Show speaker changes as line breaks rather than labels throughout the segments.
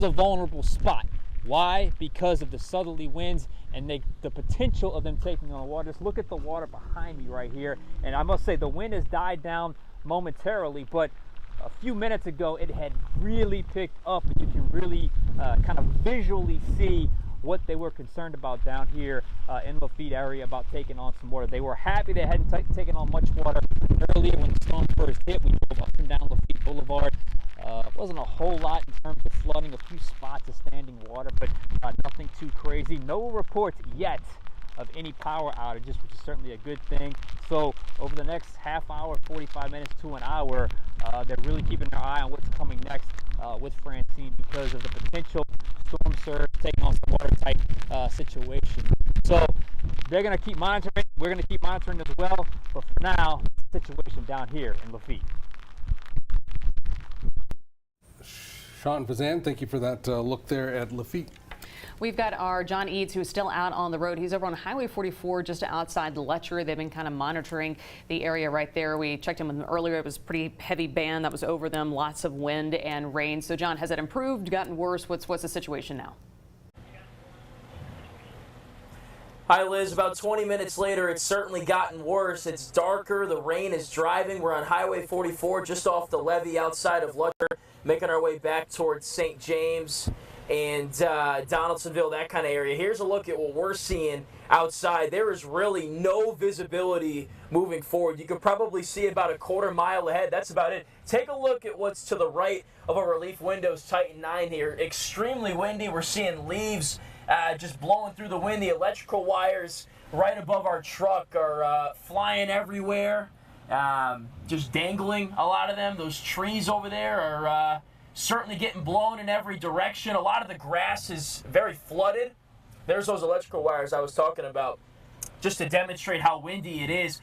a vulnerable spot. Why? Because of the southerly winds and the potential of them taking on water. Just look at the water behind me right here. And I must say the wind has died down momentarily, but a few minutes ago it had really picked up, and you can really kind of visually see what they were concerned about down here in LlVE area about taking on some water. They were happy they hadn't taken on much water earlier when the storm first hit. We drove up and down LlVE Boulevard. Wasn't a whole lot in terms of flooding, a few spots of standing water, but nothing too crazy. No reports yet of any power outages, which is certainly a good thing. So over the next half hour, 45 minutes to an hour, they're really keeping their eye on what's coming next with Francine because of the potential storm surge, taking on some watertight situation. So they're going to keep monitoring. We're going to keep monitoring as well. But for now, situation down here in LlVE.
Sean Fazan, thank you for that look there at LlVE.
We've got our John Eads, who's still out on the road. He's over on Highway 44, just outside Letcher. They've been kind of monitoring the area right there. We checked in with them earlier. It was a pretty heavy band that was over them, lots of wind and rain. So, John, has it improved, gotten worse? What's the situation now?
Hi, Liz. About 20 minutes later, it's certainly gotten worse. It's darker. The rain is driving. We're on Highway 44, just off the LlVE outside of Letcher, making our way back towards St. James and Donaldsonville, that kind of area. Here's a look at what we're seeing outside. There is really no visibility moving forward. You could probably see about a quarter mile ahead. That's about it. Take a look at what's to the right of our relief windows, Titan 9 here. Extremely windy. We're seeing leaves just blowing through the wind. The electrical wires right above our truck are flying everywhere, just dangling, a lot of them. Those trees over there are certainly getting blown in every direction. A lot of the grass is very flooded. There's those electrical wires I was talking about, just to demonstrate how windy it is.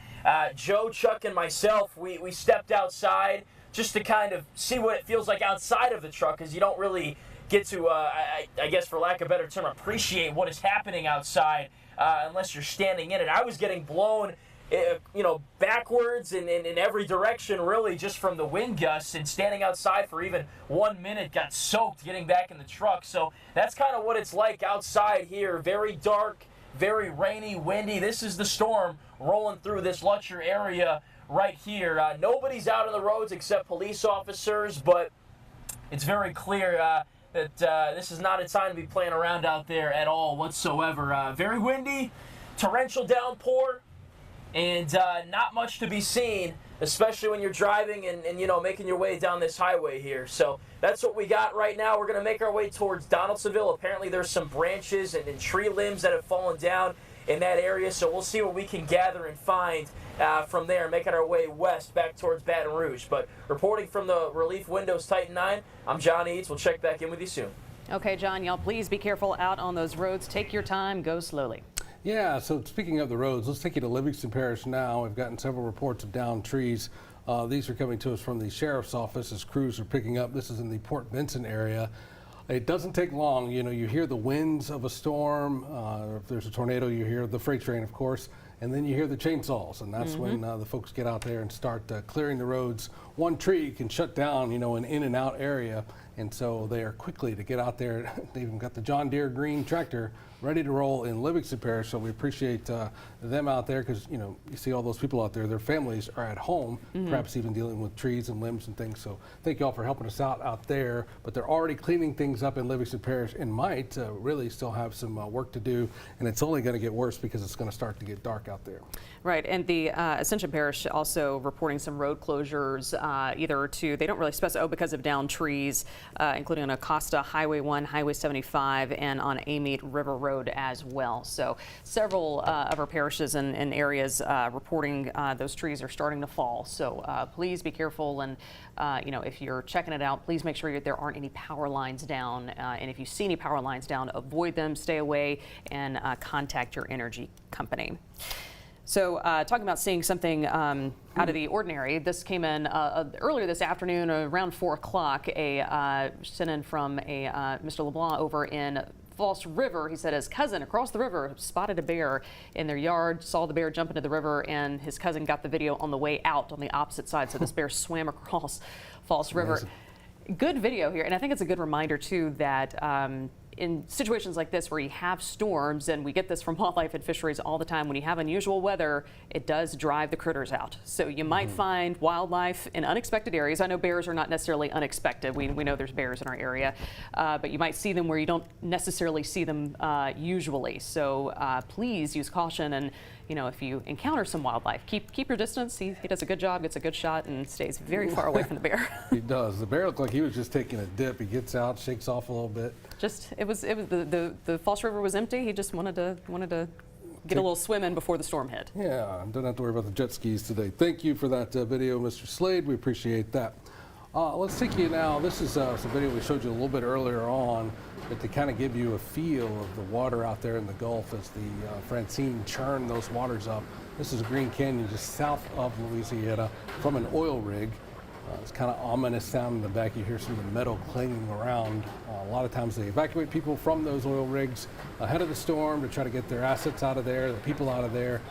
Joe, Chuck, and myself, we stepped outside just to kind of see what it feels like outside of the truck, because you don't really get to, I guess for lack of a better term, appreciate what is happening outside unless you're standing in it. I was getting blown backwards and in every direction, really, just from the wind gusts, and standing outside for even 1 minute got soaked getting back in the truck. So that's kind of what it's like outside here. Very dark, very rainy, windy. This is the storm rolling through this Letcher area right here. Nobody's out on the roads except police officers, but it's very clear that this is not a time to be playing around out there at all whatsoever. Very windy, torrential downpour, and not much to be seen, especially when you're driving and making your way down this highway here. So that's what we got right now. We're going to make our way towards Donaldsonville. Apparently there's some branches and tree limbs that have fallen down in that area, so we'll see what we can gather and find from there, making our way west back towards Baton Rouge. But reporting from the Relief Windows Titan 9, I'm John Eads. We'll check back in with you soon.
Okay, John, y'all please be careful out on those roads. Take your time, go slowly.
Yeah, so speaking of the roads, let's take you to Livingston Parish now. We've gotten several reports of downed trees. These are coming to us from the sheriff's office as crews are picking up. This is in the Port Benson area. It doesn't take long. You hear the winds of a storm. If there's a tornado, you hear the freight train, of course, and then you hear the chainsaws, and that's when the folks get out there and start clearing the roads. One tree can shut down, an in and out area, and so they are quickly to get out there. They've even got the John Deere green tractor ready to roll in Livingston Parish, so we appreciate them out there, because you see all those people out there, their families are at home, perhaps even dealing with trees and limbs and things. So thank you all for helping us out there. But they're already cleaning things up in Livingston Parish and might really still have some work to do, and it's only going to get worse because it's going to start to get dark out there.
Right, and the Ascension Parish also reporting some road closures, they don't really specify, because of downed trees, including on Acosta, Highway 1, Highway 75, and on Amite River Road as well. So several of our parishes and areas reporting those trees are starting to fall. So please be careful, and if you're checking it out, please make sure there aren't any power lines down. And if you see any power lines down, avoid them, stay away, and contact your energy company. So talking about seeing something out of the ordinary, this came in earlier this afternoon around 4 o'clock, sent in from Mr. LeBlanc over in False River. He said his cousin across the river spotted a bear in their yard, saw the bear jump into the river, and his cousin got the video on the way out on the opposite side. So this bear swam across False River. Good video here, and I think it's a good reminder too that in situations like this where you have storms, and we get this from wildlife and fisheries all the time, when you have unusual weather, it does drive the critters out. So you might find wildlife in unexpected areas. I know bears are not necessarily unexpected. We know there's bears in our area, but you might see them where you don't necessarily see them usually. So please use caution, and if you encounter some wildlife, keep your distance. He does a good job, gets a good shot, and stays very far away from the bear.
He does. The bear looked like he was just taking a dip. He gets out, shakes off a little bit.
It was the False River was empty. He just wanted to get a little swim in before the storm hit.
Yeah, don't have to worry about the jet skis today. Thank you for that video, Mr. Slade. We appreciate that. Let's take you now. This is some video we showed you a little bit earlier on, but to kind of give you a feel of the water out there in the Gulf as the Francine churned those waters up. This is a Green Canyon just south of Louisiana from an oil rig. It's kind of ominous sound in the back. You hear some of the metal clanging around. A lot of times they evacuate people from those oil rigs ahead of the storm to try to get their assets out of there, the people out of there.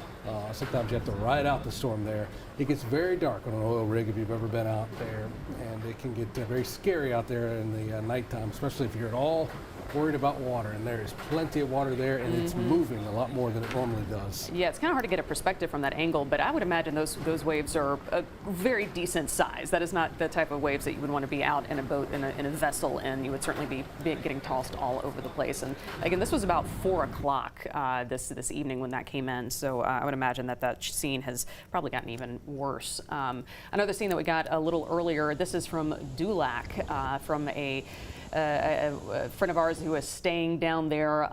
Sometimes you have to ride out the storm there. It gets very dark on an oil rig if you've ever been out there, and it can get very scary out there in the nighttime, especially if you're at all worried about water, and there is plenty of water there, and it's moving a lot more than it normally does.
Yeah, it's kind of hard to get a perspective from that angle, but I would imagine those waves are a very decent size. That is not the type of waves that you would want to be out in a boat, in a vessel, and you would certainly be getting tossed all over the place. And again, this was about 4 o'clock this evening when that came in, so I would imagine that scene has probably gotten even worse. Another scene that we got a little earlier, this is from Dulac, from a friend of ours who is staying down there.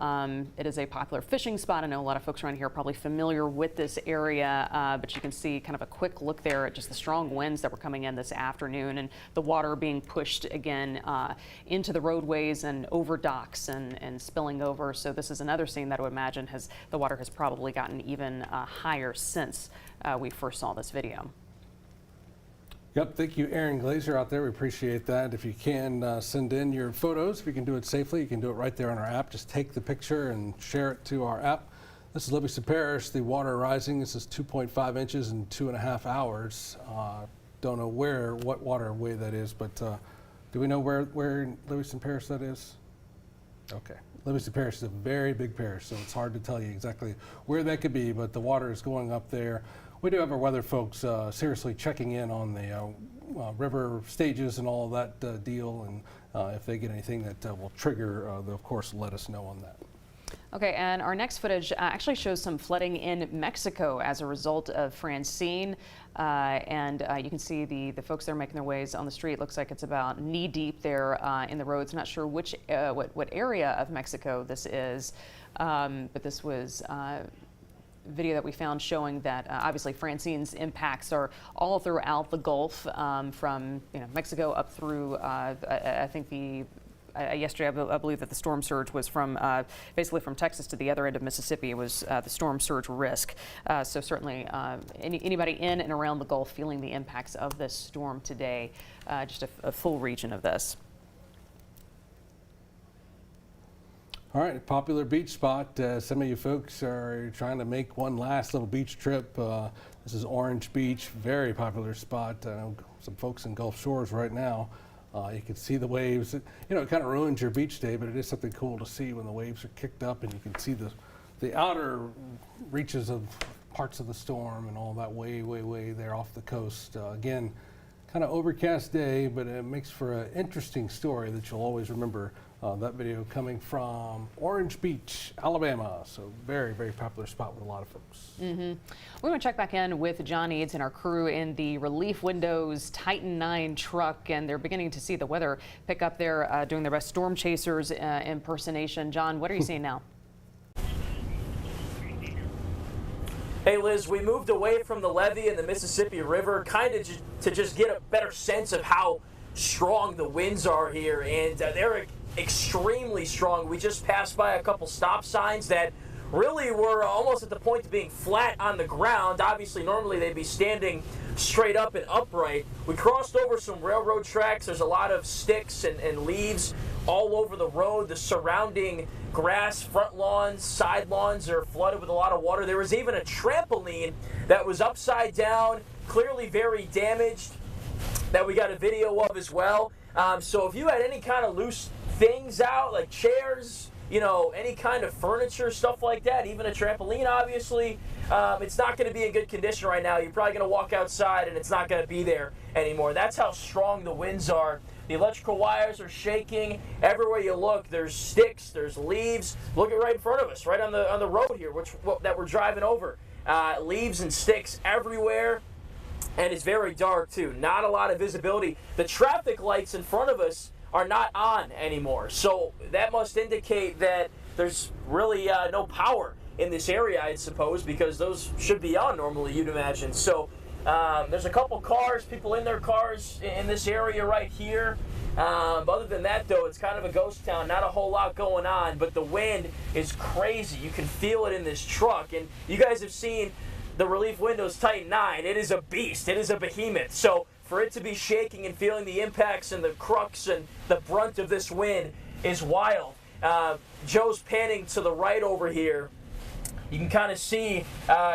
It is a popular fishing spot. I know a lot of folks around here are probably familiar with this area, but you can see kind of a quick look there at just the strong winds that were coming in this afternoon, and the water being pushed again into the roadways and over docks and spilling over. So this is another scene that I would imagine the water has probably gotten even higher since we first saw this video.
Yep, thank you, Aaron Glazer out there. We appreciate that. If you can send in your photos, if you can do it safely, you can do it right there on our app. Just take the picture and share it to our app. This is Livingston Parish, the water rising. This is 2.5 inches in 2.5 hours. Don't know what waterway that is, but do we know where in Livingston Parish that is? Okay. Livingston Parish is a very big parish, so it's hard to tell you exactly where that could be, but the water is going up there. We do have our weather folks seriously checking in on the river stages and all of that deal, and if they get anything that will trigger, they'll of course let us know on that.
Okay, and our next footage actually shows some flooding in Mexico as a result of Francine, and you can see the folks that are making their ways on the street. Looks like it's about knee deep there in the roads. Not sure which what area of Mexico this is, but this was video that we found showing that obviously Francine's impacts are all throughout the Gulf, from Mexico up through I think yesterday I believe that the storm surge was from basically from Texas to the other end of Mississippi. It was the storm surge risk. So certainly anybody in and around the Gulf feeling the impacts of this storm today, just a full region of this.
All right, popular beach spot. Some of you folks are trying to make one last little beach trip. This is Orange Beach, very popular spot. I know some folks in Gulf Shores right now. You can see the waves. It kind of ruins your beach day, but it is something cool to see when the waves are kicked up and you can see the outer reaches of parts of the storm and all that way there off the coast. Again, kind of overcast day, but it makes for an interesting story that you'll always remember. That video coming from Orange Beach, Alabama. So very, very popular spot with a lot of folks.
We want to check back in with John Eads and our crew in the Relief Windows Titan 9 truck, and they're beginning to see the weather pick up there, doing their best storm chasers impersonation. John, what are you seeing now?
Hey Liz, we moved away from the LlVE and the Mississippi River kind of to just get a better sense of how strong the winds are here, and they're extremely strong. We just passed by a couple stop signs that really were almost at the point of being flat on the ground. Obviously, normally they'd be standing straight up and upright. We crossed over some railroad tracks. There's a lot of sticks and leaves all over the road. The surrounding grass, front lawns, side lawns are flooded with a lot of water. There was even a trampoline that was upside down, clearly very damaged, that we got a video of as well. So if you had any kind of loose things out, like chairs, you know, any kind of furniture, stuff like that, even a trampoline, obviously, it's not going to be in good condition right now. You're probably going to walk outside and it's not going to be there anymore. That's how strong the winds are. The electrical wires are shaking. Everywhere you look, there's sticks, there's leaves. Look at right in front of us, right on the road here, that we're driving over. Leaves and sticks everywhere. And it's very dark, too. Not a lot of visibility. The traffic lights in front of us are not on anymore. So that must indicate that there's really no power in this area, I suppose, because those should be on normally, you'd imagine. So there's a couple cars, people in their cars in this area right here. Other than that, though, it's kind of a ghost town. Not a whole lot going on, but the wind is crazy. You can feel it in this truck. And you guys have seen the Relief Windows Titan 9. It is a beast. It is a behemoth. So for it to be shaking and feeling the impacts and the crux and the brunt of this wind is wild. Joe's panning to the right over here. You can kind of see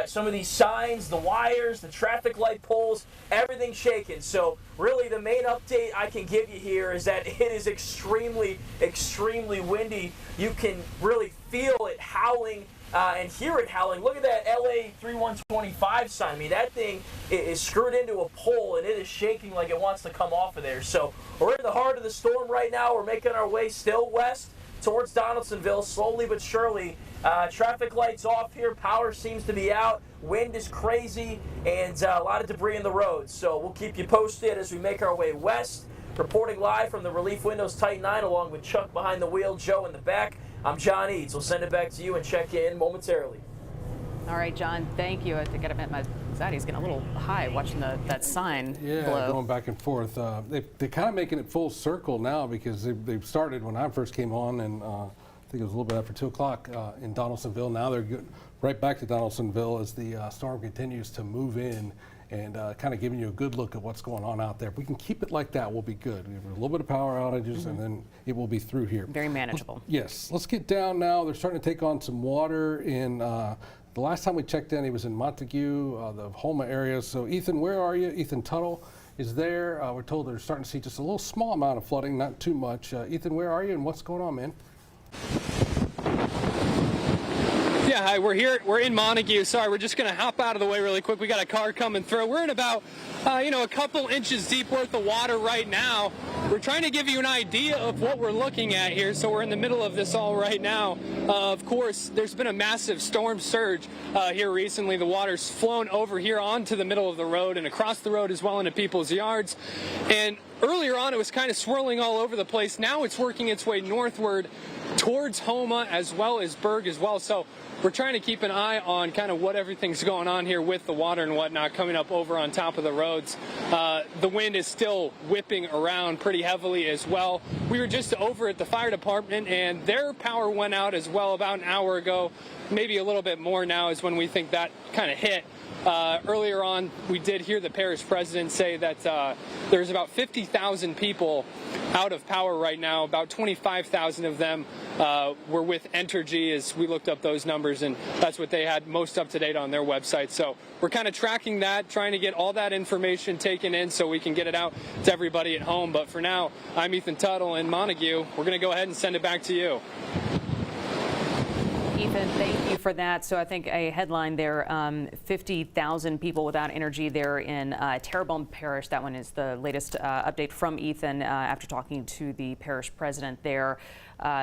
some of these signs, the wires, the traffic light poles, everything shaking. So really the main update I can give you here is that it is extremely, extremely windy. You can really feel it howling and hear it howling. Look at that LA 3125 sign. I mean, that thing is screwed into a pole and it is shaking like it wants to come off of there. So we're in the heart of the storm right now. We're making our way still west towards Donaldsonville, slowly but surely. Traffic lights off here, power seems to be out, wind is crazy, and a lot of debris in the roads. So we'll keep you posted as we make our way west. Reporting live from the Relief Windows Titan 9, along with Chuck behind the wheel, Joe in the back. I'm John Eads. We'll send it back to you and check in momentarily.
All right, John, thank you. I think I admit my anxiety's getting a little high watching that sign blow.
Going back and forth. They're kind of making it full circle now because they've started when I first came on, and I think it was a little bit after 2 o'clock in Donaldsonville. Now they're right back to Donaldsonville as the storm continues to move in and kind of giving you a good look at what's going on out there. If we can keep it like that, we'll be good. We have a little bit of power outages, and then it will be through here.
Very manageable.
Yes. Let's get down now. They're starting to take on some water in the last time we checked in, he was in Montague, the Houma area. So, Ethan, where are you? Ethan Tuttle is there. We're told they're starting to see just a little small amount of flooding, not too much. Ethan, where are you and what's going on, man?
Yeah, hi, we're here. We're in Montague. Sorry, we're just going to hop out of the way really quick. We got a car coming through. We're in about, a couple inches deep worth of water right now. We're trying to give you an idea of what we're looking at here. So we're in the middle of this all right now. Of course, there's been a massive storm surge here recently. The water's flown over here onto the middle of the road and across the road as well into people's yards. And earlier on, it was kind of swirling all over the place. Now it's working its way northward towards Houma as well as Berg as well. So we're trying to keep an eye on kind of what everything's going on here with the water and whatnot coming up over on top of the roads. The wind is still whipping around pretty heavily as well. We were just over at the fire department and their power went out as well about an hour ago. Maybe a little bit more now is when we think that kind of hit. Earlier on, we did hear the parish president say that there's about 50,000 people out of power right now. About 25,000 of them were with Entergy as we looked up those numbers, and that's what they had most up to date on their website. So we're kind of tracking that, trying to get all that information taken in so we can get it out to everybody at home. But for now, I'm Ethan Tuttle in Montague. We're going to go ahead and send it back to you.
Ethan, thank you for that. So I think a headline there, 50,000 people without energy there in Terrebonne Parish. That one is the latest update from Ethan after talking to the parish president there.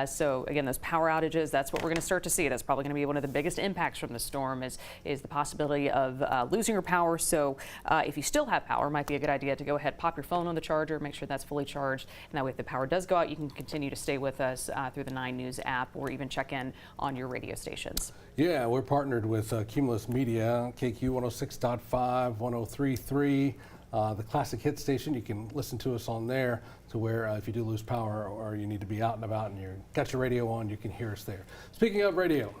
So again, those power outages, that's what we're going to start to see. That's probably going to be one of the biggest impacts from the storm is the possibility of losing your power. So if you still have power, it might be a good idea to go ahead, pop your phone on the charger, make sure that's fully charged. And that way, if the power does go out, you can continue to stay with us through the 9 News app or even check in on your radio stations.
Yeah, we're partnered with Cumulus Media, KQ 106.5, 103.3. The classic hit station, you can listen to us on there to where if you do lose power or you need to be out and about and you've got your radio on, you can hear us there. Speaking of radio,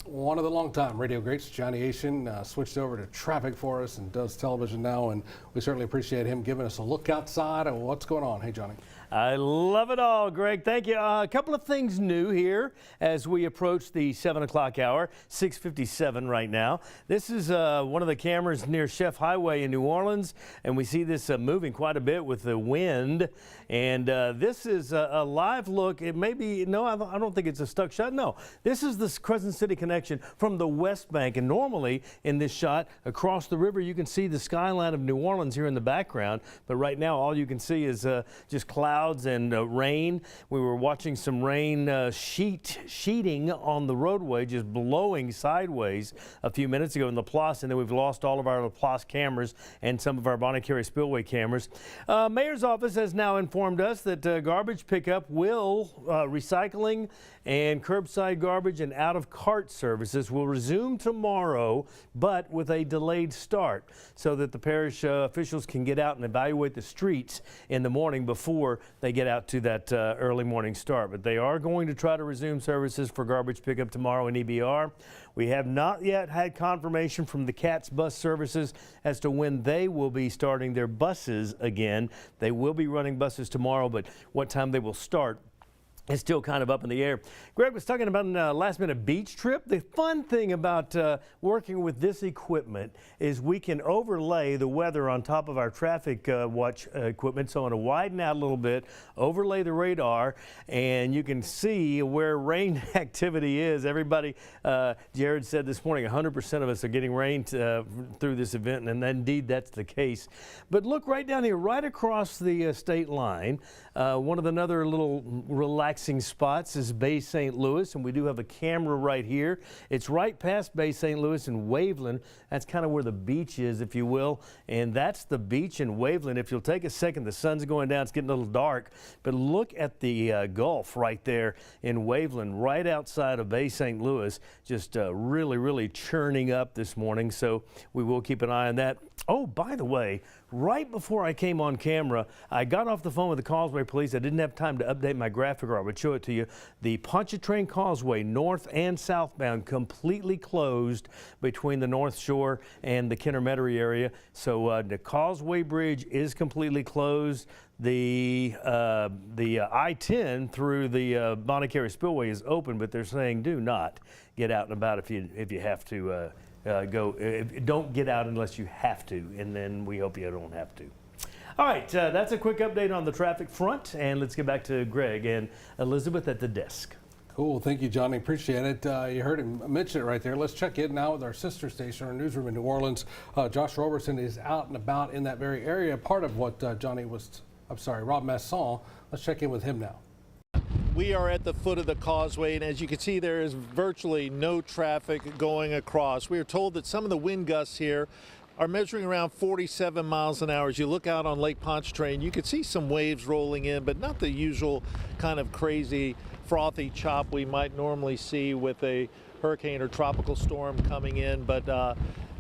one of the longtime radio greats, Johnny Asian, switched over to traffic for us and does television now, and we certainly appreciate him giving us a look outside of what's going on. Hey, Johnny.
I love it all, Greg. Thank you. A couple of things new here as we approach the 7 o'clock hour, 6:57 right now. This is one of the cameras near Chef Highway in New Orleans, and we see this moving quite a bit with the wind. And this is a live look. It may be, no, I don't think it's a stuck shot. No, this is the Crescent City connection from the West Bank. And normally in this shot across the river, you can see the skyline of New Orleans here in the background. But right now, all you can see is just clouds and rain. We were watching some rain sheeting on the roadway, just blowing sideways a few minutes ago in LaPlace, and then we've lost all of our LaPlace cameras and some of our Bonnet-Carré Spillway cameras. Mayor's office has now informed us that garbage pickup will, recycling and curbside garbage and out-of-cart services will resume tomorrow, but with a delayed start so that the parish officials can get out and evaluate the streets in the morning before they get out to that early morning start. But they are going to try to resume services for garbage pickup tomorrow in EBR. We have not yet had confirmation from the CATS bus services as to when they will be starting their buses again. They will be running buses tomorrow, but what time they will start is still kind of up in the air. Greg was talking about a last-minute beach trip. The fun thing about working with this equipment is we can overlay the weather on top of our traffic watch equipment. So I'm going to widen out a little bit, overlay the radar, and you can see where rain activity is. Everybody, Jared said this morning, 100% of us are getting rain through this event, and indeed that's the case. But look right down here, right across the state line, one of the other little relaxing spots is Bay St. Louis, and we do have a camera right here. It's right past Bay St. Louis and Waveland. That's kind of where the beach is, if you will, and that's the beach in Waveland. If you'll take a second, the sun's going down, it's getting a little dark, but look at the Gulf right there in Waveland, right outside of Bay St. Louis, just really, really churning up this morning, so we will keep an eye on that. Oh, by the way, right before I came on camera, I got off the phone with the Causeway police. I didn't have time to update my graphic, or I would show it to you. The Pontchartrain Causeway, north and southbound, completely closed between the North Shore and the Kenner-Metairie area. So the Causeway Bridge is completely closed. The I-10 through the Bonnet-Carré Spillway is open, but they're saying do not get out and about if you have to. Don't get out unless you have to, and then we hope you don't have to. All right, that's a quick update on the traffic front, and let's get back to Greg and Elizabeth at the desk.
Cool, thank you, Johnny. Appreciate it. You heard him mention it right there. Let's check in now with our sister station, our newsroom in New Orleans. Josh Robertson is out and about in that very area. Part of what Rob Masson. Let's check in with him now.
We are at the foot of the causeway, and as you can see, there is virtually no traffic going across. We are told that some of the wind gusts here are measuring around 47 miles an hour. As you look out on Lake Pontchartrain, you can see some waves rolling in, but not the usual kind of crazy frothy chop we might normally see with a hurricane or tropical storm coming in. But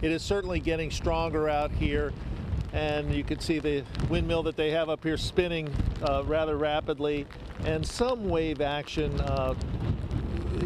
it is certainly getting stronger out here. And you can see the windmill that they have up here spinning rather rapidly, and some wave action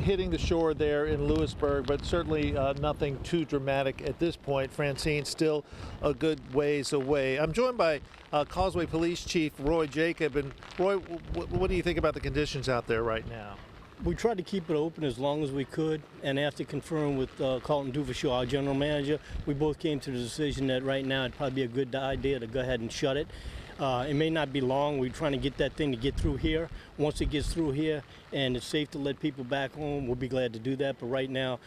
hitting the shore there in Lewisburg, but certainly nothing too dramatic at this point. Francine still a good ways away. I'm joined by Causeway Police Chief Roy Jacob. And Roy, what do you think about the conditions out there right now?
We tried to keep it open as long as we could, and after conferring with Carlton Duvashaw, our general manager, we both came to the decision that right now it'd probably be a good idea to go ahead and shut it. It may not be long. We're trying to get that thing to get through here. Once it gets through here and it's safe to let people back home, we'll be glad to do that. But right now,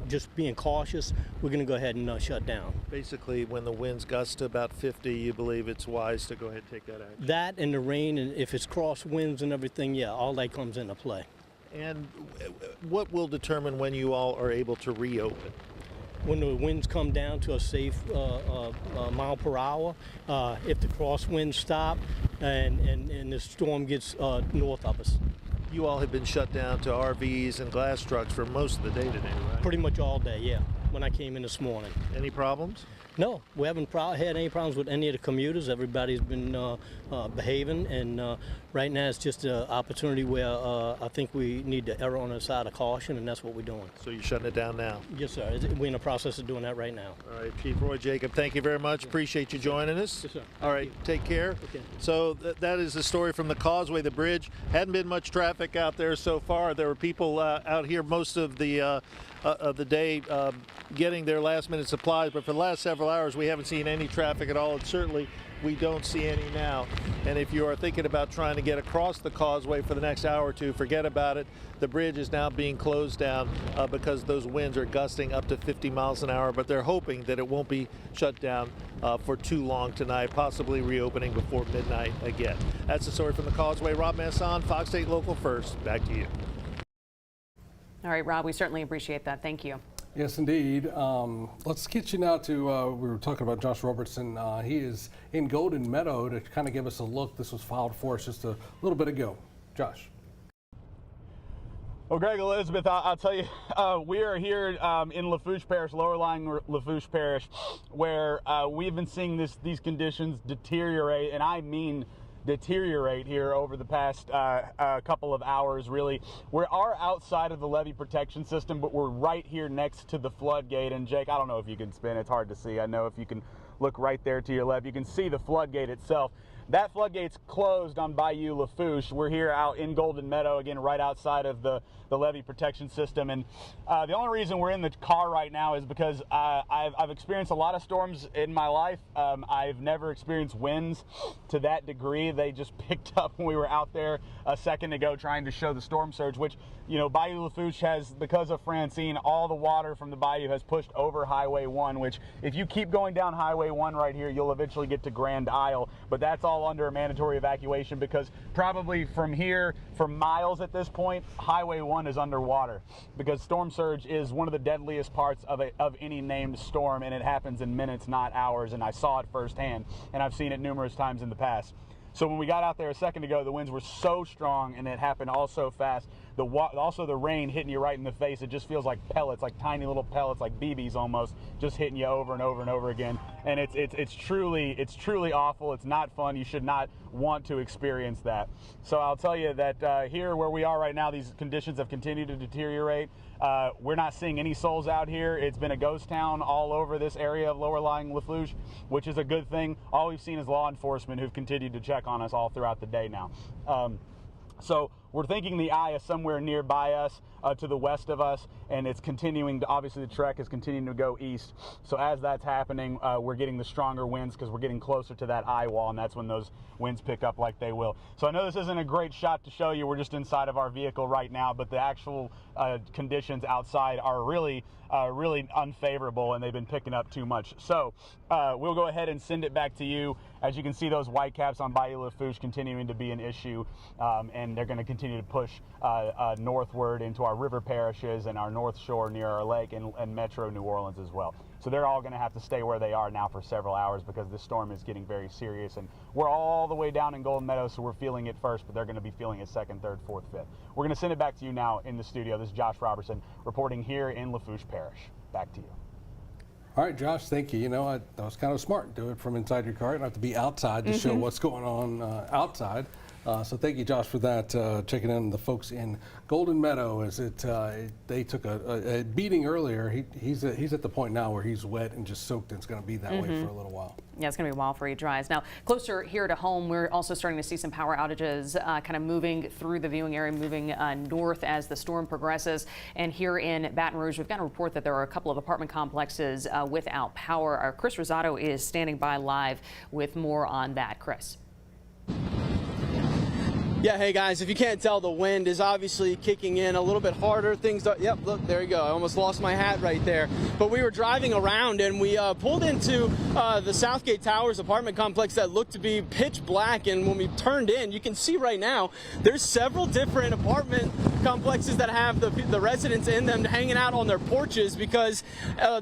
just being cautious, we're going to go ahead and shut down.
Basically, when the winds gust to about 50, you believe it's wise to go ahead and take that action?
That and the rain, and if it's cross winds and everything, yeah, all that comes into play.
And what will determine when you all are able to reopen?
When the winds come down to a safe mile per hour, if the crosswinds stop and the storm gets north of us.
You all have been shut down to RVs and glass trucks for most of the day today, right?
Pretty much all day, yeah, when I came in this morning.
Any problems?
No, we haven't had any problems with any of the commuters. Everybody's been behaving, and right now it's just an opportunity where I think we need to err on the side of caution, and that's what we're doing.
So you're shutting it down now?
Yes, sir. We're in the process of doing that right now.
All right, Chief Roy Jacob, thank you very much. Appreciate you joining us.
Yes, sir.
All right, take care.
Okay.
So that is the story from the Causeway, the bridge. Hadn't been much traffic out there so far. There were people out here most of the day getting their last-minute supplies, but for the last several hours we haven't seen any traffic at all, and certainly we don't see any now. And if you are thinking about trying to get across the Causeway for the next hour or two, forget about it. The bridge is now being closed down because those winds are gusting up to 50 miles an hour, but they're hoping that it won't be shut down for too long tonight, possibly reopening before midnight again. That's the story from the Causeway. Rob Masson, Fox 8 Local First. Back to you.
All right, Rob, we certainly appreciate that. Thank you.
Yes, indeed. Let's get you now to, we were talking about Josh Robertson. He is in Golden Meadow to kind of give us a look. This was filed for us just a little bit ago. Josh.
Well, Greg, Elizabeth, I'll tell you, we are here in Lafourche Parish, lower-lying Lafourche Parish, where we've been seeing these conditions deteriorate, and I mean deteriorate here over the past couple of hours, really. We are outside of the levee protection system, but we're right here next to the floodgate. And Jake, I don't know if you can spin, it's hard to see. I know if you can look right there to your left, you can see the floodgate itself. That floodgate's closed on Bayou Lafourche. We're here out in Golden Meadow, again, right outside of the levee protection system. And the only reason we're in the car right now is because I've experienced a lot of storms in my life. I've never experienced winds to that degree. They just picked up when we were out there a second ago trying to show the storm surge, which, you know, Bayou Lafourche has, because of Francine, all the water from the bayou has pushed over Highway 1, which if you keep going down Highway 1 right here, you'll eventually get to Grand Isle. But that's all under a mandatory evacuation because probably from here, for miles at this point, Highway 1 is underwater because storm surge is one of the deadliest parts of any named storm, and it happens in minutes, not hours, and I saw it firsthand, and I've seen it numerous times in the past. So when we got out there a second ago, the winds were so strong and it happened all so fast. Also the rain hitting you right in the face, it just feels like pellets, like tiny little pellets, like BBs almost, just hitting you over and over and over again. And it's truly awful. It's not fun. You should not want to experience that. So I'll tell you that here where we are right now, these conditions have continued to deteriorate. We're not seeing any souls out here. It's been a ghost town all over this area of lower-lying Lafourche, which is a good thing. All we've seen is law enforcement who've continued to check on us all throughout the day now. So we're thinking the eye is somewhere nearby us, to the west of us, and it's continuing to, obviously the trek is continuing to go east. So as that's happening, we're getting the stronger winds because we're getting closer to that eye wall, and that's when those winds pick up like they will. So I know this isn't a great shot to show you. We're just inside of our vehicle right now, but the actual conditions outside are really unfavorable, and they've been picking up too much. So we'll go ahead and send it back to you. As you can see, those white caps on Bayou Lafourche continuing to be an issue, and they're going to continue to push northward into our river parishes and our north shore near our lake and metro New Orleans as well. So they're all going to have to stay where they are now for several hours because this storm is getting very serious, and we're all the way down in Golden Meadow, so we're feeling it first, but they're going to be feeling it second, third, fourth, fifth. We're going to send it back to you now in the studio. This is Josh Robertson reporting here in Lafourche Parish. Back to you.
All right, Josh, thank you. You know, that was kind of smart. Do it from inside your car. You don't have to be outside to show what's going on outside. So thank you, Josh, for that. Checking in the folks in Golden Meadow. They took a beating earlier. He's at the point now where he's wet and just soaked, and it's going to be that way for a little while.
Yeah, it's going to be a while before he dries. Now, closer here to home, we're also starting to see some power outages kind of moving through the viewing area, moving north as the storm progresses. And here in Baton Rouge, we've got a report that there are a couple of apartment complexes without power. Our Chris Rosato is standing by live with more on that. Chris.
Yeah, hey guys, if you can't tell, the wind is obviously kicking in a little bit harder. Yep, look, there you go. I almost lost my hat right there. But we were driving around and we pulled into the Southgate Towers apartment complex that looked to be pitch black. And when we turned in, you can see right now, there's several different apartment complexes that have the residents in them hanging out on their porches because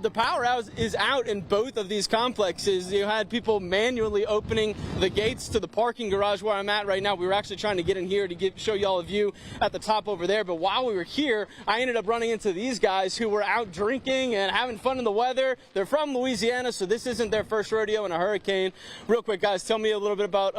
the power is out in both of these complexes. You had people manually opening the gates to the parking garage where I'm at right now. We were actually trying to get in here to show y'all a view at the top over there. But while we were here, I ended up running into these guys who were out drinking and having fun in the weather. They're from Louisiana, so this isn't their first rodeo in a hurricane. Real quick, guys, tell me a little bit about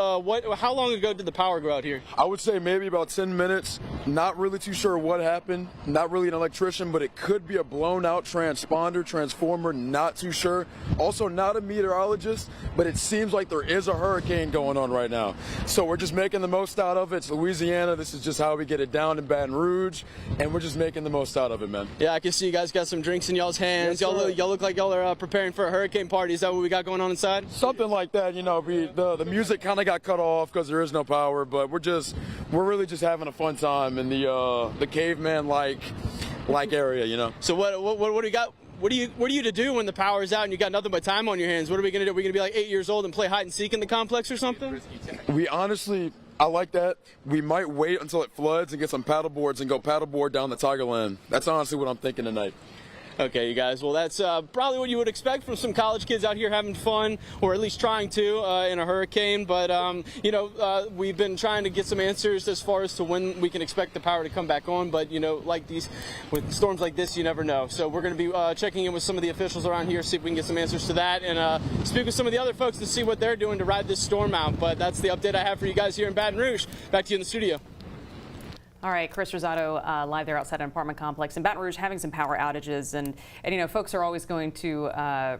how long ago did the power go out here?
I would say maybe about 10 minutes. Not really too sure what happened. Not really an electrician, but it could be a blown out transponder, transformer, not too sure. Also not a meteorologist, but it seems like there is a hurricane going on right now. So we're just making the most out of it. It's Louisiana. This is just how we get it down in Baton Rouge, and we're just making the most out of it, man.
Yeah, I can see you guys got some drinks in y'all's hands.
Yes,
y'all look like y'all are preparing for a hurricane party. Is that what we got going on inside?
Something like that. You know, the music kind of got cut off because there is no power, but we're really just having a fun time in the caveman like area, you know.
So what do you got? What are you to do when the power's out and you got nothing but time on your hands? What are we gonna do? Are we gonna be like 8 years old and play hide and seek in the complex or something?
We honestly, I like that. We might wait until it floods and get some paddle boards and go paddleboard down the Tigerland. That's honestly what I'm thinking tonight.
Okay, you guys. Well, that's probably what you would expect from some college kids out here having fun, or at least trying to, in a hurricane. But, you know, we've been trying to get some answers as far as to when we can expect the power to come back on. But, you know, with storms like this, you never know. So we're going to be checking in with some of the officials around here, see if we can get some answers to that, and speak with some of the other folks to see what they're doing to ride this storm out. But that's the update I have for you guys here in Baton Rouge. Back to you in the studio.
All right, Chris Rosato live there outside an apartment complex in Baton Rouge having some power outages. And you know, folks are always going to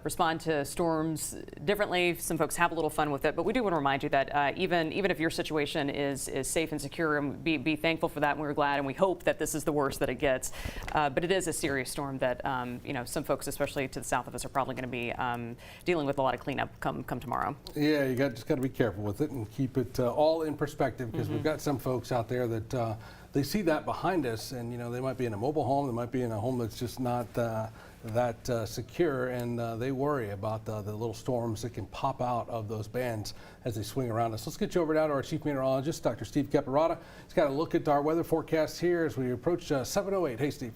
respond to storms differently. Some folks have a little fun with it, but we do want to remind you that even if your situation is safe and secure, and be thankful for that, and we're glad and we hope that this is the worst that it gets. But it is a serious storm that you know, some folks, especially to the south of us, are probably going to be dealing with a lot of cleanup come tomorrow. Yeah,
you just got to be careful with it and keep it all in perspective, because we've got some folks out there that they see that behind us, and you know, they might be in a mobile home, they might be in a home that's just not that secure, and they worry about the little storms that can pop out of those bands as they swing around us. Let's get you over now to our chief meteorologist, Dr. Steve Caparata. He's got a look at our weather forecast here as we approach 7:08. Hey, Steve.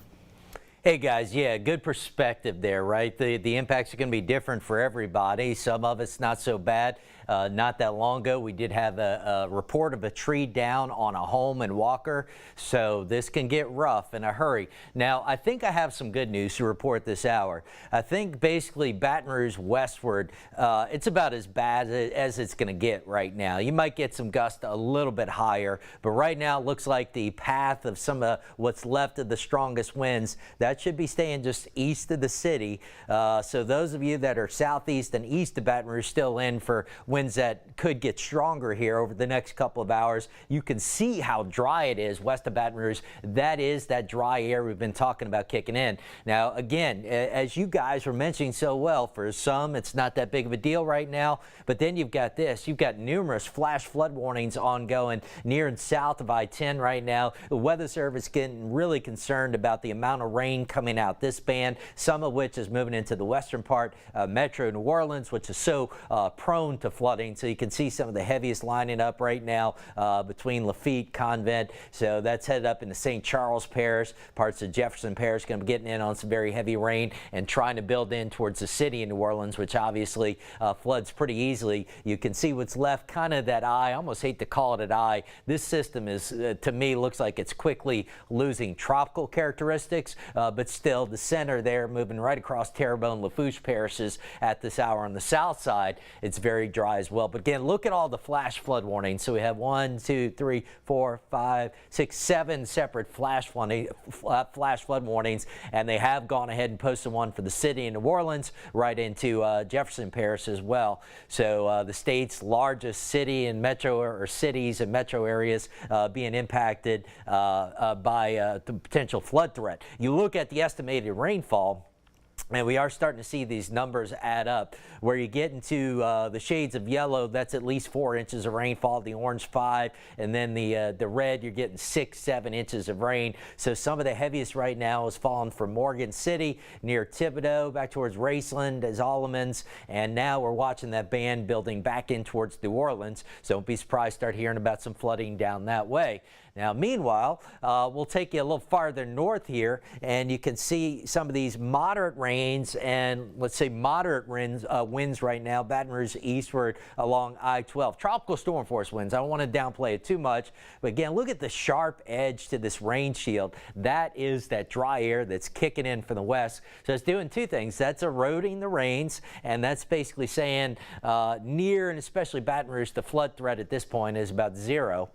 Hey guys, yeah, good perspective there, right? The impacts are going to be different for everybody. Some of it's not so bad. Not that long ago, we did have a report of a tree down on a home in Walker, so this can get rough in a hurry. Now, I think I have some good news to report this hour. I think basically Baton Rouge westward, it's about as bad as it's going to get right now. You might get some gusts a little bit higher, but right now it looks like the path of some of what's left of the strongest winds, that should be staying just east of the city. So those of you that are southeast and east of Baton Rouge still in for winds that could get stronger here over the next couple of hours. You can see how dry it is west of Baton Rouge. That is that dry air we've been talking about kicking in. Now, again, as you guys were mentioning so well, for some it's not that big of a deal right now, but then you've got this. You've got numerous flash flood warnings ongoing near and south of I-10 right now. The Weather Service getting really concerned about the amount of rain coming out this band, some of which is moving into the western part, Metro New Orleans, which is so prone to flooding. So you can see some of the heaviest lining up right now between Lafitte, Convent. So that's headed up into St. Charles Parish. Parts of Jefferson Parish going to be getting in on some very heavy rain and trying to build in towards the city of New Orleans, which obviously floods pretty easily. You can see what's left, kind of that eye. I almost hate to call it an eye. This system is, to me, looks like it's quickly losing tropical characteristics, but still the center there moving right across Terrebonne, Lafourche parishes at this hour. On the south side, it's very dry as well. But again, look at all the flash flood warnings. So we have 1, 2, 3, 4, 5, 6, 7 separate flash flood warnings, and they have gone ahead and posted one for the city of New Orleans right into Jefferson Parish as well. So the state's largest city and metro, or cities and metro areas being impacted by the potential flood threat. You look at the estimated rainfall, and we are starting to see these numbers add up. Where you get into the shades of yellow, that's at least 4 inches of rainfall, the orange 5, and then the red, you're getting 6, 7 inches of rain. So some of the heaviest right now is falling from Morgan City, near Thibodaux, back towards Raceland, as Alamans, and now we're watching that band building back in towards New Orleans. So don't be surprised to start hearing about some flooding down that way. Now, meanwhile, we'll take you a little farther north here, and you can see some of these moderate rains and, let's say, moderate winds right now, Baton Rouge eastward along I-12. Tropical storm force winds. I don't want to downplay it too much, but again, look at the sharp edge to this rain shield. That is that dry air that's kicking in from the west. So it's doing two things. That's eroding the rains, and that's basically saying near and especially Baton Rouge, the flood threat at this point is about 0.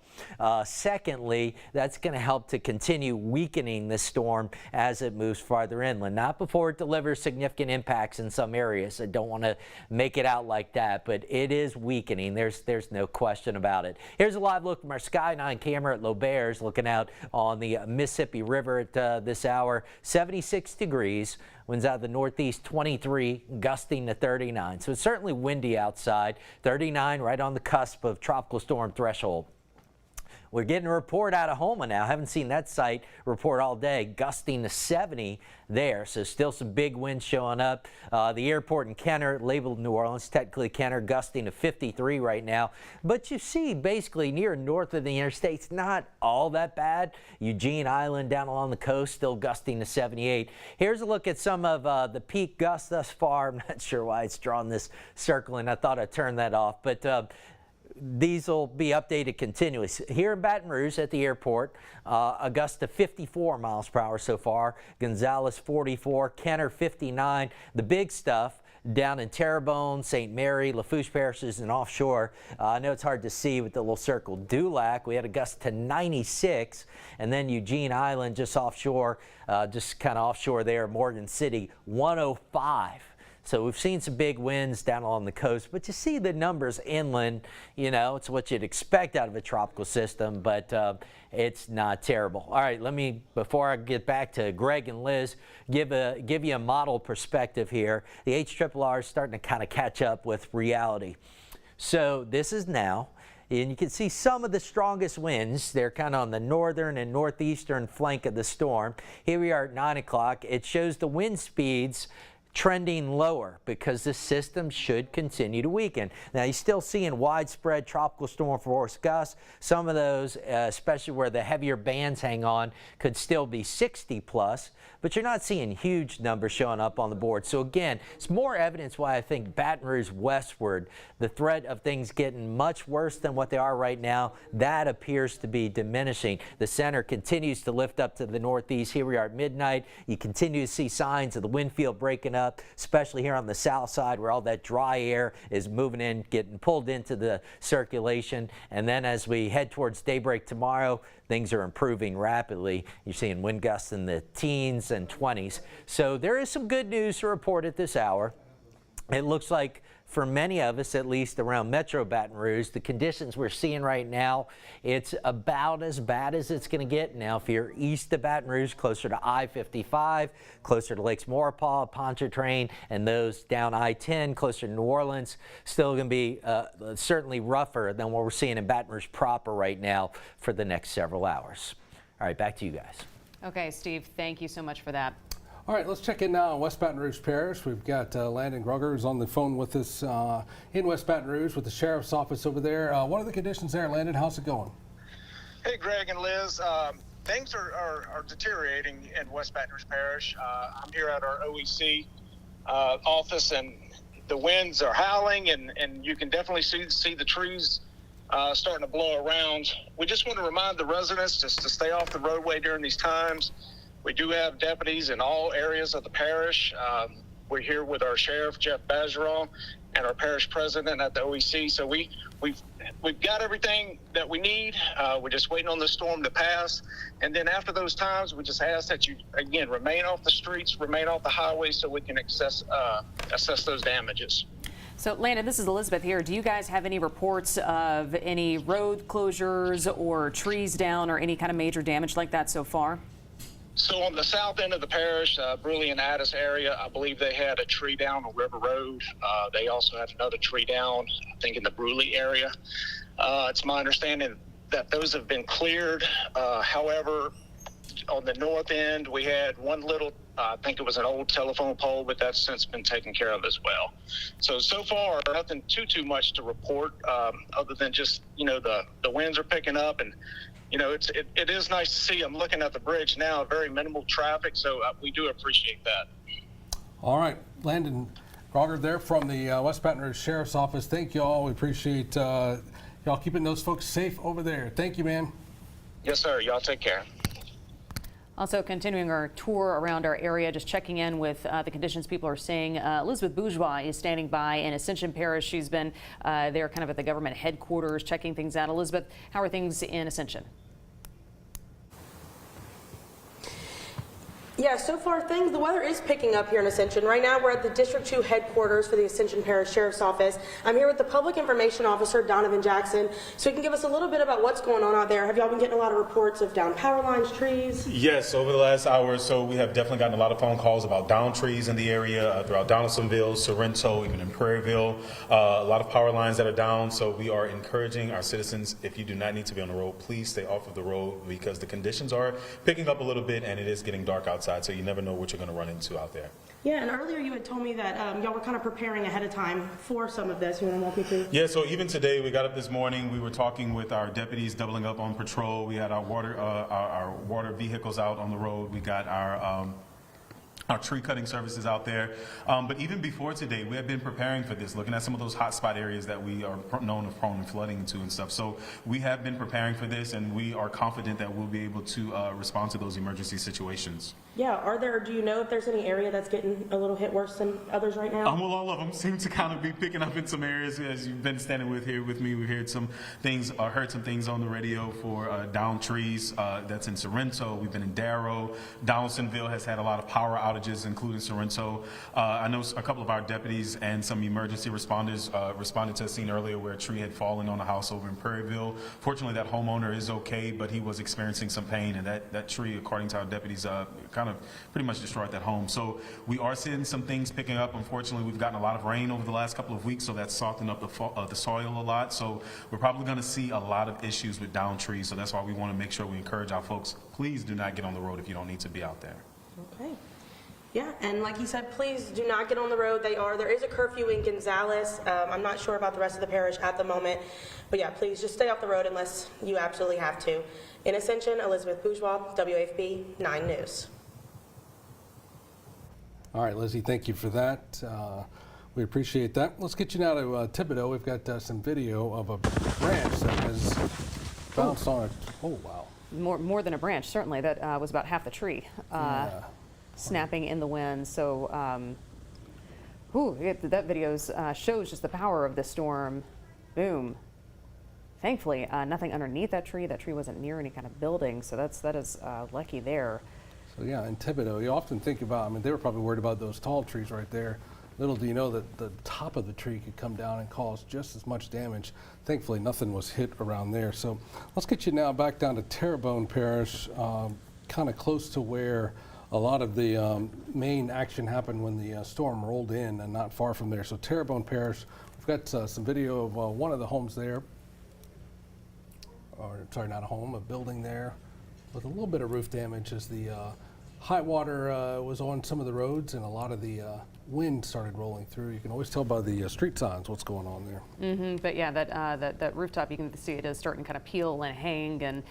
Secondly, that's going to help to continue weakening the storm as it moves farther inland. Not before it delivers significant impacts in some areas. I don't want to make it out like that, but it is weakening. There's no question about it. Here's a live look from our Sky 9 camera at LlVE, looking out on the Mississippi River at this hour. 76 degrees. Winds out of the northeast, 23, gusting to 39. So it's certainly windy outside. 39 right on the cusp of tropical storm threshold. We're getting a report out of Houma now. Haven't seen that site report all day. Gusting to 70 there. So still some big winds showing up. The airport in Kenner, labeled New Orleans, technically Kenner, gusting to 53 right now. But you see basically near north of the interstates, not all that bad. Eugene Island down along the coast, still gusting to 78. Here's a look at some of the peak gusts thus far. I'm not sure why it's drawn this circle, and I thought I'd turn that off. But these will be updated continuously. Here in Baton Rouge at the airport, a gust of 54 miles per hour so far. Gonzales 44, Kenner 59. The big stuff down in Terrebonne, St. Mary, Lafourche parishes and offshore. I know it's hard to see with the little circle. Dulac, we had a gust to 96, and then Eugene Island just offshore, just kind of offshore there, Morgan City, 105. So we've seen some big winds down along the coast, but you see the numbers inland. You know, it's what you'd expect out of a tropical system, but it's not terrible. All right, let me, before I get back to Greg and Liz, give you a model perspective here. The HRRR is starting to kind of catch up with reality. So this is now. And you can see some of the strongest winds. They're kind of on the northern and northeastern flank of the storm. Here we are at 9 o'clock. It shows the wind speeds trending lower because this system should continue to weaken. Now, you're still seeing widespread tropical storm force gusts. Some of those, especially where the heavier bands hang on, could still be 60 plus, but you're not seeing huge numbers showing up on the board. So again, it's more evidence why I think Baton Rouge westward, the threat of things getting much worse than what they are right now, that appears to be diminishing. The center continues to lift up to the northeast. Here we are at midnight. You continue to see signs of the wind field breaking up, especially here on the south side where all that dry air is moving in, getting pulled into the circulation. And then as we head towards daybreak tomorrow, things are improving rapidly. You're seeing wind gusts in the teens and 20s. So there is some good news to report at this hour. It looks like for many of us, at least around Metro Baton Rouge, the conditions we're seeing right now, it's about as bad as it's going to get. Now, if you're east of Baton Rouge, closer to I-55, closer to Lakes Maurepas, Pontchartrain, and those down I-10, closer to New Orleans, still going to be certainly rougher than what we're seeing in Baton Rouge proper right now for the next several hours. All right, back to you guys.
Okay, Steve, thank you so much for that.
All right, let's check in now on West Baton Rouge Parish. We've got Landon Grugger who's on the phone with us in West Baton Rouge with the Sheriff's Office over there. What are the conditions there, Landon? How's it going?
Hey, Greg and Liz. Things are deteriorating in West Baton Rouge Parish. I'm here at our OEC office, and the winds are howling, and you can definitely see the trees starting to blow around. We just want to remind the residents just to stay off the roadway during these times. We do have deputies in all areas of the parish. We're here with our sheriff, Jeff Bajerall, and our parish president at the OEC. So we've got everything that we need. We're just waiting on the storm to pass. And then after those times, we just ask that you, again, remain off the streets, remain off the highways so we can assess those damages.
So, Landon, this is Elizabeth here. Do you guys have any reports of any road closures or trees down or any kind of major damage like that so far?
So on the south end of the parish, Bruley and Addis area, I believe they had a tree down on River Road. They also had another tree down, I think, in the Bruley area. It's my understanding that those have been cleared. However, on the north end, we had one little, I think it was an old telephone pole, but that's since been taken care of as well. So far, nothing too much to report other than just, the winds are picking up and you know, it is nice to see. I'm looking at the bridge now, very minimal traffic, so we do appreciate that.
All right, Landon Gardere there from the West Baton Rouge Sheriff's Office. Thank you all. We appreciate y'all keeping those folks safe over there. Thank you, man.
Yes, sir. Y'all take care.
Also continuing our tour around our area, just checking in with the conditions people are seeing. Elizabeth Bourgeois is standing by in Ascension Parish. She's been there kind of at the government headquarters checking things out. Elizabeth, how are things in Ascension?
Yeah, so far the weather is picking up here in Ascension. Right now we're at the District 2 headquarters for the Ascension Parish Sheriff's Office. I'm here with the Public Information Officer, Donovan Jackson, so he can give us a little bit about what's going on out there. Have y'all been getting a lot of reports of down power lines, trees?
Yes, over the last hour or so, we have definitely gotten a lot of phone calls about down trees in the area throughout Donaldsonville, Sorrento, even in Prairieville. A lot of power lines that are down, so we are encouraging our citizens, if you do not need to be on the road, please stay off of the road because the conditions are picking up a little bit and it is getting dark outside. So you never know what you're going to run into out there.
Yeah, and earlier you had told me that y'all were kind of preparing ahead of time for some of this. You want to walk me through?
Yeah, so even today we got up this morning, we were talking with our deputies doubling up on patrol. We had our water vehicles out on the road. We got our tree cutting services out there. But even before today, we have been preparing for this, looking at some of those hot spot areas that we are known of prone to flooding to and stuff. So we have been preparing for this and we are confident that we'll be able to respond to those emergency situations.
Yeah, do you know if there's any area that's getting a little hit worse than others right now?
Well, all of them seem to kind of be picking up in some areas. As you've been standing here with me, we've heard some things on the radio for down trees. That's in Sorrento. We've been in Darrow. Donaldsonville has had a lot of power outages, including Sorrento. I know a couple of our deputies and some emergency responders responded to a scene earlier where a tree had fallen on a house over in Prairieville. Fortunately, that homeowner is okay, but he was experiencing some pain, and that tree, according to our deputies, kind of pretty much destroyed that home. So we are seeing some things picking up. Unfortunately, we've gotten a lot of rain over the last couple of weeks, so that's softened up the soil a lot. So we're probably going to see a lot of issues with down trees. So that's why we want to make sure we encourage our folks, please do not get on the road if you don't need to be out there.
Okay. Yeah, and like you said, please do not get on the road. There is a curfew in Gonzales. I'm not sure about the rest of the parish at the moment, but yeah, please just stay off the road unless you absolutely have to. In Ascension, Elizabeth Bourgeois, WAFB 9 News.
All right, Lizzie, thank you for that. We appreciate that. Let's get you now to Thibodaux. We've got some video of a branch that has bounced on it. Oh, wow.
More than a branch, certainly. That was about half the tree. Snapping in the wind. So, that video shows just the power of the storm. Boom. Thankfully, nothing underneath that tree. That tree wasn't near any kind of building, so that is lucky there.
So yeah, in Thibodaux, you often think about, they were probably worried about those tall trees right there. Little do you know that the top of the tree could come down and cause just as much damage. Thankfully, nothing was hit around there. So let's get you now back down to Terrebonne Parish, kind of close to where a lot of the main action happened when the storm rolled in and not far from there. So Terrebonne Parish, we've got some video of one of the homes there. Or sorry, not a home, a building there with a little bit of roof damage as the high water was on some of the roads and a lot of the wind started rolling through. You can always tell by the street signs what's going on there.
But yeah, that rooftop, you can see it is starting to kind of peel and hang, and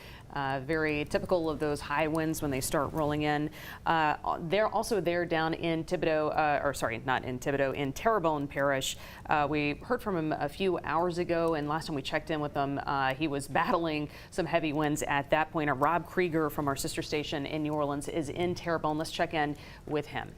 very typical of those high winds when they start rolling in. They're also there down in Thibodaux, or sorry, not in Thibodaux, in Terrebonne Parish. We heard from him a few hours ago, and last time we checked in with him, he was battling some heavy winds at that point. Rob Krieger from our sister station in New Orleans is in Terrebonne. Let's check in with him.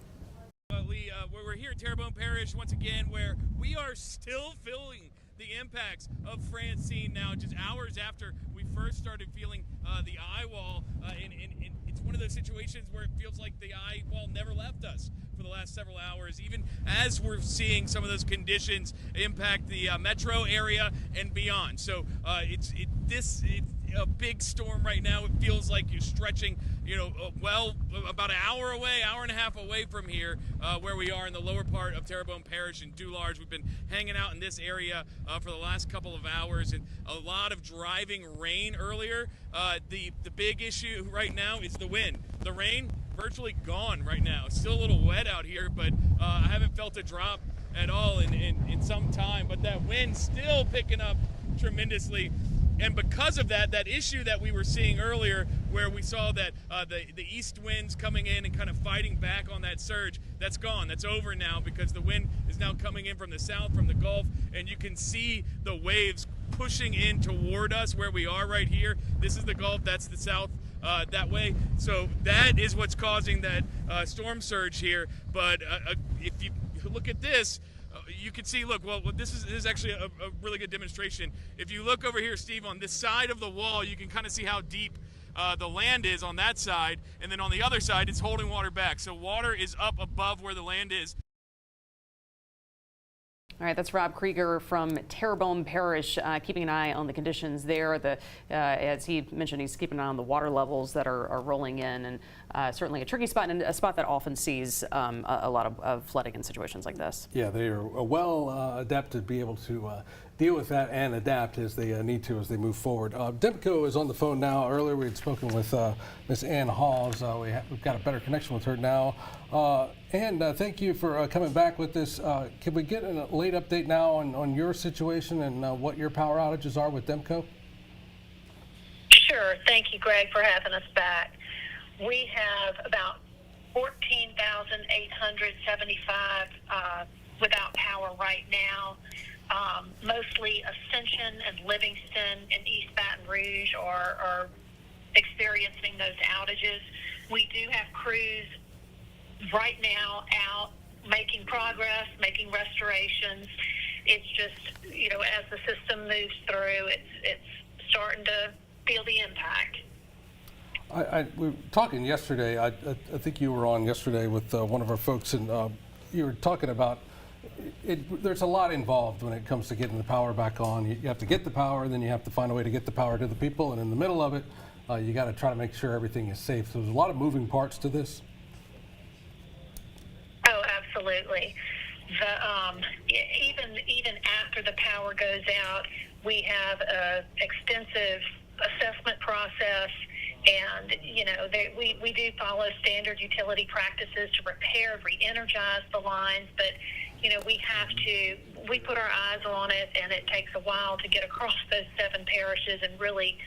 Lee, we're here at Terrebonne Parish once again, where we are still feeling the impacts of Francine now, just hours after we first started feeling the eye wall. And it's one of those situations where it feels like the eye wall never left us for the last several hours, even as we're seeing some of those conditions impact the metro area and beyond. So it's a big storm right now. It feels like you're stretching, well, about an hour away, hour and a half away from here, where we are in the lower part of Terrebonne Parish in Doolarge. We've been hanging out in this area for the last couple of hours, and a lot of driving rain earlier. The big issue right now is the wind. The rain virtually gone right now. It's still a little wet out here, but I haven't felt a drop at all in some time. But that wind still picking up tremendously. And because of that, that issue that we were seeing earlier, where we saw that the east winds coming in and kind of fighting back on that surge, that's gone. That's over now because the wind is now coming in from the south, from the Gulf, and you can see the waves pushing in toward us where we are right here. This is the Gulf, that's the south that way. So that is what's causing that storm surge here. But if you look at this, you can see, look, well, this is actually a really good demonstration. If you look over here, Steve, on this side of the wall, you can kind of see how deep the land is on that side. And then on the other side, it's holding water back. So water is up above where the land is.
All right, that's Rob Krieger from Terrebonne Parish, keeping an eye on the conditions there. As he mentioned, he's keeping an eye on the water levels that are rolling in, and certainly a tricky spot, and a spot that often sees a lot of flooding in situations like this. Yeah,
they are well adapted to be able to deal with that and adapt as they need to as they move forward. Demco is on the phone now. Earlier we had spoken with Miss Ann Halls. We've got a better connection with her now. Ann, thank you for coming back with this. Can we get a late update now on your situation and what your power outages are with Demco?
Sure. Thank you, Greg, for having us back. We have about 14,875 without power right now. Mostly Ascension and Livingston and East Baton Rouge are experiencing those outages. We do have crews right now out making progress, making restorations. It's just, as the system moves through, it's starting to feel the impact.
We were talking yesterday. I think you were on yesterday with one of our folks, and you were talking about there's a lot involved when it comes to getting the power back on. You have to get the power, and then you have to find a way to get the power to the people, and in the middle of it, you got to try to make sure everything is safe. So there's a lot of moving parts to this.
Oh, absolutely. Even after the power goes out, we have an extensive assessment process, and we do follow standard utility practices to repair and re-energize the lines, but we put our eyes on it, and it takes a while to get across those 7 parishes and really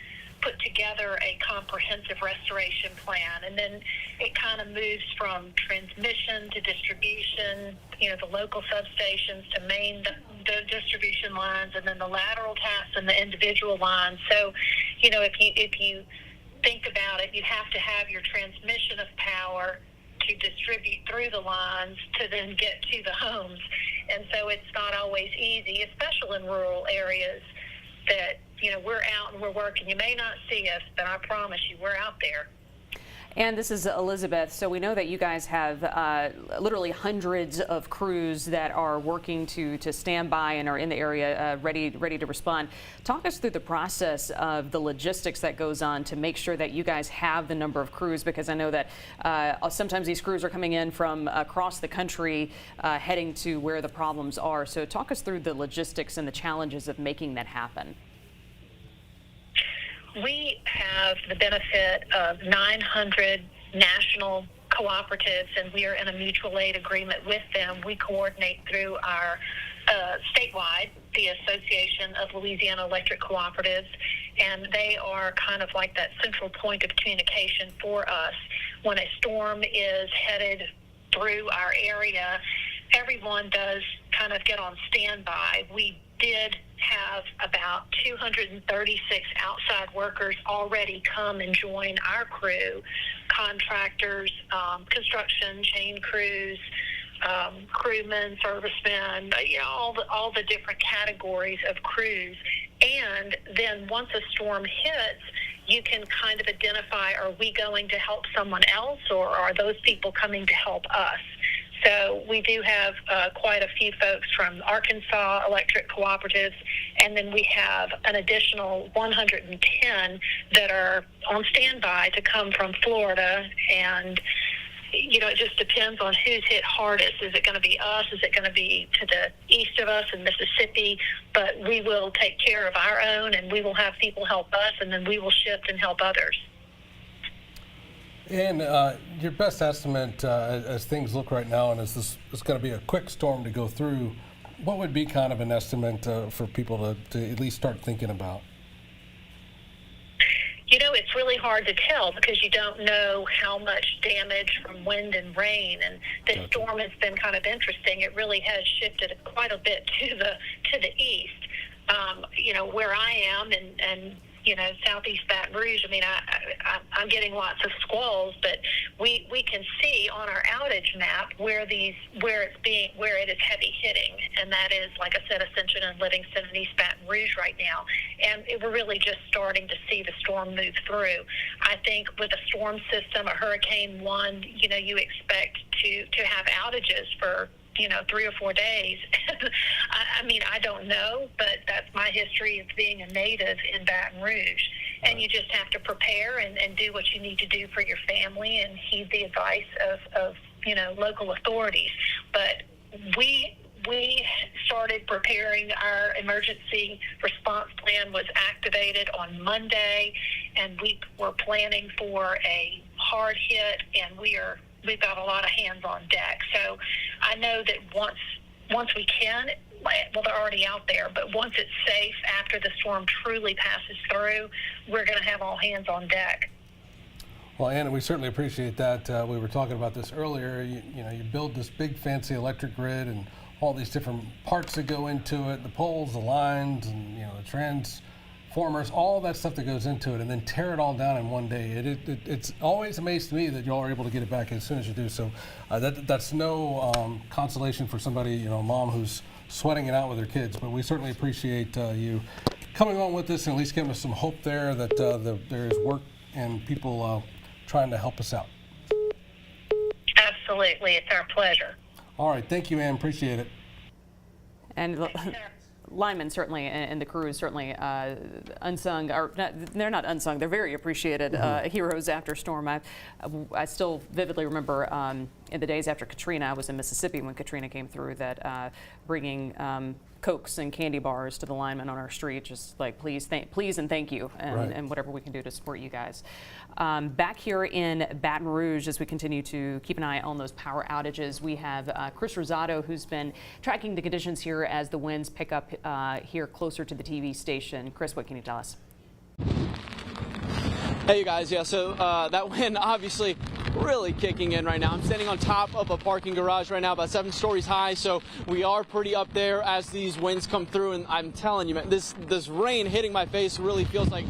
put together a comprehensive restoration plan. And then it kind of moves from transmission to distribution, the local substations to the distribution lines, and then the lateral taps and the individual lines. So, if you think about it, you have to have your transmission of power to distribute through the lines to then get to the homes. And so it's not always easy, especially in rural areas, that, we're out and we're working. You may not see us, but I promise you, we're out there.
And this is Elizabeth. So we know that you guys have literally hundreds of crews that are working to stand by and are in the area ready to respond. Talk us through the process of the logistics that goes on to make sure that you guys have the number of crews, because I know that sometimes these crews are coming in from across the country heading to where the problems are. So talk us through the logistics and the challenges of making that happen.
We have the benefit of 900 national cooperatives, and we are in a mutual aid agreement with them. We coordinate through our statewide, the Association of Louisiana Electric Cooperatives, and they are kind of like that central point of communication for us. When a storm is headed through our area, everyone does kind of get on standby. We did have about 236 outside workers already come and join our crew, contractors, construction, chain crews, crewmen, servicemen, all the different categories of crews. And then once a storm hits, you can kind of identify, are we going to help someone else, or are those people coming to help us? So we do have quite a few folks from Arkansas Electric Cooperatives, and then we have an additional 110 that are on standby to come from Florida. And, it just depends on who's hit hardest. Is it going to be us? Is it going to be to the east of us in Mississippi? But we will take care of our own, and we will have people help us, and then we will shift and help others.
And your best estimate as things look right now, and as this is going to be a quick storm to go through, what would be kind of an estimate for people to at least start thinking about?
You know, it's really hard to tell because you don't know how much damage from wind and rain, and this storm has been kind of interesting. It really has shifted quite a bit to the east. You know, where I am and you know, southeast Baton Rouge, I mean, I'm getting lots of squalls, but we can see on our outage map where it is heavy hitting, and that is, like I said, Ascension and Livingston and East Baton Rouge right now, and we're really just starting to see the storm move through. I think with a storm system, a Hurricane 1, you know, you expect to have outages for 3 or 4 days. I mean, I don't know, but that's my history of being a native in Baton Rouge. And you just have to prepare and do what you need to do for your family and heed the advice of local authorities. But we started preparing. Our emergency response plan was activated on Monday, and we were planning for a hard hit, and we've got a lot of hands on deck. So I know that once we can, well, they're already out there, but once it's safe after the storm truly passes through, we're going to have all hands on deck.
Well, Anna, we certainly appreciate that. We were talking about this earlier. You build this big fancy electric grid and all these different parts that go into it, the poles, the lines, and the transformers, all that stuff that goes into it, and then tear it all down in one day. It's always amazed me that y'all are able to get it back as soon as you do. So that's no consolation for somebody, a mom who's sweating it out with her kids. But we certainly appreciate you coming on with this and at least giving us some hope there that there is work and people trying to help us out.
Absolutely, it's our pleasure.
All right, thank you, Ann. Appreciate it.
And linemen certainly, and the crew is certainly unsung, or they're not unsung, they're very appreciated heroes after storm. I still vividly remember in the days after Katrina, I was in Mississippi when Katrina came through, that bringing Cokes and candy bars to the linemen on our street, just like please and thank you, and whatever we can do to support you guys. Back here in Baton Rouge, as we continue to keep an eye on those power outages, we have Chris Rosado, who's been tracking the conditions here as the winds pick up here closer to the TV station. Chris, what can you tell us?
Hey, you guys. Yeah, so that wind obviously really kicking in right now. I'm standing on top of a parking garage right now, about 7 stories high, so we are pretty up there as these winds come through, and I'm telling you, man, this rain hitting my face really feels like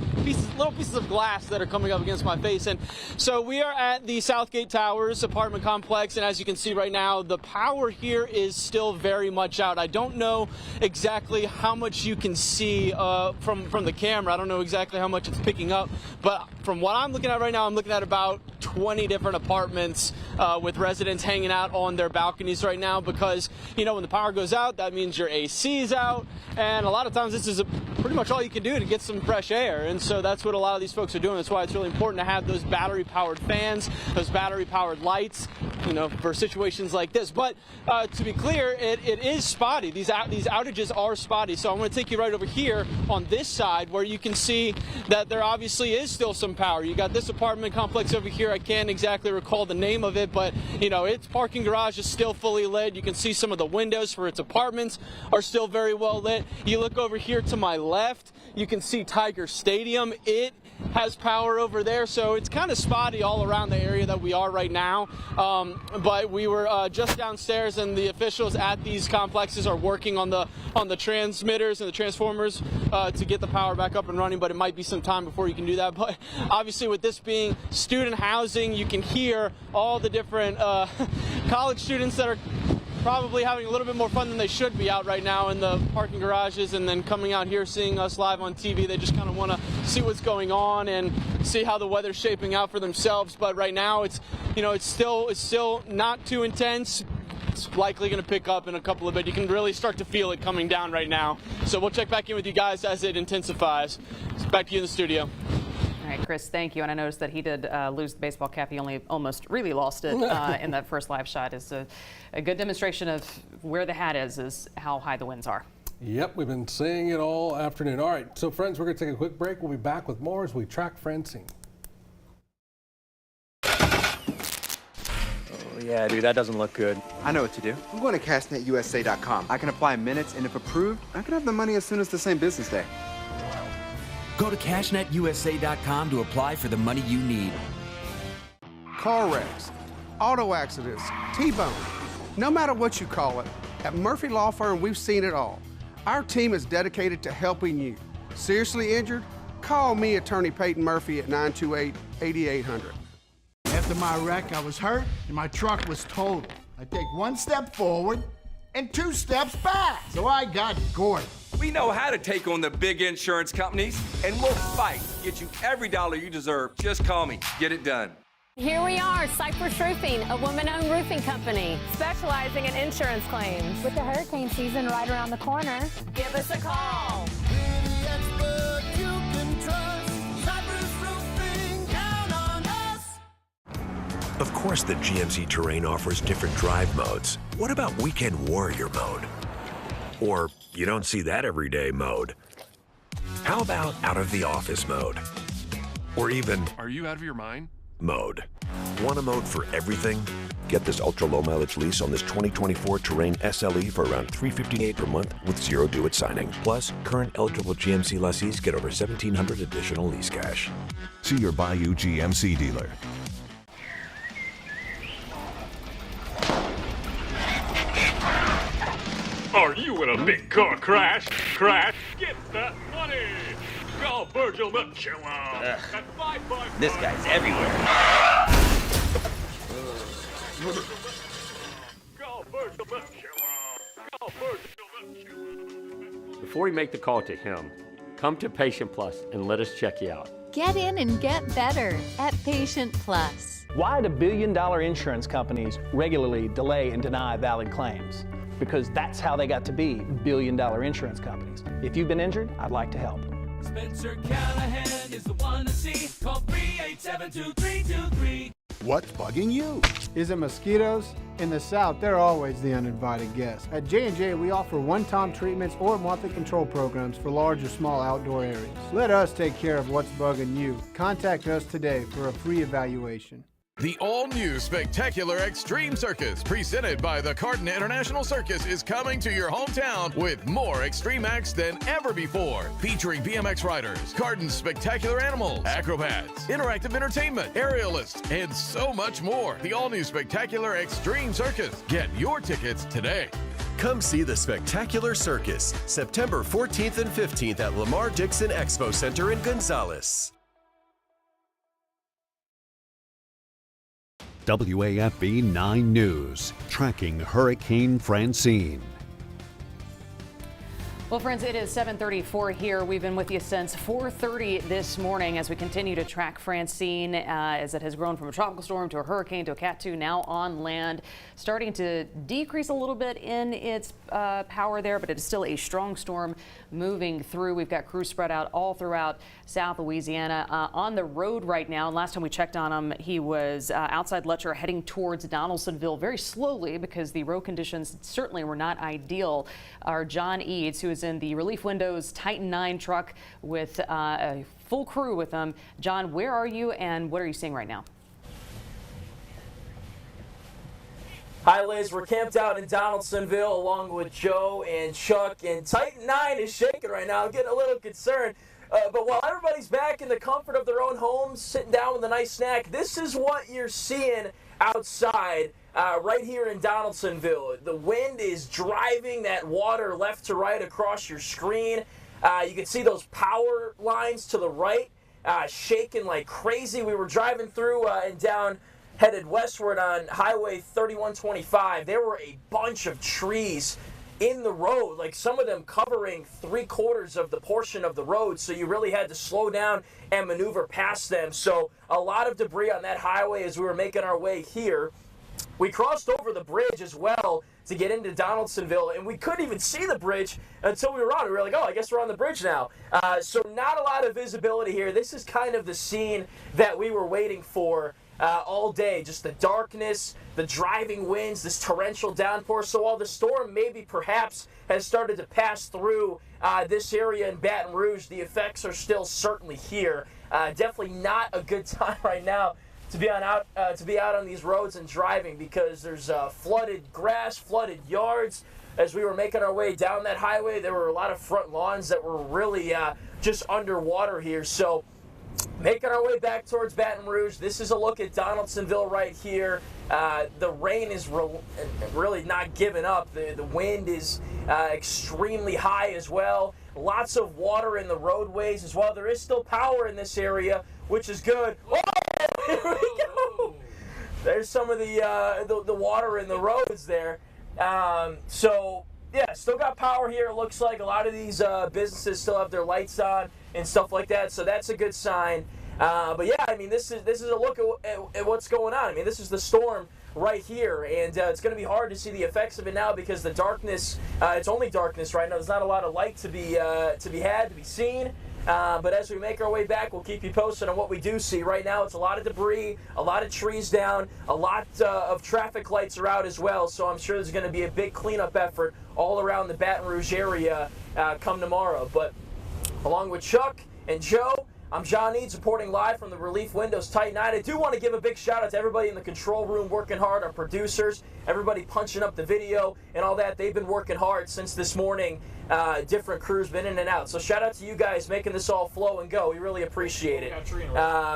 little pieces of glass that are coming up against my face. And so we are at the Southgate Towers apartment complex, and as you can see right now, the power here is still very much out. I don't know exactly how much you can see from the camera. I don't know exactly how much it's picking up, but from what I'm looking at right now, I'm looking at about 20 different apartments with residents hanging out on their balconies right now, because when the power goes out, that means your AC's out, and a lot of times this is pretty much all you can do to get some fresh air, and so that's what a lot of these folks are doing. That's why it's really important to have those battery powered fans, those battery powered lights, for situations like this. But to be clear, it is spotty. These outages are spotty. So I'm going to take you right over here on this side where you can see that there obviously is still some power. You got this apartment complex over here. I can't exactly recall the name of it, but its parking garage is still fully lit. You can see some of the windows for its apartments are still very well lit. You look over here to my left, you can see Tiger Stadium. It has power over there, so it's kind of spotty all around the area that we are right now. But we were just downstairs, and the officials at these complexes are working on the transmitters and the transformers to get the power back up and running, but it might be some time before you can do that. But obviously with this being student housing, you can hear all the different college students that are probably having a little bit more fun than they should be out right now in the parking garages, and then coming out here seeing us live on TV. They just kind of want to see what's going on and see how the weather's shaping out for themselves. But right now it's still not too intense. It's likely going to pick up in a couple of bit. You can really start to feel it coming down right now. So we'll check back in with you guys as it intensifies. Back to you in the studio.
All right, Chris, thank you. And I noticed that he did lose the baseball cap. He only almost really lost it in that first live shot. It's a good demonstration of where the hat is how high the winds are.
Yep, we've been seeing it all afternoon. All right, so friends, we're going to take a quick break. We'll be back with more as we track Francine.
Yeah, dude, that doesn't look good.
I know what to do. I'm going to castnetusa.com. I can apply minutes, and if approved, I can have the money as soon as the same business day. Go to CashNetUSA.com to apply for the money you need.
Car wrecks, auto accidents, T-bone. No matter what you call it, at Murphy Law Firm, we've seen it all. Our team is dedicated to helping you. Seriously injured? Call me, Attorney Peyton Murphy, at 928-8800.
After my wreck, I was hurt and my truck was totaled. I take one step forward and 2 steps back, so I got Gordon.
We know how to take on the big insurance companies, and we'll fight to get you every dollar you deserve. Just call me. Get it done.
Here we are, Cypress Roofing, a woman-owned roofing company specializing in insurance claims. With the hurricane season right around the corner, give us a call.
Of course, the GMC Terrain offers different drive modes. What about Weekend Warrior mode? Or you don't see that every day mode? How about out of the office mode? Or even,
are you out of your mind?
Mode. Want a mode for everything? Get this ultra-low mileage lease on this 2024 Terrain SLE for around $358 per month with 0 due at signing. Plus, current eligible GMC lessees get over $1,700 additional lease cash.
See your Bayou GMC dealer.
Are you in a big car crash? Get that money! Call Virgil McKillop.
This guy's everywhere.
Call Virgil McKillop. Call Virgil McKillop.
Before you make the call to him, come to Patient Plus and let us check you out.
Get in and get better at Patient Plus.
Why do billion-dollar insurance companies regularly delay and deny valid claims? Because that's how they got to be billion-dollar insurance companies. If you've been injured, I'd like to help.
Spencer Callahan is the one to see. Call 387-2323.
What's bugging you?
Is it mosquitoes? In the South, they're always the uninvited guest. At J&J, we offer one-time treatments or monthly control programs for large or small outdoor areas. Let us take care of what's bugging you. Contact us today for a free evaluation.
The all-new Spectacular Extreme Circus, presented by the Carton International Circus, is coming to your hometown with more extreme acts than ever before. Featuring BMX riders, Carton's spectacular animals, acrobats, interactive entertainment, aerialists, and so much more. The all-new Spectacular Extreme Circus. Get your tickets today.
Come see the Spectacular Circus, September 14th and 15th at Lamar Dixon Expo Center in Gonzales.
WAFB 9 News, tracking Hurricane Francine.
Well, friends, it is 7:34 here. We've been with you since 4:30 this morning as we continue to track Francine as it has grown from a tropical storm to a hurricane to a Cat 2, now on land, starting to decrease a little bit in its power there, but it is still a strong storm moving through. We've got crews spread out all throughout South Louisiana on the road right now. And last time we checked on him, he was outside Letcher heading towards Donaldsonville very slowly because the road conditions certainly were not ideal. Our John Eads, who is in the Relief Windows Titan 9 truck with a full crew with them. John, where are you and what are you seeing right now?
Hi, Liz. We're camped out in Donaldsonville along with Joe and Chuck, and Titan 9 is shaking right now. I'm getting a little concerned. But while everybody's back in the comfort of their own homes, sitting down with a nice snack, this is what you're seeing outside right here in Donaldsonville. The wind is driving that water left to right across your screen. You can see those power lines to the right shaking like crazy. We were driving through and down, headed westward on Highway 3125. There were a bunch of trees in the road, like some of them covering 3/4 of the portion of the road, so you really had to slow down and maneuver past them. So a lot of debris on that highway as we were making our way here. We crossed over the bridge as well to get into Donaldsonville, and we couldn't even see the bridge until we were on it. We were like, oh, I guess we're on the bridge now. So not a lot of visibility here. This is kind of the scene that we were waiting for all day. Just the darkness, the driving winds, this torrential downpour. So while the storm maybe perhaps has started to pass through this area in Baton Rouge, the effects are still certainly here. Definitely not a good time right now to be out on these roads and driving, because there's flooded grass, flooded yards. As we were making our way down that highway, there were a lot of front lawns that were really just underwater here. So making our way back towards Baton Rouge, this is a look at Donaldsonville right here. The rain is really not giving up. The wind is extremely high as well. Lots of water in the roadways as well. There is still power in this area, which is good. Oh, here we go. There's some of the water in the roads there. So yeah, still got power here. It looks like a lot of these businesses still have their lights on and stuff like that. So that's a good sign. But yeah, I mean, this is a look at what's going on. I mean, this is the storm right here, and it's going to be hard to see the effects of it now because the darkness. It's only darkness right now. There's not a lot of light to be seen. But as we make our way back, we'll keep you posted on what we do see. Right now, it's a lot of debris, a lot of trees down, a lot of traffic lights are out as well. So I'm sure there's going to be a big cleanup effort all around the Baton Rouge area come tomorrow. But along with Chuck and Joe, I'm John Eads reporting live from the Relief Windows Tight 9. I do want to give a big shout out to everybody in the control room working hard, our producers, everybody punching up the video and all that. They've been working hard since this morning. Different crews been in and out. So shout out to you guys making this all flow and go. We really appreciate it.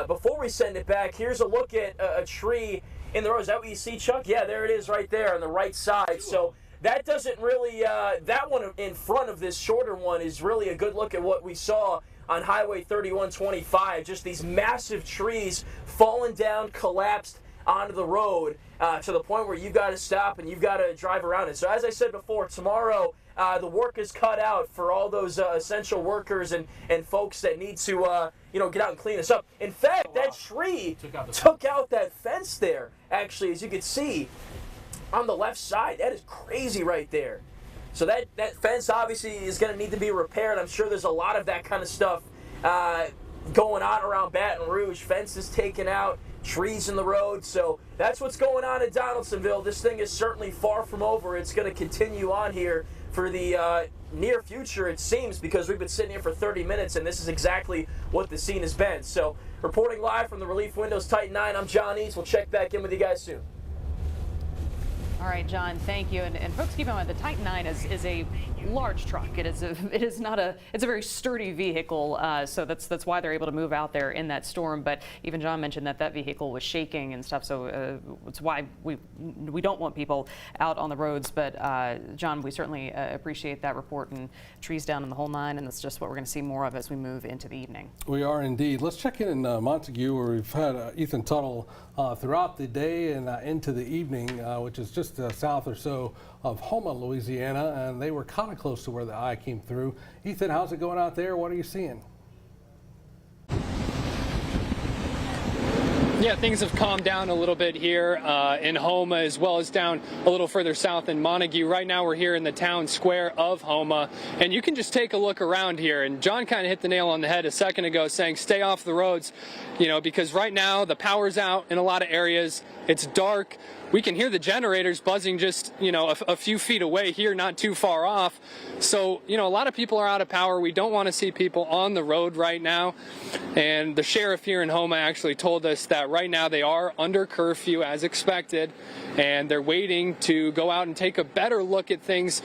Before we send it back, here's a look at a tree in the road. Is that what you see, Chuck? Yeah, there it is right there on the right side. So that doesn't really, that one in front of this shorter one is really a good look at what we saw on Highway 3125. Just these massive trees falling down, collapsed onto the road to the point where you've got to stop and you've got to drive around it. So as I said before, tomorrow the work is cut out for all those essential workers and folks that need to get out and clean this up. In fact, that tree took out that fence there, actually, as you can see on the left side. That is crazy right there. So that fence obviously is going to need to be repaired. I'm sure there's a lot of that kind of stuff going on around Baton Rouge. Fences taken out, trees in the road. So that's what's going on at Donaldsonville. This thing is certainly far from over. It's going to continue on here for the near future, it seems, because we've been sitting here for 30 minutes, and this is exactly what the scene has been. So reporting live from the Relief Windows Tight 9, I'm John Eads. We'll check back in with you guys soon.
All right, John, thank you. And folks, keep in mind the Titan 9 is a large truck. It's a very sturdy vehicle. So that's why they're able to move out there in that storm. But even John mentioned that vehicle was shaking and stuff. So it's why we don't want people out on the roads. But John, we certainly appreciate that report, and trees down in the whole nine. And that's just what we're going to see more of as we move into the evening. We are indeed. Let's check in Montague, where we've had Ethan Tuttle throughout the day and into the evening, which is just south or so of Houma, Louisiana, and they were kind of close to where the eye came through. Ethan, how's it going out there? What are you seeing?
Yeah, things have calmed down a little bit here in Houma, as well as down a little further south in Montague. Right now we're here in the town square of Houma, and you can just take a look around here. And John kind of hit the nail on the head a second ago, saying stay off the roads, because right now the power's out in a lot of areas. It's dark. We can hear the generators buzzing just, a few feet away here, not too far off. So, a lot of people are out of power. We don't want to see people on the road right now. And the sheriff here in Houma actually told us that right now they are under curfew as expected, and they're waiting to go out and take a better look at things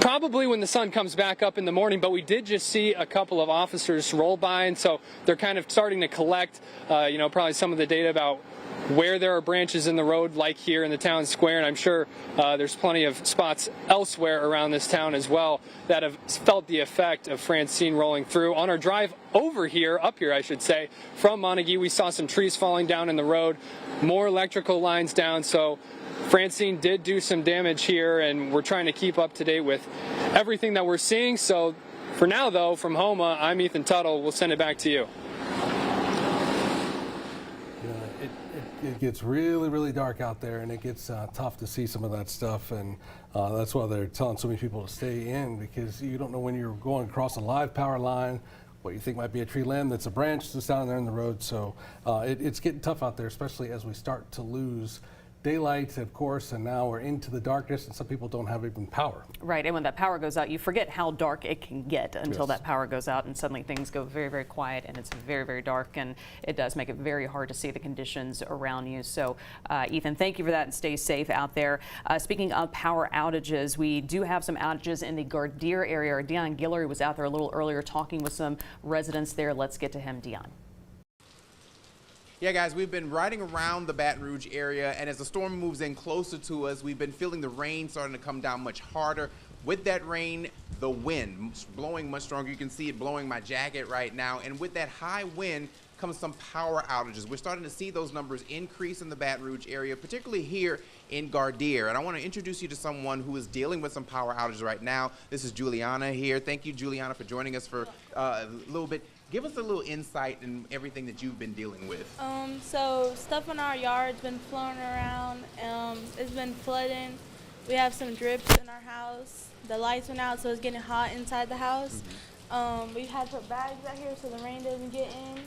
probably when the sun comes back up in the morning. But we did just see a couple of officers roll by, and so they're kind of starting to collect, probably some of the data about where there are branches in the road, like here in the town square. And I'm sure there's plenty of spots elsewhere around this town as well that have felt the effect of Francine rolling through. On our drive up here, I should say, from Montague, we saw some trees falling down in the road, more electrical lines down. So Francine did do some damage here, and we're trying to keep up to date with everything that we're seeing. So for now, though, from Houma, I'm Ethan Tuttle. We'll send it back to you.
It gets really, really dark out there, and it gets tough to see some of that stuff, and that's why they're telling so many people to stay in, because you don't know when you're going across a live power line, what you think might be a tree limb that's a branch that's down there in the road. So it's getting tough out there, especially as we start to lose daylight, of course, and now we're into the darkness, and some people don't have even power.
Right, and when that power goes out, you forget how dark it can get until
Yes.
that power goes out, and suddenly things go very, very quiet, and it's very, very dark, and it does make it very hard to see the conditions around you. So, Ethan, thank you for that, and stay safe out there. Speaking of power outages, we do have some outages in the Gardere area. Dion Guillory was out there a little earlier talking with some residents there. Let's get to him, Dion.
Yeah, guys, we've been riding around the Baton Rouge area, and as the storm moves in closer to us, we've been feeling the rain starting to come down much harder. With that rain, the wind blowing much stronger. You can see it blowing my jacket right now, and with that high wind comes some power outages. We're starting to see those numbers increase in the Baton Rouge area, particularly here in Gardere. And I want to introduce you to someone who is dealing with some power outages right now. This is Juliana here. Thank you, Juliana, for joining us for a little bit. Give us a little insight in everything that you've been dealing with.
So stuff in our yard's been flowing around. It's been flooding. We have some drips in our house. The lights went out, so it's getting hot inside the house. We had to put bags out here so the rain doesn't get in.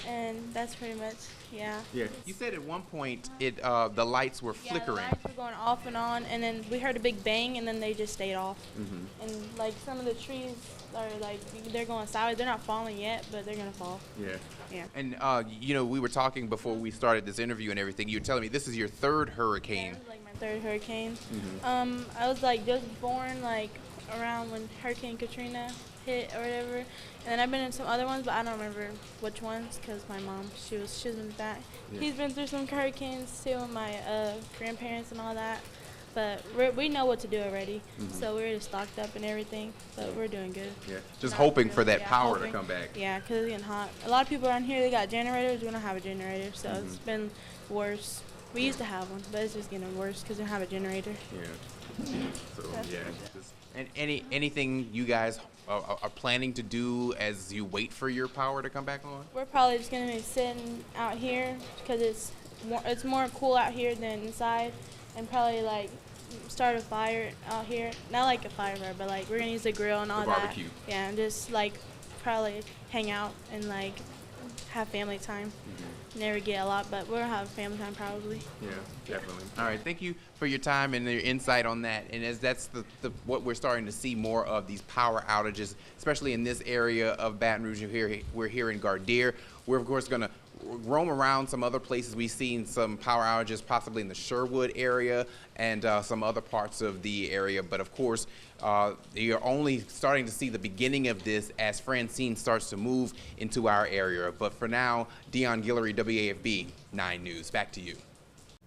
And that's pretty much, yeah.
Yeah. You said at one point the lights were flickering.
Yeah, the lights were going off and on, and then we heard a big bang, and then they just stayed off. And like some of the trees are like, they're going sideways. They're not falling yet, but they're gonna fall.
Yeah.
Yeah.
And you know, we were talking before we started this interview and everything. You were telling me this is your third hurricane.
Yeah, it was like my third hurricane. I was like just born like around when Hurricane Katrina hit or whatever, and then I've been in some other ones, but I don't remember which ones because my mom, she's been back.
Yeah.
He's been through some hurricanes too, and my grandparents and all that. But we know what to do already, so we're just stocked up and everything. But we're doing good.
Yeah, just
Not
hoping
really,
for that
yeah,
power
hoping.
to come back.
Yeah, because it's getting hot. A lot of people around here, they got generators. We don't have a generator, so it's been worse. We used to have one, but it's just getting worse because we don't have a generator.
Yeah. So yeah. And anything you guys are planning to do as you wait for your power to come back on?
We're probably just gonna be sitting out here because it's more cool out here than inside, and probably like start a fire out here. Not like a fire, but like we're gonna use a grill and all that.
Barbecue.
Yeah, and just like probably hang out and like have family time. Never get a lot, but we'll have family time probably.
Yeah, definitely. All right, thank you for your time and your insight on that. And as that's what we're starting to see more of, these power outages, especially in this area of Baton Rouge. We're here in Gardere. We're of course going to roam around some other places. We've seen some power outages possibly in the Sherwood area and some other parts of the area. But of course, you're only starting to see the beginning of this as Francine starts to move into our area. But for now, Dion Guillory, WAFB 9 News. Back to you.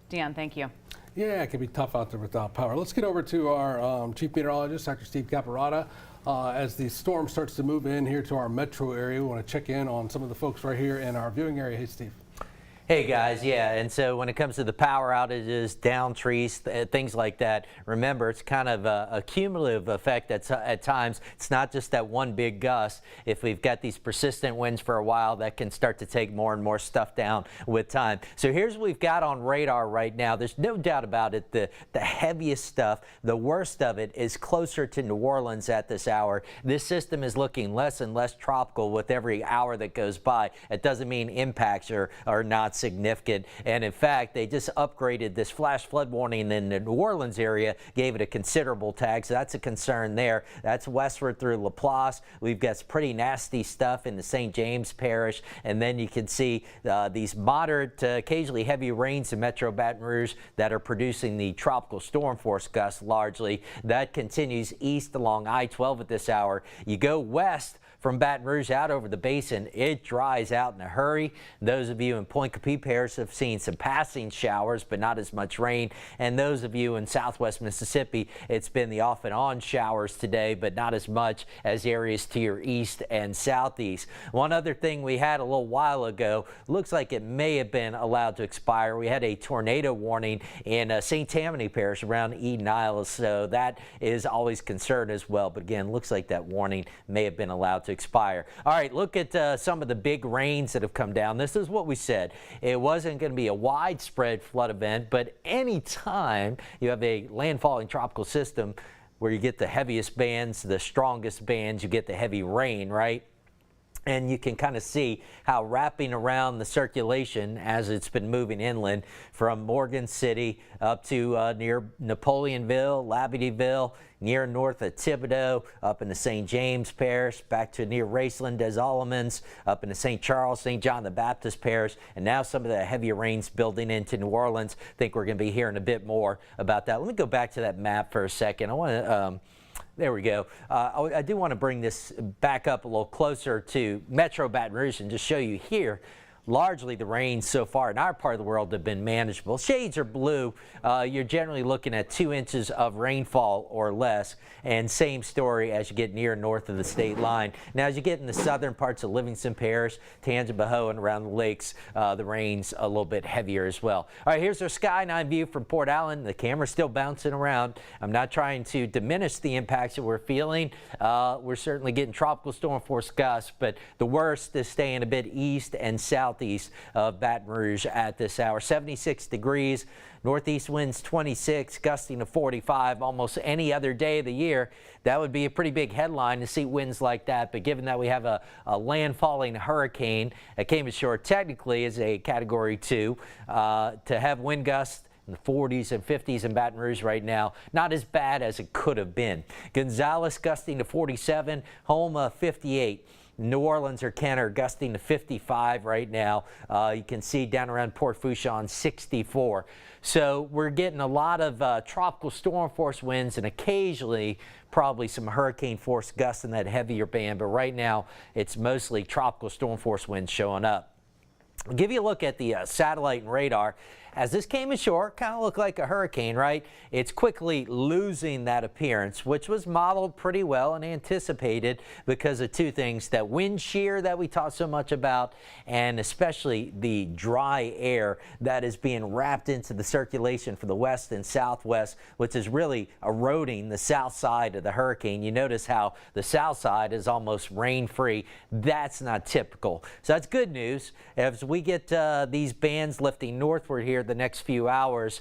Dion, thank you.
Yeah, it can be tough out there without power. Let's get over to our Chief Meteorologist, Dr. Steve Caparata. As the storm starts to move in here to our metro area, we want to check in on some of the folks right here in our viewing area. Hey, Steve.
Hey guys, yeah, and so when it comes to the power outages, down trees, things like that, remember it's kind of a cumulative effect at times. It's not just that one big gust. If we've got these persistent winds for a while, that can start to take more and more stuff down with time. So here's what we've got on radar right now. There's no doubt about it, the heaviest stuff, the worst of it is closer to New Orleans at this hour. This system is looking less and less tropical with every hour that goes by. It doesn't mean impacts are not significant, and in fact they just upgraded this flash flood warning in the New Orleans area, gave it a considerable tag, so that's a concern there. That's westward through Laplace. We've got some pretty nasty stuff in the St. James Parish, and then you can see these moderate to occasionally heavy rains in Metro Baton Rouge that are producing the tropical storm force gusts largely. That continues east along I-12 at this hour. You go west from Baton Rouge out over the basin, it dries out in a hurry. Those of you in Point Coupee Parish have seen some passing showers, but not as much rain. And those of you in southwest Mississippi, it's been the off and on showers today, but not as much as areas to your east and southeast. One other thing we had a little while ago, looks like it may have been allowed to expire. We had a tornado warning in St. Tammany Parish around Eden Isles, so that is always concerned as well. But again, looks like that warning may have been allowed to expire. All right, look at some of the big rains that have come down. This is what we said. It wasn't going to be a widespread flood event, but anytime you have a landfalling tropical system where you get the heaviest bands, the strongest bands, you get the heavy rain, right? And you can kind of see how wrapping around the circulation as it's been moving inland from Morgan City up to near Napoleonville, Labadeville, near north of Thibodaux, up into St. James Parish, back to near Raceland, Des Allemands, up into St. Charles, St. John the Baptist Parish, and now some of the heavier rains building into New Orleans. I think we're going to be hearing a bit more about that. Let me go back to that map for a second. I want to there we go. I do want to bring this back up a little closer to Metro Baton Rouge and just show you here. Largely the rains so far in our part of the world have been manageable. Shades are blue. You're generally looking at 2 inches of rainfall or less, and same story as you get near north of the state line. Now as you get in the southern parts of Livingston Parish, Tangipahoa, and around the lakes, the rain's a little bit heavier as well. All right, here's our Sky9 view from Port Allen. The camera's still bouncing around. I'm not trying to diminish the impacts that we're feeling. We're certainly getting tropical storm force gusts, but the worst is staying a bit east and southeast of Baton Rouge at this hour. 76 degrees, northeast winds 26, gusting to 45. Almost any other day of the year, that would be a pretty big headline to see winds like that. But given that we have a landfalling hurricane that came ashore technically as a Category 2, to have wind gusts in the 40s and 50s in Baton Rouge right now, not as bad as it could have been. Gonzales gusting to 47, Houma 58. New Orleans or Kenner gusting to 55 right now. You can see down around Port Fourchon 64. So we're getting a lot of tropical storm force winds and occasionally probably some hurricane force gusts in that heavier band. But right now it's mostly tropical storm force winds showing up. I'll give you a look at the satellite and radar. As this came ashore, kind of looked like a hurricane, right? It's quickly losing that appearance, which was modeled pretty well and anticipated because of two things: that wind shear that we talked so much about, and especially the dry air that is being wrapped into the circulation for the west and southwest, which is really eroding the south side of the hurricane. You notice how the south side is almost rain-free. That's not typical. So that's good news. As we get these bands lifting northward here the next few hours,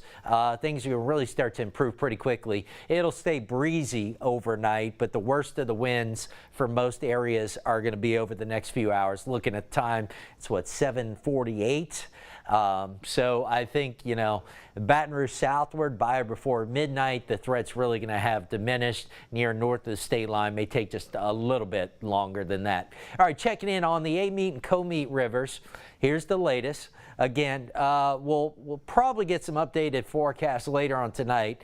things will really start to improve pretty quickly. It'll stay breezy overnight, but the worst of the winds for most areas are going to be over the next few hours. Looking at time, it's what, 7:48. So I think, you know, Baton Rouge southward by or before midnight, the threat's really going to have diminished. Near north of the state line may take just a little bit longer than that. All right, checking in on the Amite and Comite rivers. Here's the latest. Again, we'll probably get some updated forecasts later on tonight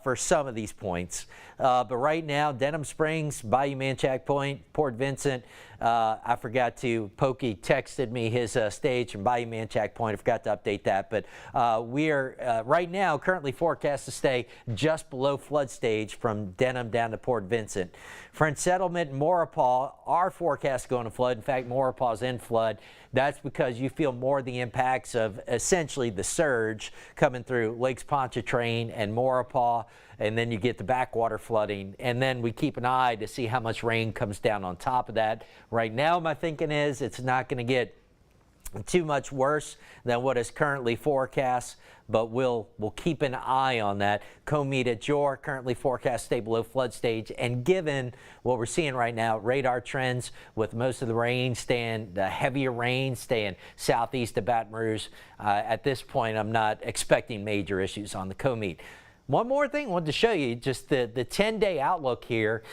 for some of these points. But right now, Denham Springs, Bayou Manchac Point, Port Vincent. I forgot to, Pokey texted me his stage from Bayou Manchac Point. I forgot to update that. But we are right now currently forecast to stay just below flood stage from Denham down to Port Vincent. French Settlement and Maurepas are forecast going to flood. In fact, Maurepas in flood. That's because you feel more of the impacts of essentially the surge coming through Lakes Pontchartrain and Maurepas, and then you get the backwater flooding, and then we keep an eye to see how much rain comes down on top of that. Right now, my thinking is it's not going to get too much worse than what is currently forecast, but we'll keep an eye on that. Comite at Jor currently forecast stay below flood stage, and given what we're seeing right now, radar trends with most of the rain staying, the heavier rain staying southeast of Baton Rouge, at this point I'm not expecting major issues on the Comite. One more thing I wanted to show you, just the 10-day outlook here.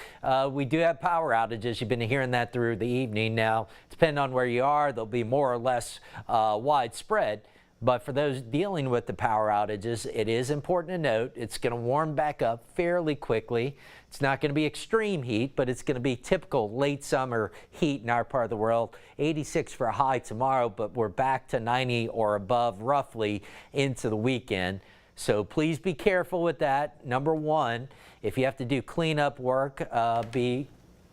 We do have power outages. You've been hearing that through the evening. Now, depending on where you are, they'll be more or less widespread. But for those dealing with the power outages, it is important to note it's going to warm back up fairly quickly. It's not going to be extreme heat, but it's going to be typical late summer heat in our part of the world. 86 for a high tomorrow, but we're back to 90 or above roughly into the weekend. So please be careful with that. Number one, if you have to do cleanup work, be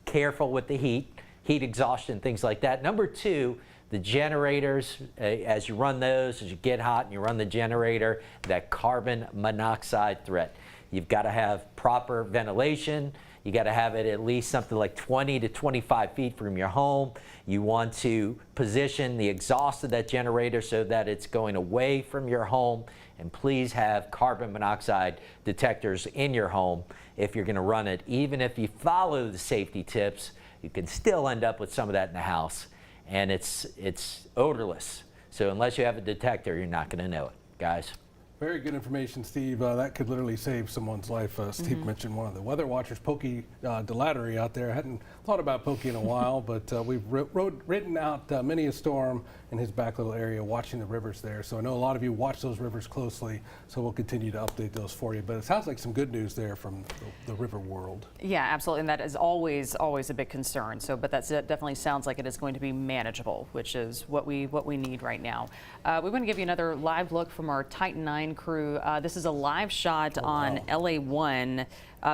careful with the heat exhaustion, things like that. Number two, the generators, as you run those, as you get hot and you run the generator, that carbon monoxide threat. You've got to have proper ventilation. You got to have it at least something like 20 to 25 feet from your home. You want to position the exhaust of that generator so that it's going away from your home. And please have carbon monoxide detectors in your home if you're going to run it. Even if you follow the safety tips, you can still end up with some of that in the house, and it's odorless. So unless you have a detector, you're not going to know it, guys.
Very good information, Steve. That could literally save someone's life. Steve mentioned one of the weather watchers, Pokey Delattery, out there. I hadn't thought about Pokey in a while, but we've written out many a storm in his back little area, watching the rivers there. So I know a lot of you watch those rivers closely, so we'll continue to update those for you. But it sounds like some good news there from the river world.
Yeah, absolutely, and that is always a big concern. So, but that definitely sounds like it is going to be manageable, which is what we need right now. We want to give you another live look from our Titan 9 crew. This is a live shot on LA1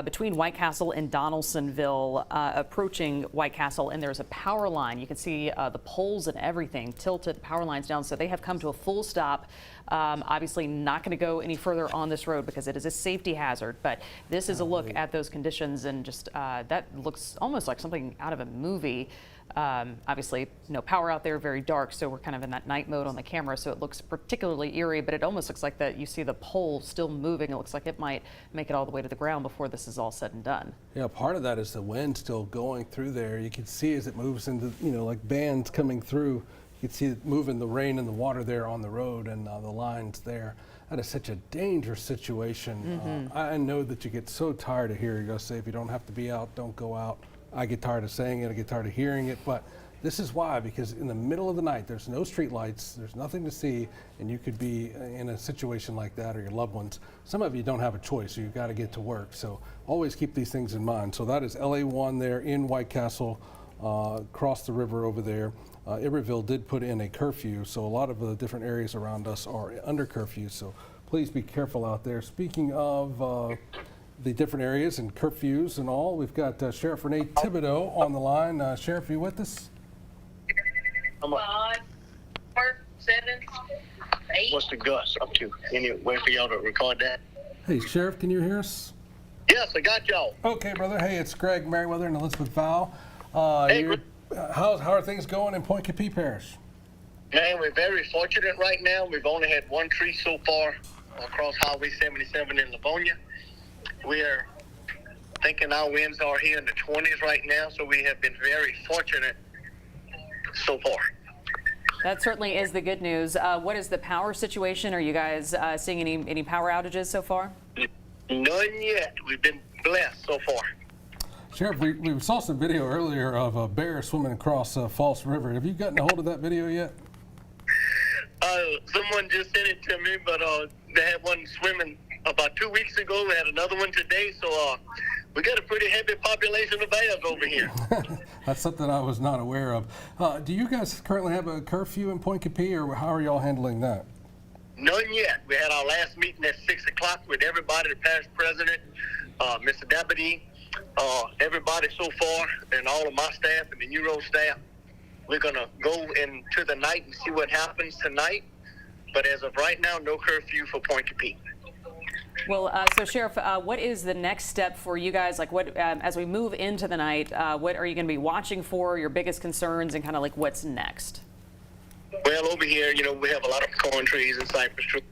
between White Castle and Donaldsonville, approaching White Castle, and there's a power line. You can see the poles and everything tilted, the power lines down, so they have come to a full stop. Obviously not going to go any further on this road because it is a safety hazard, but this is a look at those conditions, and just that looks almost like something out of a movie. Obviously no power out there, very dark, so we're kind of in that night mode on the camera, so it looks particularly eerie, but it almost looks like that you see the pole still moving. It looks like it might make it all the way to the ground before this is all said and done.
Yeah, part of that is the wind still going through there. You can see as it moves into, like bands coming through, you can see it moving the rain and the water there on the road, and the lines there. That is such a dangerous situation. I know that you get so tired of hearing us say, if you don't have to be out, don't go out. I get tired of saying it, I get tired of hearing it, but this is why, because in the middle of the night, there's no street lights, there's nothing to see, and you could be in a situation like that, or your loved ones. Some of you don't have a choice, so you've got to get to work, so always keep these things in mind. So that is LA1 there in White Castle, across the river over there. Iberville did put in a curfew, so a lot of the different areas around us are under curfew, so please be careful out there. Speaking of the different areas and curfews and all, we've got Sheriff Renee Thibodeau on the line. Sheriff, are you with us?
5, 4, 7, 8. What's the gust up to? Any way for y'all to record that?
Hey, Sheriff, can you hear us?
Yes, I got y'all.
Okay, brother. Hey, it's Greg Merriweather and Elizabeth Val.
Hey,
how are things going in Point Capee Parish?
Man, we're very fortunate right now. We've only had one tree so far across Highway 77 in Livonia. We are thinking our winds are here in the 20s right now, so we have been very fortunate so far.
That certainly is the good news. What is the power situation? Are you guys seeing any power outages so far?
None yet. We've been blessed so far.
Sheriff, we saw some video earlier of a bear swimming across False River. Have you gotten a hold of that video yet?
Someone just sent it to me, but they had one swimming about 2 weeks ago. We had another one today, so we got a pretty heavy population of bears over here.
That's something I was not aware of. Do you guys currently have a curfew in Point Capee, or how are y'all handling that?
None yet. We had our last meeting at 6 o'clock with everybody, the past president, Mr. Deputy, everybody so far, and all of my staff and the Euro staff. We're going to go into the night and see what happens tonight. But as of right now, no curfew for Point Capee.
Well, so Sheriff, what is the next step for you guys? Like, what as we move into the night, what are you going to be watching for? Your biggest concerns, and kind of like what's next?
Well, over here, we have a lot of corn trees and cypress trees.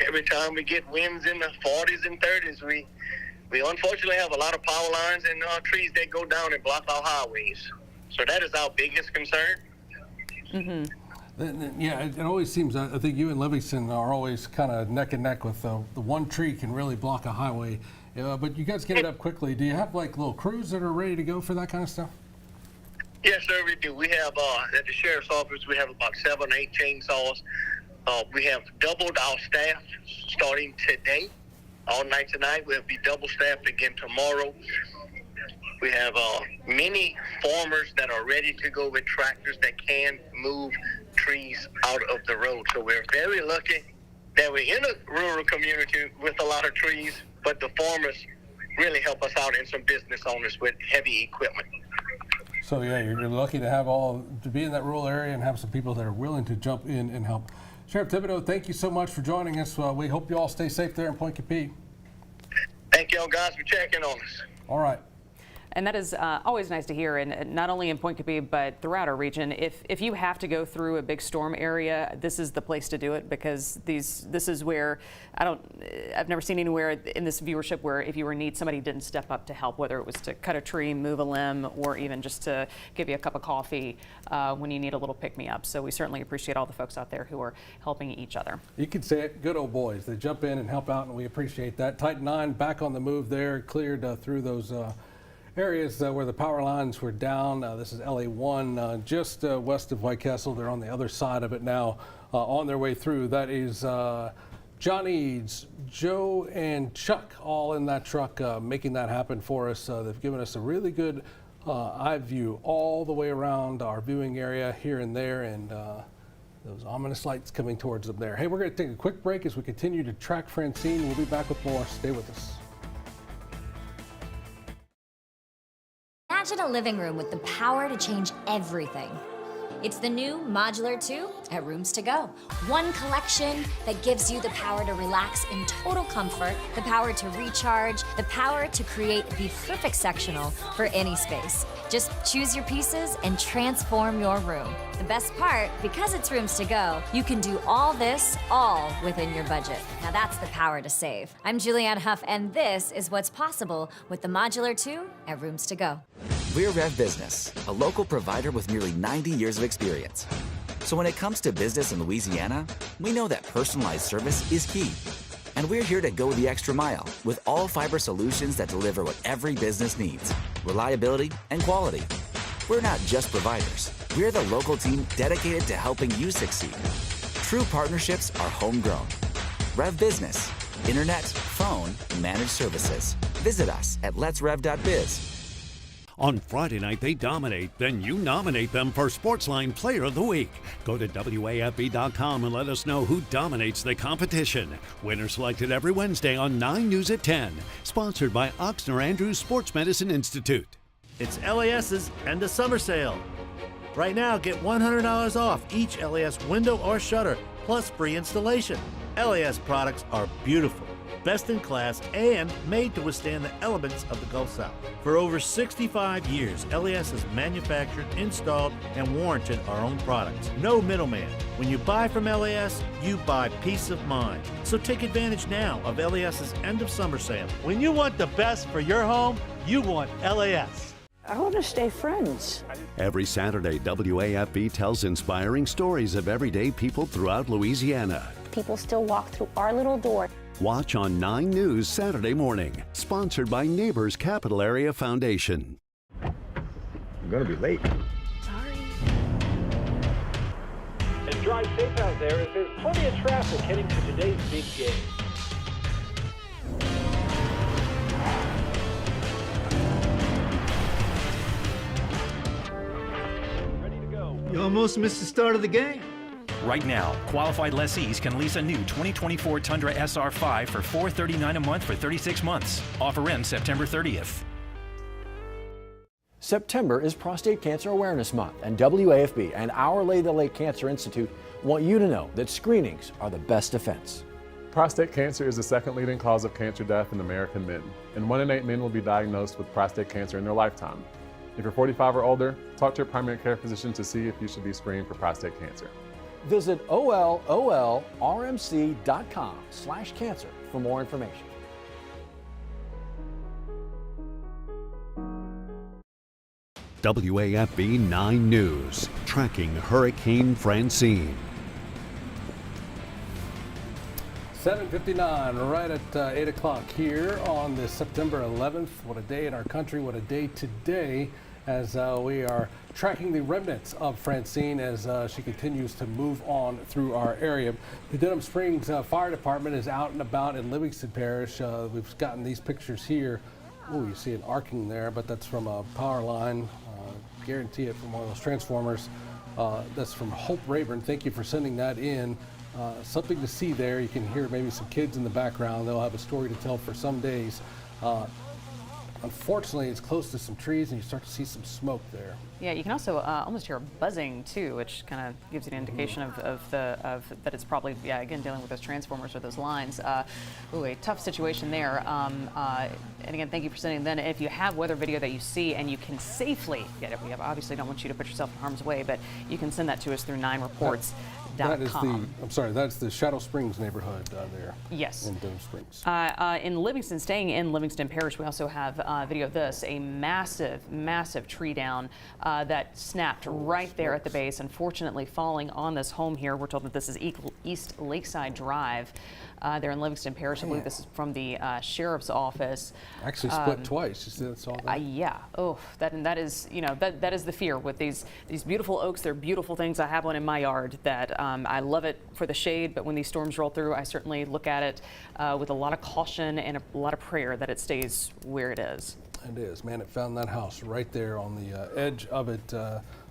Every time we get winds in the 40s and 30s, we unfortunately have a lot of power lines and trees that go down and block our highways. So that is our biggest concern.
Yeah, it always seems, I think you and Livingston are always kind of neck and neck with the one tree can really block a highway. But you guys get it up quickly. Do you have like little crews that are ready to go for that kind of stuff?
Yes, sir, we do. We have, at the sheriff's office, we have about 7 or 8 chainsaws. We have doubled our staff starting today. All night tonight, we'll be double staffed again tomorrow. We have many farmers that are ready to go with tractors that can move trees out of the road. So we're very lucky that we're in a rural community with a lot of trees, but the farmers really help us out, and some business owners with heavy equipment.
So yeah, you're lucky to be in that rural area and have some people that are willing to jump in and help. Sheriff Thibodeau, thank you so much for joining us. We hope you all stay safe there in Point Capee.
Thank y'all guys for checking on us.
All right.
And that is always nice to hear, and not only in Point Coupee, but throughout our region. If you have to go through a big storm area, this is the place to do it, because this is where I've never seen anywhere in this viewership where if you were in need, somebody didn't step up to help, whether it was to cut a tree, move a limb, or even just to give you a cup of coffee when you need a little pick-me-up. So we certainly appreciate all the folks out there who are helping each other.
You can say it, good old boys. They jump in and help out, and we appreciate that. Titan 9 back on the move there, cleared through those areas where the power lines were down. This is LA1 just west of White Castle. They're on the other side of it now, on their way through. That is John Eads, Joe, and Chuck all in that truck making that happen for us. They've given us a really good eye view all the way around our viewing area here and there, and those ominous lights coming towards them there. Hey, we're going to take a quick break as we continue to track Francine. We'll be back with more. Stay with us.
Imagine a living room with the power to change everything. It's the new Modular 2 at Rooms To Go. One collection that gives you the power to relax in total comfort, the power to recharge, the power to create the perfect sectional for any space. Just choose your pieces and transform your room. The best part, because it's Rooms To Go, you can do all this all within your budget. Now that's the power to save. I'm Julianne Huff, and this is what's possible with the Modular 2 at Rooms To Go.
We're Rev Business, a local provider with nearly 90 years of experience. So when it comes to business in Louisiana, we know that personalized service is key. And we're here to go the extra mile with all fiber solutions that deliver what every business needs: reliability and quality. We're not just providers. We're the local team dedicated to helping you succeed. True partnerships are homegrown. Rev Business, internet, phone, managed services. Visit us at letsrev.biz.
On Friday night, they dominate. Then you nominate them for Sportsline Player of the Week. Go to WAFB.com and let us know who dominates the competition. Winners selected every Wednesday on 9 News at 10. Sponsored by Oxner Andrews Sports Medicine Institute.
It's LAS's end of summer sale. Right now, get $100 off each LAS window or shutter, plus free installation. LAS products are beautiful, best in class, and made to withstand the elements of the Gulf South. For over 65 years, LAS has manufactured, installed, and warranted our own products. No middleman. When you buy from LAS, you buy peace of mind. So take advantage now of LAS's end of summer sale. When you want the best for your home, you want LAS.
I want to stay friends.
Every Saturday, WAFB tells inspiring stories of everyday people throughout Louisiana.
People still walk through our little door.
Watch on 9 News Saturday morning. Sponsored by Neighbors Capital Area Foundation.
I'm gonna be late.
Sorry.
And drive safe out there as there's plenty of traffic heading to today's big game.
You almost missed the start of the game.
Right now, qualified lessees can lease a new 2024 Tundra SR5 for $439 a month for 36 months. Offer ends September 30th.
September is Prostate Cancer Awareness Month, and WAFB and Our Lady of the Lake Cancer Institute want you to know that screenings are the best defense.
Prostate cancer is the second leading cause of cancer death in American men, and 1 in 8 men will be diagnosed with prostate cancer in their lifetime. If you're 45 or older, talk to your primary care physician to see if you should be screened for prostate cancer.
Visit olrmc.com/cancer for more information.
WAFB 9 News, tracking Hurricane Francine.
7:59, right at 8 o'clock here on this September 11th. What a day in our country, what a day today, as we are tracking the remnants of Francine as she continues to move on through our area. The Denham Springs Fire Department is out and about in Livingston Parish. We've gotten these pictures here. Oh, you see an arcing there, but that's from a power line. Guarantee it from one of those transformers. That's from Hope Rayburn. Thank you for sending that in. Something to see there. You can hear maybe some kids in the background. They'll have a story to tell for some days. unfortunately, it's close to some trees, and you start to see some smoke there.
Yeah, you can also almost hear a buzzing too, which kind of gives you an indication of that it's probably, yeah, again, dealing with those transformers or those lines. Ooh, a tough situation there. And again, thank you for sending. Then, if you have weather video that you see and you can safely get it, we obviously don't want you to put yourself in harm's way, but you can send that to us through 9reports.com.
That is that's the Shadow Springs neighborhood there.
Yes.
In Denham Springs.
In Livingston, staying in Livingston Parish, we also have video of this, a massive tree down that snapped right there at the base, unfortunately falling on this home here. We're told that this is East Lakeside Drive. There in Livingston Parish. I believe this is from the sheriff's office.
Actually split twice. You see that's all that?
Yeah. Oh, that is, you know, that is the fear with these beautiful oaks. They're beautiful things. I have one in my yard that I love it for the shade, but when these storms roll through, I certainly look at it with a lot of caution and a lot of prayer that it stays where it is.
It is. Man, it found that house right there on the edge of it.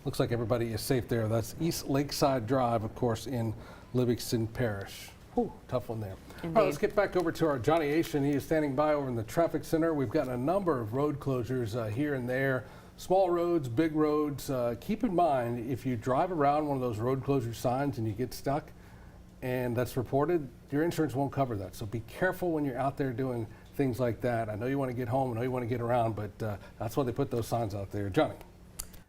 Looks like everybody is safe there. That's East Lakeside Drive, of course, in Livingston Parish. Whew, tough one there. All right, let's get back over to our Johnny Asian. He is standing by over in the traffic center. We've got a number of road closures here and there. Small roads, big roads. Keep in mind, if you drive around one of those road closure signs and you get stuck and that's reported, your insurance won't cover that. So be careful when you're out there doing things like that. I know you want to get home, I know you want to get around, but that's why they put those signs out there. Johnny.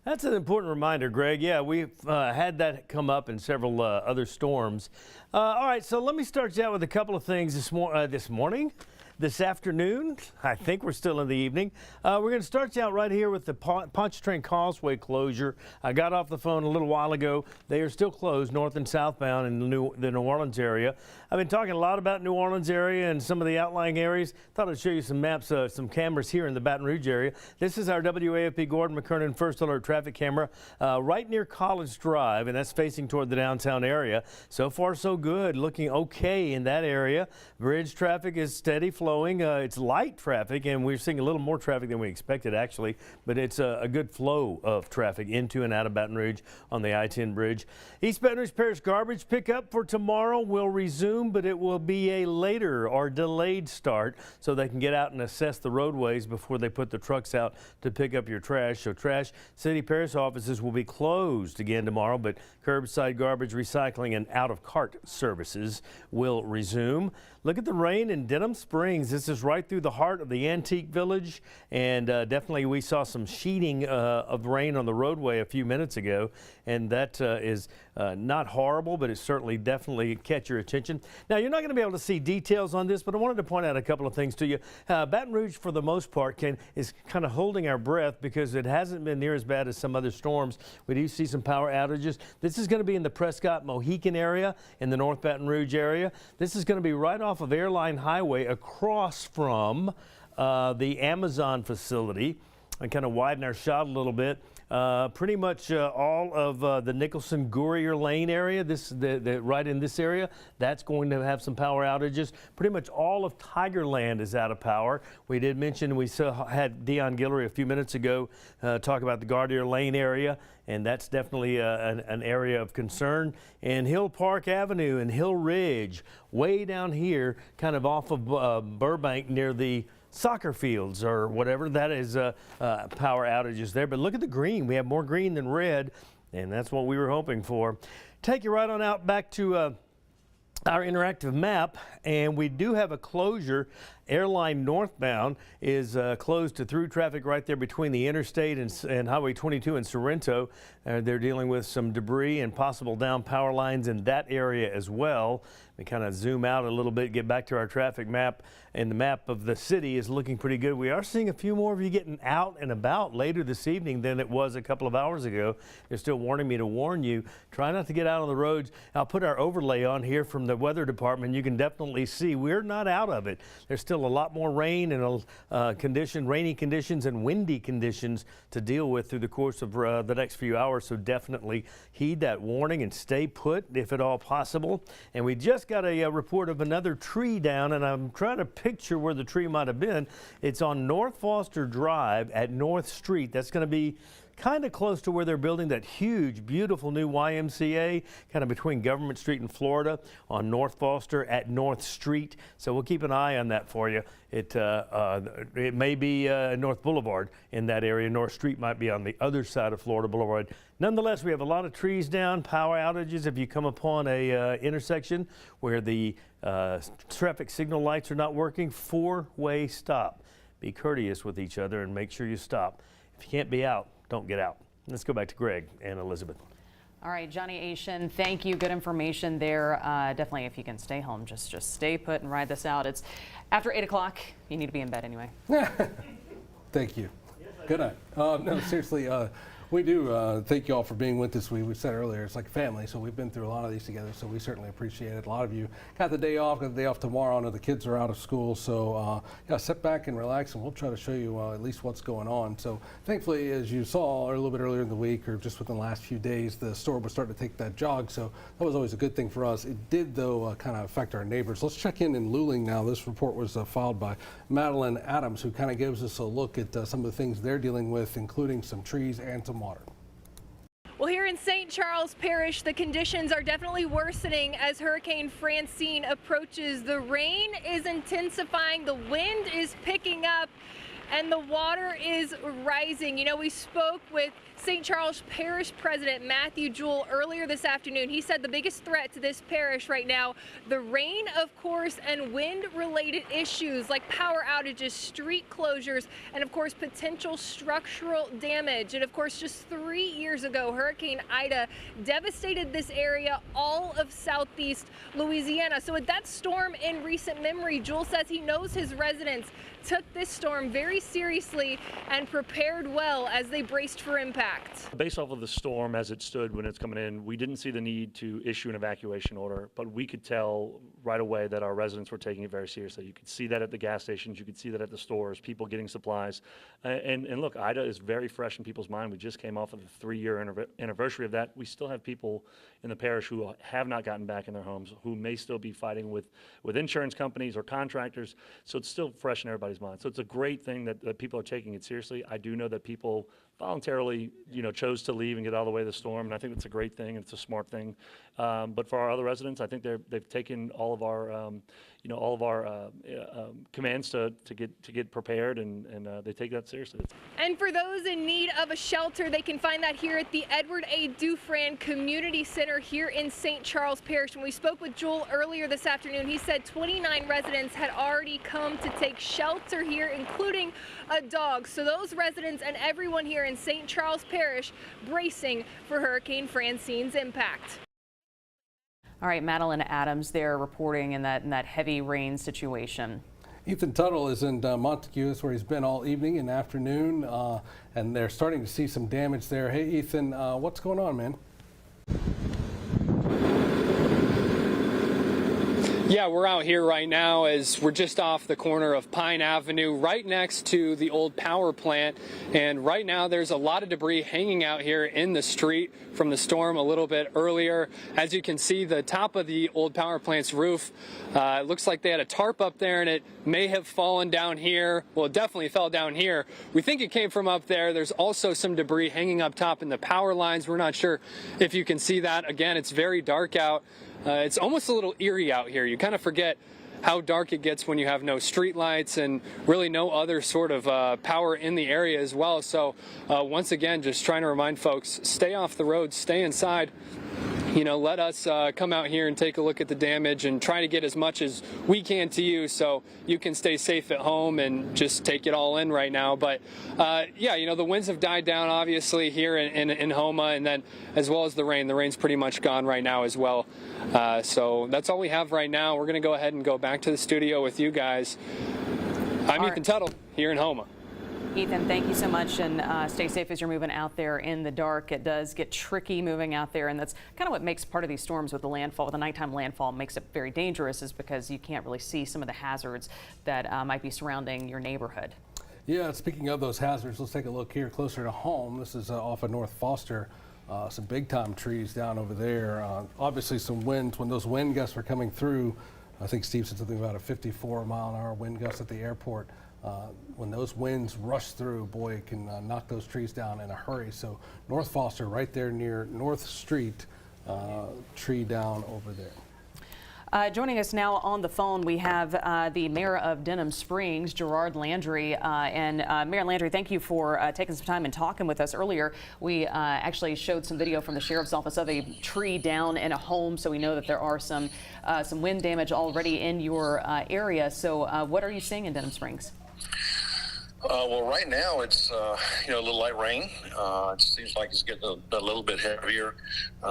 That's an important reminder, Greg. Yeah, we've had that come up in several other storms. All right, so let me start you out with a couple of things this afternoon. I think we're still in the evening. We're going to start you out right here with the Pontchartrain Causeway closure. I got off the phone a little while ago. They are still closed north and southbound in the New Orleans area. I've been talking a lot about New Orleans area and some of the outlying areas. Thought I'd show you some maps, some cameras here in the Baton Rouge area. This is our WAFB Gordon McKernan First Alert traffic camera right near College Drive, and that's facing toward the downtown area. So far, so good. Looking okay in that area. Bridge traffic is steady flowing. It's light traffic, and we're seeing a little more traffic than we expected, actually, but it's a good flow of traffic into and out of Baton Rouge on the I-10 bridge. East Baton Rouge Parish garbage pickup for tomorrow will resume, but it will be a later or delayed start so they can get out and assess the roadways before they put the trucks out to pick up your trash. So trash city parish offices will be closed again tomorrow, but curbside garbage recycling and out-of-cart services will resume. Look at the rain in Denham Springs. This is right through the heart of the antique village, and definitely we saw some sheeting of rain on the roadway a few minutes ago, and that is not horrible, but it certainly definitely catch your attention. Now, you're not going to be able to see details on this, but I wanted to point out a couple of things to you. Baton Rouge, for the most part, is kind of holding our breath because it hasn't been near as bad as some other storms. We do see some power outages. This is going to be in the Prescott-Mohican area, in the North Baton Rouge area. This is going to be right off of Airline Highway across from the Amazon facility. And kind of widen our shot a little bit. Pretty much all of the Nicholson-Gourier Lane area, right in this area, that's going to have some power outages. Pretty much all of Tigerland is out of power. We did mention, we had Dion Guillory a few minutes ago talk about the Gardere Lane area, and that's definitely an area of concern. And Hill Park Avenue and Hill Ridge, way down here, kind of off of Burbank near the soccer fields or whatever, that is power outages there. But look at the green. We have more green than red, and that's what we were hoping for. Take you right on out back to our interactive map, and we do have a closure. Airline northbound is closed to through traffic right there between the interstate and Highway 22 in Sorrento. They're dealing with some debris and possible down power lines in that area as well. We kind of zoom out a little bit, get back to our traffic map, and the map of the city is looking pretty good. We are seeing a few more of you getting out and about later this evening than it was a couple of hours ago. They're still warning me to warn you, try not to get out on the roads. I'll put our overlay on here from the weather department. You can definitely see we're not out of it. There's still a lot more rain and rainy conditions and windy conditions to deal with through the course of the next few hours. So definitely heed that warning and stay put if at all possible. And we just got a report of another tree down, and I'm trying to picture where the tree might have been. It's on North Foster Drive at North Street. That's going to be kind of close to where they're building that huge, beautiful new YMCA, kind of between Government Street and Florida on North Foster at North Street. So we'll keep an eye on that for you. It may be North Boulevard in that area. North Street might be on the other side of Florida Boulevard. Nonetheless, we have a lot of trees down, power outages. If you come upon a intersection where the traffic signal lights are not working, four-way stop. Be courteous with each other and make sure you stop. If you can't be out, don't get out. Let's go back to Greg and Elizabeth.
All right, Johnny Asian, thank you. Good information there. Definitely, if you can stay home, just stay put and ride this out. It's after 8 o'clock. You need to be in bed anyway.
Thank you. Good night. No, seriously, we do thank you all for being with us. We said earlier, it's like family, so we've been through a lot of these together, so we certainly appreciate it. A lot of you got the day off tomorrow. I know the kids are out of school, so yeah, sit back and relax, and we'll try to show you at least what's going on. So thankfully, as you saw a little bit earlier in the week, or just within the last few days, the storm was starting to take that jog, so that was always a good thing for us. It did, though, kind of affect our neighbors. Let's check in Luling now. This report was filed by Madeline Adams, who kind of gives us a look at some of the things they're dealing with, including some trees and some water.
Well, here in St. Charles Parish, the conditions are definitely worsening as Hurricane Francine approaches. The rain is intensifying, the wind is picking up, and the water is rising. You know, we spoke with St. Charles Parish President Matthew Jewell earlier this afternoon. He said the biggest threat to this parish right now, the rain, of course, and wind-related issues like power outages, street closures, and of course, potential structural damage. And of course, just 3 years ago, Hurricane Ida devastated this area, all of southeast Louisiana. So with that storm in recent memory, Jewell says he knows his residents took this storm very seriously and prepared well as they braced for impact.
Based off of the storm as it stood when it's coming in, we didn't see the need to issue an evacuation order, but we could tell right away that our residents were taking it very seriously. You could see that at the gas stations, you could see that at the stores, people getting supplies. And look, Ida is very fresh in people's mind. We just came off of the 3-year anniversary of that. We still have people in the parish who have not gotten back in their homes, who may still be fighting with insurance companies or contractors. So it's still fresh in everybody's mind. So it's a great thing that people are taking it seriously. I do know that people voluntarily, chose to leave and get out of the way of the storm, and I think that's a great thing. It's a smart thing. But for our other residents, I think they've taken all of our, commands to get prepared, and they take that seriously.
And for those in need of a shelter, they can find that here at the Edward A. Dufran Community Center here in St. Charles Parish. When we spoke with Jewell earlier this afternoon, he said 29 residents had already come to take shelter here, including a dog. So those residents and everyone here in St. Charles Parish bracing for Hurricane Francine's impact.
All right, Madeline Adams there reporting in that heavy rain situation.
Ethan Tuttle is in Montague. That's where he's been all evening and afternoon, and they're starting to see some damage there. Hey, Ethan, what's going on, man?
Yeah, we're out here right now as we're just off the corner of Pine Avenue, right next to the old power plant. And right now there's a lot of debris hanging out here in the street from the storm a little bit earlier. As you can see, the top of the old power plant's roof, it looks like they had a tarp up there and it may have fallen down here. Well, it definitely fell down here. We think it came from up there. There's also some debris hanging up top in the power lines. We're not sure if you can see that. Again, it's very dark out. It's almost a little eerie out here. You kind of forget how dark it gets when you have no street lights and really no other sort of power in the area as well. So once again, just trying to remind folks, stay off the road, stay inside. Let us come out here and take a look at the damage and try to get as much as we can to you so you can stay safe at home and just take it all in right now. But yeah, the winds have died down obviously here in Houma, and then as well as the rain. The rain's pretty much gone right now as well. So that's all we have right now. We're going to go ahead and go back to the studio with you guys. I'm Ethan Tuttle here in Houma.
Ethan, thank you so much, and stay safe as you're moving out there in the dark. It does get tricky moving out there, and that's kind of what makes part of these storms with the landfall, with the nighttime landfall, makes it very dangerous, is because you can't really see some of the hazards that might be surrounding your neighborhood.
Yeah, speaking of those hazards, let's take a look here closer to home. This is off of North Foster. Some big-time trees down over there. Obviously, some winds. When those wind gusts were coming through, I think Steve said something about a 54-mile-an-hour wind gust at the airport. When those winds rush through, boy, it can knock those trees down in a hurry. So North Foster, right there near North Street, tree down over there.
Joining us now on the phone, we have the mayor of Denham Springs, Gerard Landry. Mayor Landry, thank you for taking some time and talking with us earlier. We actually showed some video from the sheriff's office of a tree down in a home, so we know that there are some wind damage already in your area. So what are you seeing in Denham Springs?
Well, right now it's a little light rain. It seems like it's getting a little bit heavier.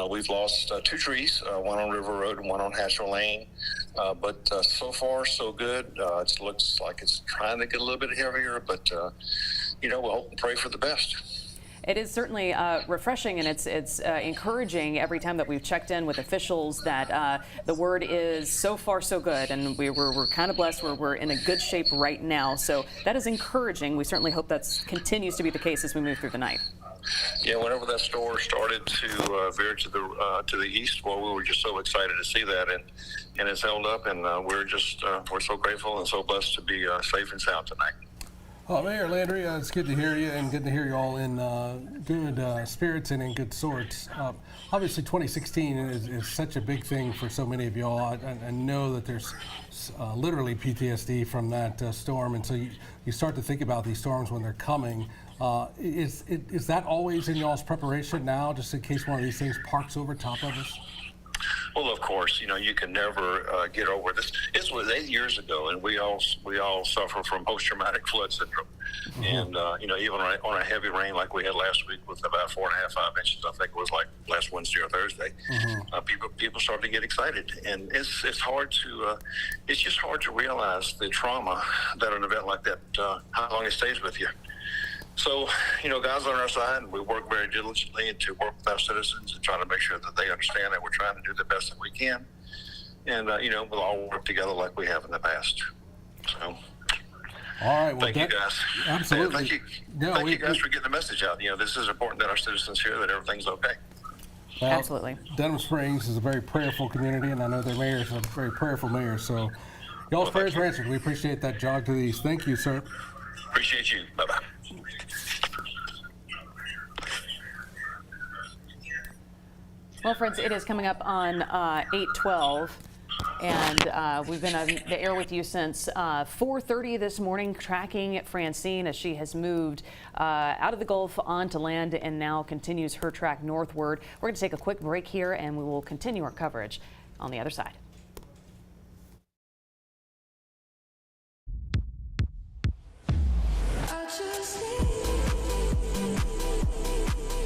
We've lost 2 trees, one on River Road and one on Hatcher Lane. But so far so good. It looks like it's trying to get a little bit heavier, but we'll hope and pray for the best.
It is certainly refreshing, and it's encouraging every time that we've checked in with officials that the word is so far so good, and we're kind of blessed. We're in a good shape right now, so that is encouraging. We certainly hope that continues to be the case as we move through the night.
Yeah, whenever that storm started to veer to the east, well, we were just so excited to see that, and it's held up, and we're so grateful and so blessed to be safe and sound tonight.
Mayor Landry, it's good to hear you, and good to hear you all in good spirits and in good sorts. Obviously, 2016 is such a big thing for so many of y'all. I know that there's literally PTSD from that storm, and so you start to think about these storms when they're coming. Is that always in y'all's preparation now, just in case one of these things parks over top of us?
Well, of course, you can never get over this. This was 8 years ago, and we all suffer from post-traumatic flood syndrome. Mm-hmm. And even on a heavy rain like we had last week with about 4.5, 5 inches, I think it was like last Wednesday or Thursday. Mm-hmm. People started to get excited, and it's hard to it's just hard to realize the trauma that an event like that how long it stays with you. So, God's on our side, and we work very diligently to work with our citizens and try to make sure that they understand that we're trying to do the best that we can. And, we'll all work together like we have in the past. So,
all right. Well,
thank you, guys.
Absolutely.
Thank you guys for getting the message out. This is important that our citizens hear that everything's okay.
Well,
absolutely.
Denham Springs is a very prayerful community, and I know their mayor is a very prayerful mayor. So, y'all's prayers are answered. We appreciate that jog to the east. Thank you, sir.
Appreciate you. Bye-bye.
Well, friends, it is coming up on 8:12, and we've been on the air with you since 4:30 this morning, tracking Francine as she has moved out of the Gulf onto land and now continues her track northward. We're going to take a quick break here, and we will continue our coverage on the other side.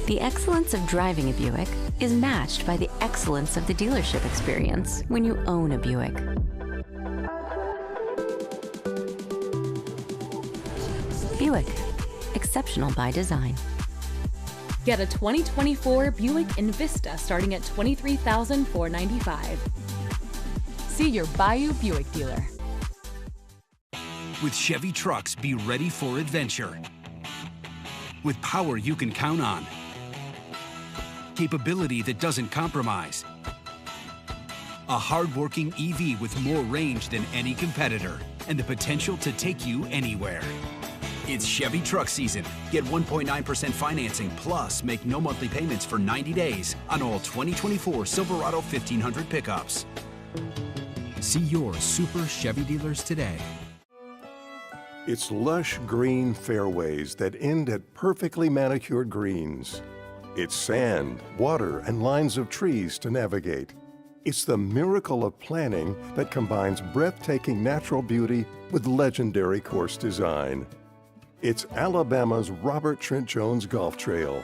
The excellence of driving a Buick is matched by the excellence of the dealership experience when you own a Buick. Buick, exceptional by design.
Get a 2024 Buick Envista starting at $23,495. See your Bayou Buick dealer.
With Chevy trucks, be ready for adventure. With power you can count on. Capability that doesn't compromise. A hard-working EV with more range than any competitor and the potential to take you anywhere. It's Chevy truck season. Get 1.9% financing plus make no monthly payments for 90 days on all 2024 Silverado 1500 pickups. See your Super Chevy dealers today.
It's lush green fairways that end at perfectly manicured greens. It's sand, water, and lines of trees to navigate. It's the miracle of planning that combines breathtaking natural beauty with legendary course design. It's Alabama's Robert Trent Jones Golf Trail.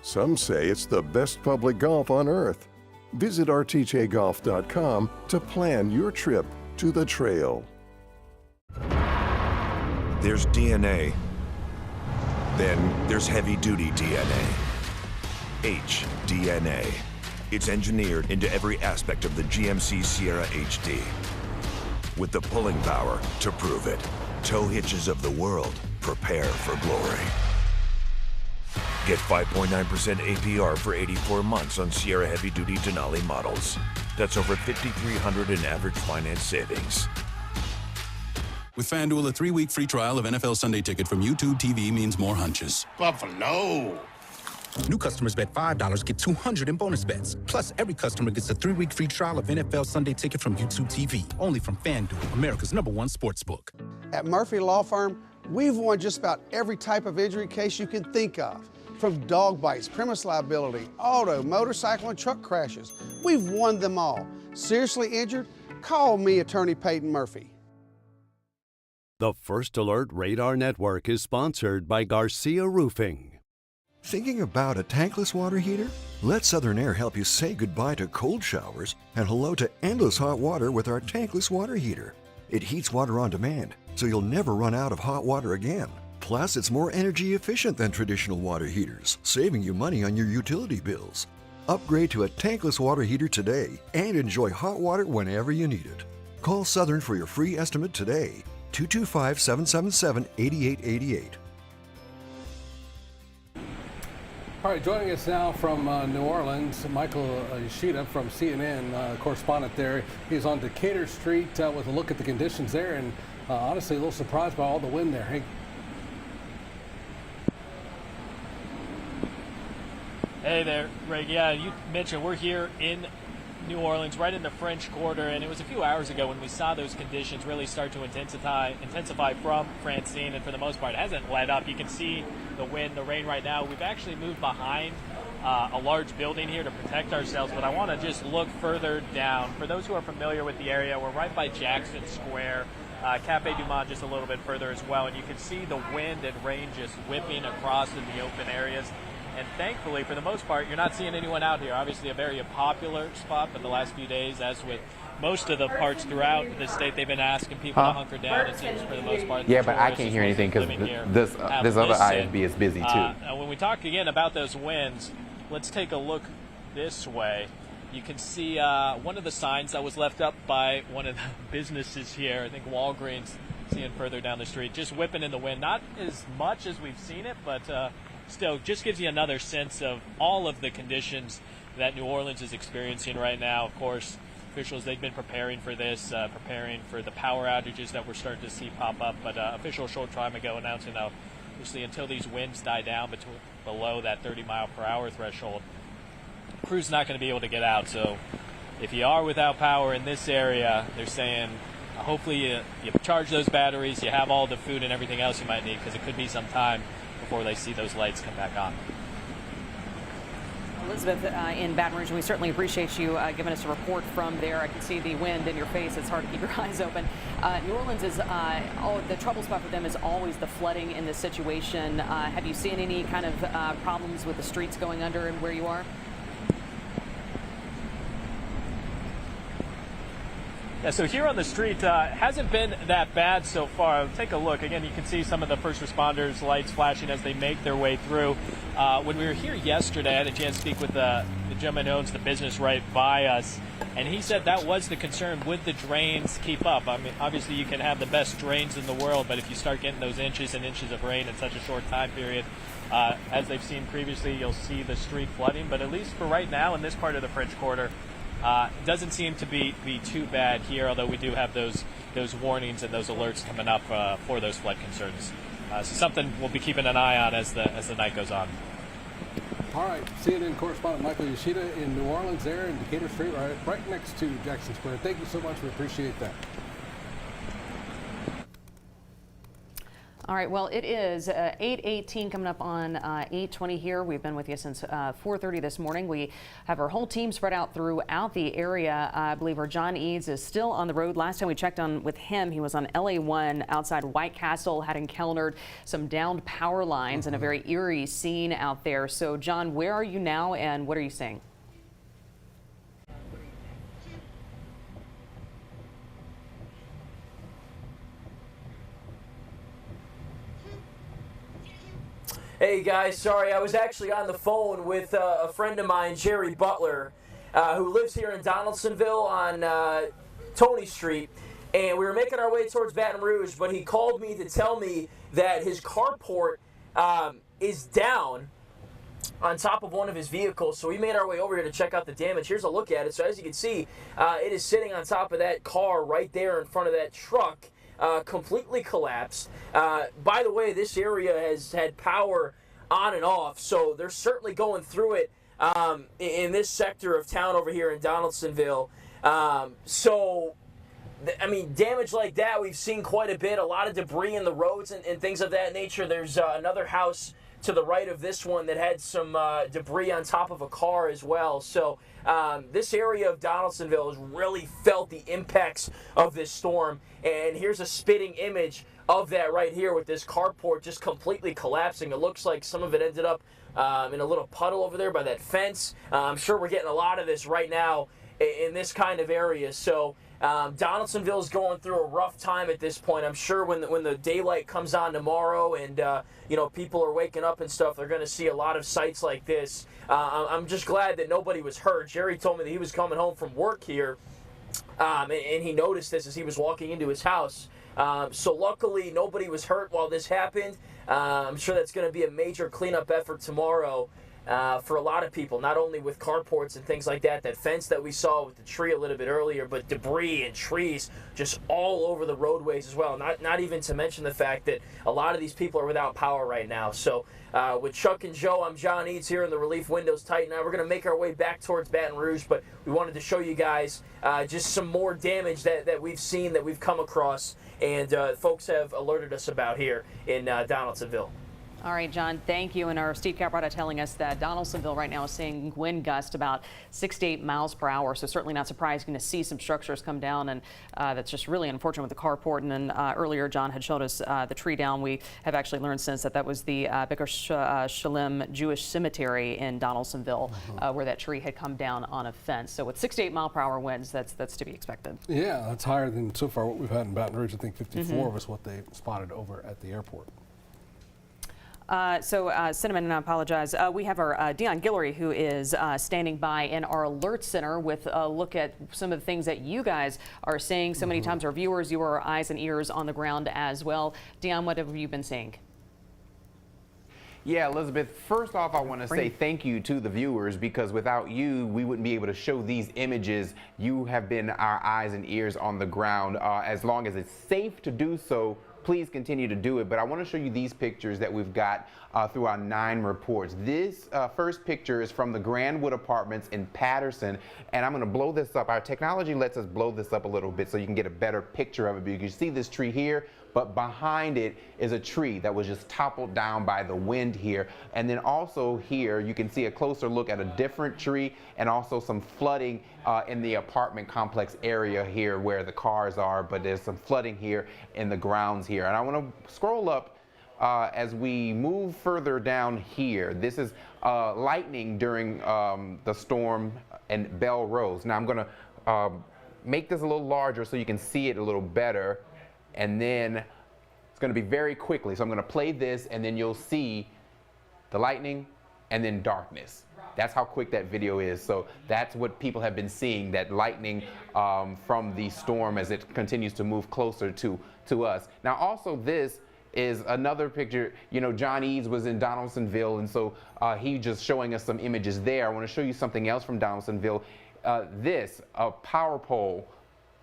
Some say it's the best public golf on earth. Visit rtjgolf.com to plan your trip to the trail.
There's DNA. Then there's heavy-duty DNA. HDNA. It's engineered into every aspect of the GMC Sierra HD. With the pulling power to prove it. Tow hitches of the world, prepare for glory. Get 5.9% APR for 84 months on Sierra heavy-duty Denali models. That's over $5,300 in average finance savings.
With FanDuel, a 3-week free trial of NFL Sunday Ticket from YouTube TV means more hunches.
Buffalo. New customers bet $5, get $200 in bonus bets. Plus, every customer gets a 3-week free trial of NFL Sunday Ticket from YouTube TV. Only from FanDuel, America's #1 sportsbook.
At Murphy Law Firm, we've won just about every type of injury case you can think of. From dog bites, premise liability, auto, motorcycle, and truck crashes. We've won them all. Seriously injured? Call me, Attorney Peyton Murphy.
The First Alert Radar Network is sponsored by Garcia Roofing.
Thinking about a tankless water heater? Let Southern Air help you say goodbye to cold showers and hello to endless hot water with our tankless water heater. It heats water on demand, so you'll never run out of hot water again. Plus, it's more energy efficient than traditional water heaters, saving you money on your utility bills. Upgrade to a tankless water heater today and enjoy hot water whenever you need it. Call Southern for your free estimate today. 225-777-8888.
All right, joining us now from New Orleans, Michael Yoshida from CNN, correspondent there. He's on Decatur Street with a look at the conditions there, and honestly, a little surprised by all the wind there. Hey.
Hey there, Greg. Yeah, you mentioned we're here in New Orleans, right in the French Quarter, and it was a few hours ago when we saw those conditions really start to intensify from Francine, and for the most part, it hasn't let up. You can see the wind, the rain right now. We've actually moved behind a large building here to protect ourselves, but I want to just look further down. For those who are familiar with the area, we're right by Jackson Square, Cafe Du Monde just a little bit further as well, and you can see the wind and rain just whipping across in the open areas. And thankfully, for the most part, you're not seeing anyone out here. Obviously, a very popular spot, but the last few days, as with most of the parts throughout the state, they've been asking people to hunker down. It seems for the most part.
Yeah, but I can't hear anything because this other IFB is busy too.
When we talk again about those winds, let's take a look this way. You can see one of the signs that was left up by one of the businesses here, I think Walgreens, seeing further down the street, just whipping in the wind. Not as much as we've seen it, but still just gives you another sense of all of the conditions that New Orleans is experiencing right now. Of course, officials, they've been preparing for this, preparing for the power outages that we're starting to see pop up. But officials a short time ago announcing that obviously until these winds die down below that 30-mile-per-hour threshold, crew's not going to be able to get out. So if you are without power in this area, they're saying hopefully you charge those batteries, you have all the food and everything else you might need, because it could be some time before they see those lights come back on.
Elizabeth in Baton Rouge, and we certainly appreciate you giving us a report from there. I can see the wind in your face. It's hard to keep your eyes open. New Orleans is, the trouble spot for them is always the flooding in this situation. Have you seen any kind of problems with the streets going under and where you are?
Yeah, so here on the street, hasn't been that bad so far. Take a look. Again, you can see some of the first responders' lights flashing as they make their way through. When we were here yesterday, I had a chance to speak with the gentleman who owns the business right by us, and he said that was the concern. Would the drains keep up? I mean, obviously you can have the best drains in the world, but if you start getting those inches and inches of rain in such a short time period, as they've seen previously, you'll see the street flooding. But at least for right now in this part of the French Quarter, doesn't seem to be too bad here, although we do have those warnings and those alerts coming up for those flood concerns. So something we'll be keeping an eye on as the night goes on.
All right, CNN correspondent Michael Yoshida in New Orleans there in Decatur Street, right next to Jackson Square. Thank you so much. We appreciate that.
All right, well, it is 8:18 coming up on 8:20 here. We've been with you since 4:30 this morning. We have our whole team spread out throughout the area. I believe our John Eads is still on the road. Last time we checked on with him, he was on LA1 outside White Castle, had encountered some downed power lines and a very eerie scene out there. So, John, where are you now and what are you seeing?
Hey guys, sorry, I was actually on the phone with a friend of mine, Jerry Butler, who lives here in Donaldsonville on Tony Street, and we were making our way towards Baton Rouge, but he called me to tell me that his carport is down on top of one of his vehicles, so we made our way over here to check out the damage. Here's a look at it. So as you can see, it is sitting on top of that car right there in front of that truck. completely collapsed. By the way, this area has had power on and off, so they're certainly going through it in this sector of town over here in Donaldsonville. I mean, damage like that, we've seen quite a bit, a lot of debris in the roads and things of that nature. There's another house to the right of this one that had some debris on top of a car as well. So this area of Donaldsonville has really felt the impacts of this storm. And here's a spitting image of that right here with this carport just completely collapsing. It looks like some of it ended up in a little puddle over there by that fence. I'm sure we're getting a lot of this right now in this kind of area. So Donaldsonville is going through a rough time at this point. I'm sure when the daylight comes on tomorrow and people are waking up and stuff, they're going to see a lot of sights like this. I'm just glad that nobody was hurt. Jerry told me that he was coming home from work here, and he noticed this as he was walking into his house. So luckily nobody was hurt while this happened. I'm sure that's going to be a major cleanup effort tomorrow. For a lot of people, not only with carports and things like that, that fence that we saw with the tree a little bit earlier, but debris and trees just all over the roadways as well. Not even to mention the fact that a lot of these people are without power right now. So with Chuck and Joe, I'm John Eads here in the Relief Windows Tight. Now we're going to make our way back towards Baton Rouge, but we wanted to show you guys just some more damage that we've seen, that we've come across, and folks have alerted us about here in Donaldsonville.
All right, John, thank you. And our Steve Caprata telling us that Donaldsonville right now is seeing wind gusts about 6 to 8 miles per hour. So certainly not surprising to see some structures come down. And that's just really unfortunate with the carport. And then earlier, John had showed us the tree down. We have actually learned since that was the Beker Shalem Jewish Cemetery in Donaldsonville, where that tree had come down on a fence. So with 6 to 8 mile per hour winds, that's to be expected. Yeah, that's higher than so far what we've had in Baton Rouge. I think 54 was what they spotted over at the airport. Cinnamon, and I apologize, we have our Dion Guillory, who is standing by in our alert center with a look at some of the things that you guys are seeing. So many times our viewers, you are eyes and ears on the ground as well. Dion, what have you been seeing?
Yeah, Elizabeth, first off, I want to say thank you to the viewers, because without you, we wouldn't be able to show these images. You have been our eyes and ears on the ground. As long as it's safe to do so, please continue to do it. But I want to show you these pictures that we've got through our 9 reports. This first picture is from the Grandwood Apartments in Patterson, and I'm going to blow this up. Our technology lets us blow this up a little bit so you can get a better picture of it. But you can see this tree here, but behind it is a tree that was just toppled down by the wind here. And then also here, you can see a closer look at a different tree and also some flooding in the apartment complex area here where the cars are, but there's some flooding here in the grounds here. And I want to scroll up as we move further down here. This is lightning during the storm in Belrose. Now I'm going to make this a little larger so you can see it a little better. And then it's going to be very quickly. So I'm going to play this, and then you'll see the lightning and then darkness. That's how quick that video is. So that's what people have been seeing, that lightning from the storm as it continues to move closer to us. Now also this is another picture. You know, John Eads was in Donaldsonville, and so he just showing us some images there. I want to show you something else from Donaldsonville. A power pole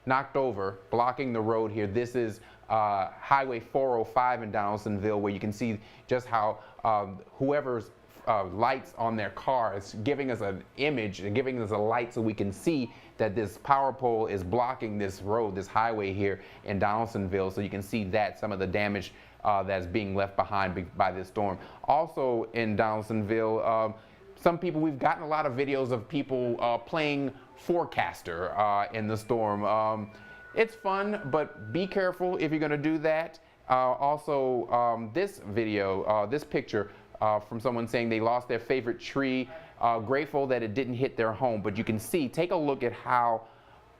knocked over, blocking the road here. This is Highway 405 in Donaldsonville, where you can see just how whoever's lights on their car is giving us an image and giving us a light so we can see that this power pole is blocking this road, this highway here in Donaldsonville. So you can see that some of the damage that's being left behind by this storm. Also in Donaldsonville, some people, we've gotten a lot of videos of people playing forecaster in the storm. It's fun, but be careful if you're going to do that. This video, this picture from someone saying they lost their favorite tree, grateful that it didn't hit their home. But you can see, take a look at how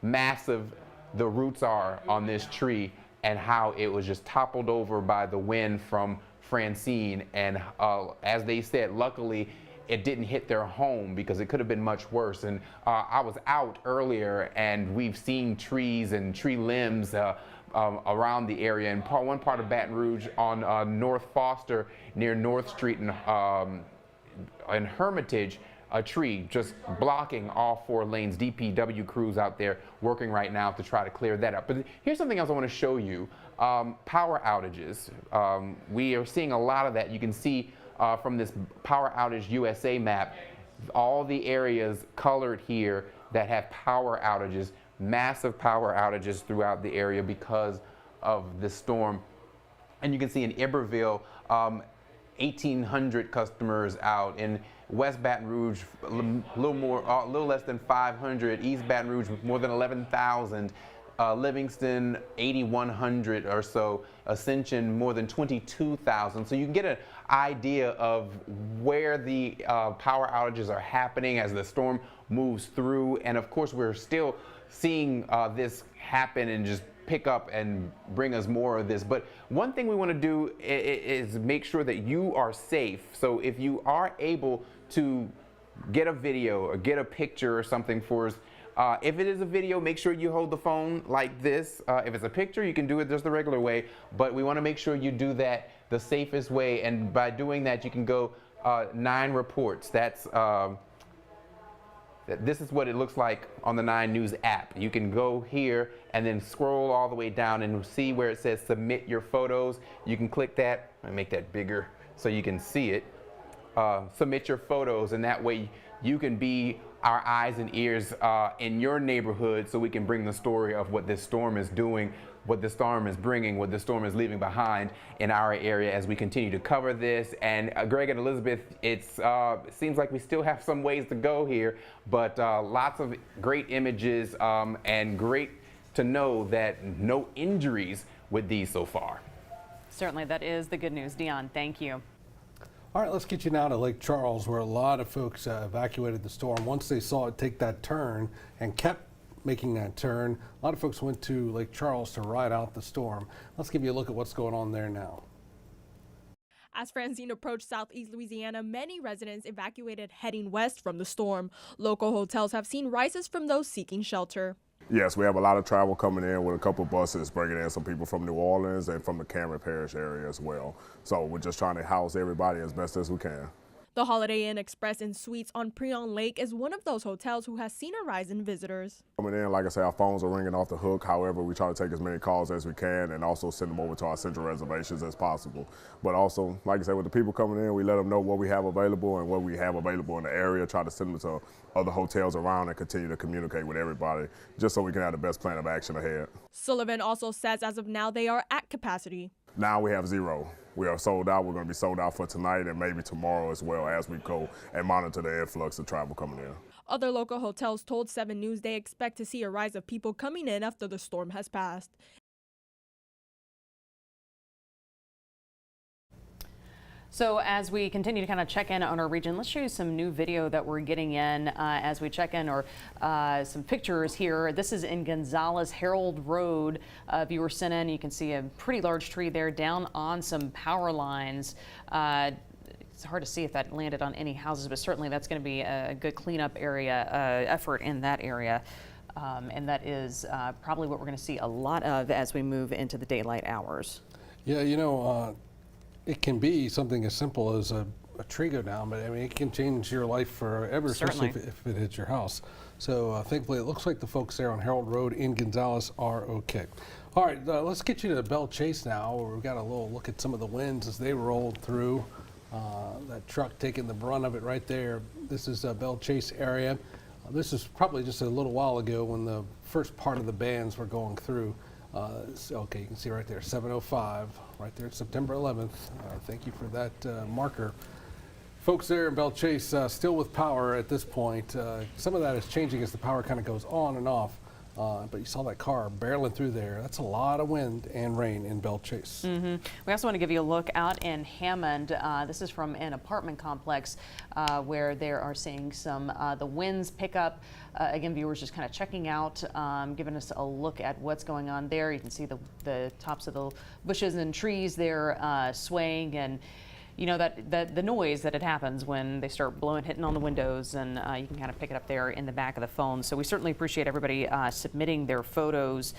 massive the roots are on this tree and how it was just toppled over by the wind from Francine. And as they said, luckily, it didn't hit their home, because it could have been much worse. And I was out earlier, and we've seen trees and tree limbs around the area. In one part of Baton Rouge on North Foster near North Street in Hermitage, a tree just blocking all 4 lanes. DPW crews out there working right now to try to clear that up. But here's something else I want to show you. Power outages. We are seeing a lot of that. You can see from this Power Outage USA map, all the areas colored here that have power outages, massive power outages throughout the area because of this storm. And you can see in Iberville, 1,800 customers out. In West Baton Rouge, a little less than 500. East Baton Rouge, more than 11,000. Livingston, 8,100 or so. Ascension, more than 22,000. So you can get an idea of where the power outages are happening as the storm moves through. And of course, we're still seeing this happen and just pick up and bring us more of this. But one thing we want to do is make sure that you are safe. So if you are able to get a video or get a picture or something for us, if it is a video, make sure you hold the phone like this. If it's a picture, you can do it just the regular way, but we want to make sure you do that the safest way. And by doing that, you can go 9 reports. That's this is what it looks like on the 9 News app. You can go here and then scroll all the way down and see where it says submit your photos. You can click that and make that bigger so you can see it. Submit your photos, and that way you can be our eyes and ears in your neighborhood, so we can bring the story of what this storm is doing, what the storm is bringing, what the storm is leaving behind in our area as we continue to cover this. And Greg and Elizabeth, it seems like we still have some ways to go here, but lots of great images and great to know that no injuries with these so far.
Certainly, that is the good news. Dion, thank you.
All right, let's get you now to Lake Charles, where a lot of folks evacuated the storm. Once they saw it take that turn and kept making that turn, a lot of folks went to Lake Charles to ride out the storm. Let's give you a look at what's going on there now.
As Francine approached southeast Louisiana, many residents evacuated heading west from the storm. Local hotels have seen rises from those seeking shelter.
Yes, we have a lot of travel coming in with a couple buses bringing in some people from New Orleans and from the Cameron Parish area as well. So we're just trying to house everybody as best as we can.
The Holiday Inn Express and Suites on Prion Lake is one of those hotels who has seen a rise in visitors.
Coming in, like I said, our phones are ringing off the hook. However, we try to take as many calls as we can and also send them over to our central reservations as possible. But also, like I said, with the people coming in, we let them know what we have available and what we have available in the area, try to send them to other hotels around and continue to communicate with everybody just so we can have the best plan of action ahead.
Sullivan also says as of now they are at capacity.
Now we have 0. We are sold out. We're going to be sold out for tonight and maybe tomorrow as well as we go and monitor the influx of travel coming in.
Other local hotels told 7 News they expect to see a rise of people coming in after the storm has passed.
So as we continue to kind of check in on our region, let's show you some new video that we're getting in as we check in, or some pictures here. This is in Gonzales, Herald Road. Viewer sent in. You can see a pretty large tree there down on some power lines. It's hard to see if that landed on any houses, but certainly that's going to be a good cleanup area effort in that area. And that is probably what we're going to see a lot of as we move into the daylight hours.
Yeah, you know, it can be something as simple as a tree go down, but I mean, it can change your life forever, especially if it hits your house. So thankfully, it looks like the folks there on Herald Road in Gonzales are okay. All right, let's get you to Belle Chase now, where we've got a little look at some of the winds as they rolled through. That truck taking the brunt of it right there. This is Belle Chase area. This is probably just a little while ago when the first part of the bands were going through. Okay, you can see right there, 7:05, right there, September 11th. Thank you for that marker. Folks there in Belle Chase still with power at this point. Some of that is changing as the power kind of goes on and off. But you saw that car barreling through there. That's a lot of wind and rain in Belle Chase.
We also want to give you a look out in Hammond. This is from an apartment complex where they are seeing some the winds pick up. Again, viewers just kind of checking out, giving us a look at what's going on there. You can see the tops of the bushes and trees there swaying, and you know, that the noise that it happens when they start hitting on the windows, and you can kind of pick it up there in the back of the phone. So we certainly appreciate everybody submitting their photos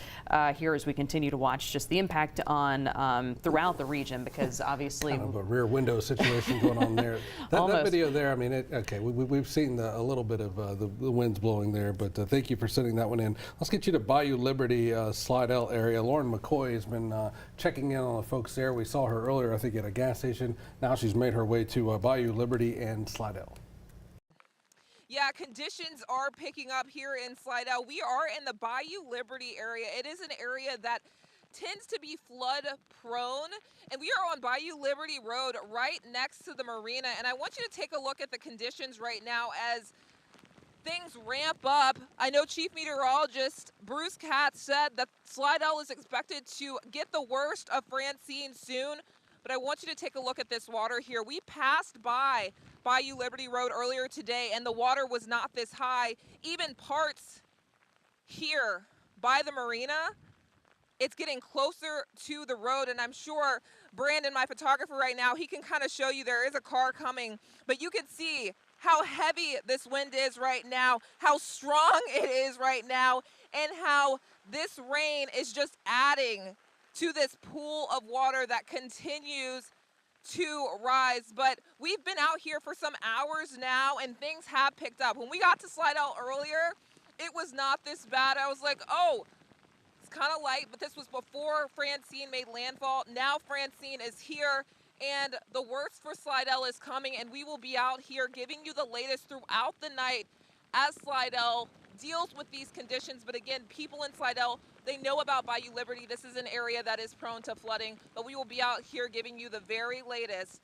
here as we continue to watch just the impact on throughout the region, because obviously
kind of a rear window situation going on there. That video there, I mean, we've seen a little bit of the winds blowing there, but thank you for sending that one in. Let's get you to Bayou Liberty, Slidell area. Lauren McCoy has been checking in on the folks there. We saw her earlier, I think, at a gas station. Now she's made her way to Bayou Liberty and Slidell.
Yeah, conditions are picking up here in Slidell. We are in the Bayou Liberty area. It is an area that tends to be flood prone, and we are on Bayou Liberty Road right next to the marina. And I want you to take a look at the conditions right now as things ramp up. I know Chief Meteorologist Bruce Katz said that Slidell is expected to get the worst of Francine soon, but I want you to take a look at this water here. We passed by Bayou Liberty Road earlier today, and the water was not this high. Even parts here by the marina, it's getting closer to the road, and I'm sure Brandon, my photographer right now, he can kind of show you there is a car coming, but you can see how heavy this wind is right now, how strong it is right now, and how this rain is just adding to this pool of water that continues to rise. But we've been out here for some hours now, and things have picked up. When we got to Slidell earlier, it was not this bad. I was like, oh, it's kind of light, but this was before Francine made landfall. Now Francine is here, and the worst for Slidell is coming, and we will be out here giving you the latest throughout the night as Slidell deals with these conditions. But again, people in Slidell, they know about Bayou Liberty. This is an area that is prone to flooding, but we will be out here giving you the very latest.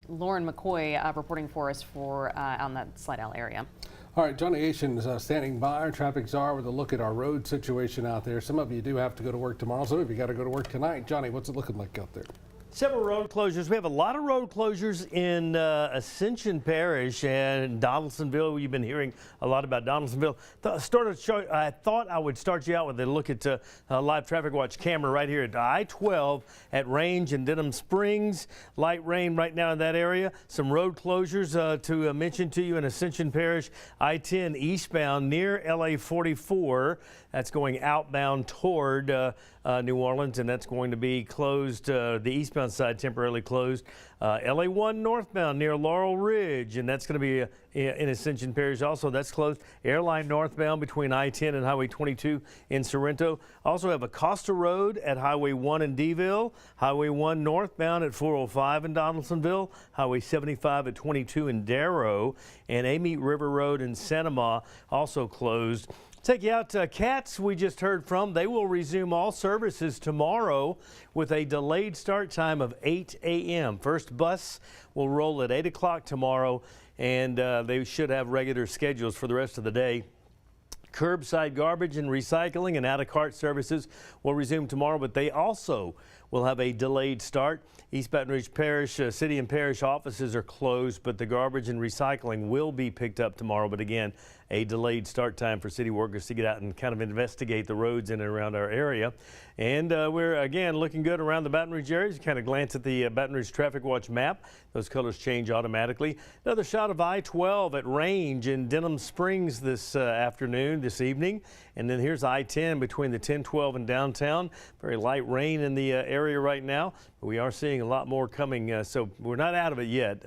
Lauren McCoy reporting for us on that Slidell area.
All right, Johnny Asian is standing by, our traffic czar, with a look at our road situation out there. Some of you do have to go to work tomorrow. Some of you got to go to work tonight. Johnny, what's it looking like out there?
Several road closures. We have a lot of road closures in Ascension Parish and Donaldsonville. You've been hearing a lot about Donaldsonville. I thought I would start you out with a look at live traffic watch camera right here at I-12 at Range and Denham Springs. Light rain right now in that area. Some road closures to mention to you in Ascension Parish. I-10 eastbound near LA 44. That's going outbound toward New Orleans, and that's going to be closed, the eastbound side temporarily closed. LA 1 northbound near Laurel Ridge, and that's going to be in Ascension Parish also. That's closed. Airline northbound between I-10 and Highway 22 in Sorrento. Also have Acosta Road at Highway 1 in DeVille. Highway 1 northbound at 405 in Donaldsonville. Highway 75 at 22 in Darrow. And Amite River Road in Sanama also closed. Take you out to Cats, we just heard from. They will resume all services tomorrow with a delayed start time of 8 a.m. First bus will roll at 8 o'clock tomorrow, and they should have regular schedules for the rest of the day. Curbside garbage and recycling and out-of-cart services will resume tomorrow, but they also will have a delayed start. East Baton Rouge Parish, city and parish offices are closed, but the garbage and recycling will be picked up tomorrow. But again, a delayed start time for city workers to get out and kind of investigate the roads in and around our area. And we're, again, looking good around the Baton Rouge area. You kind of glance at the Baton Rouge Traffic Watch map. Those colors change automatically. Another shot of I-12 at Range in Denham Springs this evening. And then here's I-10 between the 10-12 and downtown. Very light rain in the area right now. But we are seeing a lot more coming, so we're not out of it yet.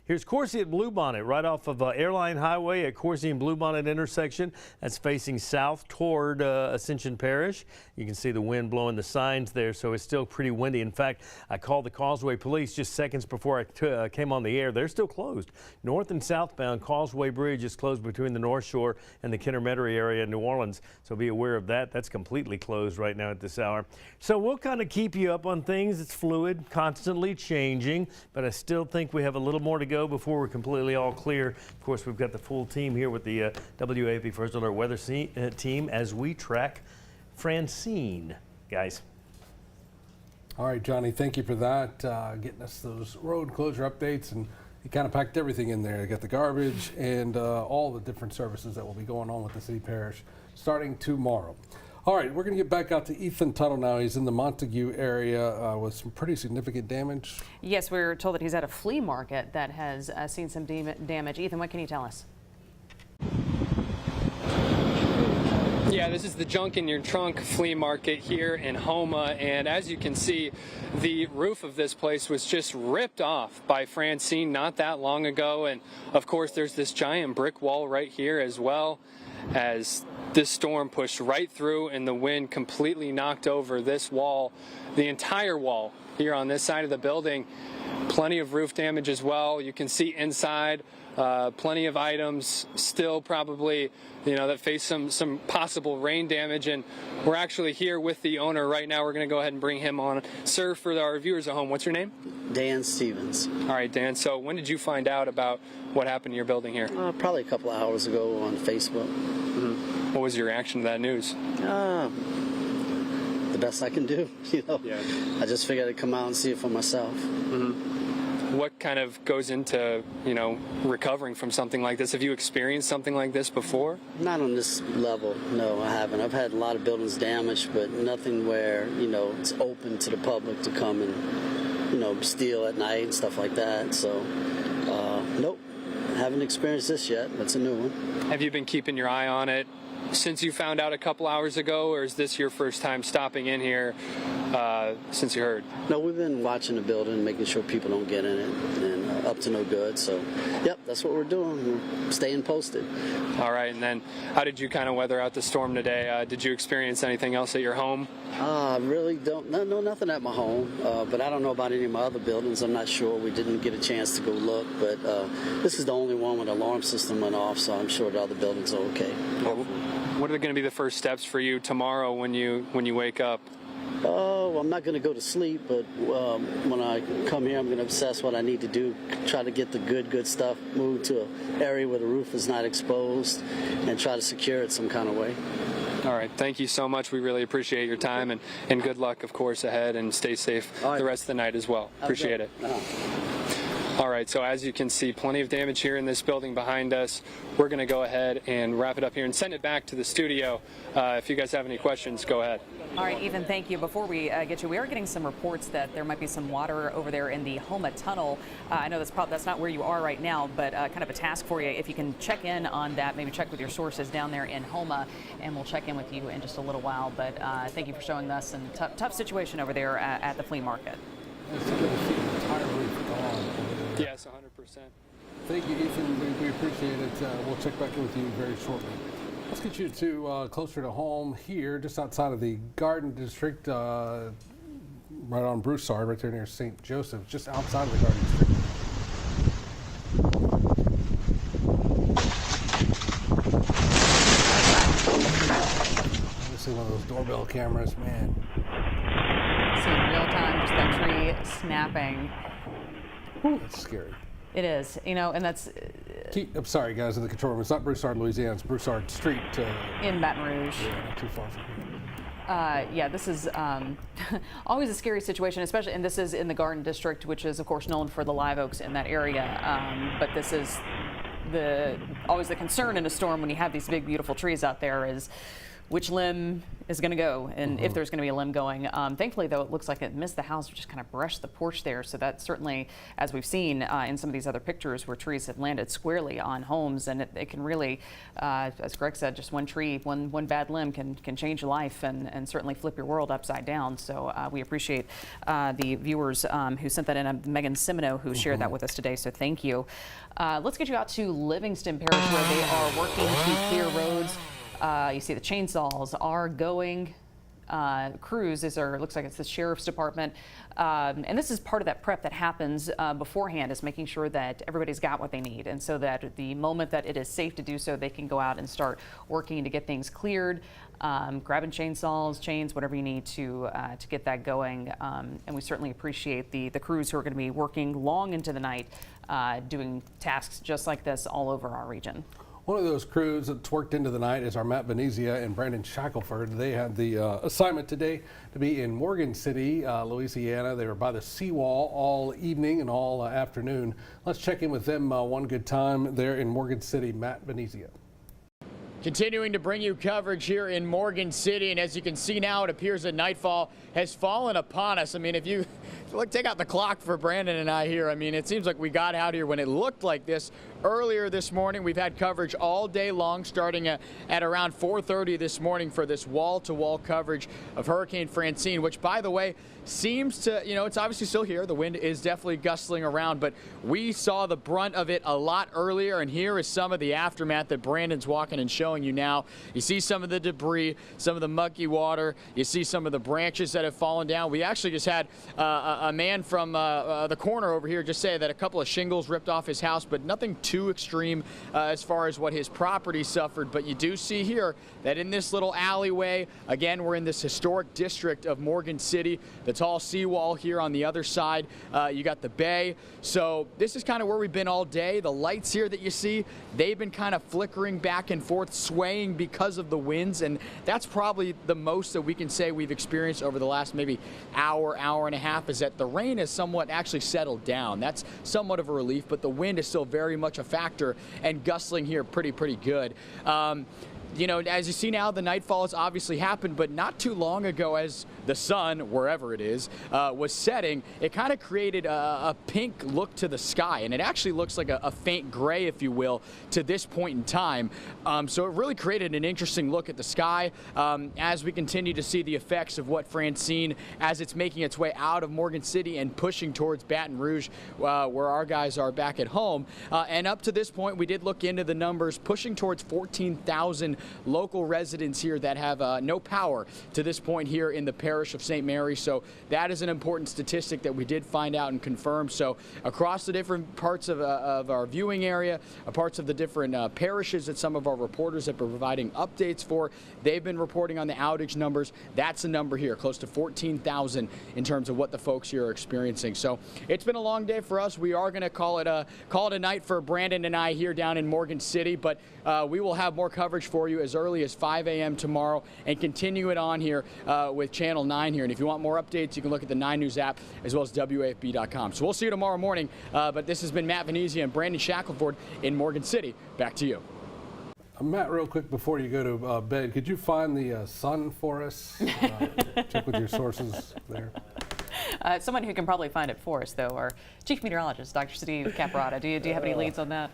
Here's Coursey at Bluebonnet, right off of Airline Highway at Coursey and Bluebonnet intersection. That's facing south toward Ascension Parish. You can see the wind blowing the signs there, so it's still pretty windy. In fact, I called the Causeway police just seconds before I came on the air. They're still closed. North and southbound Causeway Bridge is closed between the North Shore and the Kenner-Metairie area in New Orleans, so be aware of that. That's completely closed right now at this hour. So we'll kind of keep you up on things. It's fluid, constantly changing, but I still think we have a little more to go before we're completely all clear. Of course, we've got the full team here with the WAFB First Alert Weather team as we track Francine, guys.
All right, Johnny, thank you for that, getting us those road closure updates, and you kind of packed everything in there. You got the garbage and all the different services that will be going on with the city parish starting tomorrow. All right, we're going to get back out to Ethan Tuttle now. He's in the Montague area with some pretty significant damage.
Yes, we're told that he's at a flea market that has seen some damage. Ethan, what can you tell us?
Yeah, this is the Junk in Your Trunk flea market here in Houma, and as you can see, the roof of this place was just ripped off by Francine not that long ago, and of course there's this giant brick wall right here as well, as this storm pushed right through and the wind completely knocked over this wall, the entire wall here on this side of the building. Plenty of roof damage as well. You can see inside plenty of items still probably, that face some possible rain damage. And we're actually here with the owner right now. We're going to go ahead and bring him on. Sir, for our viewers at home, what's your name?
Dan Stevens.
All right, Dan. So when did you find out about what happened to your building here?
Probably a couple of hours ago on Facebook.
Mm-hmm. What was your reaction to that news?
The best I can do, Yeah. I just figured I'd come out and see it for myself.
Mm-hmm. What kind of goes into, recovering from something like this? Have you experienced something like this before?
Not on this level, no, I haven't. I've had a lot of buildings damaged, but nothing where, it's open to the public to come and, steal at night and stuff like that. So, nope, haven't experienced this yet. That's a new one.
Have you been keeping your eye on it since you found out a couple hours ago, or is this your first time stopping in here since you heard?
No, we've been watching the building, making sure people don't get in it, and up to no good. So, yep, that's what we're doing. We're staying posted.
All right, and then how did you kind of weather out the storm today? Did you experience anything else at your home?
I really don't. No, nothing at my home, but I don't know about any of my other buildings. I'm not sure. We didn't get a chance to go look, but this is the only one where the alarm system went off, so I'm sure the other buildings are okay.
What are going to be the first steps for you tomorrow when you wake up?
Oh, I'm not going to go to sleep, but when I come here, I'm going to assess what I need to do, try to get the good stuff moved to an area where the roof is not exposed, and try to secure it some kind of way.
All right. Thank you so much. We really appreciate your time, and good luck, of course, ahead, and stay safe the rest of the night as well. Appreciate it. All right, so as you can see, plenty of damage here in this building behind us. We're going to go ahead and wrap it up here and send it back to the studio. If you guys have any questions, go ahead.
All right, Ethan, thank you. Before we get you, we are getting some reports that there might be some water over there in the Houma tunnel. I know that's not where you are right now, but kind of a task for you. If you can check in on that, maybe check with your sources down there in Houma, and we'll check in with you in just a little while. But thank you for showing us a tough situation over there at the flea market.
Yes, 100%.
Thank you, Ethan. We appreciate it. We'll check back in with you very shortly. Let's get you to closer to home here, just outside of the Garden District, right on Broussard, right there near St. Joseph, just outside of the Garden District. Let me see one of those doorbell cameras, man.
See in real time, just that tree snapping.
Ooh, that's scary.
It is, and that's...
I'm sorry, guys, in the control room. It's not Broussard, Louisiana. It's Broussard Street.
In Baton Rouge.
Yeah, not too far from here.
Yeah, this is always a scary situation, especially, and this is in the Garden District, which is, of course, known for the live oaks in that area. But this is always the concern in a storm when you have these big, beautiful trees out there is which limb is going to go, and if there's going to be a limb going. Thankfully, though, it looks like it missed the house, just kind of brushed the porch there. So that certainly, as we've seen in some of these other pictures where trees have landed squarely on homes, and it can really, as Greg said, just one tree, one bad limb can change your life and certainly flip your world upside down. So we appreciate the viewers who sent that in. Megan Simino, who shared that with us today. So thank you. Let's get you out to Livingston Parish, where they are working to clear roads. You see the chainsaws are going. Crews looks like it's the sheriff's department. And this is part of that prep that happens beforehand, is making sure that everybody's got what they need. And so that the moment that it is safe to do so, they can go out and start working to get things cleared, grabbing chainsaws, chains, whatever you need to get that going. And we certainly appreciate the crews who are going to be working long into the night, doing tasks just like this all over our region.
One of those crews that's worked into the night is our Matt Venezia and Brandon Shackelford. They had the assignment today to be in Morgan City, Louisiana. They were by the seawall all evening and all afternoon. Let's check in with them one good time there in Morgan City. Matt Venezia.
Continuing to bring you coverage here in Morgan City, and as you can see now, it appears that nightfall has fallen upon us. I mean, if you look, take out the clock for Brandon and I here, I mean, it seems like we got out here when it looked like this earlier this morning. We've had coverage all day long, starting at around 4:30 this morning for this wall-to-wall coverage of Hurricane Francine, which, by the way, seems to, it's obviously still here. The wind is definitely gustling around, but we saw the brunt of it a lot earlier, and here is some of the aftermath that Brandon's walking and showing you now. You see some of the debris, some of the mucky water. You see some of the branches that have fallen down. We actually just had a man from the corner over here just say that a couple of shingles ripped off his house, but nothing too extreme as far as what his property suffered. But you do see here that in this little alleyway, again, we're in this historic district of Morgan City. The tall seawall here on the other side. You got the bay. So this is kind of where we've been all day. The lights here that you see, they've been kind of flickering back and forth, swaying because of the winds, and that's probably the most that we can say we've experienced over the last maybe hour and a half, is that the rain has somewhat actually settled down. That's somewhat of a relief, but the wind is still very much a factor, and gustling here pretty good. As you see now, the nightfall has obviously happened, but not too long ago, as the sun, wherever it is, was setting, it kind of created a pink look to the sky, and it actually looks like a faint gray, if you will, to this point in time. So it really created an interesting look at the sky as we continue to see the effects of what Francine, as it's making its way out of Morgan City and pushing towards Baton Rouge, where our guys are back at home. And up to this point, we did look into the numbers, pushing towards 14,000 local residents here that have no power to this point here in the parish of St. Mary. So that is an important statistic that we did find out and confirm. So across the different parts of our viewing area, parts of the different parishes that some of our reporters have been providing updates for, they've been reporting on the outage numbers. That's a number here, close to 14,000 in terms of what the folks here are experiencing. So it's been a long day for us. We are going to call it a night for Brandon and I here down in Morgan City, but we will have more coverage for you as early as 5 a.m. tomorrow and continue it on here with Channel 9 here. And if you want more updates, you can look at the 9 News app as well as WAFB.com. So we'll see you tomorrow morning. But this has been Matt Venezia and Brandon Shackelford in Morgan City. Back to you.
Matt, real quick before you go to bed, could you find the sun for us? Check with your sources there.
Someone who can probably find it for us, though, our Chief Meteorologist, Dr. Steve Caparata. Do you have any leads on that?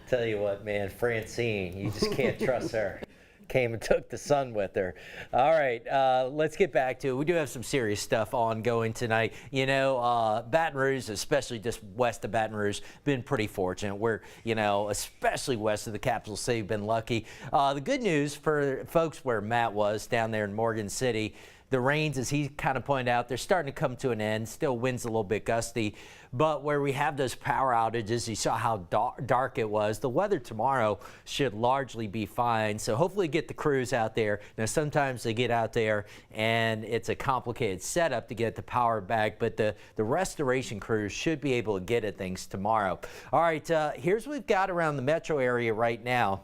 Tell you what, man, Francine, you just can't trust her. Came and took the sun with her. All right, let's get back to it. We do have some serious stuff ongoing tonight. Baton Rouge, especially just west of Baton Rouge, been pretty fortunate. We're, especially west of the capital city, been lucky. The good news for folks where Matt was down there in Morgan City, the rains, as he kind of pointed out, they're starting to come to an end. Still winds a little bit gusty, but where we have those power outages, you saw how dark it was. The weather tomorrow should largely be fine, so hopefully get the crews out there. Now, sometimes they get out there and it's a complicated setup to get the power back, but the restoration crews should be able to get at things tomorrow. All right, here's what we've got around the metro area right now.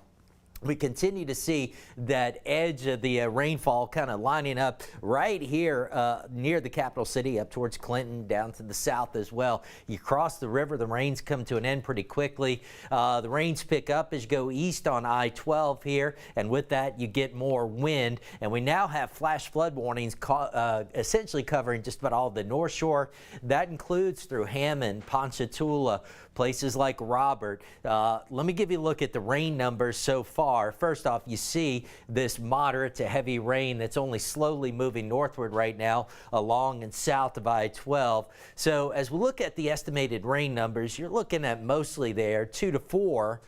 We continue to see that edge of the rainfall kind of lining up right here near the capital city, up towards Clinton, down to the south as well. You cross the river, the rains come to an end pretty quickly. The rains pick up as you go east on I-12 here, and with that you get more wind. And we now have flash flood warnings essentially covering just about all the North Shore. That includes through Hammond, Ponchatoula, places like Robert. Let me give you a look at the rain numbers so far. First off, you see this moderate to heavy rain that's only slowly moving northward right now along and south of I-12. So as we look at the estimated rain numbers, you're looking at mostly there 2 to 4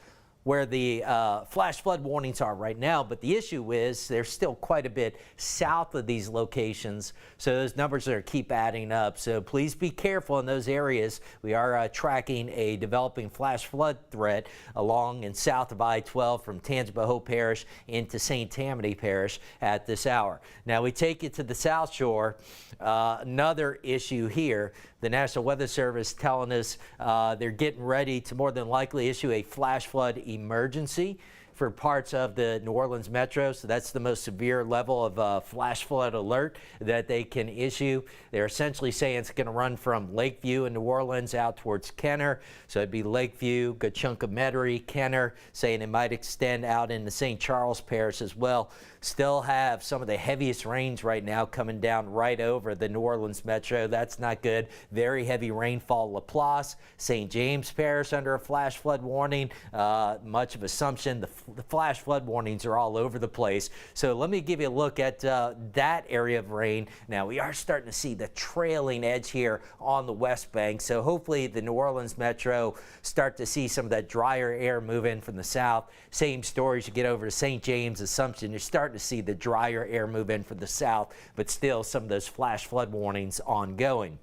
where the flash flood warnings are right now, but the issue is there's still quite a bit south of these locations, so those numbers are keep adding up. So please be careful in those areas. We are tracking a developing flash flood threat along and south of I-12 from Tangipahoa Parish into St. Tammany Parish at this hour. Now we take it to the South Shore. Another issue here, the National Weather Service telling us they're getting ready to more than likely issue a flash flood emergency for parts of the New Orleans metro, so that's the most severe level of flash flood alert that they can issue. They're essentially saying it's going to run from Lakeview in New Orleans out towards Kenner, so it'd be Lakeview, good chunk of Metairie, Kenner, saying it might extend out into St. Charles Parish as well. Still have some of the heaviest rains right now coming down right over the New Orleans metro. That's not good. Very heavy rainfall, LaPlace, St. James Parish under a flash flood warning. Much of Assumption. The flash flood warnings are all over the place. So let me give you a look at that area of rain. Now we are starting to see the trailing edge here on the West Bank. So hopefully the New Orleans metro start to see some of that drier air move in from the south. Same story as you get over to St. James, Assumption. You're starting to see the drier air move in from the south, but still some of those flash flood warnings ongoing.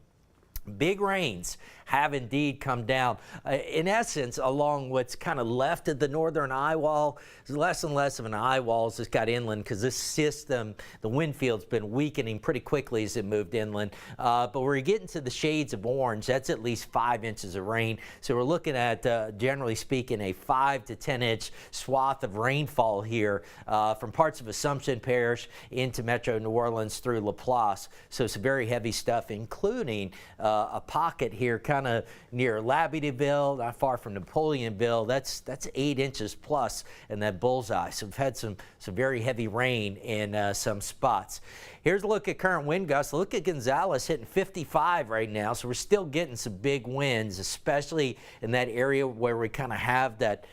Big rains have indeed come down. In essence, along what's kind of left of the northern eye wall, less and less of an eye wall as it's got inland, because this system, the wind field's been weakening pretty quickly as it moved inland. But we're getting to the shades of orange. That's at least 5 inches of rain. So we're looking at, generally speaking, a 5 to 10 inch swath of rainfall here from parts of Assumption Parish into Metro New Orleans through LaPlace. So some very heavy stuff, including a pocket here kind of near Labadeville, not far from Napoleonville. That's 8 inches plus in that bullseye. So we've had some very heavy rain in some spots. Here's a look at current wind gusts. Look at Gonzales hitting 55 right now. So we're still getting some big winds, especially in that area where we kind of have that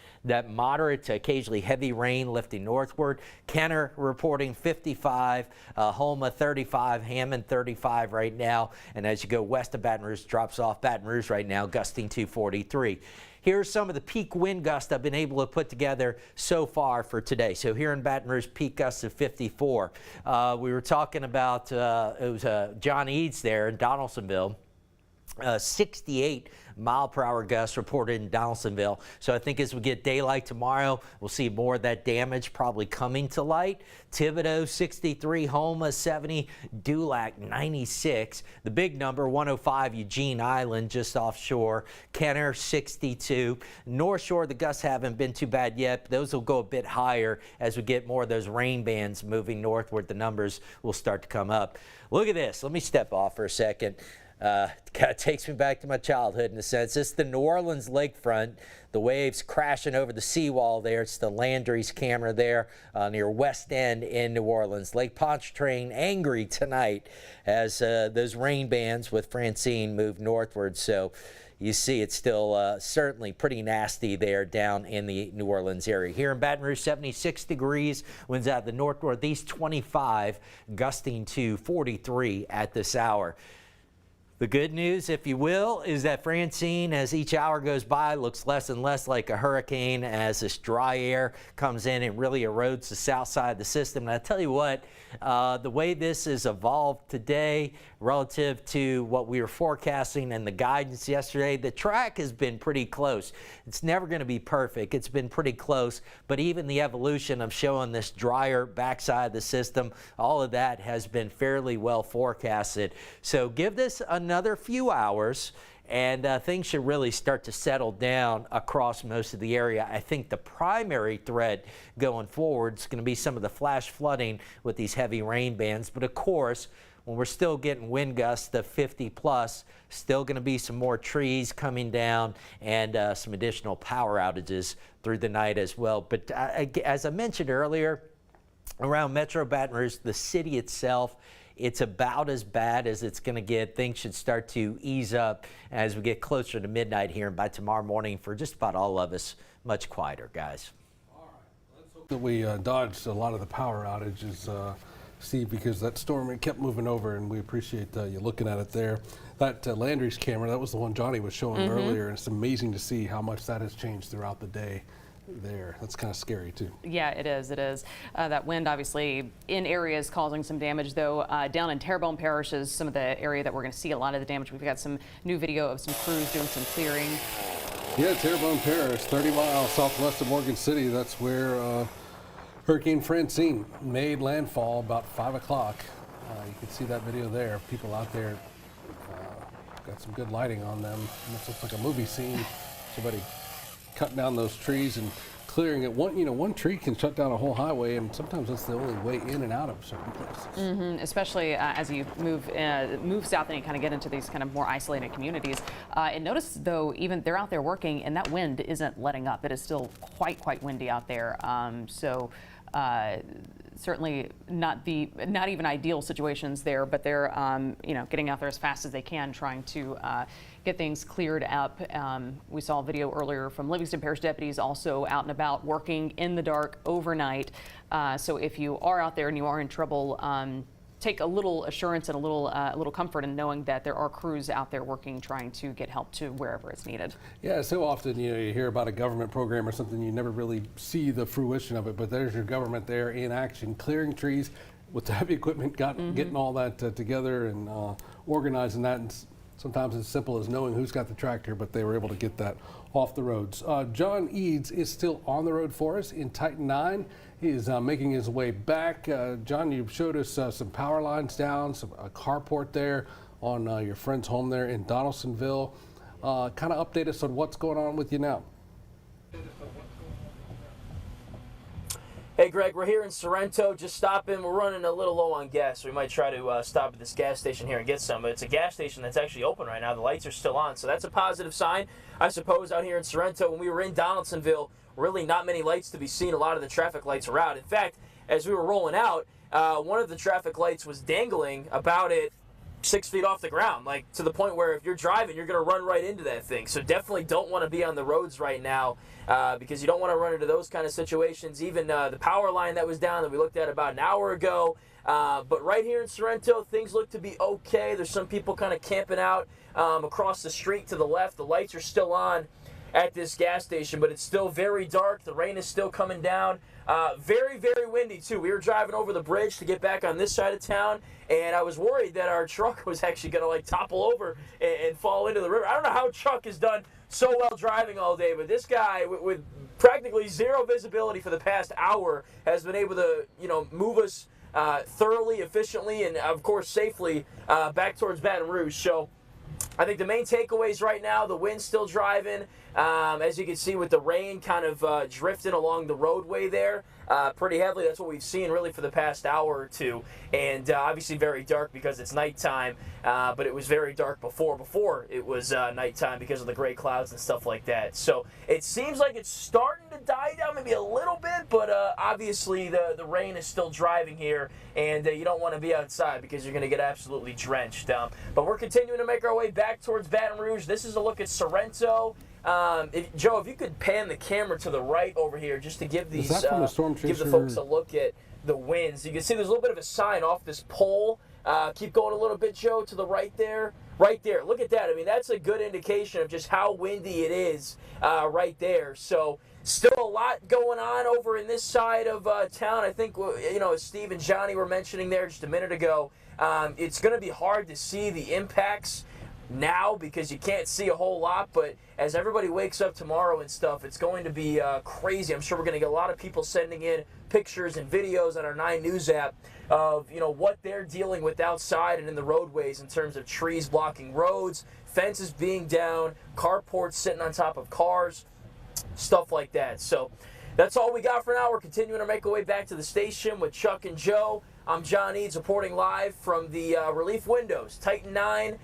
moderate to occasionally heavy rain lifting northward. Kenner reporting 55, Houma 35, Hammond 35 right now. And as you go west of Baton Rouge, drops off Baton Rouge right now, gusting to 43. Here's some of the peak wind gusts I've been able to put together so far for today. So here in Baton Rouge, peak gusts of 54. We were talking about, it was John Eads there in Donaldsonville. 68 mile-per-hour gusts reported in Donaldsonville. So I think as we get daylight tomorrow, we'll see more of that damage probably coming to light. Thibodaux 63, Houma 70, Dulac 96. The big number 105 Eugene Island just offshore. Kenner 62. North Shore, the gusts haven't been too bad yet. But those will go a bit higher as we get more of those rain bands moving northward. The numbers will start to come up. Look at this. Let me step off for a second. Kind of takes me back to my childhood in a sense. This is the New Orleans lakefront. The waves crashing over the seawall there. It's the Landry's camera there near West End in New Orleans. Lake Pontchartrain angry tonight as those rain bands with Francine move northward. So you see it's still certainly pretty nasty there down in the New Orleans area. Here in Baton Rouge, 76 degrees. Winds out of the north-northeast, 25, gusting to 43 at this hour. The good news, if you will, is that Francine, as each hour goes by, looks less and less like a hurricane as this dry air comes in and really erodes the south side of the system. And I tell you what, the way this has evolved today relative to what we were forecasting and the guidance yesterday, the track has been pretty close. It's never going to be perfect. It's been pretty close, but even the evolution of showing this drier backside of the system, all of that has been fairly well forecasted. So give this another few hours and things should really start to settle down across most of the area. I think the primary threat going forward is going to be some of the flash flooding with these heavy rain bands. But of course, when we're still getting wind gusts of 50 plus, still going to be some more trees coming down and some additional power outages through the night as well. But as I mentioned earlier, around Metro Baton Rouge, the city itself, it's about as bad as it's going to get. Things should start to ease up as we get closer to midnight here, and by tomorrow morning, for just about all of us, much quieter, guys.
All right. Let's hope that we dodged a lot of the power outages, Steve, because that storm, it kept moving over, and we appreciate you looking at it there. That Landry's camera, that was the one Johnny was showing earlier, and it's amazing to see how much that has changed throughout the day. There, that's kind of scary too.
Yeah, it is. It is. That wind obviously in areas causing some damage, though. Down in Terrebonne Parish is some of the area that we're going to see a lot of the damage. We've got some new video of some crews doing some clearing.
Yeah, Terrebonne Parish, 30 miles southwest of Morgan City. That's where Hurricane Francine made landfall about 5 o'clock. You can see that video there. People out there got some good lighting on them. This looks like a movie scene. Somebody cutting down those trees and clearing it. One tree can shut down a whole highway, and sometimes that's the only way in and out of certain places.
Especially as you move south and you kind of get into these kind of more isolated communities. And notice, though, even they're out there working, and that wind isn't letting up. It is still quite windy out there. Certainly not even ideal situations there, but they're getting out there as fast as they can, trying to get things cleared up. We saw a video earlier from Livingston Parish deputies also out and about working in the dark overnight. So if you are out there and you are in trouble, take a little assurance and a little comfort in knowing that there are crews out there working, trying to get help to wherever it's needed.
Yeah, so often you hear about a government program or something, you never really see the fruition of it, but there's your government there in action, clearing trees with the heavy equipment, getting all that together and organizing that. And sometimes it's simple as knowing who's got the tractor, but they were able to get that off the roads. John Eads is still on the road for us in Titan 9. He is making his way back. John, you showed us some power lines down, a carport there on your friend's home there in Donaldsonville. Kind of update us on what's going on with you now.
Hey Greg, we're here in Sorrento, just stopping. We're running a little low on gas, so we might try to stop at this gas station here and get some. But it's a gas station that's actually open right now. The lights are still on, so that's a positive sign, I suppose, out here in Sorrento. When we were in Donaldsonville, really not many lights to be seen. A lot of the traffic lights are out. In fact, as we were rolling out, one of the traffic lights was dangling about 6 feet off the ground, like to the point where if you're driving, you're going to run right into that thing. So definitely don't want to be on the roads right now because you don't want to run into those kind of situations. Even the power line that was down that we looked at about an hour ago. But right here in Sorrento, things look to be okay. There's some people kind of camping out across the street to the left. The lights are still on at this gas station, but it's still very dark. The rain is still coming down. Very, very windy, too. We were driving over the bridge to get back on this side of town, and I was worried that our truck was actually going to, topple over and fall into the river. I don't know how Chuck has done so well driving all day, but this guy, with practically zero visibility for the past hour, has been able to, move us thoroughly, efficiently, and, of course, safely back towards Baton Rouge. So I think the main takeaways right now, the wind's still driving. As you can see with the rain kind of drifting along the roadway there pretty heavily. That's what we've seen really for the past hour or two. And obviously very dark because it's nighttime, but it was very dark before it was nighttime because of the gray clouds and stuff like that. So it seems like it's starting to die down maybe a little bit, but obviously the rain is still driving here, and you don't want to be outside because you're going to get absolutely drenched. But we're continuing to make our way back towards Baton Rouge. This is a look at Sorrento. Joe, if you could pan the camera to the right over here just to give these give the folks a look at the winds. You can see there's a little bit of a sign off this pole. Keep going a little bit, Joe, to the right there. Right there. Look at that. I mean, that's a good indication of just how windy it is right there. So still a lot going on over in this side of town. I think, as Steve and Johnny were mentioning there just a minute ago, it's going to be hard to see the impacts now because you can't see a whole lot, but as everybody wakes up tomorrow and stuff, it's going to be crazy. I'm sure we're going to get a lot of people sending in pictures and videos on our 9 News app of what they're dealing with outside and in the roadways in terms of trees blocking roads, fences being down, carports sitting on top of cars, stuff like that. So that's all we got for now. We're continuing to make our way back to the station with Chuck and Joe. I'm John Eads reporting live from the relief windows, Titan 9.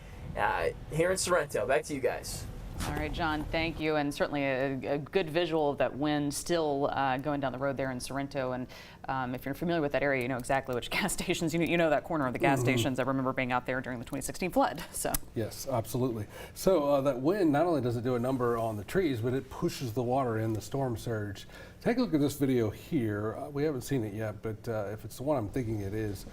Here in Sorrento. Back to you guys.
All right, John, thank you. And certainly a good visual of that wind still going down the road there in Sorrento. And if you're familiar with that area, you know exactly which gas stations, you know that corner of the gas stations. I remember being out there during the 2016 flood. So
yes, absolutely. So that wind, not only does it do a number on the trees, but it pushes the water in the storm surge. Take a look at this video here. We haven't seen it yet, but if it's the one I'm thinking it is,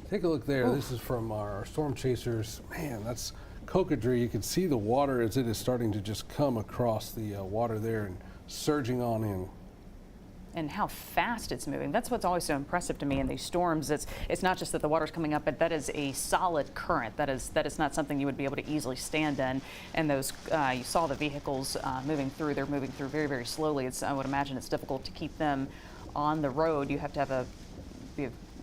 take a look there. This is from our storm chasers. Man, that's Cocodrie. You can see the water as it is starting to just come across the water there and surging on in.
And how fast it's moving. That's what's always so impressive to me in these storms. It's not just that the water's coming up, but that is a solid current. That is not something you would be able to easily stand in. And those you saw the vehicles moving through. They're moving through very, very slowly. I would imagine it's difficult to keep them on the road. You have to have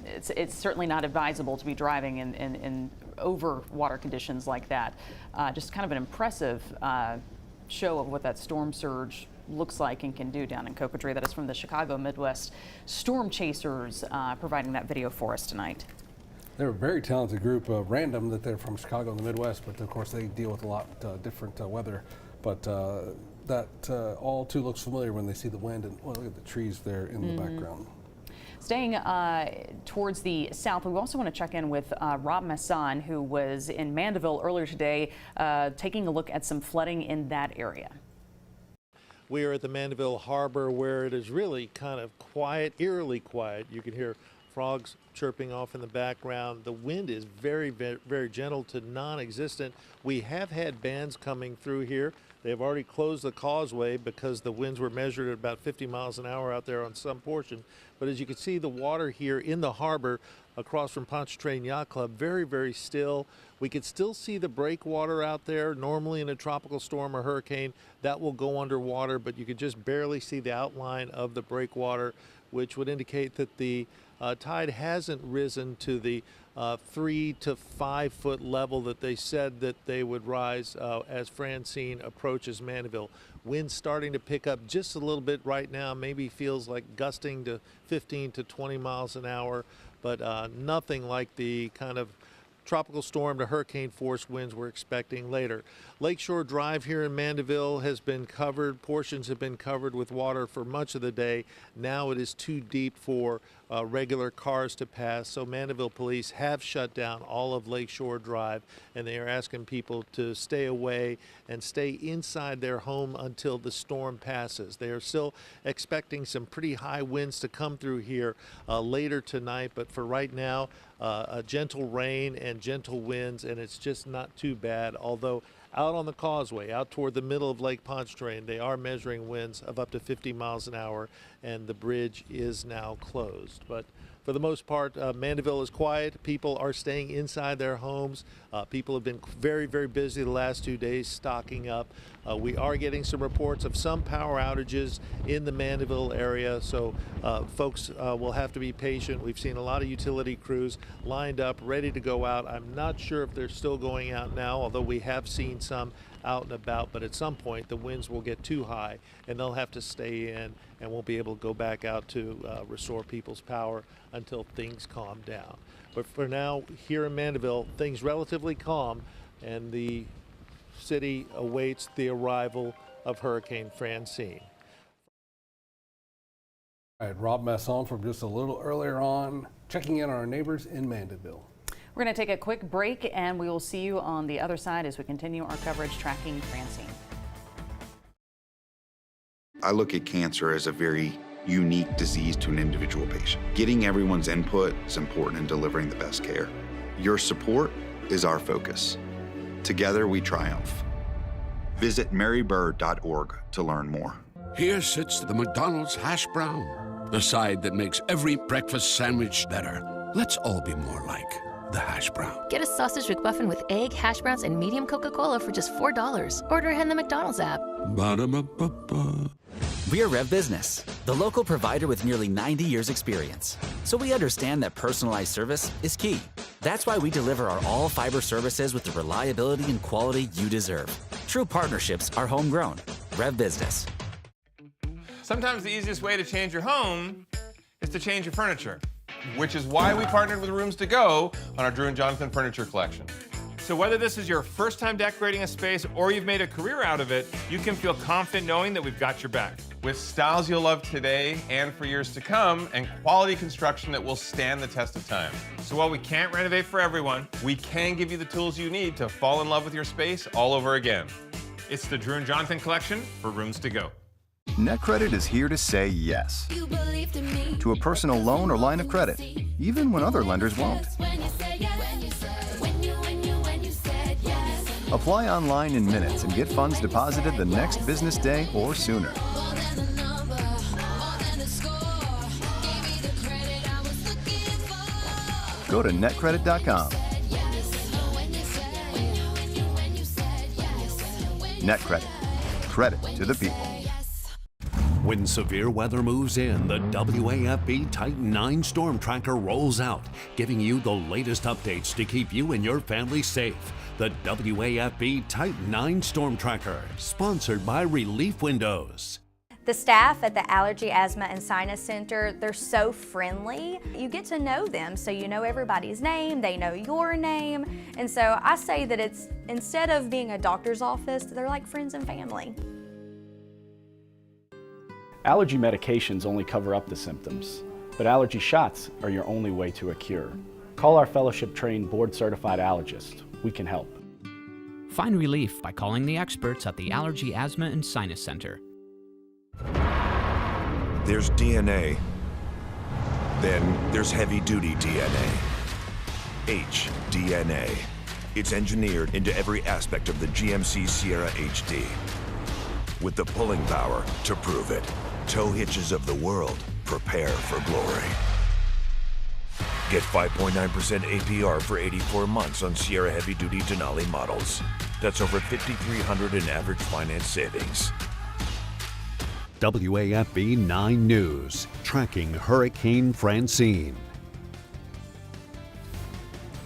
it's certainly not advisable to be driving in over water conditions like that. Just kind of an impressive show of what that storm surge looks like and can do down in Cocodrie. That is from the Chicago Midwest Storm Chasers, providing that video for us tonight.
They're a very talented group, random that they're from Chicago and the Midwest, but of course they deal with a lot different weather. But that all too looks familiar when they see the wind and look at the trees there in the background.
Staying towards the south, we also want to check in with Rob Masson, who was in Mandeville earlier today, taking a look at some flooding in that area.
We are at the Mandeville Harbor, where it is really kind of quiet, eerily quiet. You can hear frogs chirping off in the background. The wind is very, very, very gentle to non-existent. We have had bands coming through here. They have already closed the causeway because the winds were measured at about 50 miles an hour out there on some portion. But as you can see, the water here in the harbor across from Pontchartrain Yacht Club, very, very still. We could still see the breakwater out there. Normally in a tropical storm or hurricane, that will go underwater, but you could just barely see the outline of the breakwater, which would indicate that the tide hasn't risen to the 3 to 5 foot level that they said that they would rise as Francine approaches Mandeville. Winds starting to pick up just a little bit right now, maybe feels like gusting to 15 to 20 miles an hour, but nothing like the kind of tropical storm to hurricane force winds we're expecting later. Lakeshore Drive here in Mandeville has been covered. Portions have been covered with water for much of the day. Now it is too deep for regular cars to pass. So Mandeville police have shut down all of Lakeshore Drive, and they are asking people to stay away and stay inside their home until the storm passes. They are still expecting some pretty high winds to come through here later tonight, but for right now, a gentle rain and gentle winds, and it's just not too bad. Although out on the causeway, out toward the middle of Lake Pontchartrain, they are measuring winds of up to 50 miles an hour, and the bridge is now closed. But for the most part, Mandeville is quiet. People are staying inside their homes. People have been very, very busy the last 2 days stocking up. We are getting some reports of some power outages in the Mandeville area, so folks will have to be patient. We've seen a lot of utility crews lined up, ready to go out. I'm not sure if they're still going out now, although we have seen some out and about, but at some point the winds will get too high and they'll have to stay in and won't be able to go back out to restore people's power until things calm down. But for now, here in Mandeville, things relatively calm, and the city awaits the arrival of Hurricane Francine.
All right, Rob Masson from just a little earlier on, checking in on our neighbors in Mandeville.
We're going to take a quick break, and we will see you on the other side as we continue our coverage tracking Francine.
I look at cancer as a very unique disease to an individual patient. Getting everyone's input is important in delivering the best care. Your support is our focus. Together we triumph. Visit marybird.org to learn more.
Here sits the McDonald's hash brown, the side that makes every breakfast sandwich better. Let's all be more like the hash brown.
Get a sausage McMuffin with egg, hash browns, and medium Coca-Cola for just $4. Order in the McDonald's app.
Ba-da-ba-ba-ba.
We're Rev Business, the local provider with nearly 90 years experience. So we understand that personalized service is key. That's why we deliver our all-fiber services with the reliability and quality you deserve. True partnerships are homegrown. Rev Business.
Sometimes the easiest way to change your home is to change your furniture, which is why we partnered with Rooms to Go on our Drew and Jonathan furniture collection. So whether this is your first time decorating a space or you've made a career out of it, you can feel confident knowing that we've got your back. With styles you'll love today and for years to come, and quality construction that will stand the test of time. So while we can't renovate for everyone, we can give you the tools you need to fall in love with your space all over again. It's the Drew and Jonathan collection for Rooms to Go.
NetCredit is here to say yes to a personal loan or line of credit, even when other lenders won't. Apply online in minutes and get funds deposited the next business day or sooner. Go to netcredit.com. NetCredit. Credit to the people.
When severe weather moves in, the WAFB Titan 9 Storm Tracker rolls out, giving you the latest updates to keep you and your family safe. The WAFB Titan 9 Storm Tracker, sponsored by Relief Windows.
The staff at the Allergy, Asthma, and Sinus Center, they're so friendly. You get to know them, so you know everybody's name, they know your name. And so I say that it's, instead of being a doctor's office, they're like friends and family.
Allergy medications only cover up the symptoms, but allergy shots are your only way to a cure. Call our fellowship-trained, board-certified allergist. We can help.
Find relief by calling the experts at the Allergy, Asthma, and Sinus Center.
There's DNA. Then there's heavy-duty DNA. HDNA. It's engineered into every aspect of the GMC Sierra HD. With the pulling power to prove it. Tow hitches of the world, prepare for glory. Get 5.9% APR for 84 months on Sierra heavy-duty Denali models. That's over $5,300 in average finance savings.
WAFB 9 News, tracking Hurricane Francine.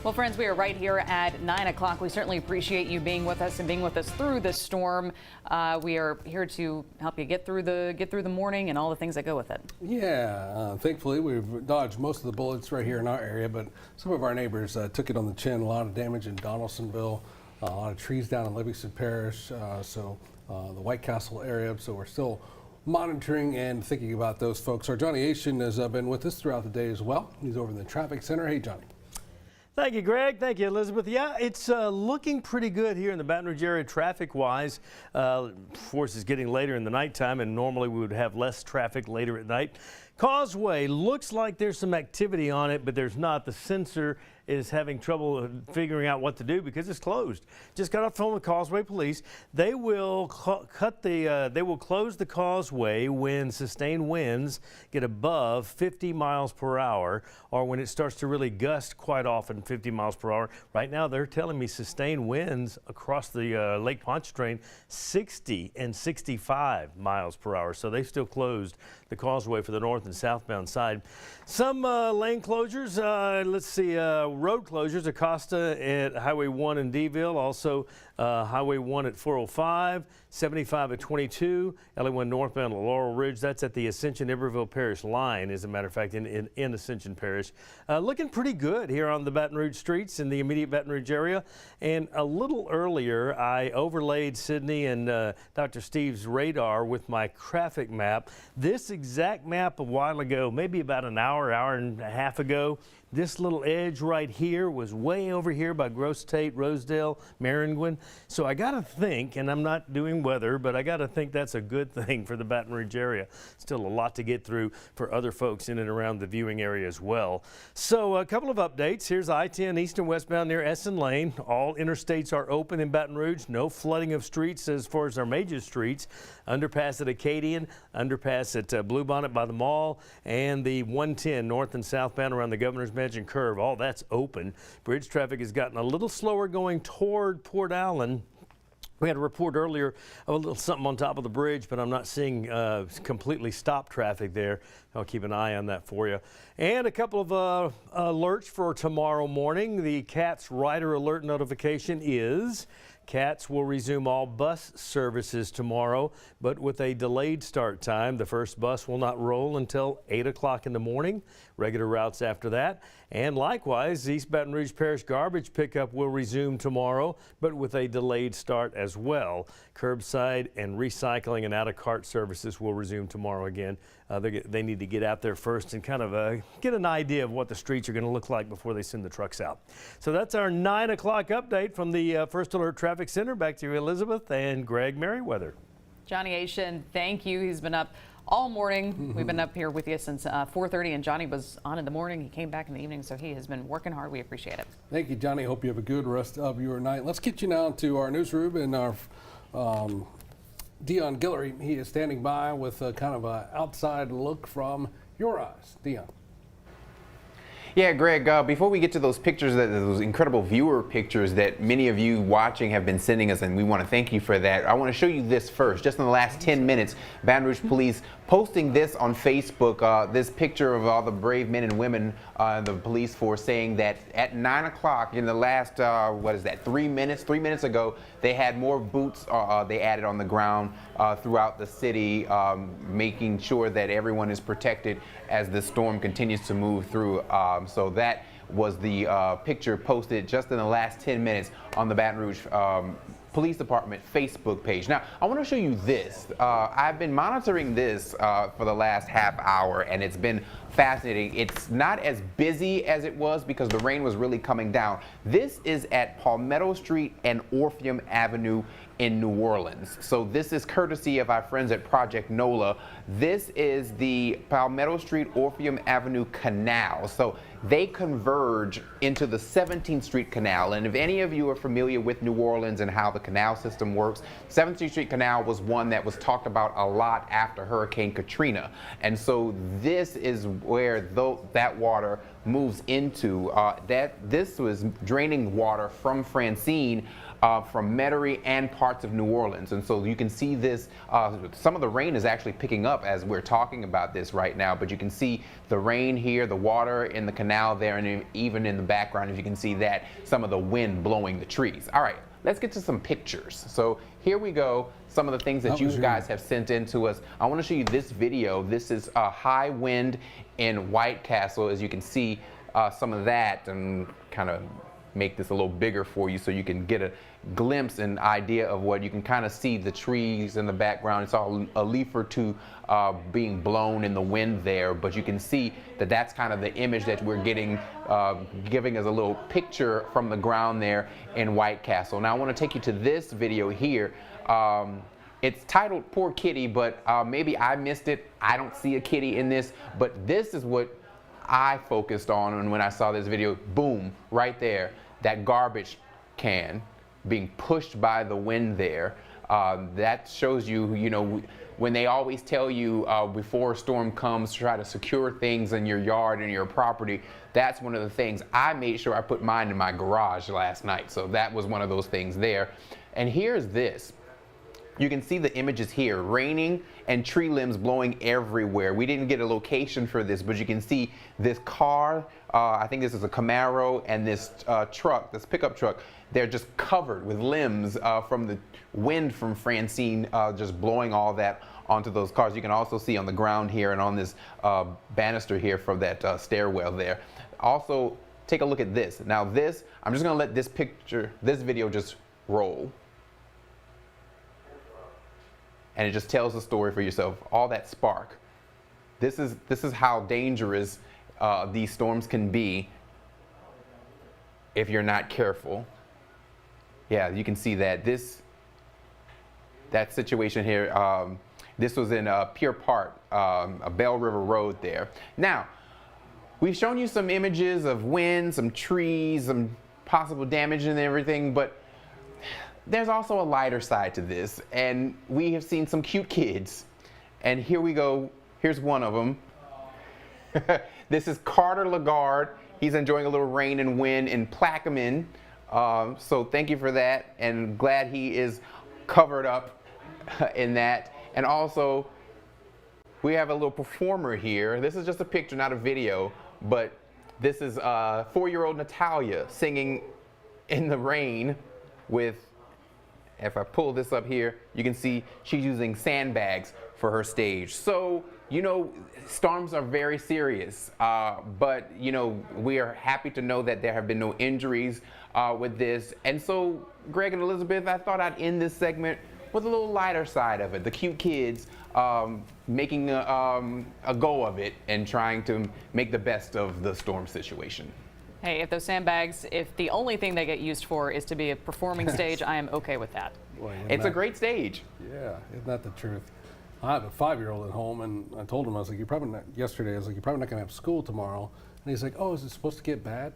Well, friends, we are right here at 9 o'clock. We certainly appreciate you being with us and being with us through this storm. We are here to help you get through the morning and all the things that go with it.
Yeah, thankfully we've dodged most of the bullets right here in our area, but some of our neighbors took it on the chin. A lot of damage in Donaldsonville, a lot of trees down in Livingston Parish, the White Castle area. So we're still monitoring and thinking about those folks. Our Johnny Asian has been with us throughout the day as well. He's over in the traffic center. Hey, Johnny.
Thank you, Greg. Thank you, Elizabeth. Yeah, it's looking pretty good here in the Baton Rouge area traffic-wise. Of course, it's getting later in the nighttime, and normally we would have less traffic later at night. Causeway looks like there's some activity on it, but there's not. The sensor is having trouble figuring out what to do because it's closed. Just got off the phone with Causeway Police. They will they will close the causeway when sustained winds get above 50 miles per hour, or when it starts to really gust quite often 50 miles per hour. Right now, they're telling me sustained winds across the Lake Pontchartrain 60 and 65 miles per hour. So they still closed the causeway for the north and southbound side. Some lane closures. Let's see. Road closures, Acosta at Highway 1 in Deville, also Highway 1 at 405, 75 at 22, LA1 northbound at Laurel Ridge. That's at the Ascension Parish line, as a matter of fact, in Ascension Parish. Looking pretty good here on the Baton Rouge streets in the immediate Baton Rouge area. And a little earlier, I overlaid Sydney and Dr. Steve's radar with my traffic map. This exact map a while ago, maybe about an hour and a half ago, this little edge right here was way over here by Gross Tate, Rosedale, Maringouin. So I got to think, and I'm not doing weather, but I got to think that's a good thing for the Baton Rouge area. Still a lot to get through for other folks in and around the viewing area as well. So a couple of updates. Here's I-10 east and westbound near Essen Lane. All interstates are open in Baton Rouge. No flooding of streets as far as our major streets. Underpass at Acadian, underpass at Bluebonnet by the mall, and the 110 north and southbound around the Governor's Mansion curve. All that's open. Bridge traffic has gotten a little slower going toward Port Allen. We had a report earlier of a little something on top of the bridge, but I'm not seeing completely stopped traffic there. I'll keep an eye on that for you. And a couple of alerts for tomorrow morning. The CATS rider alert notification is CATS will resume all bus services tomorrow, but with a delayed start time. The first bus will not roll until 8 o'clock in the morning. Regular routes after that. And likewise, East Baton Rouge Parish garbage pickup will resume tomorrow, but with a delayed start as well. Curbside and recycling and out-of-cart services will resume tomorrow again. They need to get out there first and kind of get an idea of what the streets are going to look like before they send the trucks out. So that's our 9 o'clock update from the First Alert Traffic Center. Back to you, Elizabeth and Greg Merriweather.
Johnny Asian, thank you. He's been up all morning. We've been up here with you since 4:30, and Johnny was on in the morning. He came back in the evening, so he has been working hard. We appreciate it.
Thank you, Johnny. Hope you have a good rest of your night. Let's get you now to our newsroom and our Dion Guillory. He is standing by with a kind of an outside look from your eyes. Dion.
Yeah, Greg, before we get to those pictures, those incredible viewer pictures that many of you watching have been sending us, and we want to thank you for that, I want to show you this first. Just in the last 10 minutes, Baton Rouge Police posting this on Facebook, this picture of all the brave men and women in the police force, saying that at 9 o'clock in the last, 3 minutes ago, They had more boots they added on the ground throughout the city, making sure that everyone is protected as the storm continues to move through. So that was the picture posted just in the last 10 minutes on the Baton Rouge Police Department Facebook page. Now, I want to show you this. I've been monitoring this for the last half hour, and it's been fascinating. It's not as busy as it was because the rain was really coming down. This is at Palmetto Street and Orpheum Avenue in New Orleans. So this is courtesy of our friends at Project NOLA. This is the Palmetto Street Orpheum Avenue Canal. So they converge into the 17th Street Canal. And if any of you are familiar with New Orleans and how the canal system works, 17th Street Canal was one that was talked about a lot after Hurricane Katrina. And so this is where that water moves into. This was draining water from Francine, from Metairie and parts of New Orleans. And so you can see this, some of the rain is actually picking up as we're talking about this right now, but you can see the rain here, the water in the canal there, and even in the background, if you can see that, some of the wind blowing the trees. All right, let's get to some pictures. So here we go, some of the things that you guys have sent in to us. I want to show you this video. This is a high wind in White Castle. As you can see some of that, and kind of make this a little bigger for you so you can get a glimpse and idea of what you can kind of see the trees in the background. It's all a leaf or two being blown in the wind there, but you can see that that's kind of the image that we're getting, giving us a little picture from the ground there in White Castle. Now I want to take you to this video here. It's titled Poor Kitty, but maybe I missed it. I don't see a kitty in this, but this is what I focused on, and when I saw this video, boom, right there, that garbage can being pushed by the wind there. That shows you, you know, when they always tell you before a storm comes, try to secure things in your yard and your property. That's one of the things. I made sure I put mine in my garage last night, so that was one of those things there. And here's this. You can see the images here, raining and tree limbs blowing everywhere. We didn't get a location for this, but you can see this car, I think this is a Camaro, and this truck, this pickup truck, they're just covered with limbs from the wind from Francine, just blowing all that onto those cars. You can also see on the ground here and on this banister here from that stairwell there. Also, take a look at this. Now this, I'm just gonna let this video just roll. And it just tells the story for yourself. All that spark. This is how dangerous these storms can be if you're not careful. Yeah, you can see that. That situation here, this was in Pier Park, a Bell River Road there. Now, we've shown you some images of wind, some trees, some possible damage and everything, but there's also a lighter side to this, and we have seen some cute kids. And here we go. Here's one of them. This is Carter Lagarde. He's enjoying a little rain and wind in Plaquemine. So thank you for that, and glad he is covered up in that. And also, we have a little performer here. This is just a picture, not a video, but this is 4-year-old Natalia singing in the rain with, if I pull this up here, you can see she's using sandbags for her stage. So, you know, storms are very serious, but, you know, we are happy to know that there have been no injuries with this. And so, Greg and Elizabeth, I thought I'd end this segment with a little lighter side of it. The cute kids making a go of it and trying to make the best of the storm situation.
Hey, if those sandbags, if the only thing they get used for is to be a performing stage, I am okay with that.
Boy,
it's a great stage.
Yeah, isn't that the truth? I have a 5-year-old at home, and I told him, I was like, you're probably not, yesterday, I was like, you're probably not going to have school tomorrow. And he's like, oh, is it supposed to get bad?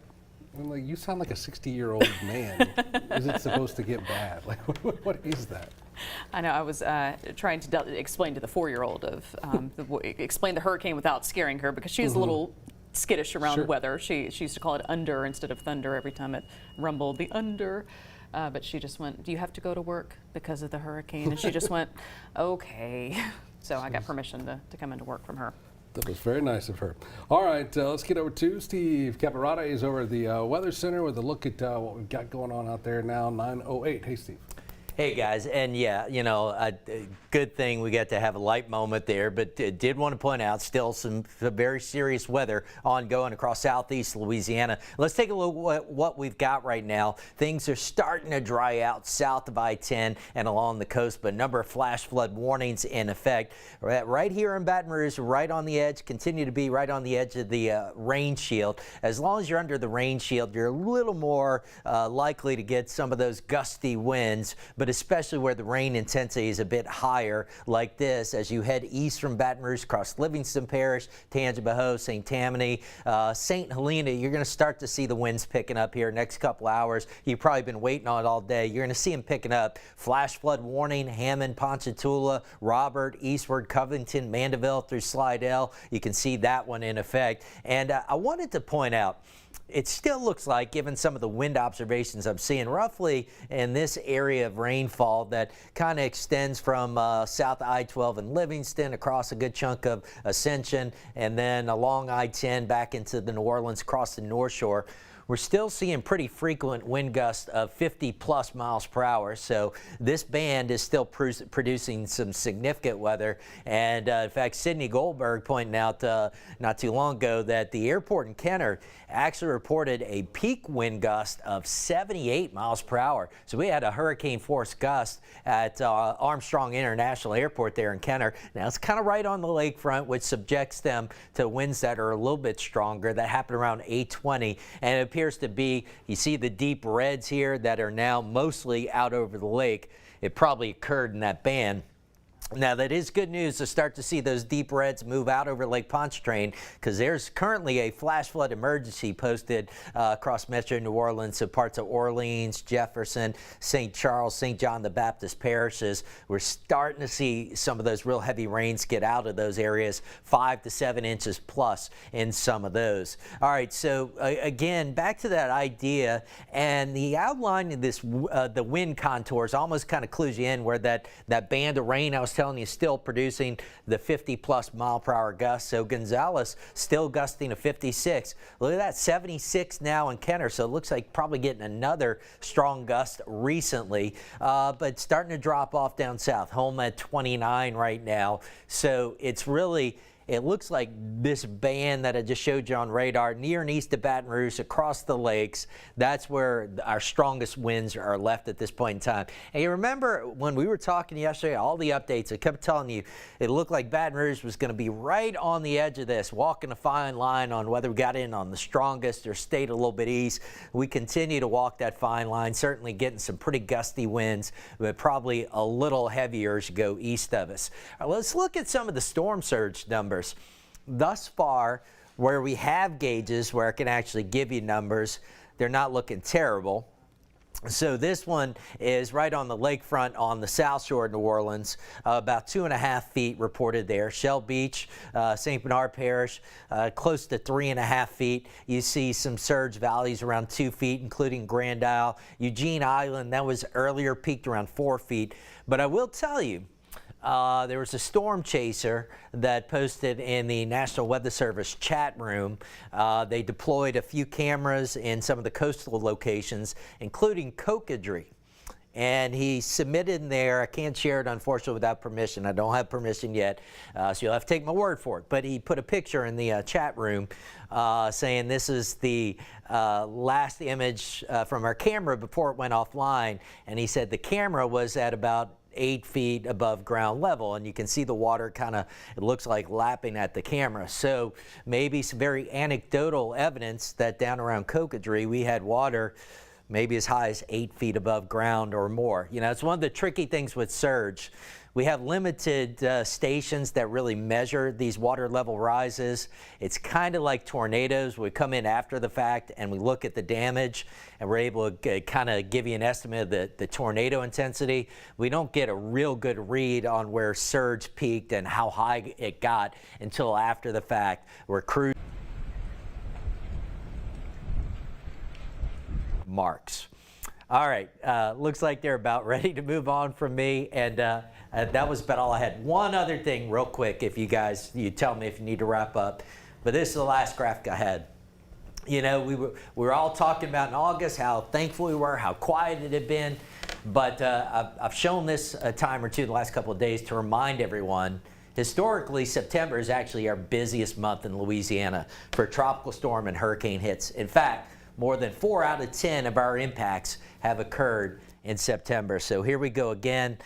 I'm like, you sound like a 60-year-old man. Is it supposed to get bad? Like, what is that?
I know. I was trying to explain to the 4-year-old explain the hurricane without scaring her, because she's a little skittish around weather. She used to call it under instead of thunder every time it rumbled, the under. But she just went, do you have to go to work because of the hurricane? And she just went, okay. So I got permission to come into work from her.
That was very nice of her. All right, let's get over to Steve Caparata. He's over at the Weather Center with a look at what we've got going on out there now, 9:08. Hey, Steve.
Hey guys, and yeah, you know, a good thing we got to have a light moment there, but did want to point out still some very serious weather ongoing across southeast Louisiana. Let's take a look at what we've got right now. Things are starting to dry out south of I-10 and along the coast, but a number of flash flood warnings in effect. Right here in Baton Rouge, right on the edge, continue to be right on the edge of the rain shield. As long as you're under the rain shield, you're a little more likely to get some of those gusty winds, but especially where the rain intensity is a bit higher like this as you head east from Baton Rouge across Livingston Parish, Tangipahoa, St. Tammany, St. Helena. You're going to start to see the winds picking up here next couple hours. You've probably been waiting on it all day. You're going to see them picking up. Flash flood warning, Hammond, Ponchatoula, Robert, eastward, Covington, Mandeville through Slidell. You can see that one in effect. And I wanted to point out, it still looks like, given some of the wind observations I'm seeing, roughly in this area of rainfall that kind of extends from south I-12 and Livingston across a good chunk of Ascension and then along I-10 back into the New Orleans across the North Shore. We're still seeing pretty frequent wind gusts of 50+ miles per hour. So this band is still producing some significant weather. And in fact, Sidney Goldberg pointed out not too long ago that the airport in Kenner actually reported a peak wind gust of 78 miles per hour. So we had a hurricane force gust at Armstrong International Airport there in Kenner. Now it's kind of right on the lakefront, which subjects them to winds that are a little bit stronger. That happened around 8:20, and it appears to be, you see the deep reds here that are now mostly out over the lake. It probably occurred in that band. Now, that is good news to start to see those deep reds move out over Lake Pontchartrain, because there's currently a flash flood emergency posted across Metro New Orleans, so parts of Orleans, Jefferson, St. Charles, St. John the Baptist parishes. We're starting to see some of those real heavy rains get out of those areas, 5 to 7 inches plus in some of those. All right, so again, back to that idea, and the outline of this, the wind contours almost kind of clues you in where that band of rain I was telling you still producing the 50+ mile per hour gusts. So Gonzales still gusting to 56. Look at that, 76 now in Kenner. So it looks like probably getting another strong gust recently, but starting to drop off down south. Houma at 29 right now. So it's really, it looks like this band that I just showed you on radar near and east of Baton Rouge across the lakes, that's where our strongest winds are left at this point in time. And you remember when we were talking yesterday, all the updates, I kept telling you it looked like Baton Rouge was going to be right on the edge of this, walking a fine line on whether we got in on the strongest or stayed a little bit east. We continue to walk that fine line, certainly getting some pretty gusty winds, but probably a little heavier as you go east of us. All right, let's look at some of the storm surge numbers. Thus far, where we have gauges where I can actually give you numbers, they're not looking terrible. So this one is right on the lakefront on the south shore of New Orleans, about 2.5 feet reported there. Shell Beach, St. Bernard Parish, close to 3.5 feet. You see some surge valleys around 2 feet, including Grand Isle. Eugene Island, that was earlier, peaked around 4 feet. But I will tell you, there was a storm chaser that posted in the National Weather Service chat room. They deployed a few cameras in some of the coastal locations, including Cocodrie. And he submitted in there, I can't share it unfortunately without permission. I don't have permission yet, so you'll have to take my word for it. But he put a picture in the chat room saying this is the last image from our camera before it went offline. And he said the camera was at about 8 feet above ground level, and you can see the water kind of, it looks like lapping at the camera. So maybe some very anecdotal evidence that down around Cocodrie we had water maybe as high as 8 feet above ground or more. You know, it's one of the tricky things with surge. We have limited stations that really measure these water level rises. It's kind of like tornadoes. We come in after the fact and we look at the damage and we're able to kind of give you an estimate of the tornado intensity. We don't get a real good read on where surge peaked and how high it got until after the fact. We're cruising marks. All right, looks like they're about ready to move on from me, and that was about all I had. One other thing real quick, if you guys, you tell me if you need to wrap up, but this is the last graphic I had. You know, we were all talking about in August how thankful we were, how quiet it had been. But I've shown this a time or two the last couple of days to remind everyone, historically, September is actually our busiest month in Louisiana for tropical storm and hurricane hits. In fact, more than 4 out of 10 of our impacts have occurred in September. So here we go again.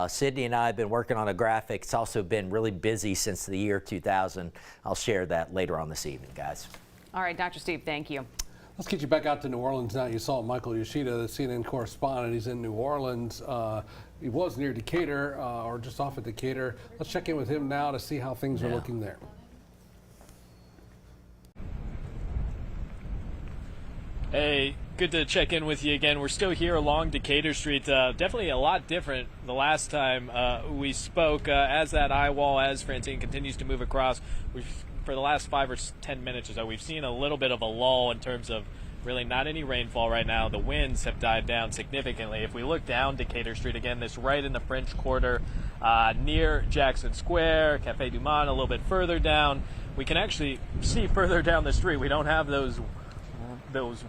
Sydney and I have been working on a graphic. It's also been really busy since the year 2000. I'll share that later on this evening, guys.
All right, Dr. Steve, thank you.
Let's get you back out to New Orleans now. You saw Michael Yoshida, the CNN correspondent. He's in New Orleans. He was near Decatur or just off of Decatur. Let's check in with him now to see how things are looking there.
Hey, good to check in with you again. We're still here along Decatur Street. Definitely a lot different the last time we spoke. As that eye wall, as Francine continues to move across, for the last 5 or 10 minutes or so, we've seen a little bit of a lull in terms of really not any rainfall right now. The winds have died down significantly. If we look down Decatur Street again, this right in the French Quarter, near Jackson Square, Cafe Du Monde, a little bit further down, we can actually see further down the street. We don't have those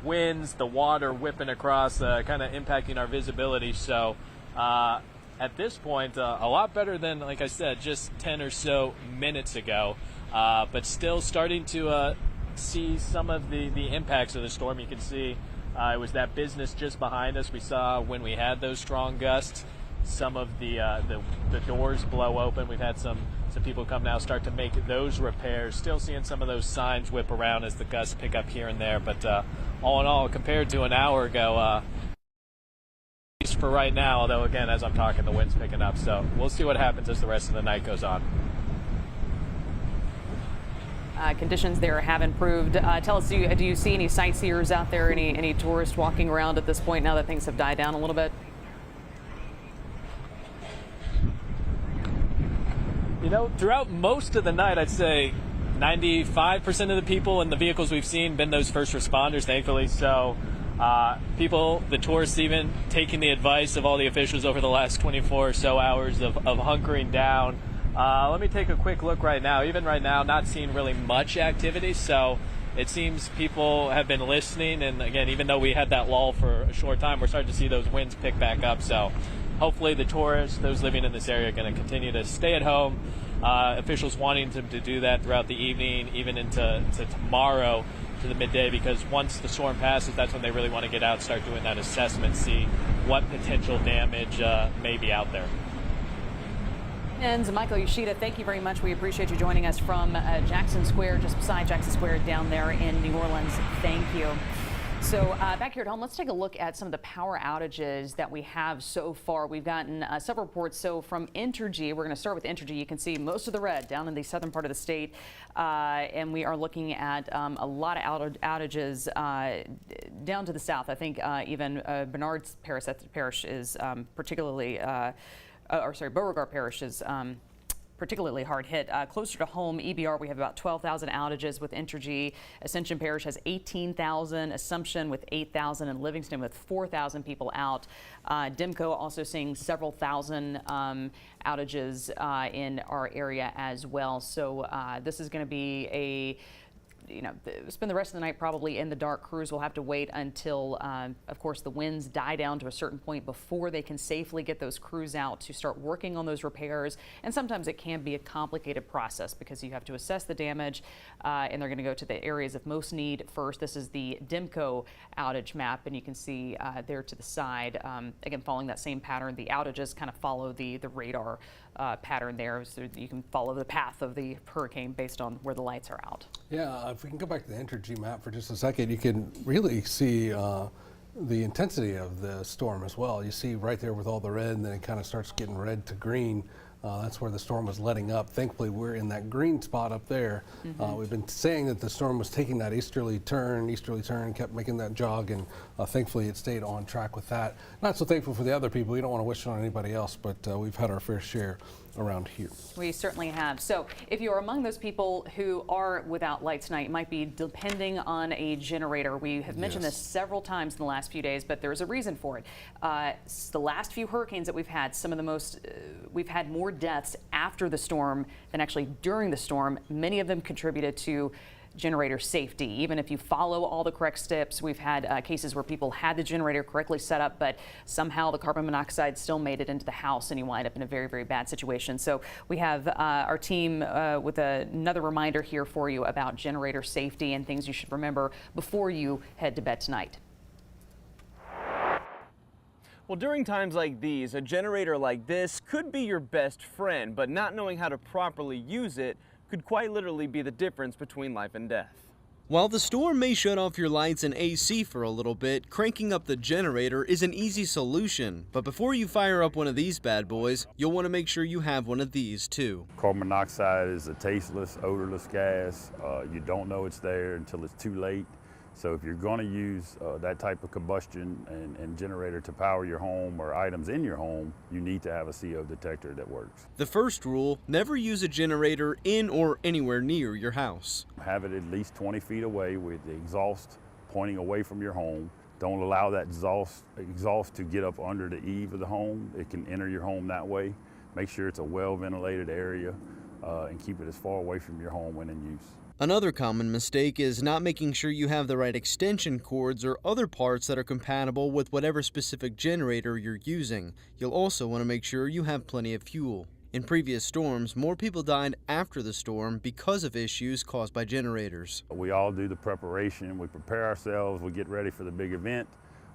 winds, the water whipping across, kind of impacting our visibility. So at this point, a lot better than, like I said, just 10 or so minutes ago, but still starting to see some of the impacts of the storm. You can see it was that business just behind us. We saw when we had those strong gusts, some of the doors blow open. We've had some people come now start to make those repairs. Still seeing some of those signs whip around as the gusts pick up here and there. But all in all, compared to an hour ago, at least for right now, although again, as I'm talking, the wind's picking up. So we'll see what happens as the rest of the night goes on.
Conditions there have improved. Tell us, do you see any sightseers out there, any tourists walking around at this point now that things have died down a little bit?
You know, throughout most of the night, I'd say 95% of the people in the vehicles we've seen been those first responders, thankfully. So people, the tourists even, taking the advice of all the officials over the last 24 or so hours of hunkering down. Let me take a quick look right now. Even right now, not seeing really much activity. So it seems people have been listening. And again, even though we had that lull for a short time, we're starting to see those winds pick back up. So hopefully the tourists, those living in this area, are going to continue to stay at home. Officials wanting them to do that throughout the evening, even into tomorrow to the midday, because once the storm passes, that's when they really want to get out, start doing that assessment, see what potential damage may be out there.
And Michael Yoshida, thank you very much. We appreciate you joining us from Jackson Square, just beside Jackson Square down there in New Orleans. Thank you. So back here at home, let's take a look at some of the power outages that we have so far. We've gotten several reports. So from Entergy, we're going to start with Entergy. You can see most of the red down in the southern part of the state. And we are looking at a lot of outages down to the south. I think even Bernard's Parish is particularly, Beauregard Parish is particularly hard hit. Closer to home, EBR, we have about 12,000 outages with Entergy. Ascension Parish has 18,000, Assumption with 8,000, and Livingston with 4,000 people out. DIMCO also seeing several thousand outages in our area as well. So this is going to be spend the rest of the night probably in the dark. Crews will have to wait until, of course, the winds die down to a certain point before they can safely get those crews out to start working on those repairs. And sometimes it can be a complicated process because you have to assess the damage, and they're going to go to the areas of most need first. This is the DIMCO outage map, and you can see there to the side, again, following that same pattern. The outages kind of follow the radar pattern there, so you can follow the path of the hurricane based on where the lights are out.
Yeah, if we can go back to the Entergy map for just a second, you can really see the intensity of the storm as well. You see right there with all the red, and then it kind of starts getting red to green. That's where the storm was letting up. Thankfully, we're in that green spot up there. We've been saying that the storm was taking that easterly turn, kept making that jog, and thankfully it stayed on track with that. Not so thankful for the other people. We don't want to wish it on anybody else, but we've had our fair share around here.
We certainly have. So if you're among those people who are without lights tonight, you might be depending on a generator. We have mentioned this several times in the last few days, but there's a reason for it. The last few hurricanes that we've had, some of the most, we've had more deaths after the storm than actually during the storm. Many of them contributed to generator safety. Even if you follow all the correct steps, we've had cases where people had the generator correctly set up, but somehow the carbon monoxide still made it into the house and you wind up in a very, very bad situation. So we have our team with another reminder here for you about generator safety and things you should remember before you head to bed tonight.
Well, during times like these, a generator like this could be your best friend, but not knowing how to properly use it could quite literally be the difference between life and death. While the storm may shut off your lights and AC for a little bit, cranking up the generator is an easy solution. But before you fire up one of these bad boys, you'll want to make sure you have one of these too.
Carbon monoxide is a tasteless, odorless gas. You don't know it's there until it's too late. So if you're going to use that type of combustion and generator to power your home or items in your home, you need to have a CO detector that works.
The first rule, never use a generator in or anywhere near your house.
Have it at least 20 feet away with the exhaust pointing away from your home. Don't allow that exhaust to get up under the eave of the home. It can enter your home that way. Make sure it's a well-ventilated area and keep it as far away from your home when in use.
Another common mistake is not making sure you have the right extension cords or other parts that are compatible with whatever specific generator you're using. You'll also want to make sure you have plenty of fuel. In previous storms, more people died after the storm because of issues caused by generators.
We all do the preparation, we prepare ourselves, we get ready for the big event.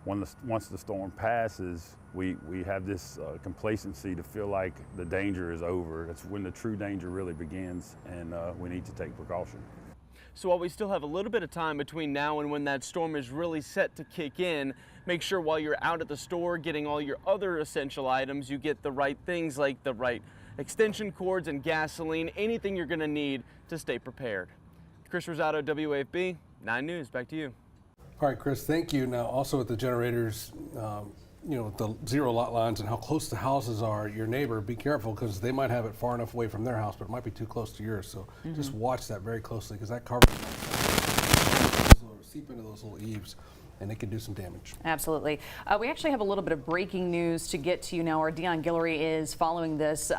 Once the storm passes, we have this complacency to feel like the danger is over. That's when the true danger really begins, and we need to take precaution.
So while we still have a little bit of time between now and when that storm is really set to kick in, make sure while you're out at the store getting all your other essential items, you get the right things like the right extension cords and gasoline, anything you're going to need to stay prepared. Chris Rosado, WAFB, 9 News, back to you.
All right, Chris, thank you. Now, also with the generators, you know, the zero lot lines and how close the houses are, your neighbor, be careful because they might have it far enough away from their house, but it might be too close to yours. So just watch that very closely because that carbon will seep into those little eaves and it can do some damage.
Absolutely. We actually have a little bit of breaking news to get to you now. Our Dion Guillory is following this,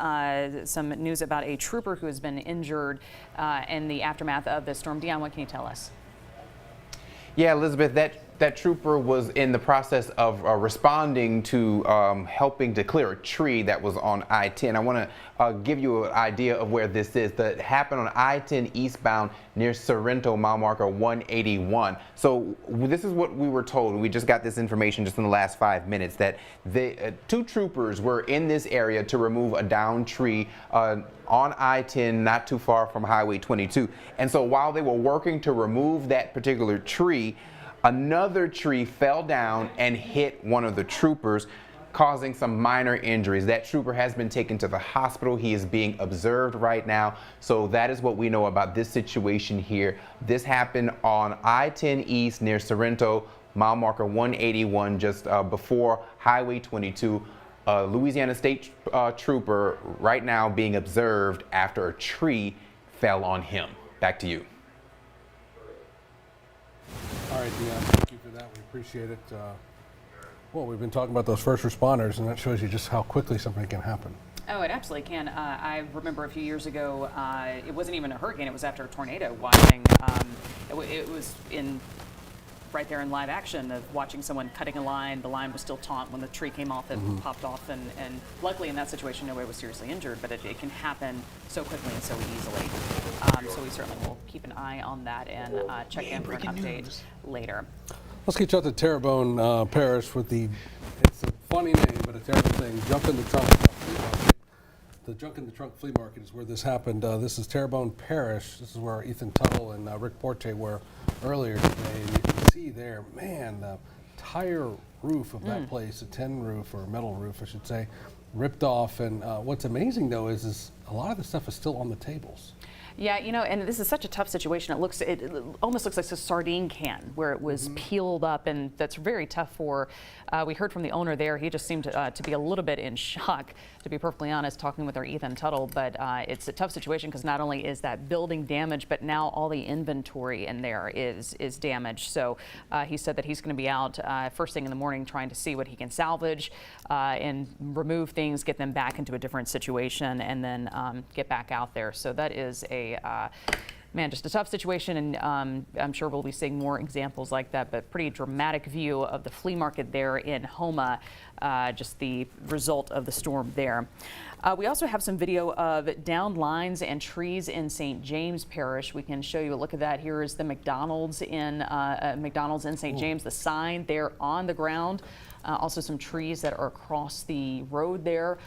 some news about a trooper who has been injured in the aftermath of this storm. Dion, what can you tell us?
Yeah, Elizabeth, that trooper was in the process of responding to helping to clear a tree that was on I-10. I want to give you an idea of where this is. That happened on I-10 eastbound near Sorrento, mile marker 181. So this is what we were told. We just got this information just in the last 5 minutes that two troopers were in this area to remove a downed tree on I-10, not too far from Highway 22. And so while they were working to remove that particular tree, another tree fell down and hit one of the troopers, causing some minor injuries. That trooper has been taken to the hospital. He is being observed right now. So that is what we know about this situation here. This happened on I-10 East near Sorrento, mile marker 181, just before Highway 22. Louisiana State trooper right now being observed after a tree fell on him. Back to you.
All right, Dion, thank you for that. We appreciate it. Well, we've been talking about those first responders, and that shows you just how quickly something can happen.
Oh, it absolutely can. I remember a few years ago, it wasn't even a hurricane, it was after a tornado, watching, it was in right there in live action of watching someone cutting a line. The line was still taut when the tree came off, it popped off, and luckily in that situation nobody was seriously injured, but it can happen so quickly and so easily. So we certainly will keep an eye on that and check in for an update later.
Let's get you out to Terrebonne Parish with it's a funny name, but a terrible thing, Junk in the Trunk Flea Market. The Junk in the Trunk Flea Market is where this happened. This is Terrebonne Parish. This is where Ethan Tuttle and Rick Porte were earlier today. And you can see there, man, the entire roof of that place, a tin roof or metal roof, I should say, ripped off. And what's amazing, though, is a lot of the stuff is still on the tables.
Yeah, you know, and this is such a tough situation. It almost looks like a sardine can where it was peeled up, and that's very tough for. We heard from the owner there. He just seemed to be a little bit in shock, to be perfectly honest, talking with our Ethan Tuttle. But it's a tough situation because not only is that building damaged, but now all the inventory in there is damaged. So he said that he's going to be out first thing in the morning trying to see what he can salvage and remove things, get them back into a different situation, and then get back out there. So that is Man, just a tough situation, and I'm sure we'll be seeing more examples like that, but pretty dramatic view of the flea market there in Houma, just the result of the storm there. We also have some video of downed lines and trees in St. James Parish. We can show you a look at that. Here is the McDonald's in St. James, the sign there on the ground. Also some trees that are across the road there.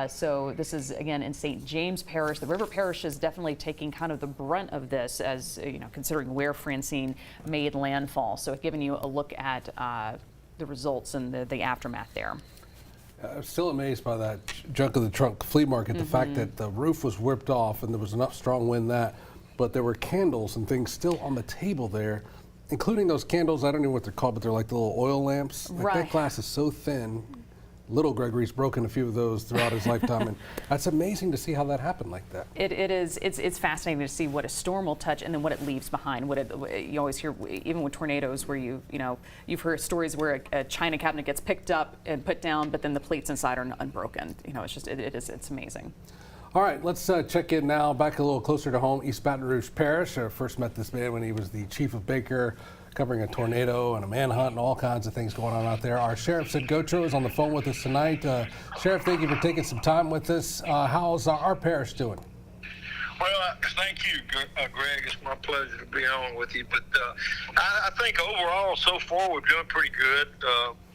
So this is again in St. James Parish. The River Parish is definitely taking kind of the brunt of this, as you know, considering where Francine made landfall. So giving you a look at the results and the aftermath there.
I'm still amazed by that junk of the trunk flea market. The fact that the roof was whipped off and there was enough strong wind but there were candles and things still on the table there, including those candles. I don't know what they're called, but they're like the little oil lamps. Like that glass is so thin. Little Gregory's broken a few of those throughout his lifetime, and that's amazing to see how that happened like that.
It is. It's fascinating to see what a storm will touch and then what it leaves behind. You always hear, even with tornadoes, where you've heard stories where a china cabinet gets picked up and put down, but then the plates inside are unbroken. You know, it's amazing.
All right, let's check in now, back a little closer to home, East Baton Rouge Parish. I first met this man when he was the chief of Baker, covering a tornado and a manhunt and all kinds of things going on out there. Our Sheriff Sid Gotro is on the phone with us tonight. Sheriff, thank you for taking some time with us. How's our parish doing?
Well, thank you, Greg. It's my pleasure to be on with you. But I think overall, so far, we're doing pretty good.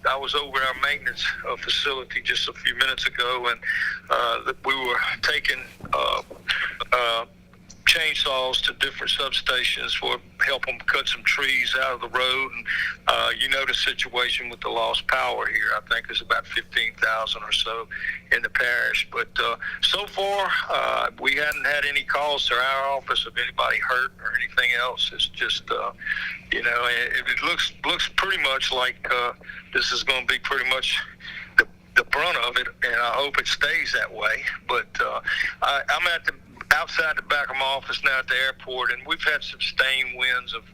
I was over at our maintenance facility just a few minutes ago, and we were taking chainsaws to different substations for help them cut some trees out of the road. And you know the situation with the lost power here. I think there's about 15,000 or so in the parish. But so far, we hadn't had any calls to our office of anybody hurt or anything else. It's just, you know, it looks pretty much like this is going to be pretty much the brunt of it, and I hope it stays that way. But I'm outside the back of my office now at the airport, and we've had sustained winds of,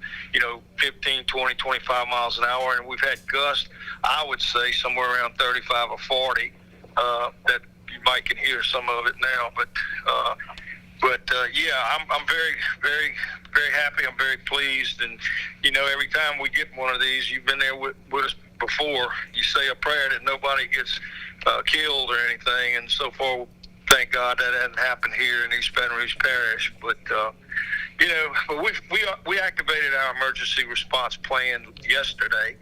15, 20, 25 miles an hour, and we've had gusts, I would say, somewhere around 35 or 40, that you might can hear some of it now. But yeah, I'm very, very, very happy. I'm very pleased. And, every time we get one of these, you've been there with us before, you say a prayer that nobody gets killed or anything, and so far, thank God that hasn't happened here in East Baton Rouge Parish. But but we activated our emergency response plan yesterday,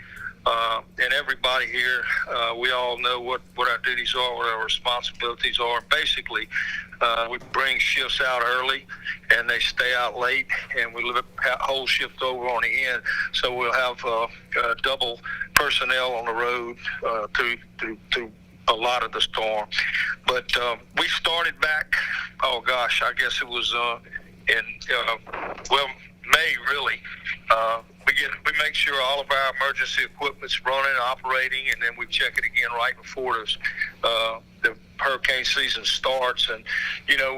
and everybody here, we all know what our duties are, what our responsibilities are. And basically, we bring shifts out early, and they stay out late, and we live a whole shift over on the end. So we'll have double personnel on the road to a lot of the storm. But we started back, I guess it was in May, really. We make sure all of our emergency equipment's running, operating, and then we check it again right before the hurricane season starts. And,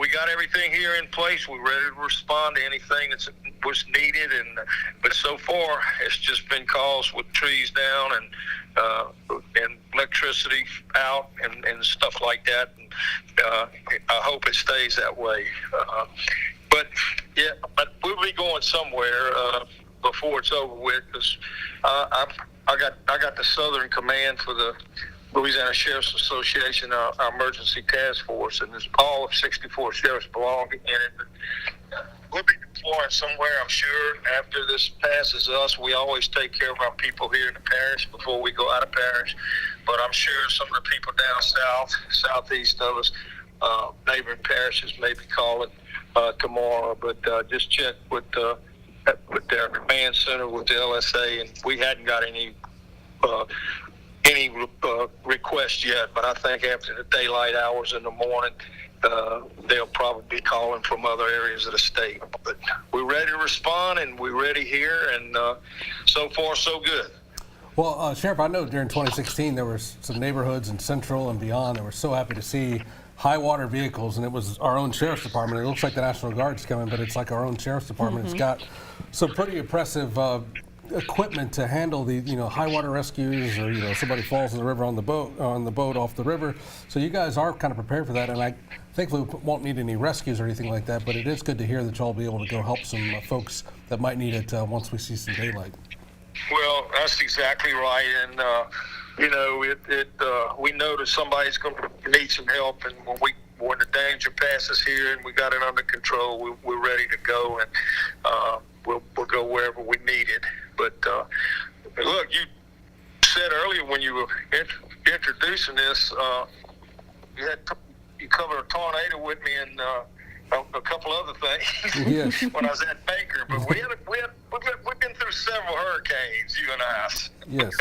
we got everything here in place. We're ready to respond to anything that was needed. But so far, it's just been calls with trees down and electricity out and stuff like that. And I hope it stays that way. But we'll be going somewhere before it's over with, because I got the Southern Command for the Louisiana Sheriff's Association, our emergency task force, and there's all of 64 sheriffs belong in it. We'll be deploying somewhere, I'm sure, after this passes us. We always take care of our people here in the parish before we go out of parish, but I'm sure some of the people down southeast of us, neighboring parishes may be calling tomorrow. But just check with their command center, with the LSA, and we hadn't got any requests yet, but I think after the daylight hours in the morning, they'll probably be calling from other areas of the state. But we're ready to respond, and we're ready here, and so far, so good.
Well, Sheriff, I know during 2016 there were some neighborhoods in Central and beyond that were so happy to see high water vehicles, and it was our own Sheriff's Department. It looks like the National Guard's coming, but it's like our own Sheriff's Department. It's got some pretty impressive equipment to handle the high water rescues, or somebody falls in the river on the boat off the river. So you guys are kind of prepared for that, and thankfully we won't need any rescues or anything like that, but it is good to hear that y'all will be able to go help some folks that might need it once we see some daylight.
Well, that's exactly right, and you know, we know that somebody's going to need some help, and when the danger passes here and we got it under control, we're ready to go, and we'll go wherever we need it. But look, you said earlier when you were introducing this, you covered a tornado with me and a couple other things.
Yes.
When I was at Baker, but we've been through several hurricanes, you and I.
Yes.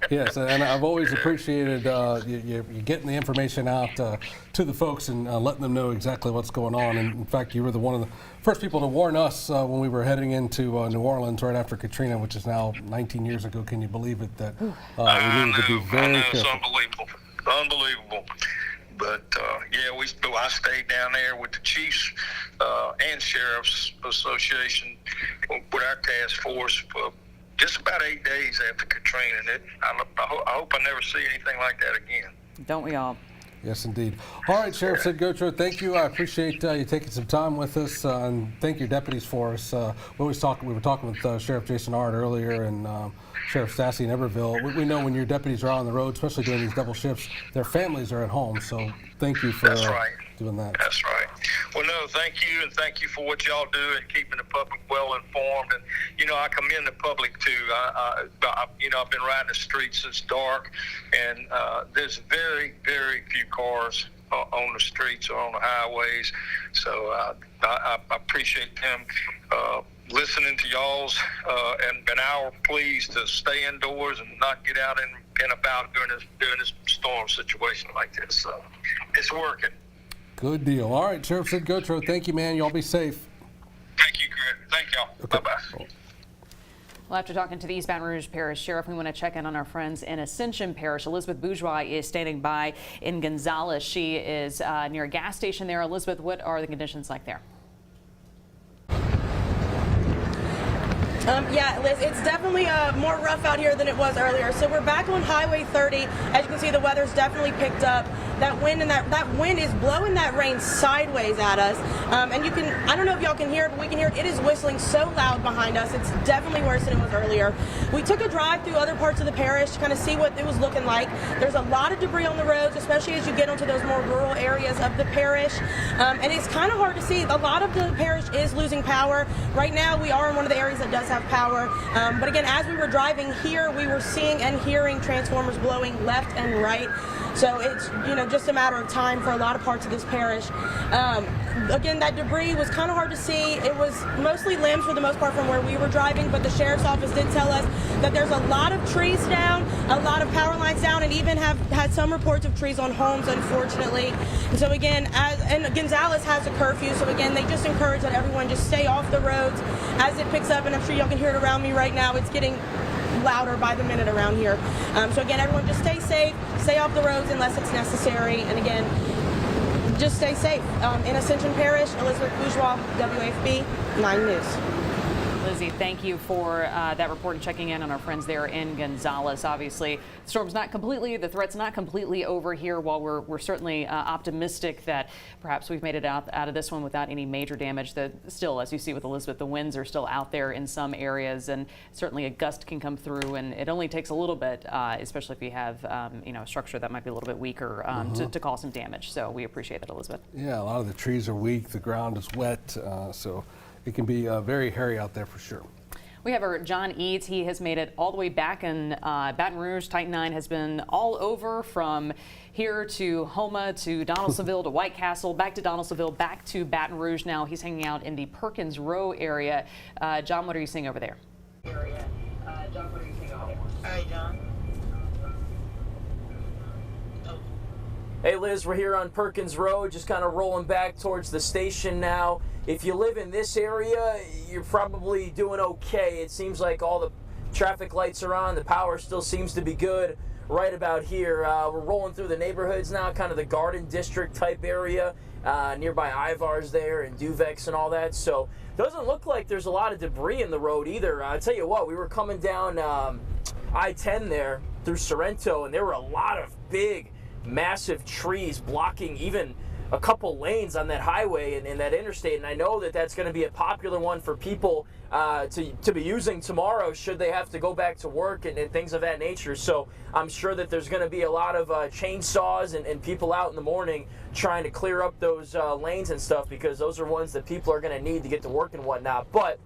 Yes, and I've always appreciated you getting the information out to the folks and letting them know exactly what's going on. And in fact, you were one of the first people to warn us when we were heading into New Orleans right after Katrina, which is now 19 years ago. Can you believe it? That we needed to be very careful.
It's unbelievable. But yeah, I stayed down there with the chiefs and sheriff's association with our task force for just about 8 days after Katrina, and I hope I never see anything like that again.
Don't we all?
Yes, indeed. All right, Sheriff Sid Gautreaux, thank you. I appreciate you taking some time with us, and thank your deputies for us. We were talking with Sheriff Jason Ard earlier, and Sheriff Stassi in Eberville. We know when your deputies are out on the road, especially during these double shifts, their families are at home. So thank you for doing that.
That's right. Well, no, thank you, and thank you for what y'all do and keeping the public well informed. And you know, I commend the public too. I've been riding the streets since dark, and there's very, very few cars on the streets or on the highways. So I appreciate them listening to y'all's and our pleas to stay indoors and not get out and about during this storm situation like this. So it's working.
Good deal. All right, Sheriff Sid Gautreaux, thank you, man. Y'all be safe.
Thank you, Greg. Thank y'all. Okay. Bye-bye.
Well, after talking to the East Baton Rouge Parish Sheriff, we want to check in on our friends in Ascension Parish. Elizabeth Bourgeois is standing by in Gonzales. She is near a gas station there. Elizabeth, what are the conditions like there?
Yeah, Liz, it's definitely more rough out here than it was earlier. So we're back on Highway 30. As you can see, the weather's definitely picked up. That wind and that wind is blowing that rain sideways at us. And you can, I don't know if y'all can hear it, but we can hear it. It is whistling so loud behind us. It's definitely worse than it was earlier. We took a drive through other parts of the parish to kind of see what it was looking like. There's a lot of debris on the roads, especially as you get into those more rural areas of the parish. And it's kind of hard to see. A lot of the parish is losing power. Right now, we are in one of the areas that does have power. But again, as we were driving here, we were seeing and hearing transformers blowing left and right. So it's, just a matter of time for a lot of parts of this parish. Again, that debris was kind of hard to see. It was mostly limbs for the most part from where we were driving, but the sheriff's office did tell us that there's a lot of trees down, a lot of power lines down, and even have had some reports of trees on homes, unfortunately. And so again, and Gonzales has a curfew, so again, they just encourage that everyone just stay off the roads as it picks up, and I'm sure y'all can hear it around me right now. It's getting louder by the minute around here. So again, everyone just stay safe, stay off the roads unless it's necessary, and again, just stay safe. In Ascension Parish, Elizabeth Bourgeois, WAFB 9 News.
Lizzie, thank you for that report and checking in on our friends there in Gonzales. Obviously, the threat's not completely over here. While we're certainly optimistic that perhaps we've made it out of this one without any major damage, still, as you see with Elizabeth, the winds are still out there in some areas, and certainly a gust can come through, and it only takes a little bit, especially if you have a structure that might be a little bit weaker to cause some damage. So we appreciate that, Elizabeth.
Yeah, a lot of the trees are weak, the ground is wet, so it can be very hairy out there for sure.
We have our John Eads. He has made it all the way back in Baton Rouge. Titan 9 has been all over from here to Houma to Donaldsonville to White Castle, back to Donaldsonville, back to Baton Rouge. Now he's hanging out in the Perkins Row area. John, what are you seeing over there?
John, what are you seeing over there? Hey, John.
Hey Liz, we're here on Perkins Road, just kind of rolling back towards the station now. If you live in this area, you're probably doing okay. It seems like all the traffic lights are on, the power still seems to be good right about here. We're rolling through the neighborhoods now, kind of the Garden District type area, nearby Ivar's there and Duvex and all that. So doesn't look like there's a lot of debris in the road either. I'll tell you what, we were coming down I-10 there through Sorrento, and there were a lot of big, massive trees blocking even a couple lanes on that highway and that interstate, and I know that that's going to be a popular one for people to be using tomorrow should they have to go back to work and things of that nature. So I'm sure that there's going to be a lot of chainsaws and people out in the morning trying to clear up those lanes and stuff, because those are ones that people are going to need to get to work and whatnot. But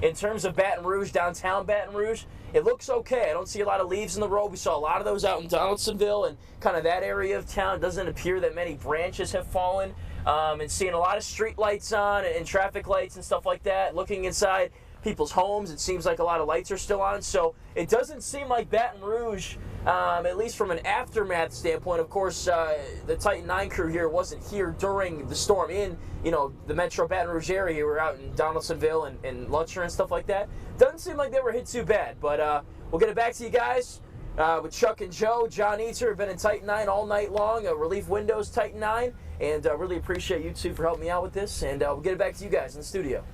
in terms of Baton Rouge, downtown Baton Rouge, it looks okay. I don't see a lot of leaves in the road. We saw a lot of those out in Donaldsonville and kind of that area of town. It doesn't appear that many branches have fallen. And seeing a lot of street lights on and traffic lights and stuff like that. Looking inside people's homes, it seems like a lot of lights are still on. So it doesn't seem like Baton Rouge, at least from an aftermath standpoint. Of course, the Titan 9 crew here wasn't here during the storm in, the Metro Baton Rouge area. We were out in Donaldsonville and Lutcher and stuff like that. Doesn't seem like they were hit too bad, but we'll get it back to you guys with Chuck and Joe. John Eater have been in Titan 9 all night long, Relief Windows Titan 9, and really appreciate you two for helping me out with this, and we'll get it back to you guys in the studio.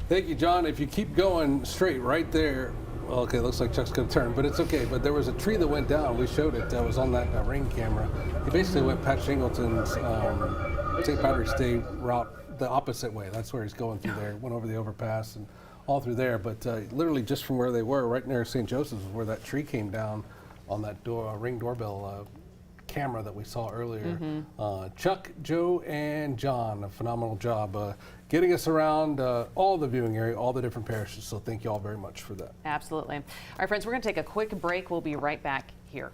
Thank you, John. If you keep going straight right there, well, okay, looks like Chuck's going to turn, but it's okay. But there was a tree that went down. We showed it. That was on that ring camera. He basically went Pat Shingleton's St. Patrick's Day route the opposite way. That's where he's going through there. Went over the overpass and all through there. But literally just from where they were, right near St. Joseph's, where that tree came down on that Ring doorbell camera that we saw earlier. Chuck, Joe, and John, a phenomenal job getting us around all the viewing area, all the different parishes. So thank you all very much for that.
Absolutely. All right, friends, we're going to take a quick break. We'll be right back here.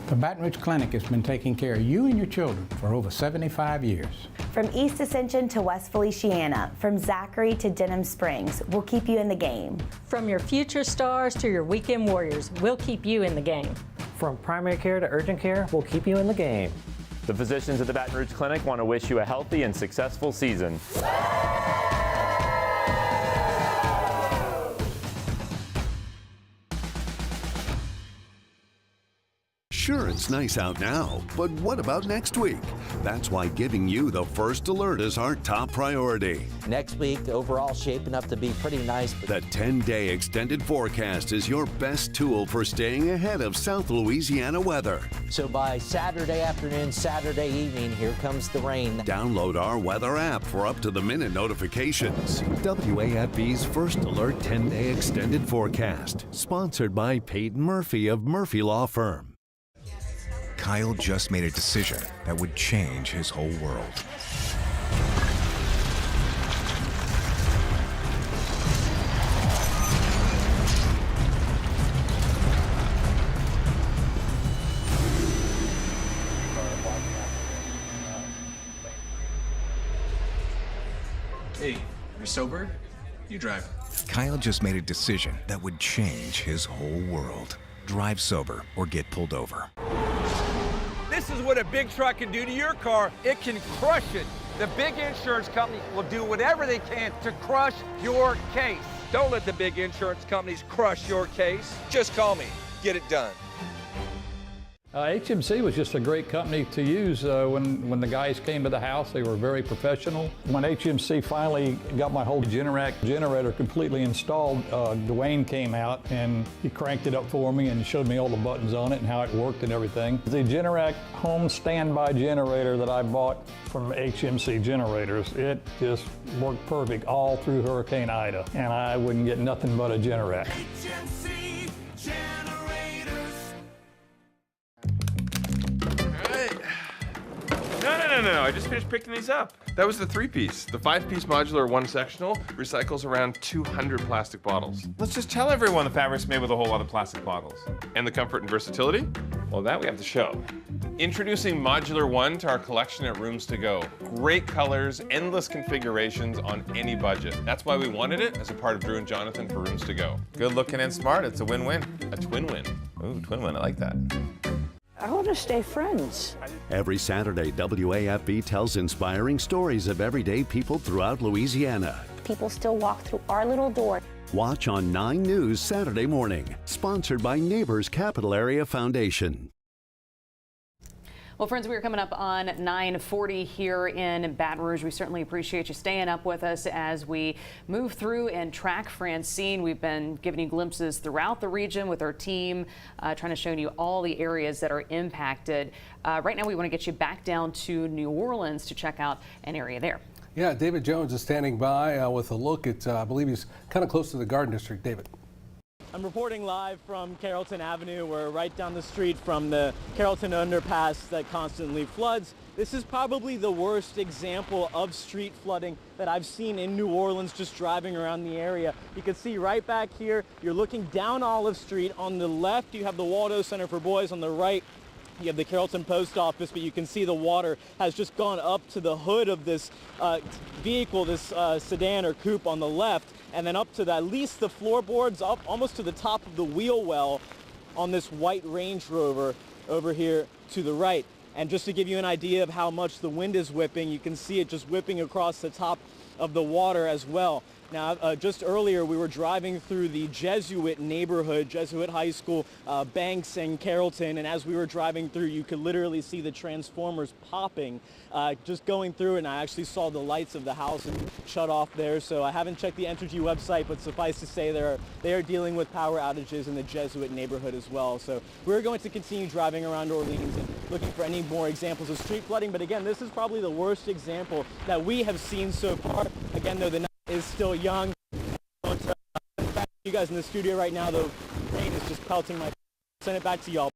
The Baton Rouge Clinic has been taking care of you and your children for over 75 years.
From East Ascension to West Feliciana, from Zachary to Denham Springs, we'll keep you in the game.
From your future stars to your weekend warriors, we'll keep you in the game.
From primary care to urgent care, we'll keep you in the game. The physicians at the Baton Rouge Clinic want to wish you a healthy and successful season.
Sure, it's nice out now, but what about next week? That's why giving you the first alert is our top priority.
Next week, overall shaping up to be pretty nice.
The 10-day extended forecast is your best tool for staying ahead of South Louisiana weather.
So by Saturday afternoon, Saturday evening, here comes the rain.
Download our weather app for up-to-the-minute notifications. WAFB's First Alert 10-day extended forecast, sponsored by Peyton Murphy of Murphy Law Firm.
Kyle just made a decision that would change his whole world.
Hey, you're sober? You drive.
Kyle just made a decision that would change his whole world. Drive sober or get pulled over.
This is what a big truck can do to your car. It can crush it. The big insurance company will do whatever they can to crush your case. Don't let the big insurance companies crush your case. Just call me. Get it done.
HMC was just a great company to use when the guys came to the house. They were very professional. When HMC finally got my whole generator completely installed, Dwayne came out and he cranked it up for me and showed me all the buttons on it and how it worked and everything. The Generac home standby generator that I bought from HMC Generators, it just worked perfect all through Hurricane Ida, and I wouldn't get nothing but a Generac.
HMC Generators.
No, I just finished picking these up. That was the 3-piece. The 5-piece modular one sectional recycles around 200 plastic bottles. Let's just tell everyone the fabric's made with a whole lot of plastic bottles. And the comfort and versatility? Well, that we have to show. Introducing Modular One to our collection at Rooms to Go. Great colors, endless configurations on any budget. That's why we wanted it as a part of Drew and Jonathan for Rooms to Go. Good looking and smart, it's a win-win. A twin win. Ooh, twin win, I like that.
I want to stay friends.
Every Saturday, WAFB tells inspiring stories of everyday people throughout Louisiana.
People still walk through our little door.
Watch on 9 News Saturday morning. Sponsored by Neighbors Capital Area Foundation.
Well, friends, we are coming up on 9:40 here in Baton Rouge. We certainly appreciate you staying up with us as we move through and track Francine. We've been giving you glimpses throughout the region with our team, trying to show you all the areas that are impacted. Right now, we want to get you back down to New Orleans to check out an area there.
Yeah, David Jones is standing by with a look at, I believe he's kind of close to the Garden District. David.
I'm reporting live from Carrollton Avenue. We're right down the street from the Carrollton underpass that constantly floods. This is probably the worst example of street flooding that I've seen in New Orleans just driving around the area. You can see right back here, you're looking down Olive Street. On the left, you have the Waldo Center for Boys. On the right, you have the Carrollton Post Office, but you can see the water has just gone up to the hood of this vehicle, this sedan or coupe on the left, and then up to at least the floorboards, up almost to the top of the wheel well on this white Range Rover over here to the right. And just to give you an idea of how much the wind is whipping, you can see it just whipping across the top of the water as well. Now, just earlier, we were driving through the Jesuit neighborhood, Jesuit High School, Banks and Carrollton, and as we were driving through, you could literally see the transformers popping, just going through, and I actually saw the lights of the house shut off there, so I haven't checked the Entergy website, but suffice to say they are dealing with power outages in the Jesuit neighborhood as well. So we're going to continue driving around Orleans and looking for any more examples of street flooding, but again, this is probably the worst example that we have seen so far. Again, though, the night is still young. You guys in the studio right now, the rain is just pelting my. Send it back to y'all.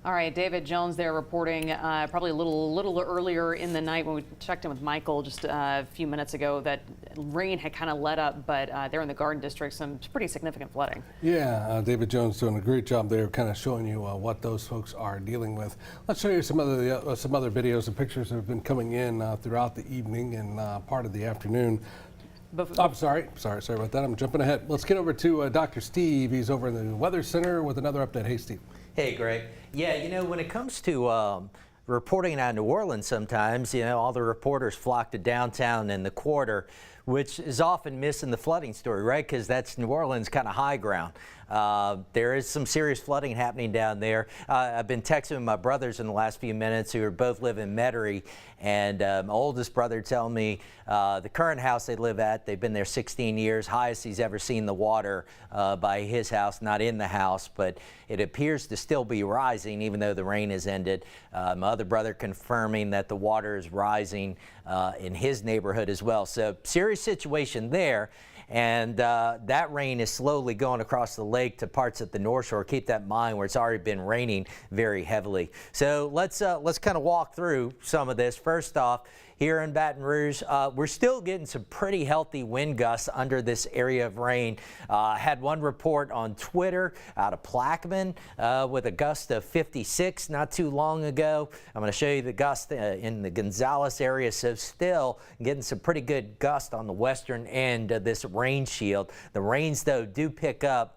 All right, David Jones there reporting probably a little earlier in the night when we checked in with Michael just a few minutes ago that rain had kind of let up, but there in the Garden District, some pretty significant flooding.
Yeah, David Jones doing a great job there, kind of showing you what those folks are dealing with. Let's show you some other videos and pictures that have been coming in throughout the evening and part of the afternoon. I'm sorry about that. I'm jumping ahead. Let's get over to Dr. Steve. He's over in the Weather Center with another update. Hey, Steve.
Hey, Greg. Yeah, you know, when it comes to reporting out of New Orleans sometimes, you know, all the reporters flock to downtown and the quarter, which is often missing the flooding story, right? Because that's New Orleans kind of high ground. There is some serious flooding happening down there. I've been texting with my brothers in the last few minutes who are both live in Metairie, and my oldest brother telling me the current house they live at, they've been there 16 years, highest he's ever seen the water by his house, not in the house, but it appears to still be rising even though the rain has ended. My other brother confirming that the water is rising in his neighborhood as well. So serious situation there. And that rain is slowly going across the lake to parts of the North Shore. Keep that in mind where it's already been raining very heavily. So let's kind of walk through some of this. First off, here in Baton Rouge, we're still getting some pretty healthy wind gusts under this area of rain. Had one report on Twitter out of Plaquemine with a gust of 56 not too long ago. I'm going to show you the gust in the Gonzales area. So still getting some pretty good gust on the western end of this rain shield. The rains, though, do pick up.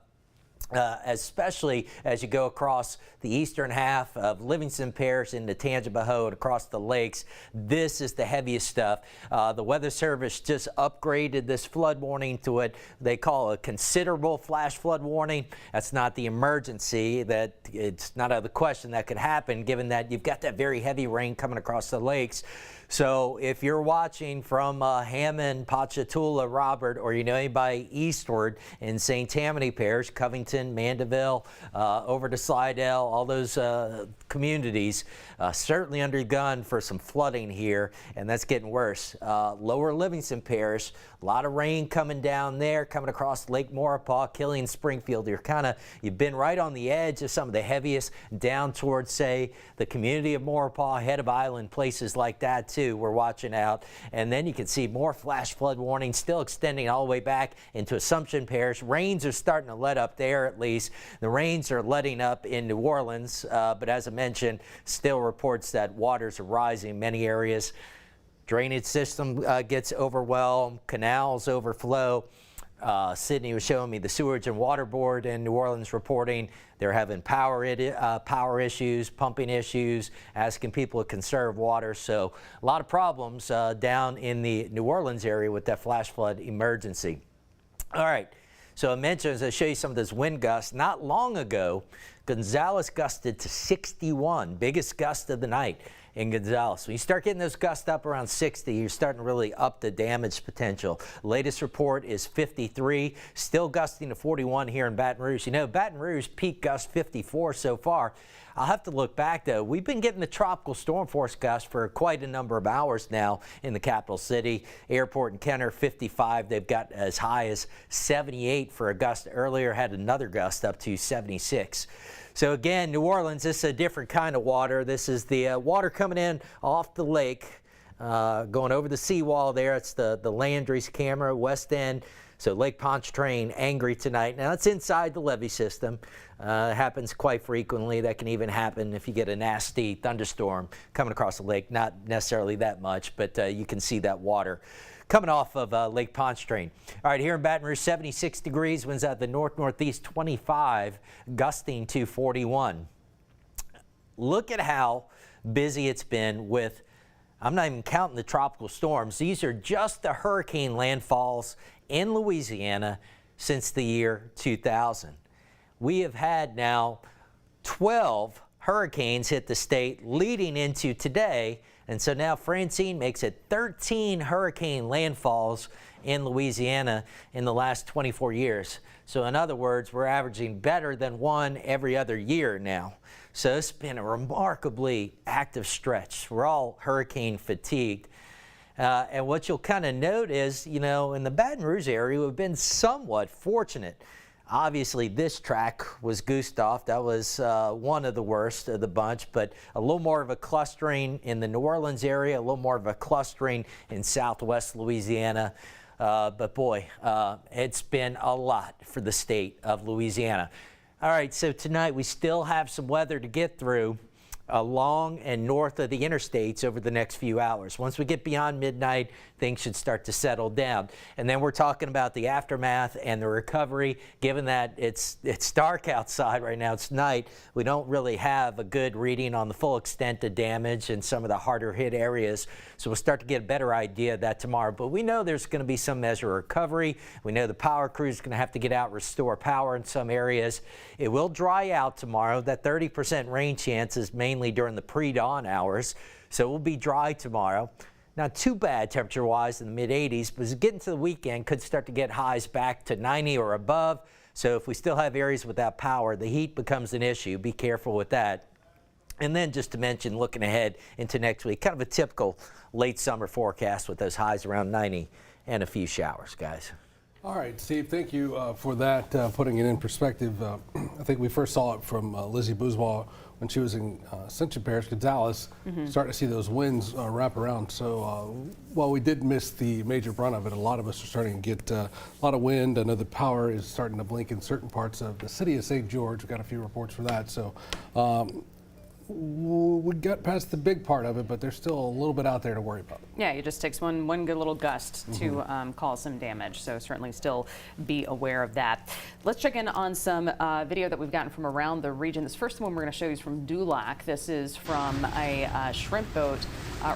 Especially as you go across the eastern half of Livingston Parish into Tangipahoa and across the lakes. This is the heaviest stuff. The Weather Service just upgraded this flood warning to what they call a considerable flash flood warning. That's not the emergency. That it's not out of the question that could happen given that you've got that very heavy rain coming across the lakes. So if you're watching from Hammond, Ponchatoula, Robert, or you know anybody eastward in St. Tammany Parish, Covington, Mandeville, over to Slidell, all those communities, certainly under gun for some flooding here, and that's getting worse. Lower Livingston Parish, a lot of rain coming down there, coming across Lake Maurepas, Killeen, Springfield. You've been right on the edge of some of the heaviest down towards, say, the community of Maurepas, Head of Island, places like that too. We're watching out. And then you can see more flash flood warnings still extending all the way back into Ascension Parish. Rains are starting to let up there at least. The rains are letting up in New Orleans, but as I mentioned, still reports that waters are rising in many areas. Drainage system gets overwhelmed, canals overflow. Sydney was showing me the Sewage and Water Board in New Orleans reporting they're having power issues, pumping issues, asking people to conserve water. So a lot of problems down in the New Orleans area with that flash flood emergency. All right. So I mentioned, as I show you some of those wind gusts, not long ago, Gonzales gusted to 61, biggest gust of the night in Gonzales. When you start getting those gusts up around 60, you're starting to really up the damage potential. Latest report is 53, still gusting to 41 here in Baton Rouge. You know, Baton Rouge peak gust 54 so far. I'll have to look back, though. We've been getting the tropical storm force gust for quite a number of hours now in the capital city. Airport and Kenner, 55. They've got as high as 78 for a gust earlier, had another gust up to 76. So again, New Orleans, this is a different kind of water. This is the water coming in off the lake, going over the seawall there. It's the Landry's camera, West End. So Lake Pontchartrain angry tonight. Now it's inside the levee system. Happens quite frequently. That can even happen if you get a nasty thunderstorm coming across the lake. Not necessarily that much, but you can see that water coming off of Lake Pontchartrain. All right, here in Baton Rouge, 76 degrees, winds out the north-northeast 25, gusting to 41. Look at how busy it's been with, I'm not even counting the tropical storms. These are just the hurricane landfalls in Louisiana since the year 2000. We have had now 12 hurricanes hit the state leading into today. And so now Francine makes it 13 hurricane landfalls in Louisiana in the last 24 years. So in other words, we're averaging better than one every other year now. So it's been a remarkably active stretch. We're all hurricane fatigued. And what you'll kind of note is, you know, in the Baton Rouge area, we've been somewhat fortunate. Obviously, this track was goosed off. That was one of the worst of the bunch, but a little more of a clustering in the New Orleans area, a little more of a clustering in southwest Louisiana. But boy, it's been a lot for the state of Louisiana. All right, so tonight we still have some weather to get through along and north of the interstates over the next few hours. Once we get beyond midnight, things should start to settle down. And then we're talking about the aftermath and the recovery. Given that it's dark outside right now, it's night, we don't really have a good reading on the full extent of damage in some of the harder hit areas. So we'll start to get a better idea of that tomorrow. But we know there's going to be some measure of recovery. We know the power crew is going to have to get out, restore power in some areas. It will dry out tomorrow. That 30% rain chance is mainly during the pre-dawn hours, so it will be dry tomorrow. Not too bad temperature-wise in the mid-80s, but as we get into the weekend, could start to get highs back to 90 or above. So if we still have areas without power, the heat becomes an issue. Be careful with that. And then just to mention, looking ahead into next week, kind of a typical late summer forecast with those highs around 90 and a few showers, guys.
All right, Steve, thank you for that, putting it in perspective. I think we first saw it from Lizzie Bourgeois when she was in Ascension Parish, Gonzales, starting to see those winds wrap around. So while we did miss the major brunt of it, a lot of us are starting to get a lot of wind. I know the power is starting to blink in certain parts of the city of St. George. We've got a few reports for that. So we got past the big part of it, but there's still a little bit out there to worry about.
Yeah, it just takes one good little gust to cause some damage, so certainly still be aware of that. Let's check in on some video that we've gotten from around the region. This first one we're going to show you is from Dulac. This is from a shrimp boat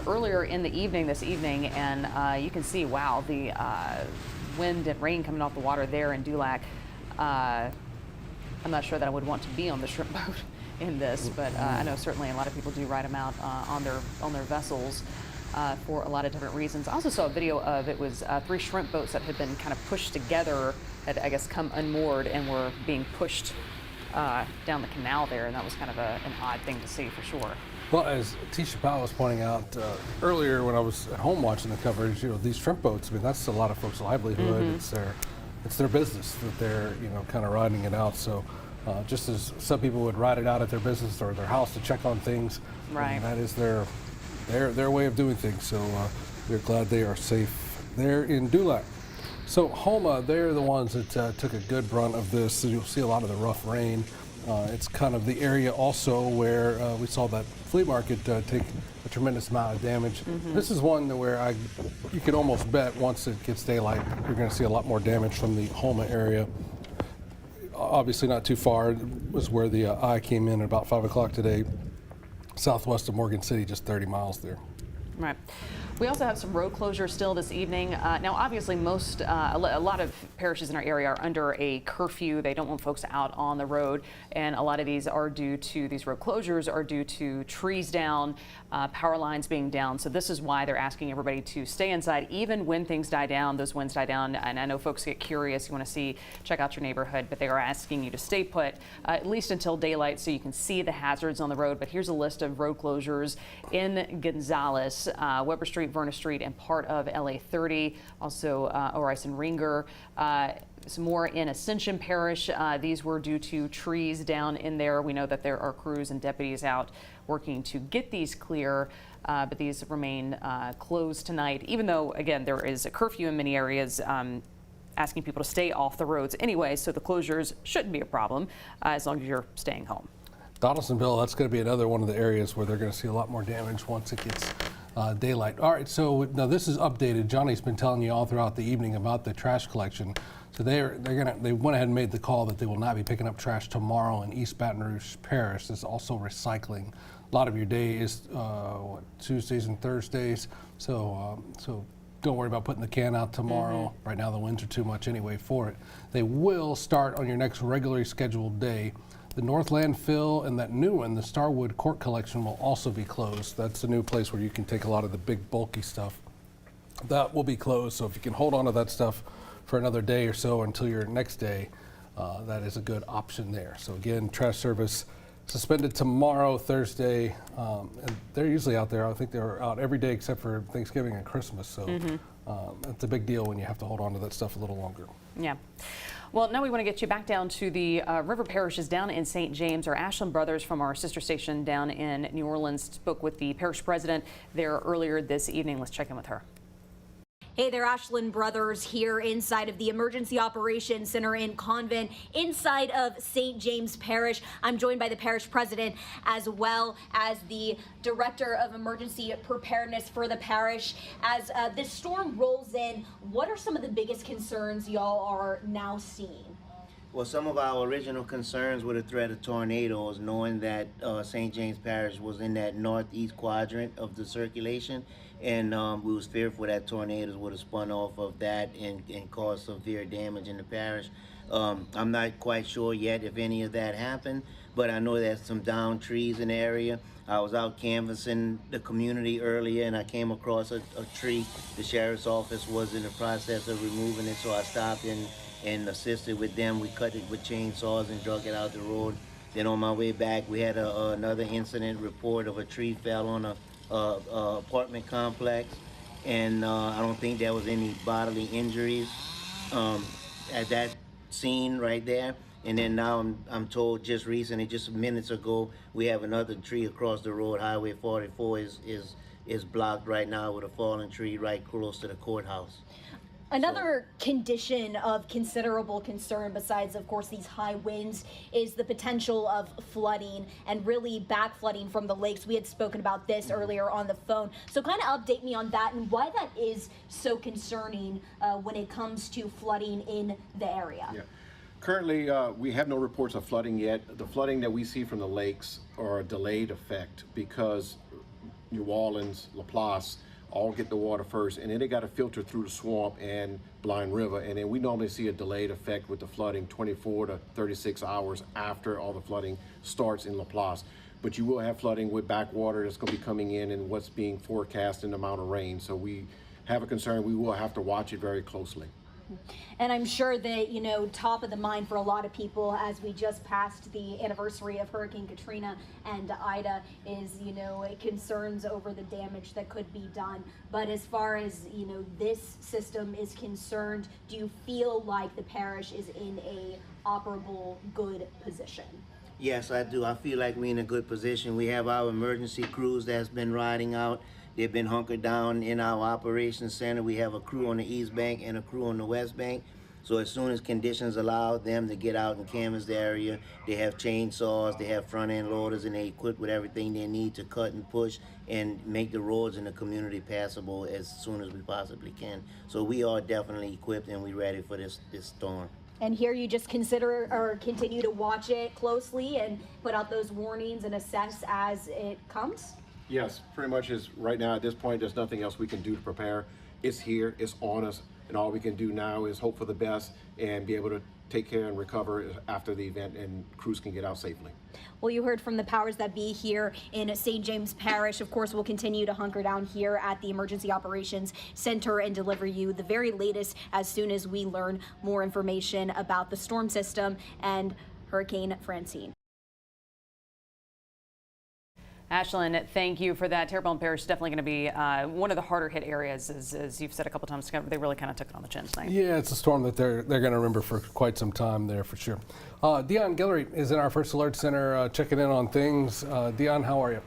earlier in the evening this evening, and you can see, wow, the wind and rain coming off the water there in Dulac. I'm not sure that I would want to be on the shrimp boat in this, but I know certainly a lot of people do ride them out on their vessels for a lot of different reasons. I also saw a video of it was 3 shrimp boats that had been kind of pushed together, had I guess come unmoored and were being pushed down the canal there, and that was kind of an odd thing to see for sure.
Well, as Tisha Powell was pointing out earlier when I was at home watching the coverage, you know, these shrimp boats, I mean, that's a lot of folks' livelihood. It's their business that they're, you know, kind of riding it out. So just as some people would ride it out at their business or their house to check on things,
right?
That is their way of doing things. So we're glad they are safe there in Dulac. So Houma, they're the ones that took a good brunt of this. So you'll see a lot of the rough rain. It's kind of the area also where we saw that flea market take a tremendous amount of damage. This is one where you can almost bet once it gets daylight, you're going to see a lot more damage from the Houma area. Obviously not too far was where the eye came in at about 5 o'clock today, southwest of Morgan City, just 30 miles there.
Right. We also have some road closures still this evening. Now, obviously, a lot of parishes in our area are under a curfew. They don't want folks out on the road, and a lot of these road closures are due to trees down, power lines being down. So this is why they're asking everybody to stay inside, even when things die down. Those winds die down, and I know folks get curious. You want to check out your neighborhood, but they are asking you to stay put at least until daylight, so you can see the hazards on the road. But here's a list of road closures in Gonzales, Weber Street, Verna Street, and part of LA 30, also Orice and Ringer. Some more in Ascension Parish. These were due to trees down in there. We know that there are crews and deputies out working to get these clear, but these remain closed tonight, even though, again, there is a curfew in many areas asking people to stay off the roads anyway, so the closures shouldn't be a problem as long as you're staying home.
Donaldsonville, that's going to be another one of the areas where they're going to see a lot more damage once it gets daylight. All right, so now this is updated. Johnny's been telling you all throughout the evening about the trash collection. So they went ahead and made the call that they will not be picking up trash tomorrow in East Baton Rouge Parish. There's also recycling. A lot of your day is Tuesdays and Thursdays. So don't worry about putting the can out tomorrow. Right now the winds are too much anyway for it. They will start on your next regularly scheduled day. The North Landfill and that new one, the Starwood Court Collection, will also be closed. That's a new place where you can take a lot of the big bulky stuff. That will be closed, so if you can hold on to that stuff for another day or so until your next day, that is a good option there. So again, trash service suspended tomorrow, Thursday, and they're usually out there. I think they're out every day except for Thanksgiving and Christmas, so it's a big deal when you have to hold on to that stuff a little longer.
Yeah. Well, now we want to get you back down to the river parishes down in St. James. Our Ashland brothers from our sister station down in New Orleans spoke with the parish president there earlier this evening. Let's check in with her.
Hey there, Ashland brothers here inside of the Emergency Operations Center in Convent, inside of St. James Parish. I'm joined by the parish president as well as the director of emergency preparedness for the parish. As this storm rolls in, what are some of the biggest concerns y'all are now seeing?
Well, some of our original concerns were the threat of tornadoes, knowing that St. James Parish was in that northeast quadrant of the circulation, and we was fearful that tornadoes would have spun off of that and caused severe damage in the parish. I'm not quite sure yet if any of that happened, but I know there's some downed trees in the area. I was out canvassing the community earlier and I came across a tree. The sheriff's office was in the process of removing it, so I stopped and assisted with them. We cut it with chainsaws and drug it out the road. Then on my way back, we had another incident report of a tree fell on a apartment complex, and I don't think there was any bodily injuries at that scene right there. And then now I'm told just recently, just minutes ago, we have another tree across the road. Highway 44 is blocked right now with a fallen tree right close to the courthouse.
Another condition of considerable concern, besides, of course, these high winds, is the potential of flooding and really back flooding from the lakes. We had spoken about this earlier on the phone. So kind of update me on that and why that is so concerning when it comes to flooding in the area.
Yeah. Currently, we have no reports of flooding yet. The flooding that we see from the lakes are a delayed effect because New Orleans, Laplace, all get the water first, and then they got to filter through the swamp and Blind River, and then we normally see a delayed effect with the flooding 24 to 36 hours after all the flooding starts in Laplace. But you will have flooding with backwater that's going to be coming in and what's being forecast in the amount of rain. So we have a concern. We will have to watch it very closely.
And I'm sure that, you know, top of the mind for a lot of people as we just passed the anniversary of Hurricane Katrina and Ida is, you know, concerns over the damage that could be done. But as far as, you know, this system is concerned, do you feel like the parish is in a operable, good position?
Yes, I do. I feel like we're in a good position. We have our emergency crews that's been riding out. They've been hunkered down in our operations center. We have a crew on the east bank and a crew on the west bank. So as soon as conditions allow them to get out and canvass the area, they have chainsaws, they have front end loaders, and they equipped with everything they need to cut and push and make the roads in the community passable as soon as we possibly can. So we are definitely equipped and we're ready for this storm.
And here you just consider or continue to watch it closely and put out those warnings and assess as it comes?
Yes, pretty much is right now at this point, there's nothing else we can do to prepare. It's here, it's on us, and all we can do now is hope for the best and be able to take care and recover after the event, and crews can get out safely.
Well, you heard from the powers that be here in St. James Parish. Of course, we'll continue to hunker down here at the Emergency Operations Center and deliver you the very latest as soon as we learn more information about the storm system and Hurricane Francine.
Ashlyn, thank you for that. Terrebonne Parish is definitely going to be one of the harder hit areas, as you've said a couple times. They really kind of took it on the chin tonight.
Yeah, it's a storm that they're going to remember for quite some time there, for sure. Dion Guillory is in our First Alert Center checking in on things. Dion, how are you?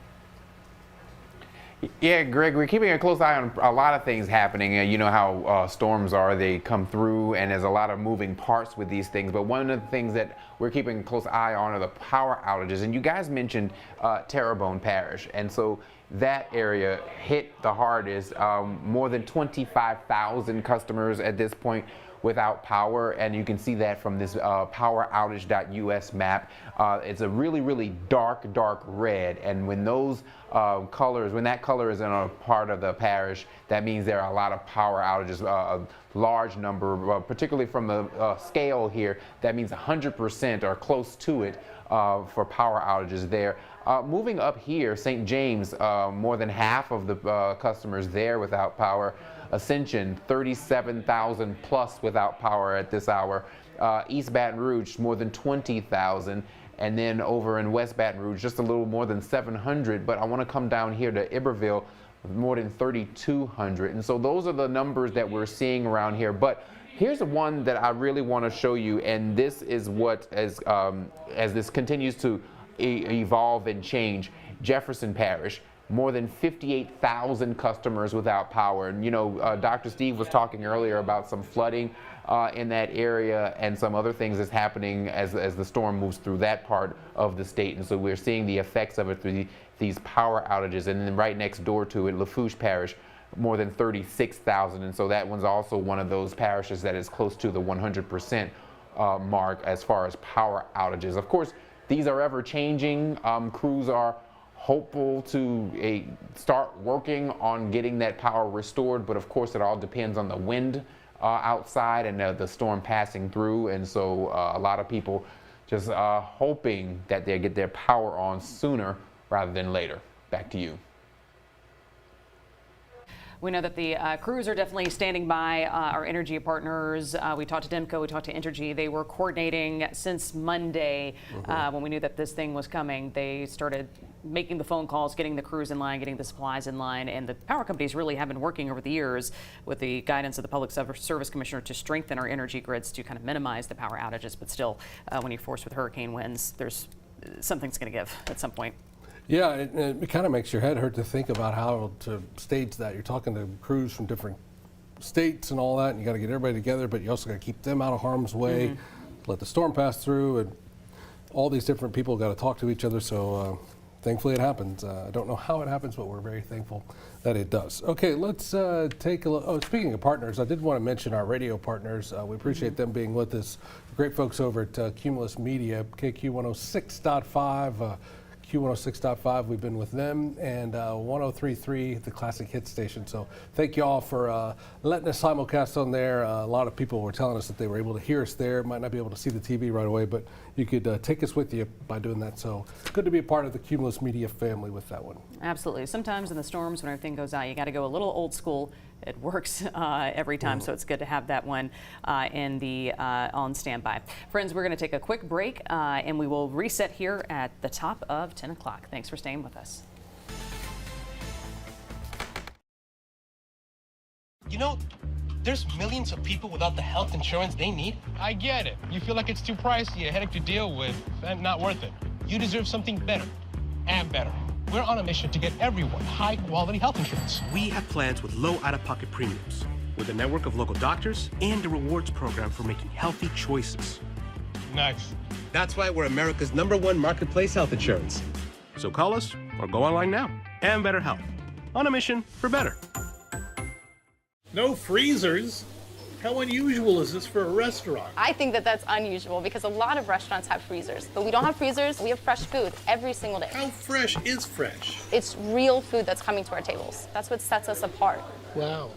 Yeah, Greg, we're keeping a close eye on a lot of things happening. You know how storms are, they come through and there's a lot of moving parts with these things. But one of the things that we're keeping a close eye on are the power outages. And you guys mentioned Terrebonne Parish. And so that area hit the hardest. More than 25,000 customers at this point without power, and you can see that from this poweroutage.us map. It's a really, really dark red, and when those colors, when that color is in a part of the parish, that means there are a lot of power outages, a large number, particularly from the scale here, that means 100% or close to it for power outages there. Moving up here, St. James, more than half of the customers there without power. Ascension, 37,000 plus without power at this hour. East Baton Rouge, more than 20,000. And then over in West Baton Rouge, just a little more than 700. But I want to come down here to Iberville, more than 3,200. And so those are the numbers that we're seeing around here. But here's one that I really want to show you. And this is what, as this continues to evolve and change, Jefferson Parish. More than 58,000 customers without power. And you know, Dr. Steve was talking earlier about some flooding in that area and some other things that's happening as the storm moves through that part of the state. And so we're seeing the effects of it through these power outages. And then right next door to it, Lafourche Parish, more than 36,000. And so that one's also one of those parishes that is close to the 100% mark as far as power outages. Of course, these are ever changing. Crews are hopeful to start working on getting that power restored, but of course it all depends on the wind outside and the storm passing through, and so a lot of people just hoping that they get their power on sooner rather than later. Back to you.
We know that the crews are definitely standing by, our energy partners. We talked to Demco, we talked to Entergy. They were coordinating since Monday when we knew that this thing was coming. They started making the phone calls, getting the crews in line, getting the supplies in line. And the power companies really have been working over the years with the guidance of the Public Service Commissioner to strengthen our energy grids to kind of minimize the power outages. But still, when you're forced with hurricane winds, something's going to give at some point.
Yeah, it kind of makes your head hurt to think about how to stage that. You're talking to crews from different states and all that, and you got to get everybody together, but you also got to keep them out of harm's way, let the storm pass through, and all these different people got to talk to each other. So thankfully it happens. I don't know how it happens, but we're very thankful that it does. Okay, let's take a look. Oh, speaking of partners, I did want to mention our radio partners. We appreciate them being with us. Great folks over at Cumulus Media, KQ 106.5. Q106.5, we've been with them, and 103.3, the classic hit station. So thank you all for letting us simulcast on there. A lot of people were telling us that they were able to hear us there. Might not be able to see the TV right away, but you could take us with you by doing that. So good to be a part of the Cumulus Media family with that one.
Absolutely. Sometimes in the storms, when everything goes out, you got to go a little old school. It works every time, so it's good to have that one on standby. Friends, we're going to take a quick break, and we will reset here at the top of 10 o'clock. Thanks for staying with us.
You know, there's millions of people without the health insurance they need. I get it. You feel like it's too pricey, a headache to deal with, and not worth it. You deserve something better and better. We're on a mission to get everyone high-quality health insurance. We have plans with low out-of-pocket premiums, with a network of local doctors and a rewards program for making healthy choices. Nice. That's why we're America's #1 marketplace health insurance. So call us or go online now. And Better Health. On a mission for better.
No freezers. How unusual is this for a restaurant?
I think that that's unusual because a lot of restaurants have freezers, but we don't have freezers. We have fresh food every single day.
How fresh is fresh?
It's real food that's coming to our tables. That's what sets us apart.
Wow.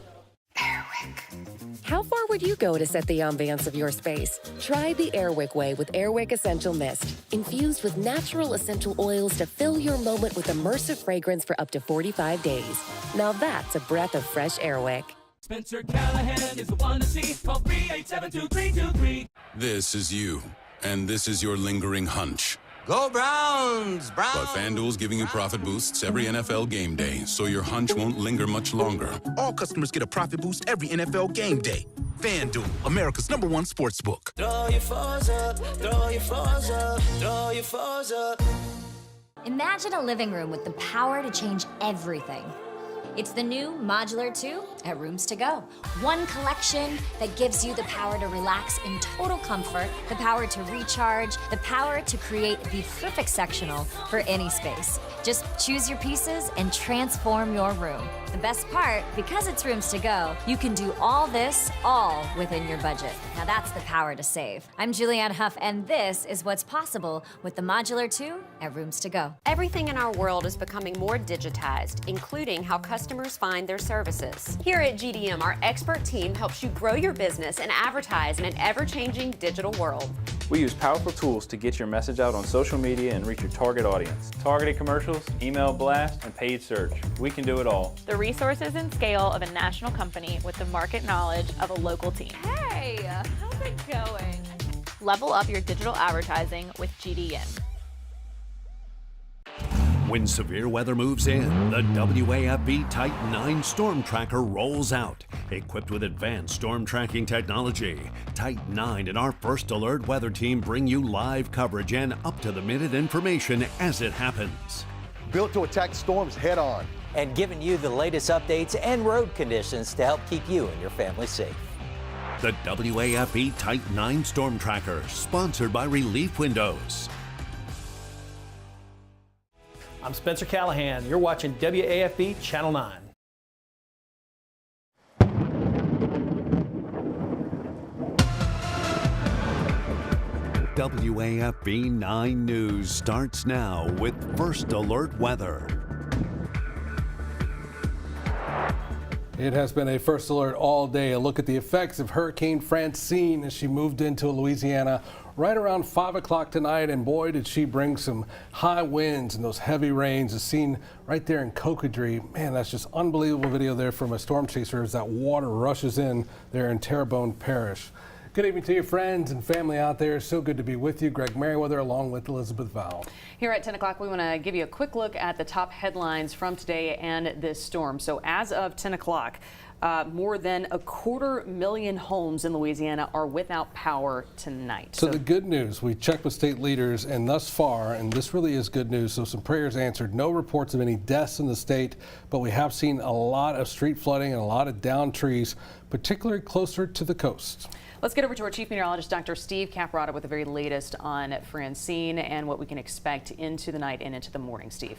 How far would you go to set the ambiance of your space? Try the Airwick way with Airwick Essential Mist, infused with natural essential oils to fill your moment with immersive fragrance for up to 45 days. Now that's a breath of fresh Airwick.
Spencer Callahan is the one to see. Call 387-2323.
This is you, and this is your lingering hunch.
Go Browns! Browns!
But FanDuel's giving you profit boosts every NFL game day, so your hunch won't linger much longer.
All customers get a profit boost every NFL game day. FanDuel, America's #1 sportsbook.
Throw your fours up, throw your fours up, throw your fours up.
Imagine a living room with the power to change everything. It's the new Modular 2 at Rooms To Go. One collection that gives you the power to relax in total comfort, the power to recharge, the power to create the perfect sectional for any space. Just choose your pieces and transform your room. The best part, because it's Rooms To Go, you can do all this all within your budget. Now that's the power to save. I'm Julianne Huff, and this is what's possible with the Modular 2 at Rooms To Go.
Everything in our world is becoming more digitized, including how customers find their services. Here at GDM, our expert team helps you grow your business and advertise in an ever-changing digital world.
We use powerful tools to get your message out on social media and reach your target audience. Targeted commercials, email blast, and paid search. We can do it all.
The resources and scale of a national company with the market knowledge of a local team.
Hey, how's it going?
Level up your digital advertising with GDM.
When severe weather moves in, the WAFB Type 9 Storm Tracker rolls out. Equipped with advanced storm tracking technology, Type 9 and our First Alert weather team bring you live coverage and up-to-the-minute information as it happens.
Built to attack storms head-on.
And giving you the latest updates and road conditions to help keep you and your family safe.
The WAFB Type 9 Storm Tracker, sponsored by Relief Windows.
I'm Spencer Callahan. You're watching WAFB Channel 9.
WAFB 9 News starts now with First Alert weather.
It has been a First Alert all day. A look at the effects of Hurricane Francine as she moved into Louisiana right around 5 o'clock tonight, and boy did she bring some high winds and those heavy rains as seen right there in Cocodrie. Man, that's just unbelievable video there from a storm chaser as that water rushes in there in Terrebonne Parish. Good evening to you, friends and family out there. So good to be with you. Greg Merriweather along with Elizabeth Val.
Here at 10 o'clock, we want to give you a quick look at the top headlines from today and this storm. So as of 10 o'clock, more than 250,000 homes in Louisiana are without power tonight.
So the good news, we checked with state leaders, and thus far, and this really is good news, so some prayers answered. No reports of any deaths in the state, but we have seen a lot of street flooding and a lot of downed trees, particularly closer to the coast.
Let's get over to our chief meteorologist, Dr. Steve Caprata, with the very latest on Francine and what we can expect into the night and into the morning. Steve.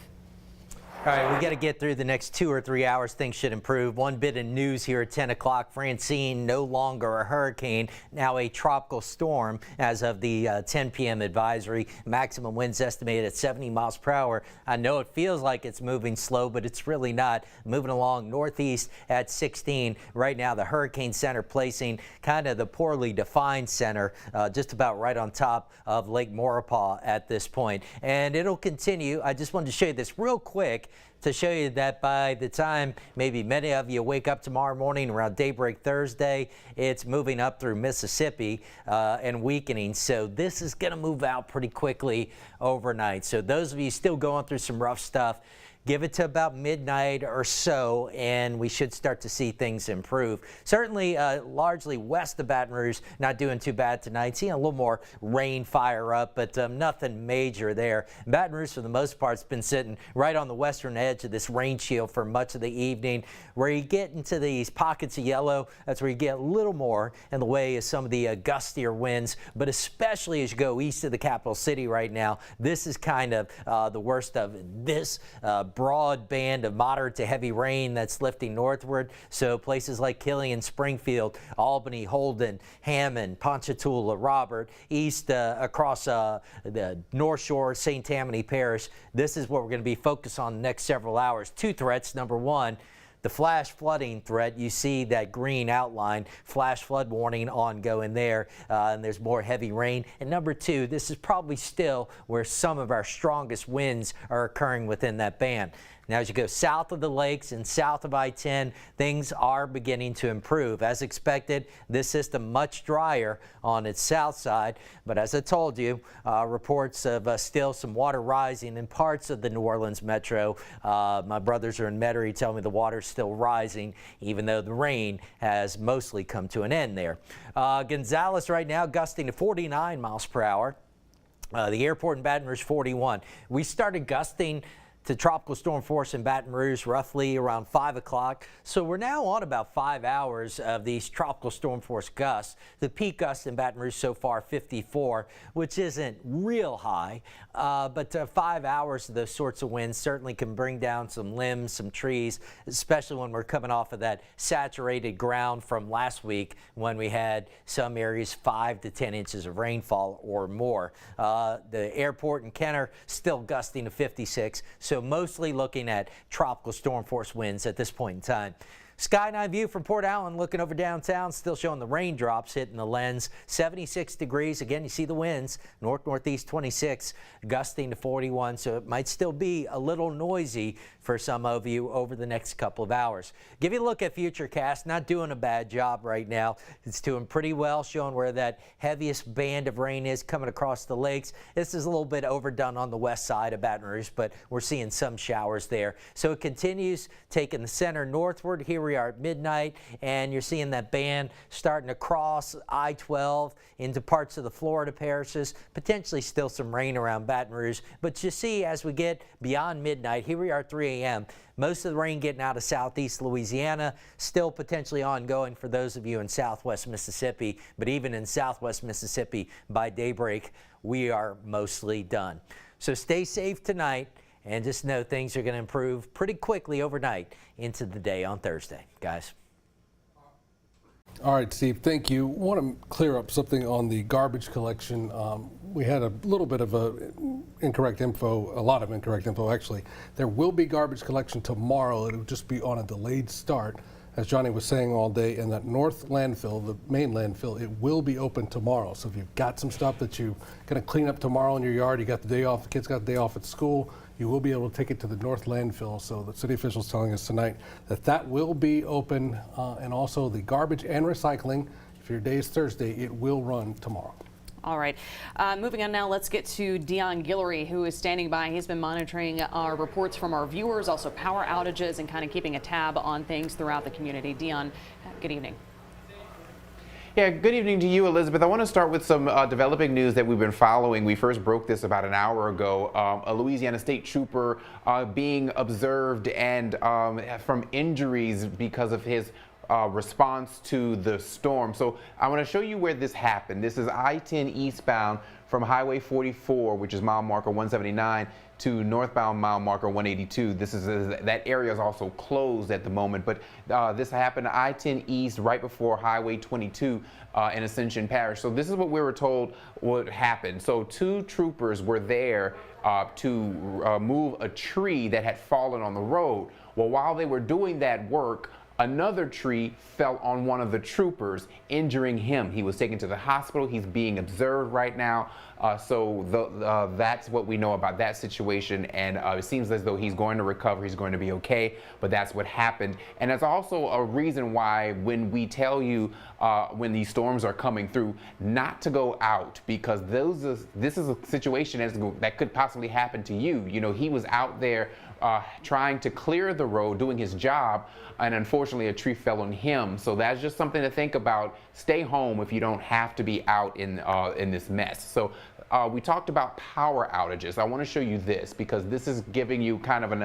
All right, we got to get through the next 2 or 3 hours. Things should improve. One bit of news here at 10 o'clock. Francine, no longer a hurricane, now a tropical storm as of the 10 p.m. advisory. Maximum winds estimated at 70 miles per hour. I know it feels like it's moving slow, but it's really not. Moving along northeast at 16. Right now, the hurricane center placing kind of the poorly defined center just about right on top of Lake Maurepas at this point. And it'll continue. I just wanted to show you this real quick to show you that by the time maybe many of you wake up tomorrow morning around daybreak Thursday, it's moving up through Mississippi and weakening. So this is going to move out pretty quickly overnight. So those of you still going through some rough stuff, give it to about midnight or so, and we should start to see things improve. Certainly, largely west of Baton Rouge, not doing too bad tonight. Seeing a little more rain fire up, but nothing major there. Baton Rouge, for the most part, has been sitting right on the western edge of this rain shield for much of the evening. Where you get into these pockets of yellow, that's where you get a little more in the way of some of the gustier winds, but especially as you go east of the capital city right now, this is kind of the worst of this broad band of moderate to heavy rain that's lifting northward. So places like Killeen, Springfield, Albany, Holden, Hammond, Ponchatoula, Robert, east across the North Shore, St. Tammany Parish. This is what we're going to be focused on the next several hours. Two threats. Number one, the flash flooding threat. You see that green outline, flash flood warning ongoing there, and there's more heavy rain. And number two, this is probably still where some of our strongest winds are occurring within that band. Now, as you go south of the lakes and south of I-10, things are beginning to improve. As expected, this system much drier on its south side, but as I told you, reports of still some water rising in parts of the New Orleans metro. My brothers are in Metairie tell me the water's still rising, even though the rain has mostly come to an end there. Gonzales right now gusting to 49 miles per hour. The airport in Baton Rouge, 41. We started gusting to tropical storm force in Baton Rouge roughly around 5 o'clock. So we're now on about 5 hours of these tropical storm force gusts. The peak gust in Baton Rouge so far 54, which isn't real high, but 5 hours of those sorts of winds certainly can bring down some limbs, some trees, especially when we're coming off of that saturated ground from last week when we had some areas 5 to 10 inches of rainfall or more. The airport in Kenner still gusting to 56. So mostly looking at tropical storm force winds at this point in time. Skyline view from Port Allen looking over downtown, still showing the raindrops hitting the lens. 76 degrees. Again, you see the winds. North-northeast 26, gusting to 41. So it might still be a little noisy for some of you over the next couple of hours. Give you a look at Futurecast. Not doing a bad job right now. It's doing pretty well, showing where that heaviest band of rain is coming across the lakes. This is a little bit overdone on the west side of Baton Rouge, but we're seeing some showers there. So it continues taking the center northward. Here we are at midnight, and you're seeing that band starting to cross I-12 into parts of the Florida parishes. Potentially still some rain around Baton Rouge, but you see as we get beyond midnight, here we are at 3 a.m. Most of the rain getting out of southeast Louisiana, still potentially ongoing for those of you in southwest Mississippi, but even in southwest Mississippi by daybreak, we are mostly done. So stay safe tonight. And just know things are going to improve pretty quickly overnight into the day on Thursday, guys.
All right, Steve, thank you. I want to clear up something on the garbage collection. We had a little bit of incorrect info, a lot of incorrect info actually. There will be garbage collection tomorrow. It'll just be on a delayed start. As Johnny was saying all day, and that north landfill, the main landfill, it will be open tomorrow. So if you've got some stuff that you're going to clean up tomorrow in your yard, you got the day off, the kids got the day off at school, you will be able to take it to the north landfill. So the city officials telling us tonight that that will be open, and also the garbage and recycling, if your day is Thursday, it will run tomorrow.
All right. Moving on now, let's get to Dion Guillory, who is standing by. He's been monitoring our reports from our viewers, also power outages, and kind of keeping a tab on things throughout the community. Dion, good evening.
Yeah, good evening to you, Elizabeth. I want to start with some developing news that we've been following. We first broke this about an hour ago. A Louisiana state trooper being observed and from injuries because of his response to the storm. So I want to show you where this happened. This is I-10 eastbound from Highway 44, which is mile marker 179, to northbound mile marker 182. This is that area is also closed at the moment, but this happened I-10 east right before Highway 22 in Ascension Parish. So this is what we were told would happen. So two troopers were there to move a tree that had fallen on the road. Well, while they were doing that work, another tree fell on one of the troopers, injuring him. He was taken to the hospital. He's being observed right now. So that's what we know about that situation. And it seems as though he's going to recover. He's going to be okay. But that's what happened. And that's also a reason why when we tell you when these storms are coming through, not to go out, because this is a situation that could possibly happen to you. You know, he was out there trying to clear the road, doing his job, and unfortunately a tree fell on him. So that's just something to think about. Stay home if you don't have to be out in this mess. So we talked about power outages. I want to show you this because this is giving you kind of an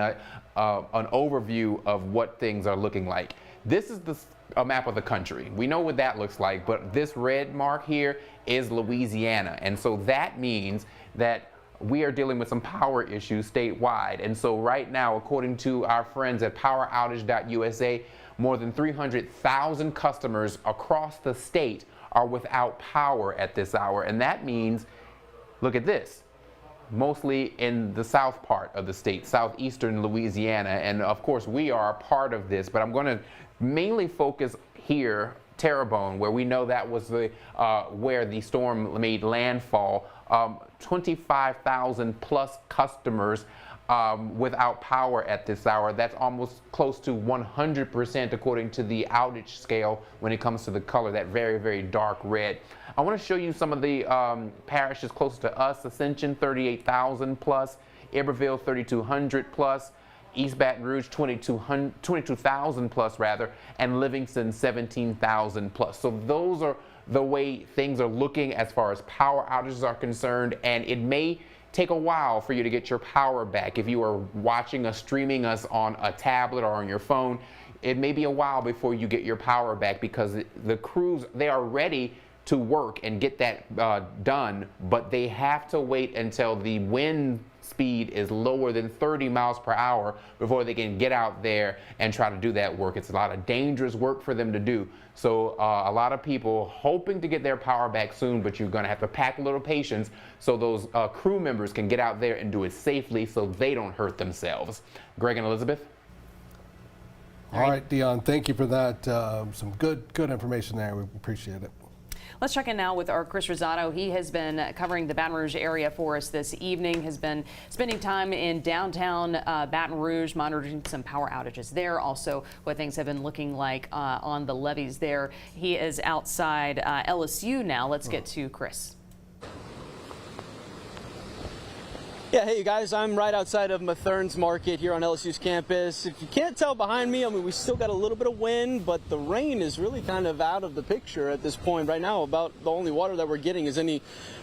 overview of what things are looking like. This is a map of the country. We know what that looks like, but this red mark here is Louisiana. And so that means that we are dealing with some power issues statewide. And so right now, according to our friends at poweroutage.usa, more than 300,000 customers across the state are without power at this hour. And that means, look at this, mostly in the south part of the state, southeastern Louisiana. And of course, we are a part of this, but I'm going to mainly focus here, Terrebonne, where we know that was the where the storm made landfall. 25,000 plus customers without power at this hour. That's almost close to 100% according to the outage scale when it comes to the color, that very, very dark red. I want to show you some of the parishes close to us. Ascension, 38,000 plus. Iberville, 3,200 plus. East Baton Rouge, 22,000 plus rather. And Livingston, 17,000 plus. So those are the way things are looking as far as power outages are concerned, and it may take a while for you to get your power back. If you are watching us, streaming us on a tablet or on your phone, it may be a while before you get your power back, because the crews, they are ready to work and get that done, but they have to wait until the wind speed is lower than 30 miles per hour before they can get out there and try to do that work. It's a lot of dangerous work for them to do. So a lot of people hoping to get their power back soon, but you're going to have to pack a little patience so those crew members can get out there and do it safely so they don't hurt themselves. Greg and Elizabeth?
All right, Dion, thank you for that. Some good information there. We appreciate it.
Let's check in now with our Chris Rosato. He has been covering the Baton Rouge area for us this evening, has been spending time in downtown Baton Rouge, monitoring some power outages there, also what things have been looking like on the levees there. He is outside LSU now. Let's get to Chris.
Yeah, hey you guys, I'm right outside of Mathern's Market here on LSU's campus. If you can't tell behind me, I mean, we still got a little bit of wind, but the rain is really kind of out of the picture at this point. Right now, about the only water that we're getting is any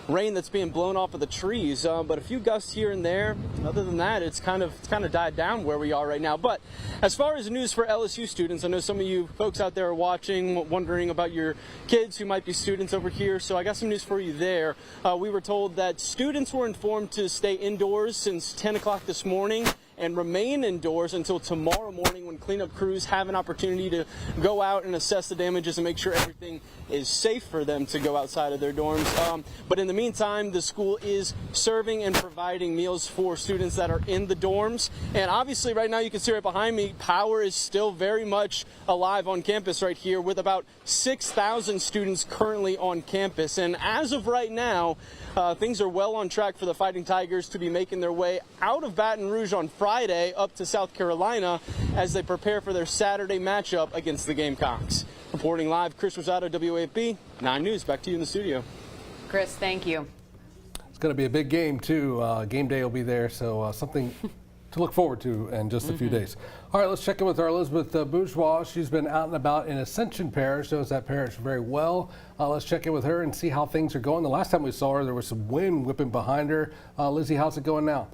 rain that's being blown off of the trees, but a few gusts here and there. Other than that, it's kind of died down where we are right now. But as far as news for LSU students, I know some of you folks out there are watching, wondering about your kids who might be students over here, so I got some news for you there. We were told that students were informed to stay indoors since 10 o'clock this morning and remain indoors until tomorrow morning, when cleanup crews have an opportunity to go out and assess the damages and make sure everything is safe for them to go outside of their dorms. But in the meantime, the school is serving and providing meals for students that are in the dorms. And obviously right now, you can see right behind me, power is still very much alive on campus right here, with about 6,000 students currently on campus. And as of right now, things are well on track for the Fighting Tigers to be making their way out of Baton Rouge on Friday up to South Carolina as they prepare for their Saturday matchup against the Gamecocks. Reporting live, Chris Rosato, WAFB 9 News. Back to you in the studio.
Chris, thank you.
It's going to be a big game, too. Game day will be there, so something to look forward to in just a few days. All right, let's check in with our Elizabeth Bourgeois. She's been out and about in Ascension Parish, knows that parish very well. Let's check in with her and see how things are going. The last time we saw her, there was some wind whipping behind her. Lizzie, how's it going now?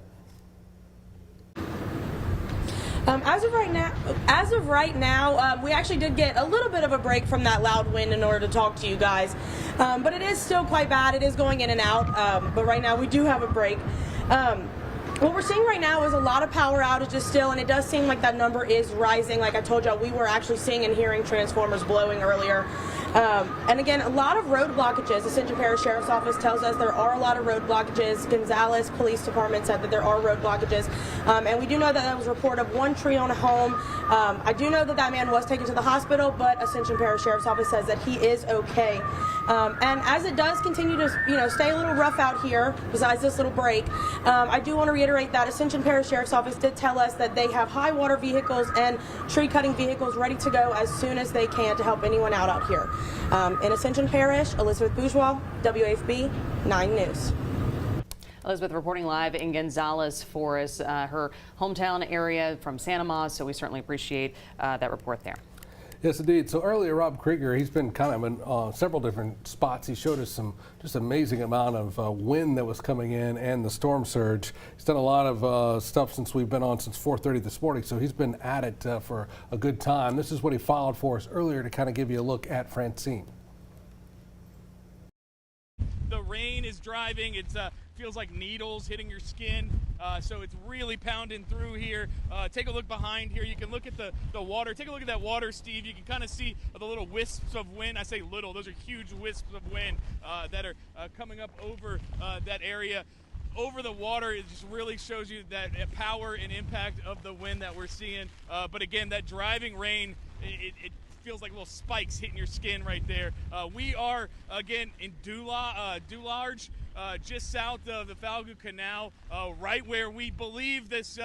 As of right now, we actually did get a little bit of a break from that loud wind in order to talk to you guys. But it is still quite bad. It is going in and out. But right now we do have a break. What we're seeing right now is a lot of power outages still, and it does seem like that number is rising. Like I told y'all, we were actually seeing and hearing transformers blowing earlier. And again, a lot of road blockages. Ascension Parish Sheriff's Office tells us there are a lot of road blockages. Gonzales Police Department said that there are road blockages. And we do know that there was a report of one tree on a home. I do know that that man was taken to the hospital, but Ascension Parish Sheriff's Office says that he is okay. And as it does continue to, stay a little rough out here, besides this little break, I do want to reiterate that Ascension Parish Sheriff's Office did tell us that they have high water vehicles and tree cutting vehicles ready to go as soon as they can to help anyone out here. In Ascension Parish, Elizabeth Bourgeois, WAFB 9 News.
Elizabeth reporting live in Gonzales for us, her hometown area from Santa Ma, so we certainly appreciate that report there.
Yes, indeed. So earlier, Rob Krieger, he's been kind of in several different spots. He showed us some just amazing amount of wind that was coming in and the storm surge. He's done a lot of stuff since we've been on since 4:30 this morning, so he's been at it for a good time. This is what he followed for us earlier to kind of give you a look at Francine.
The rain is driving. It's
feels like needles hitting your skin. So it's really pounding through here. Take a look behind here. You can look at the water. Take a look at that water, Steve. You can kind of see the little wisps of wind. I say little, those are huge wisps of wind that are coming up over that area. Over the water, it just really shows you that power and impact of the wind that we're seeing. But again, that driving rain, it feels like little spikes hitting your skin right there. We are, again, in Dularge, just south of the Falgu Canal, right where we believe this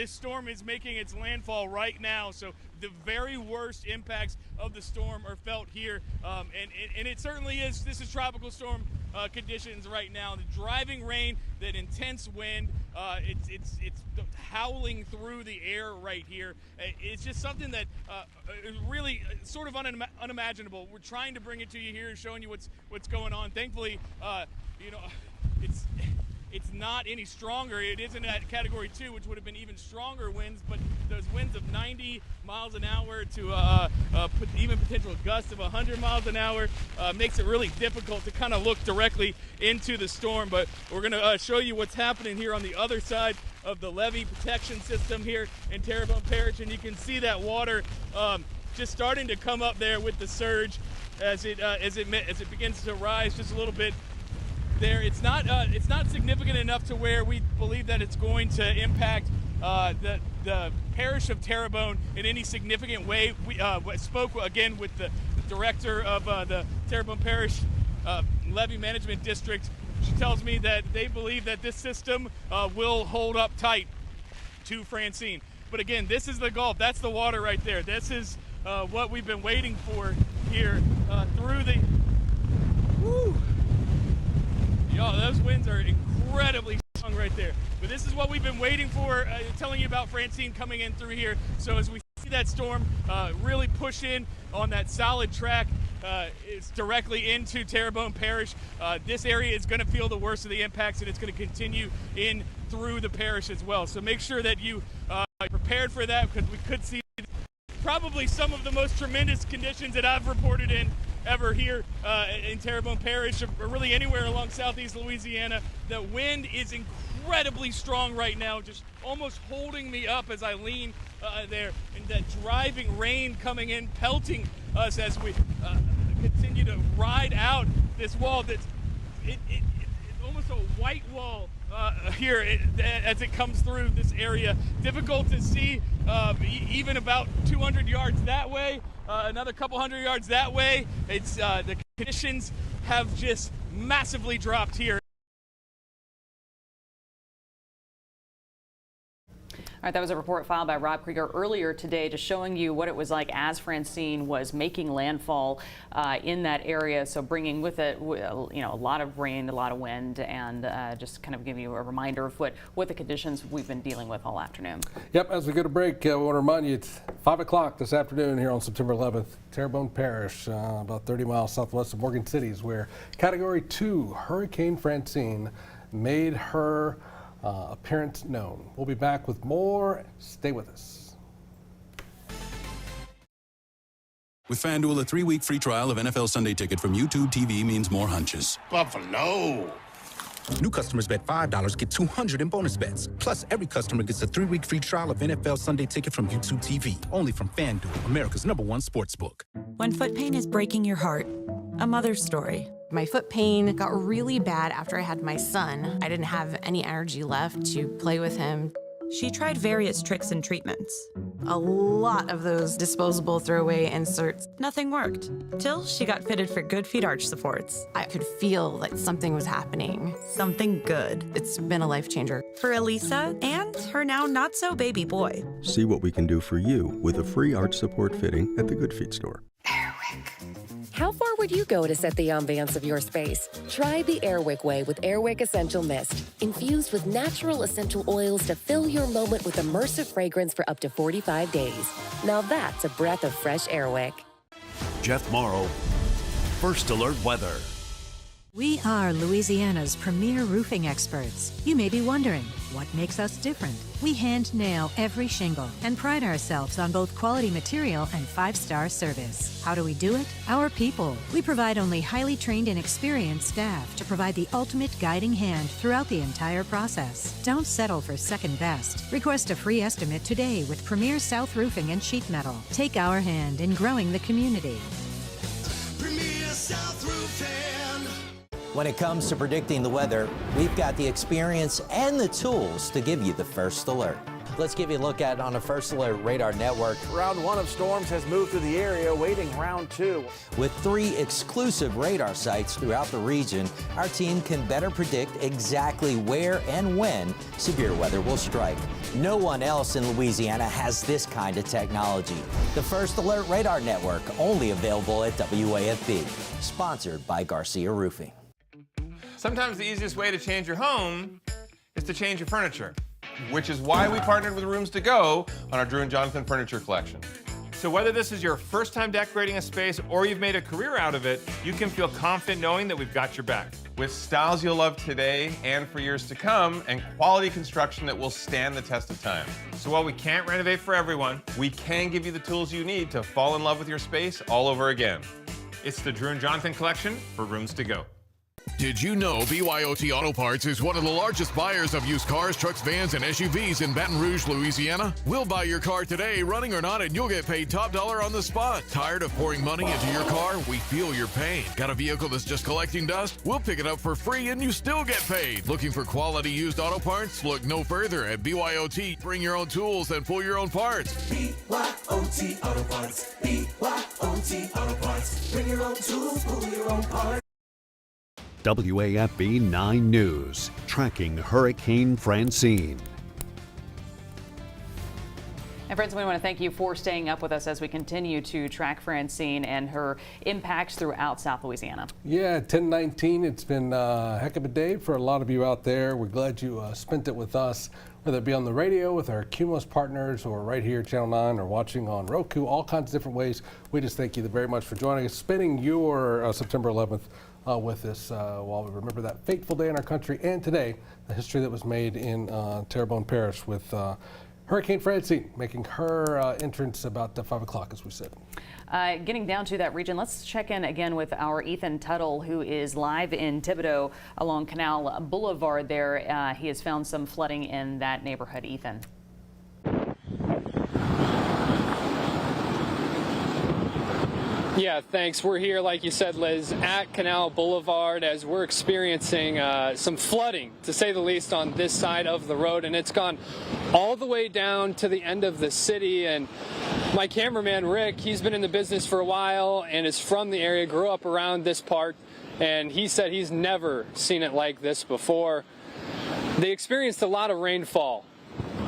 storm is making its landfall right now. So the very worst impacts of the storm are felt here, and it certainly is. This is tropical storm conditions right now. The driving rain, that intense wind, it's howling through the air right here. It's just something that is really sort of unimaginable. We're trying to bring it to you here, showing you what's going on. Thankfully, it's not any stronger. It isn't at Category 2, which would have been even stronger winds, but those winds of 90 miles an hour to even potential gusts of 100 miles an hour makes it really difficult to kind of look directly into the storm. But we're going to show you what's happening here on the other side of the LlVE protection system here in Terrebonne Parish, and you can see that water just starting to come up there with the surge as it begins to rise just a little bit. There, it's not significant enough to where we believe that it's going to impact the parish of Terrebonne in any significant way. We spoke again with the director of the Terrebonne Parish LlVE Management District. She tells me that they believe that this system will hold up tight to Francine. But again, this is the Gulf. That's the water right there. This is what we've been waiting for here through the. Woo! Y'all, those winds are incredibly strong right there. But this is what we've been waiting for, telling you about Francine coming in through here. So as we see that storm really push in on that solid track, it's directly into Terrebonne Parish. This area is going to feel the worst of the impacts, and it's going to continue in through the parish as well. So make sure that you are prepared for that, because we could see probably some of the most tremendous conditions that I've reported in ever here in Terrebonne Parish, or really anywhere along southeast Louisiana. The wind is incredibly strong right now, just almost holding me up as I lean there, and that driving rain coming in, pelting us as we continue to ride out this wall that's it's almost a white wall here as it comes through this area. Difficult to see even about 200 yards that way, another couple hundred yards that way. It's the conditions have just massively dropped here.
All right, that was a report filed by Rob Krieger earlier today, just showing you what it was like as Francine was making landfall in that area. So bringing with it, a lot of rain, a lot of wind, and just kind of give you a reminder of what the conditions we've been dealing with all afternoon. Yep,
as we go to break, I want to remind you it's 5 o'clock this afternoon here on September 11th, Terrebonne Parish, about 30 miles southwest of Morgan City, where Category 2 Hurricane Francine made her appearance known. We'll be back with more. Stay with us.
With FanDuel, a 3-week free trial of NFL Sunday Ticket from YouTube TV means more hunches.
Buffalo. New customers bet $5, get $200 in bonus bets. Plus, every customer gets a 3-week free trial of NFL Sunday Ticket from YouTube TV. Only from FanDuel, America's #1 sportsbook.
When foot pain is breaking your heart, a mother's story. My foot pain got really bad after I had my son. I didn't have any energy left to play with him.
She tried various tricks and treatments.
A lot of those disposable throwaway inserts.
Nothing worked, till she got fitted for Good Feet arch supports.
I could feel like something was happening.
Something good.
It's been a life changer.
For Elisa and her now not-so baby boy.
See what we can do for you with a free arch support fitting at the Good Feet store.
How far would you go to set the ambiance of your space? Try the Airwick way with Airwick Essential Mist. Infused with natural essential oils to fill your moment with immersive fragrance for up to 45 days. Now that's a breath of fresh Airwick.
Jeff Morrow, First Alert Weather.
We are Louisiana's premier roofing experts. You may be wondering, what makes us different? We hand nail every shingle and pride ourselves on both quality material and 5-star service. How do we do it? Our people. We provide only highly trained and experienced staff to provide the ultimate guiding hand throughout the entire process. Don't settle for second best. Request a free estimate today with Premier South Roofing and Sheet Metal. Take our hand in growing the community.
Premier South Roofing.
When it comes to predicting the weather, we've got the experience and the tools to give you the first alert. Let's give you a look at it on a First Alert Radar Network.
Round 1 of storms has moved through the area, waiting round 2.
With 3 exclusive radar sites throughout the region, our team can better predict exactly where and when severe weather will strike. No one else in Louisiana has this kind of technology. The First Alert Radar Network, only available at WAFB. Sponsored by Garcia Roofing.
Sometimes the easiest way to change your home is to change your furniture, which is why we partnered with Rooms to Go on our Drew and Jonathan furniture collection. So whether this is your first time decorating a space or you've made a career out of it, you can feel confident knowing that we've got your back. With styles you'll love today and for years to come, and quality construction that will stand the test of time. So while we can't renovate for everyone, we can give you the tools you need to fall in love with your space all over again. It's the Drew and Jonathan collection for Rooms to Go.
Did you know BYOT Auto Parts is one of the largest buyers of used cars, trucks, vans, and SUVs in Baton Rouge, Louisiana? We'll buy your car today, running or not, and you'll get paid top dollar on the spot. Tired of pouring money into your car? We feel your pain. Got a vehicle that's just collecting dust? We'll pick it up for free and you still get paid. Looking for quality used auto parts? Look no further at BYOT. Bring your own tools and pull your own parts.
BYOT Auto Parts. BYOT Auto Parts. Bring your own tools, pull your own parts.
WAFB 9 News, tracking Hurricane Francine.
And friends, we want to thank you for staying up with us as we continue to track Francine and her impacts throughout South Louisiana.
Yeah, 10/19. It's been a heck of a day for a lot of you out there. We're glad you spent it with us, whether it be on the radio with our Cumulus partners or right here, Channel 9, or watching on Roku, all kinds of different ways. We just thank you very much for joining us, spending your September 11th with us while we remember that fateful day in our country, and today, the history that was made in Terrebonne Parish with Hurricane Francine making her entrance about 5 o'clock, as we said.
Getting down to that region, let's check in again with our Ethan Tuttle, who is live in Thibodaux along Canal Boulevard there. He has found some flooding in that neighborhood. Ethan.
Yeah, thanks. We're here, like you said, Liz, at Canal Boulevard as we're experiencing some flooding, to say the least, on this side of the road, and it's gone all the way down to the end of the city. And my cameraman, Rick, he's been in the business for a while and is from the area, grew up around this part, and he said he's never seen it like this before. They experienced a lot of rainfall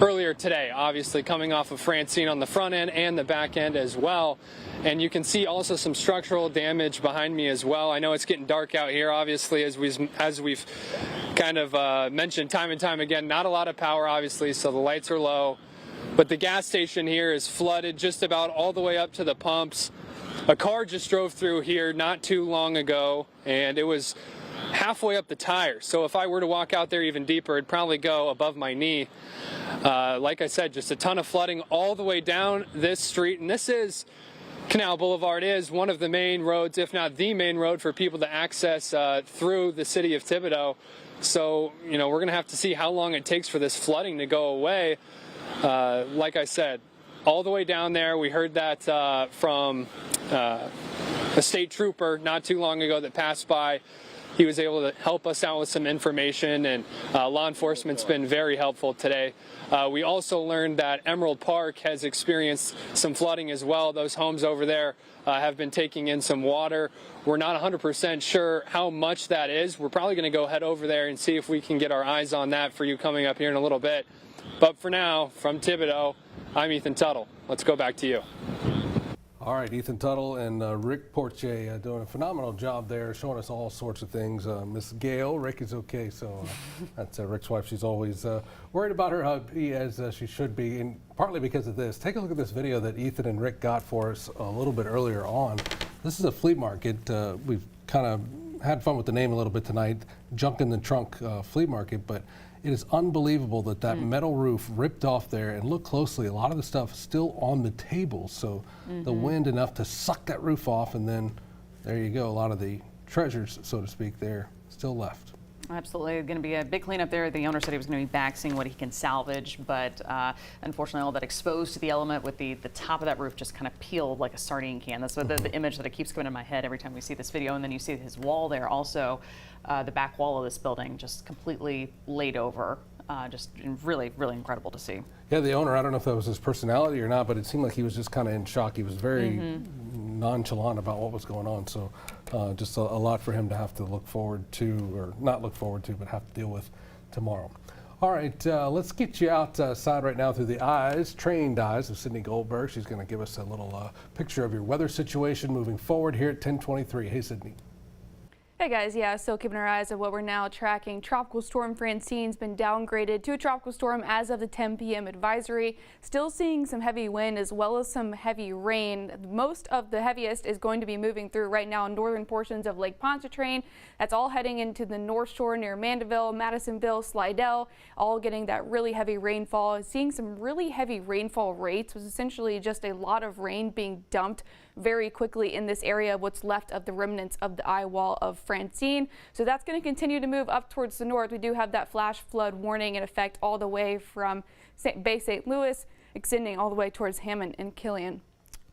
earlier today, obviously coming off of Francine on the front end and the back end as well. And you can see also some structural damage behind me as well. I know it's getting dark out here, obviously, as we've kind of mentioned time and time again. Not a lot of power, obviously, so the lights are low. But the gas station here is flooded just about all the way up to the pumps. A car just drove through here not too long ago, and it was halfway up the tire. So if I were to walk out there even deeper, it'd probably go above my knee. Like I said, just a ton of flooding all the way down this street. And this is Canal Boulevard, is one of the main roads, if not the main road, for people to access through the city of Thibodaux. So, you know, we're going to have to see how long it takes for this flooding to go away. Like I said, all the way down there, we heard that from a state trooper not too long ago that passed by. He was able to help us out with some information, and law enforcement's been very helpful today. We also learned that Emerald Park has experienced some flooding as well. Those homes over there have been taking in some water. We're not 100% sure how much that is. We're probably going to go head over there and see if we can get our eyes on that for you coming up here in a little bit. But for now, from Thibodaux, I'm Ethan Tuttle. Let's go back to you.
All right, Ethan Tuttle and Rick Porche doing a phenomenal job there, showing us all sorts of things. Miss Gail, Rick is okay, so that's Rick's wife. She's always worried about her hubby, as she should be, and partly because of this. Take a look at this video that Ethan and Rick got for us a little bit earlier on. This is a flea market. We've kind of had fun with the name a little bit tonight, Junk in the Trunk Flea Market, but it is unbelievable that that metal roof ripped off there, and look closely, a lot of the stuff is still on the table, so the wind enough to suck that roof off, and then there you go, a lot of the treasures, so to speak, there still left.
Absolutely, going to be a big cleanup there. The owner said he was going to be back seeing what he can salvage, but unfortunately all that exposed to the element with the top of that roof just kind of peeled like a sardine can. That's what the image that it keeps coming in my head every time we see this video. And then you see his wall there also, the back wall of this building just completely laid over. Just really, really incredible to see.
Yeah, the owner, I don't know if that was his personality or not, but it seemed like he was just kind of in shock. He was very nonchalant about what was going on. So just a lot for him to have to look forward to, or not look forward to, but have to deal with tomorrow. All right, let's get you outside right now through the trained eyes of Sydney Goldberg. She's going to give us a little picture of your weather situation moving forward here at 10:23. Hey, Sydney.
Hey guys, yeah, still keeping our eyes on what we're now tracking. Tropical Storm Francine's been downgraded to a tropical storm as of the 10 p.m. advisory. Still seeing some heavy wind as well as some heavy rain. Most of the heaviest is going to be moving through right now in northern portions of Lake Pontchartrain. That's all heading into the North Shore near Mandeville, Madisonville, Slidell, all getting that really heavy rainfall. Seeing some really heavy rainfall rates was essentially just a lot of rain being dumped very quickly in this area, what's left of the remnants of the eye wall of Francine. So that's going to continue to move up towards the north. We do have that flash flood warning in effect all the way from Bay St. Louis, extending all the way towards Hammond and Killian.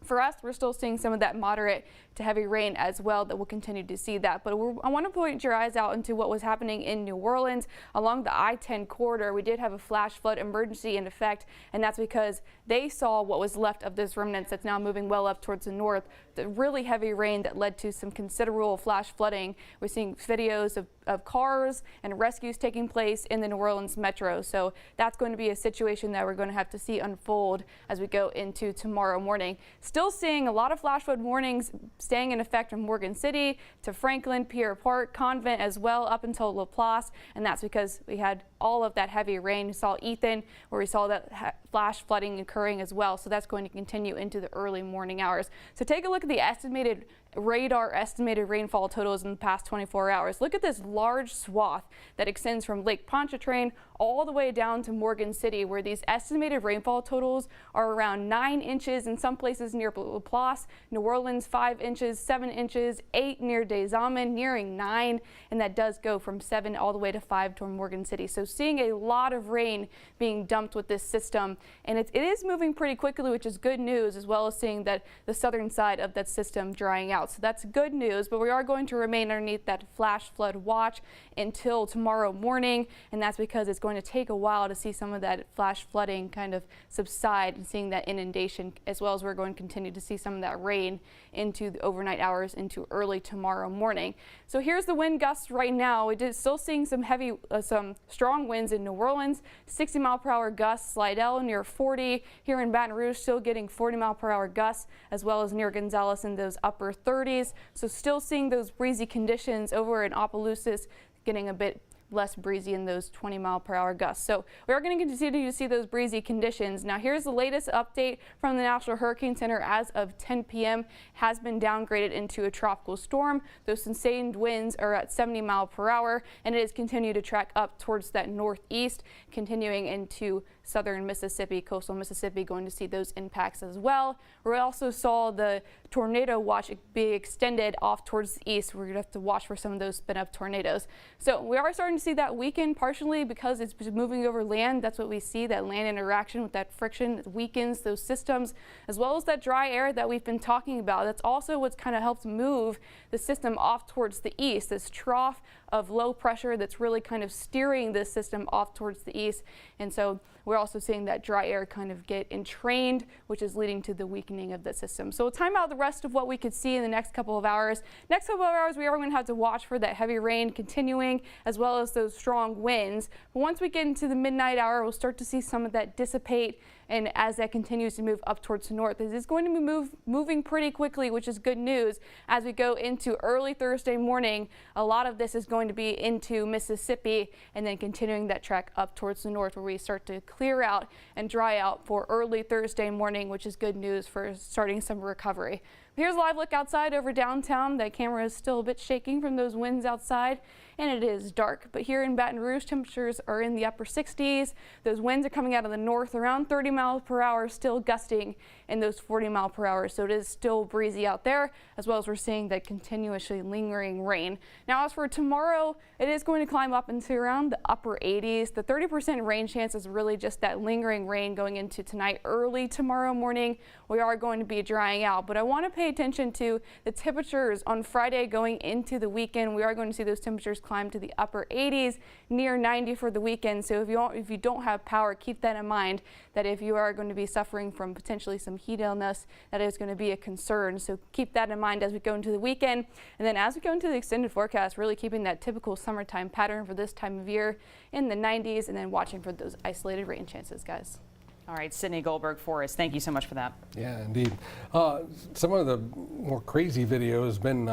For us, we're still seeing some of that moderate to heavy rain as well, that we'll continue to see that. But I want to point your eyes out into what was happening in New Orleans along the I-10 corridor. We did have a flash flood emergency in effect, and that's because they saw what was left of this remnants that's now moving well up towards the north. The really heavy rain that led to some considerable flash flooding. We're seeing videos of cars and rescues taking place in the New Orleans metro. So that's going to be a situation that we're going to have to see unfold as we go into tomorrow morning. Still seeing a lot of flash flood warnings staying in effect from Morgan City to Franklin, Pierre Park, Convent as well up until Laplace, and that's because we had all of that heavy rain. We saw Ethan, where we saw that flash flooding occurring as well, so that's going to continue into the early morning hours. So take a look at the estimated rainfall totals in the past 24 hours. Look at this large swath that extends from Lake Pontchartrain all the way down to Morgan City, where these estimated rainfall totals are around 9 inches in some places near Laplace, New Orleans 5 inches, 7 inches, 8 near Des Allemands, nearing 9, and that does go from 7 all the way to 5 toward Morgan City. So seeing a lot of rain being dumped with this system, and it is moving pretty quickly, which is good news, as well as seeing that the southern side of that system drying out. So that's good news, but we are going to remain underneath that flash flood watch until tomorrow morning, and that's because it's going to take a while to see some of that flash flooding kind of subside and seeing that inundation, as well as we're going to continue to see some of that rain into the overnight hours into early tomorrow morning. So here's the wind gusts right now. We did still seeing some heavy, some strong winds in New Orleans, 60-mile-per-hour gusts, Slidell near 40. Here in Baton Rouge, still getting 40-mile-per-hour gusts, as well as near Gonzales in those upper 30s. So still seeing those breezy conditions over in Opelousas, getting a bit less breezy in those 20-mile-per-hour gusts. So we are going to continue to see those breezy conditions. Now here's the latest update from the National Hurricane Center as of 10 p.m. has been downgraded into a tropical storm. Those sustained winds are at 70 miles per hour, and it has continued to track up towards that northeast, continuing into southern Mississippi, coastal Mississippi, going to see those impacts as well. We also saw the tornado watch be extended off towards the east. We're going to have to watch for some of those spin-up tornadoes. So we are starting to see that weaken partially because it's moving over land. That's what we see, that land interaction with that friction that weakens those systems, as well as that dry air that we've been talking about. That's also what's kind of helped move the system off towards the east, this trough of low pressure that's really kind of steering this system off towards the east. And so we're also seeing that dry air kind of get entrained, which is leading to the weakening of the system. So we'll time out the rest of what we could see in the next couple of hours. Next couple of hours, we are going to have to watch for that heavy rain continuing, as well as those strong winds. But once we get into the midnight hour, we'll start to see some of that dissipate And as that continues to move up towards the north, it is going to be moving pretty quickly, which is good news. As we go into early Thursday morning, a lot of this is going to be into Mississippi and then continuing that track up towards the north, where we start to clear out and dry out for early Thursday morning, which is good news for starting some recovery. Here's a live look outside over downtown. The camera is still a bit shaking from those winds outside, and it is dark. But here in Baton Rouge, temperatures are in the upper 60s. Those winds are coming out of the north around 30 miles per hour, still gusting in those 40 mile per hour. So it is still breezy out there, as well as we're seeing that continuously lingering rain. Now, as for tomorrow, it is going to climb up into around the upper 80s. The 30% rain chance is really just that lingering rain going into tonight. Early tomorrow morning, we are going to be drying out, but I want to pay attention to the temperatures on Friday going into the weekend. We are going to see those temperatures climb to the upper 80s, near 90 for the weekend. So if you don't have power, keep that in mind, that if you are going to be suffering from potentially some heat illness, that is going to be a concern. So keep that in mind as we go into the weekend. And then as we go into the extended forecast, really keeping that typical summertime pattern for this time of year in the 90s, and then watching for those isolated rain chances, guys.
All right, Sydney Goldberg for us. Thank you so much for that.
Yeah, indeed. Some of the more crazy video has been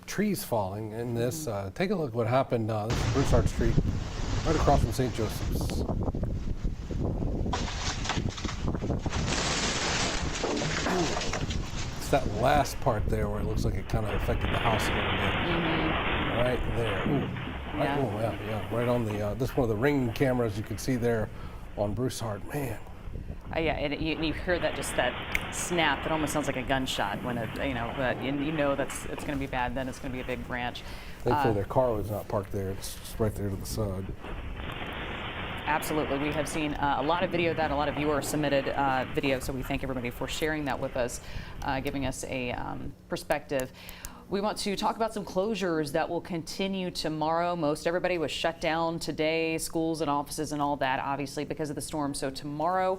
trees falling in this. Take a look at what happened. This is Broussard Street, right across from St. Joseph's. It's that last part there where it looks like it kind of affected the house a little bit. Right there. Ooh. Right, yeah. Right on the, this one of the Ring cameras you can see there on Broussard. Man.
Yeah, and you hear that, just that snap. It almost sounds like a gunshot when it, but you know that's it's going to be bad. Then it's going to be a big branch.
Thankfully, their car was not parked there. It's just right there to the side.
Absolutely. We have seen a lot of video that a lot of viewers submitted video, so we thank everybody for sharing that with us, giving us a perspective. We want to talk about some closures that will continue tomorrow. Most everybody was shut down today, schools and offices and all that, obviously, because of the storm. So tomorrow,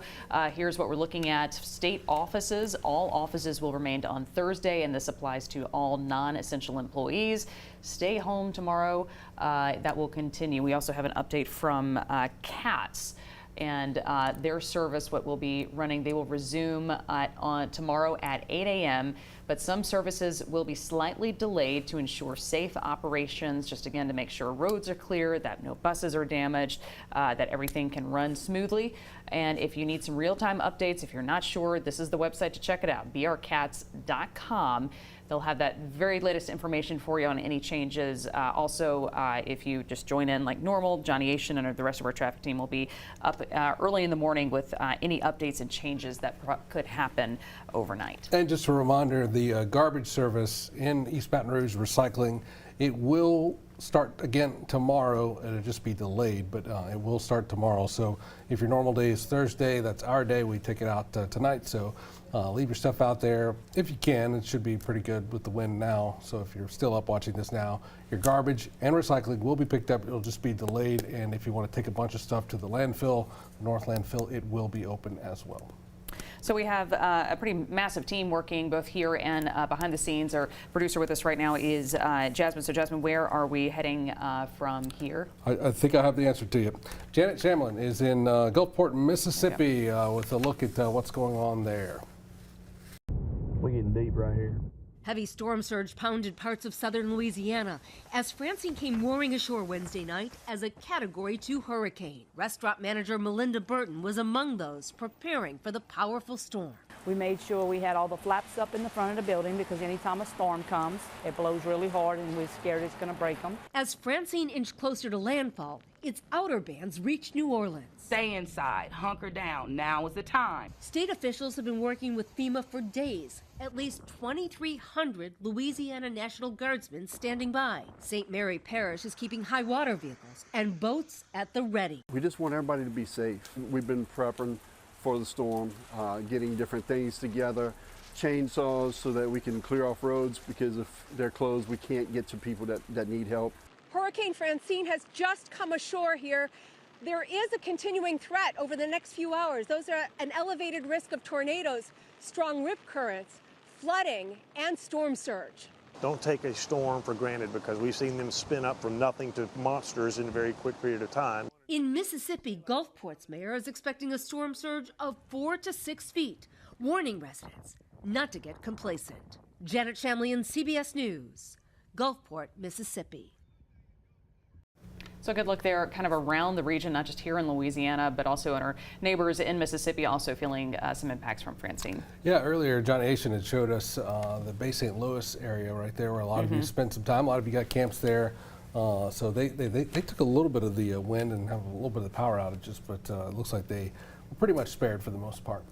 here's what we're looking at. State offices, all offices will remain on Thursday, and this applies to all non-essential employees. Stay home tomorrow. That will continue. We also have an update from CATS. And their service, what will be running, they will resume on tomorrow at 8 a.m. But some services will be slightly delayed to ensure safe operations, just again to make sure roads are clear, that no buses are damaged, that everything can run smoothly. And if you need some real-time updates, if you're not sure, this is the website to check it out, brcats.com. They'll have that very latest information for you on any changes. Also, if you just join in like normal, Johnny Asian and the rest of our traffic team will be up early in the morning with any updates and changes that could happen overnight.
And just a reminder, the garbage service in East Baton Rouge recycling, it will start again tomorrow. It'll just be delayed, but it will start tomorrow. So if your normal day is Thursday, that's our day. We take it out tonight. So leave your stuff out there if you can. It should be pretty good with the wind now. So if you're still up watching this now, your garbage and recycling will be picked up. It'll just be delayed. And if you want to take a bunch of stuff to the landfill, the North landfill, it will be open as well.
So we have a pretty massive team working both here and behind the scenes. Our producer with us right now is Jasmine. So Jasmine, where are we heading from here?
I think I have the answer to you. Janet Shamlin is in Gulfport, Mississippi with a look at what's going on there.
We're getting deep right here.
Heavy storm surge pounded parts of southern Louisiana as Francine came roaring ashore Wednesday night as a Category 2 hurricane. Restaurant manager Melinda Burton was among those preparing for the powerful storm.
We made sure we had all the flaps up in the front of the building because anytime a storm comes, it blows really hard and we're scared it's going to break them.
As Francine inched closer to landfall, its outer bands reached New Orleans.
Stay inside, hunker down, now is the time.
State officials have been working with FEMA for days. At least 2,300 Louisiana National Guardsmen standing by. St. Mary Parish is keeping high water vehicles and boats at the ready.
We just want everybody to be safe. We've been prepping for the storm, getting different things together, chainsaws so that we can clear off roads because if they're closed, we can't get to people that need help.
Hurricane Francine has just come ashore here. There is a continuing threat over the next few hours. Those are an elevated risk of tornadoes, strong rip currents, flooding, and storm surge.
Don't take a storm for granted because we've seen them spin up from nothing to monsters in a very quick period of time.
In Mississippi, Gulfport's mayor is expecting a storm surge of 4 to 6 feet, warning residents not to get complacent. Janet Shamlian, CBS News, Gulfport, Mississippi.
So a good look there kind of around the region, not just here in Louisiana, but also in our neighbors in Mississippi, also feeling some impacts from Francine.
Yeah, earlier John Asian had showed us the Bay St. Louis area right there where a lot of you spent some time. A lot of you got camps there. So they took a little bit of the wind and have a little bit of the power outages, but it looks like they were pretty much spared for the most part.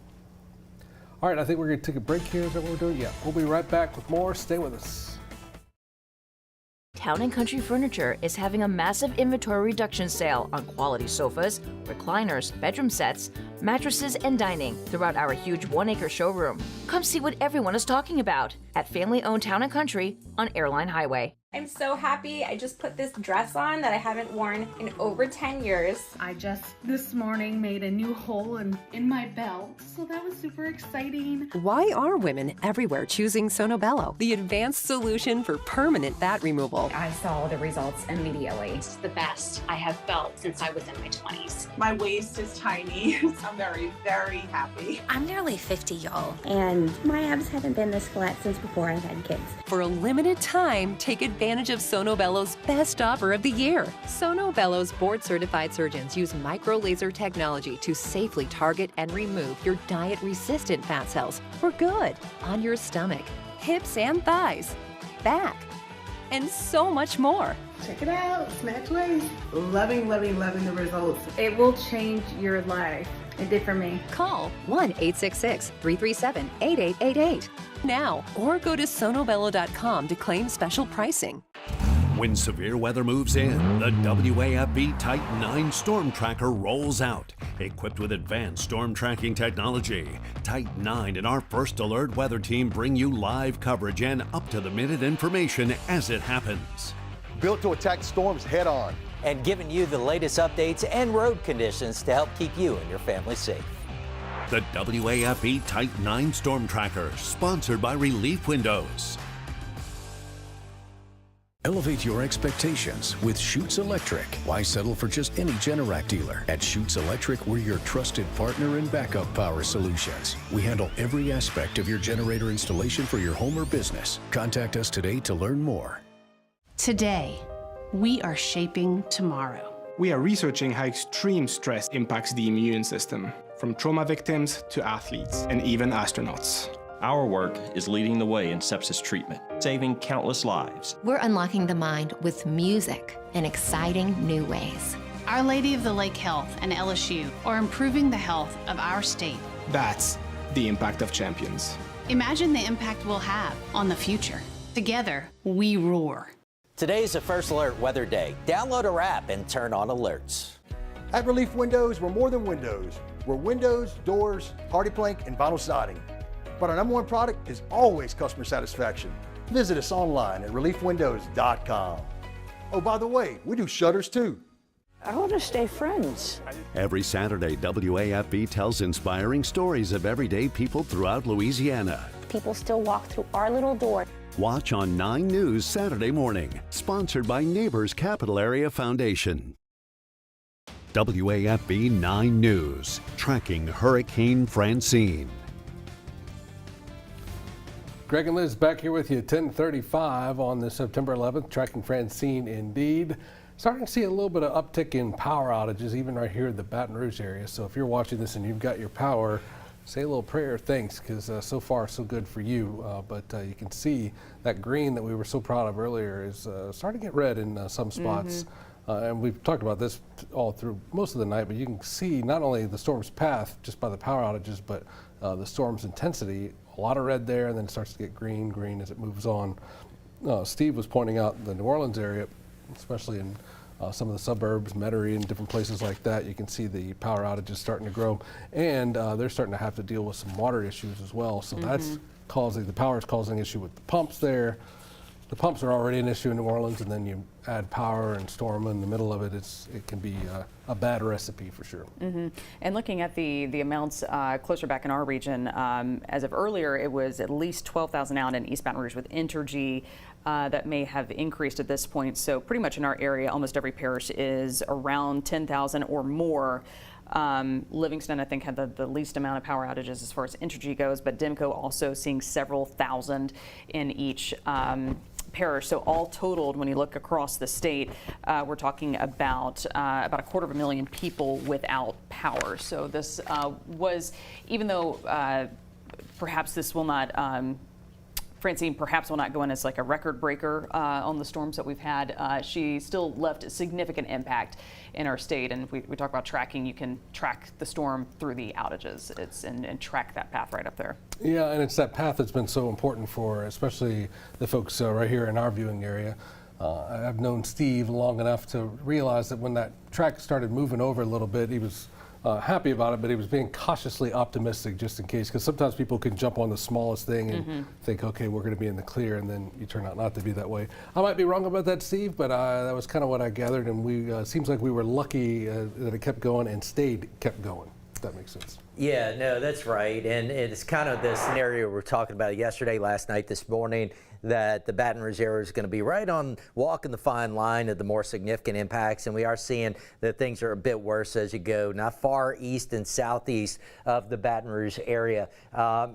All right, I think we're going to take a break here. Is that what we're doing? Yeah, we'll be right back with more. Stay with us.
Town & Country Furniture is having a massive inventory reduction sale on quality sofas, recliners, bedroom sets, mattresses, and dining throughout our huge 1-acre showroom. Come see what everyone is talking about at family-owned Town & Country on Airline Highway.
I'm so happy. I just put this dress on that I haven't worn in over 10 years.
I just this morning made a new hole in my belt, so that was super exciting.
Why are women everywhere choosing Sonobello, the advanced solution for permanent fat removal?
I saw the results immediately. It's the best I have felt since I was in my 20s.
My waist is tiny. I'm very, very happy.
I'm nearly 50, y'all, and my abs haven't been this flat since before I've had kids.
For a limited time, take advantage of Sonobello's best offer of the year. Sonobello's board-certified surgeons use micro-laser technology to safely target and remove your diet-resistant fat cells for good on your stomach, hips and thighs, back, and so much more.
Check it out, Snatch Waist. Loving the results. It will change your life. It did for me.
Call 1-866-337-8888 now or go to sonobello.com to claim special pricing.
When severe weather moves in, the WAFB Type 9 Storm Tracker rolls out. Equipped with advanced storm tracking technology, Type 9 and our First Alert weather team bring you live coverage and up-to-the-minute information as it happens.
Built to attack storms head-on.
And giving you the latest updates and road conditions to help keep you and your family safe.
The WAFB Type 9 Storm Tracker, sponsored by Relief Windows.
Elevate your expectations with Schutz Electric. Why settle for just any Generac dealer? At Schutz Electric, we're your trusted partner in backup power solutions. We handle every aspect of your generator installation for your home or business. Contact us today to learn more.
Today, we are shaping tomorrow.
We are researching how extreme stress impacts the immune system, from trauma victims to athletes and even astronauts.
Our work is leading the way in sepsis treatment, saving countless lives.
We're unlocking the mind with music in exciting new ways.
Our Lady of the Lake Health and LSU are improving the health of our state.
That's the impact of champions.
Imagine the impact we'll have on the future. Together, we roar.
Today's a First Alert weather day. Download our app and turn on alerts.
At Relief Windows, we're more than windows. We're windows, doors, hardy plank, and vinyl siding. But our #1 product is always customer satisfaction. Visit us online at reliefwindows.com. Oh, by the way, we do shutters too.
I want to stay friends.
Every Saturday, WAFB tells inspiring stories of everyday people throughout Louisiana.
People still walk through our little door.
Watch on 9 News Saturday morning, sponsored by Neighbors Capital Area Foundation. WAFB 9 News, tracking Hurricane Francine.
Greg and Liz back here with you at 10:35 on the September 11th, tracking Francine indeed. Starting to see a little bit of uptick in power outages, even right here in the Baton Rouge area. So if you're watching this and you've got your power, say a little prayer of thanks, because so far so good for you. But you can see that green that we were so proud of earlier is starting to get red in some spots. And we've talked about this all through most of the night, but you can see not only the storm's path just by the power outages, but the storm's intensity. A lot of red there, and then it starts to get green as it moves on. Steve was pointing out the New Orleans area, especially in some of the suburbs, Metairie, and different places like that. You can see the power outages starting to grow, and they're starting to have to deal with some water issues as well. So that's causing, the power is causing issue with the pumps there. the pumps are already an issue in New Orleans, and then you add power and storm in the middle of it. It can be a bad recipe for sure.
And looking at the amounts closer back in our region, as of earlier, it was at least 12,000 out in East Baton Rouge with Entergy. That may have increased at this point. So pretty much in our area, almost every parish is around 10,000 or more. Livingston, I think, had the least amount of power outages as far as Entergy goes, but Demco also seeing several thousand in each parish. So all totaled, when you look across the state, we're talking about 250,000 people without power. So this was, even though perhaps this will not, Francine perhaps will not go in as like a record breaker on the storms that we've had, she still left a significant impact in our state. And we talk about tracking, you can track the storm through the outages and track that path right up there.
Yeah, and it's that path that's been so important for especially the folks right here in our viewing area. I've known Steve long enough to realize that when that track started moving over a little bit, he was happy about it, but he was being cautiously optimistic just in case, because sometimes people can jump on the smallest thing and think, okay, we're going to be in the clear, and then you turn out not to be that way. I might be wrong about that, Steve, but that was kind of what I gathered, and we seems like we were lucky that it kept going and kept going, if that makes sense.
Yeah, no, that's right, and it's kind of the scenario we were talking about yesterday, last night, this morning, that the Baton Rouge area is going to be right on walking the fine line of the more significant impacts, and we are seeing that things are a bit worse as you go not far east and southeast of the Baton Rouge area.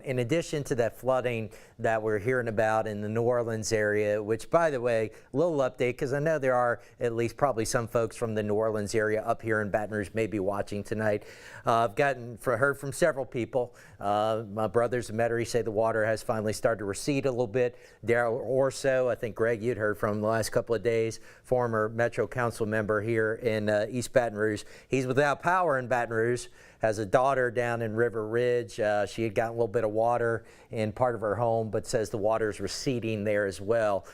In addition to that flooding that we're hearing about in the New Orleans area, which, by the way, a little update, because I know there are at least probably some folks from the New Orleans area up here in Baton Rouge maybe watching tonight. I've heard from several people. My brothers in Metairie say the water has finally started to recede a little bit. Daryl Orso, I think Greg you'd heard from the last couple of days, former Metro Council member here in East Baton Rouge. He's without power in Baton Rouge, has a daughter down in River Ridge. She had gotten a little bit of water in part of her home, but says the water is receding there as well.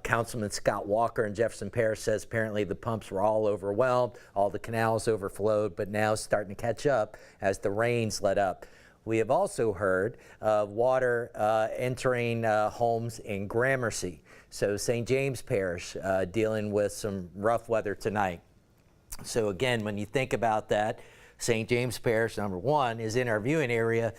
Councilman Scott Walker in Jefferson Parish says apparently the pumps were all overwhelmed, all the canals overflowed, but now starting to catch up as the rains let up. We have also heard of water entering homes in Gramercy. So St. James Parish dealing with some rough weather tonight. So again, when you think about that, St. James Parish, number one, is in our viewing area.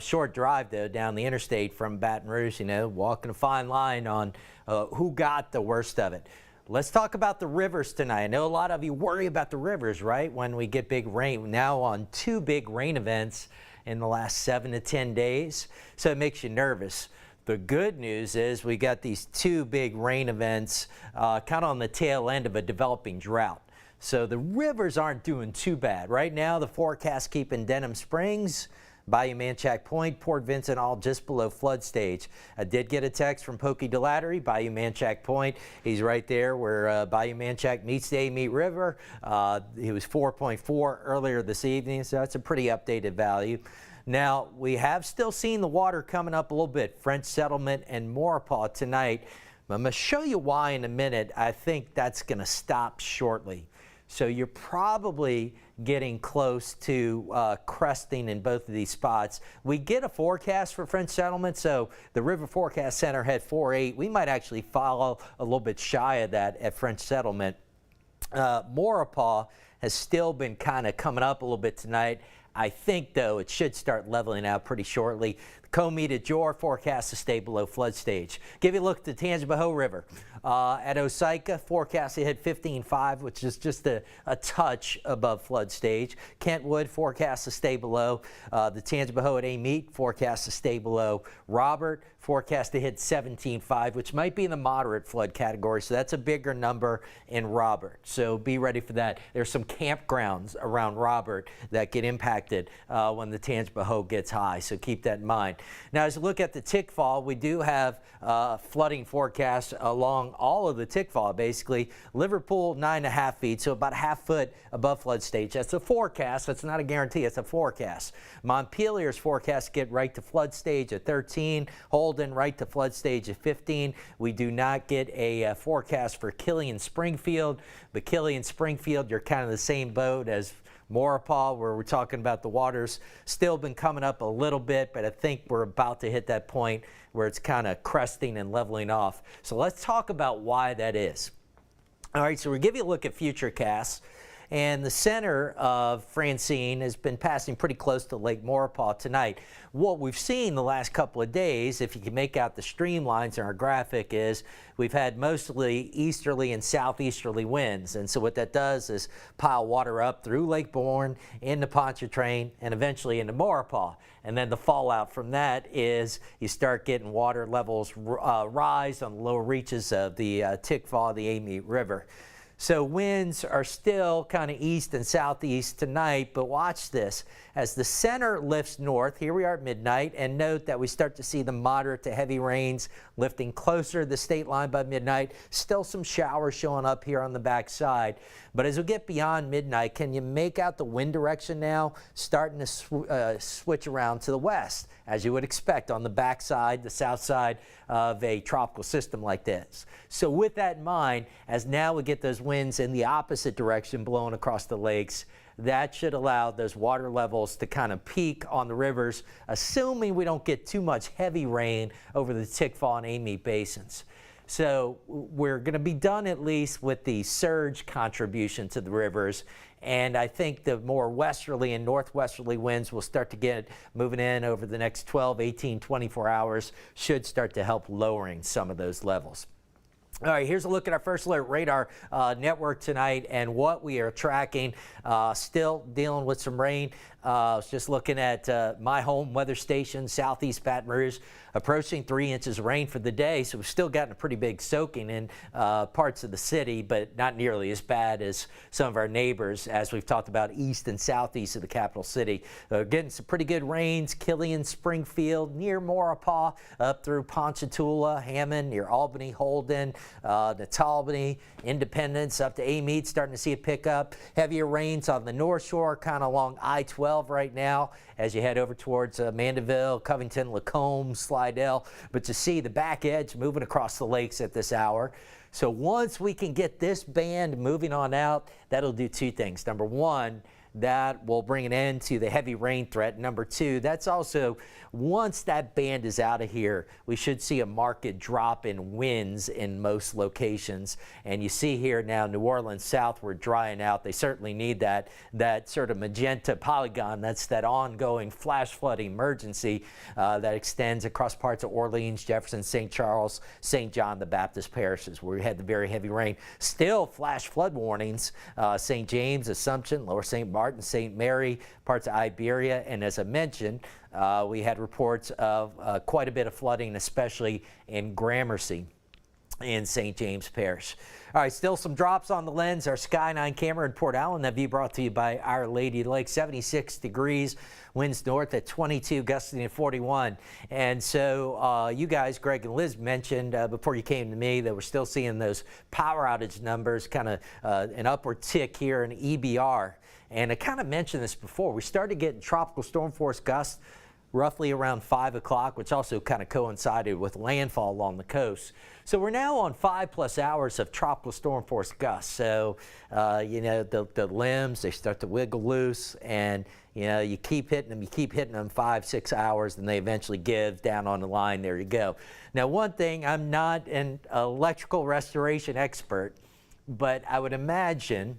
Short drive, though, down the interstate from Baton Rouge, walking a fine line on who got the worst of it. Let's talk about the rivers tonight. I know a lot of you worry about the rivers, right, when we get big rain. Now on 2 big rain events in the last 7 to 10 days, so it makes you nervous. The good news is we got these 2 big rain events kind of on the tail end of a developing drought. So the rivers aren't doing too bad. Right now, the forecast keeping Denham Springs, Bayou Manchac Point, Port Vincent all just below flood stage. I did get a text from Pokey Delattery, Bayou Manchac Point. He's right there where Bayou Manchac meets the Amite River. He was 4.4 earlier this evening, so that's a pretty updated value. Now, we have still seen the water coming up a little bit, French Settlement and Maurepas tonight. I'm going to show you why in a minute. I think that's going to stop shortly. So you're probably getting close to cresting in both of these spots. We get a forecast for French Settlement, so the River Forecast Center had 4.8. We might actually follow a little bit shy of that at French Settlement. Maurepas has still been kind of coming up a little bit tonight. I think, though, it should start leveling out pretty shortly. The Comite at Jor forecast to stay below flood stage. Give you a look at the Tangipahoa River. At Osika, forecast to hit 15.5, which is just a touch above flood stage. Kentwood, forecast to stay below. The Tangipahoa at Amite, forecast to stay below. Robert, forecast to hit 17.5, which might be in the moderate flood category, so that's a bigger number in Robert. So be ready for that. There's some campgrounds around Robert that get impacted when the Tangipahoa gets high, so keep that in mind. Now, as you look at the Tickfall, we do have flooding forecasts along all of the Tickfall, basically. Liverpool, 9.5 feet, so about a half foot above flood stage. That's a forecast. That's not a guarantee. It's a forecast. Montpelier's forecast to get right to flood stage at 13. Holden right to flood stage at 15. We do not get a forecast for Killeen Springfield, but Killeen Springfield, you're kind of the same boat as Maurepas, where we're talking about the water's still been coming up a little bit, but I think we're about to hit that point where it's kind of cresting and leveling off. So let's talk about why that is. All right, so we'll give you a look at futurecasts. And the center of Francine has been passing pretty close to Lake Maurepas tonight. What we've seen the last couple of days, if you can make out the streamlines in our graphic, is we've had mostly easterly and southeasterly winds. And so what that does is pile water up through Lake Bourne, into Pontchartrain, and eventually into Maurepas. And then the fallout from that is you start getting water levels rise on the lower reaches of the Tickfaw, the Amite River. So winds are still kind of east and southeast tonight, but watch this. As the center lifts north, here we are at midnight, and note that we start to see the moderate to heavy rains lifting closer to the state line by midnight. Still some showers showing up here on the backside. But as we get beyond midnight, can you make out the wind direction now? Starting to switch around to the west, as you would expect on the backside, the south side of a tropical system like this. So with that in mind, as now we get those winds in the opposite direction blowing across the lakes, that should allow those water levels to kind of peak on the rivers, assuming we don't get too much heavy rain over the Tickfaw and Amite basins. So we're going to be done at least with the surge contribution to the rivers. And I think the more westerly and northwesterly winds will start to get moving in over the next 12, 18, 24 hours, should start to help lowering some of those levels. All right, here's a look at our First Alert Radar network tonight and what we are tracking. Still dealing with some rain. I was just looking at my home weather station, southeast Baton Rouge, approaching 3 inches of rain for the day. So we've still gotten a pretty big soaking in parts of the city, but not nearly as bad as some of our neighbors, as we've talked about east and southeast of the capital city. Getting some pretty good rains, Killian, Springfield, near Maurepas, up through Ponchatoula, Hammond, near Albany, Holden, Natalbany, Independence, up to Amite, starting to see it pick up. Heavier rains on the North Shore, kind of along I-12 right now as you head over towards Mandeville, Covington, Lacombe, Slidell. But you see the back edge moving across the lakes at this hour. So once we can get this band moving on out, that'll do two things. Number one, that will bring an end to the heavy rain threat. Number two, that's also, once that band is out of here, we should see a marked drop in winds in most locations. And you see here now New Orleans southward drying out. They certainly need that sort of magenta polygon. That's that ongoing flash flood emergency that extends across parts of Orleans, Jefferson, St. Charles, St. John the Baptist parishes where we had the very heavy rain. Still flash flood warnings, St. James, Assumption, Lower St. Martin, St. Mary, parts of Iberia, and as I mentioned, we had reports of quite a bit of flooding, especially in Gramercy in St. James Parish. All right, still some drops on the lens. Our Sky 9 camera in Port Allen, LlVE brought to you by Our Lady of the Lake. 76 degrees, winds north at 22, gusting at 41. And so you guys, Greg and Liz, mentioned before you came to me that we're still seeing those power outage numbers, kind of an upward tick here in EBR. And I kind of mentioned this before. We started getting tropical storm force gusts roughly around 5 o'clock, which also kind of coincided with landfall along the coast. So we're now on 5+ hours of tropical storm force gusts. So, you know, the limbs, they start to wiggle loose, and, you know, you keep hitting them 5, 6 hours, and they eventually give down on the line. There you go. Now, one thing, I'm not an electrical restoration expert, but I would imagine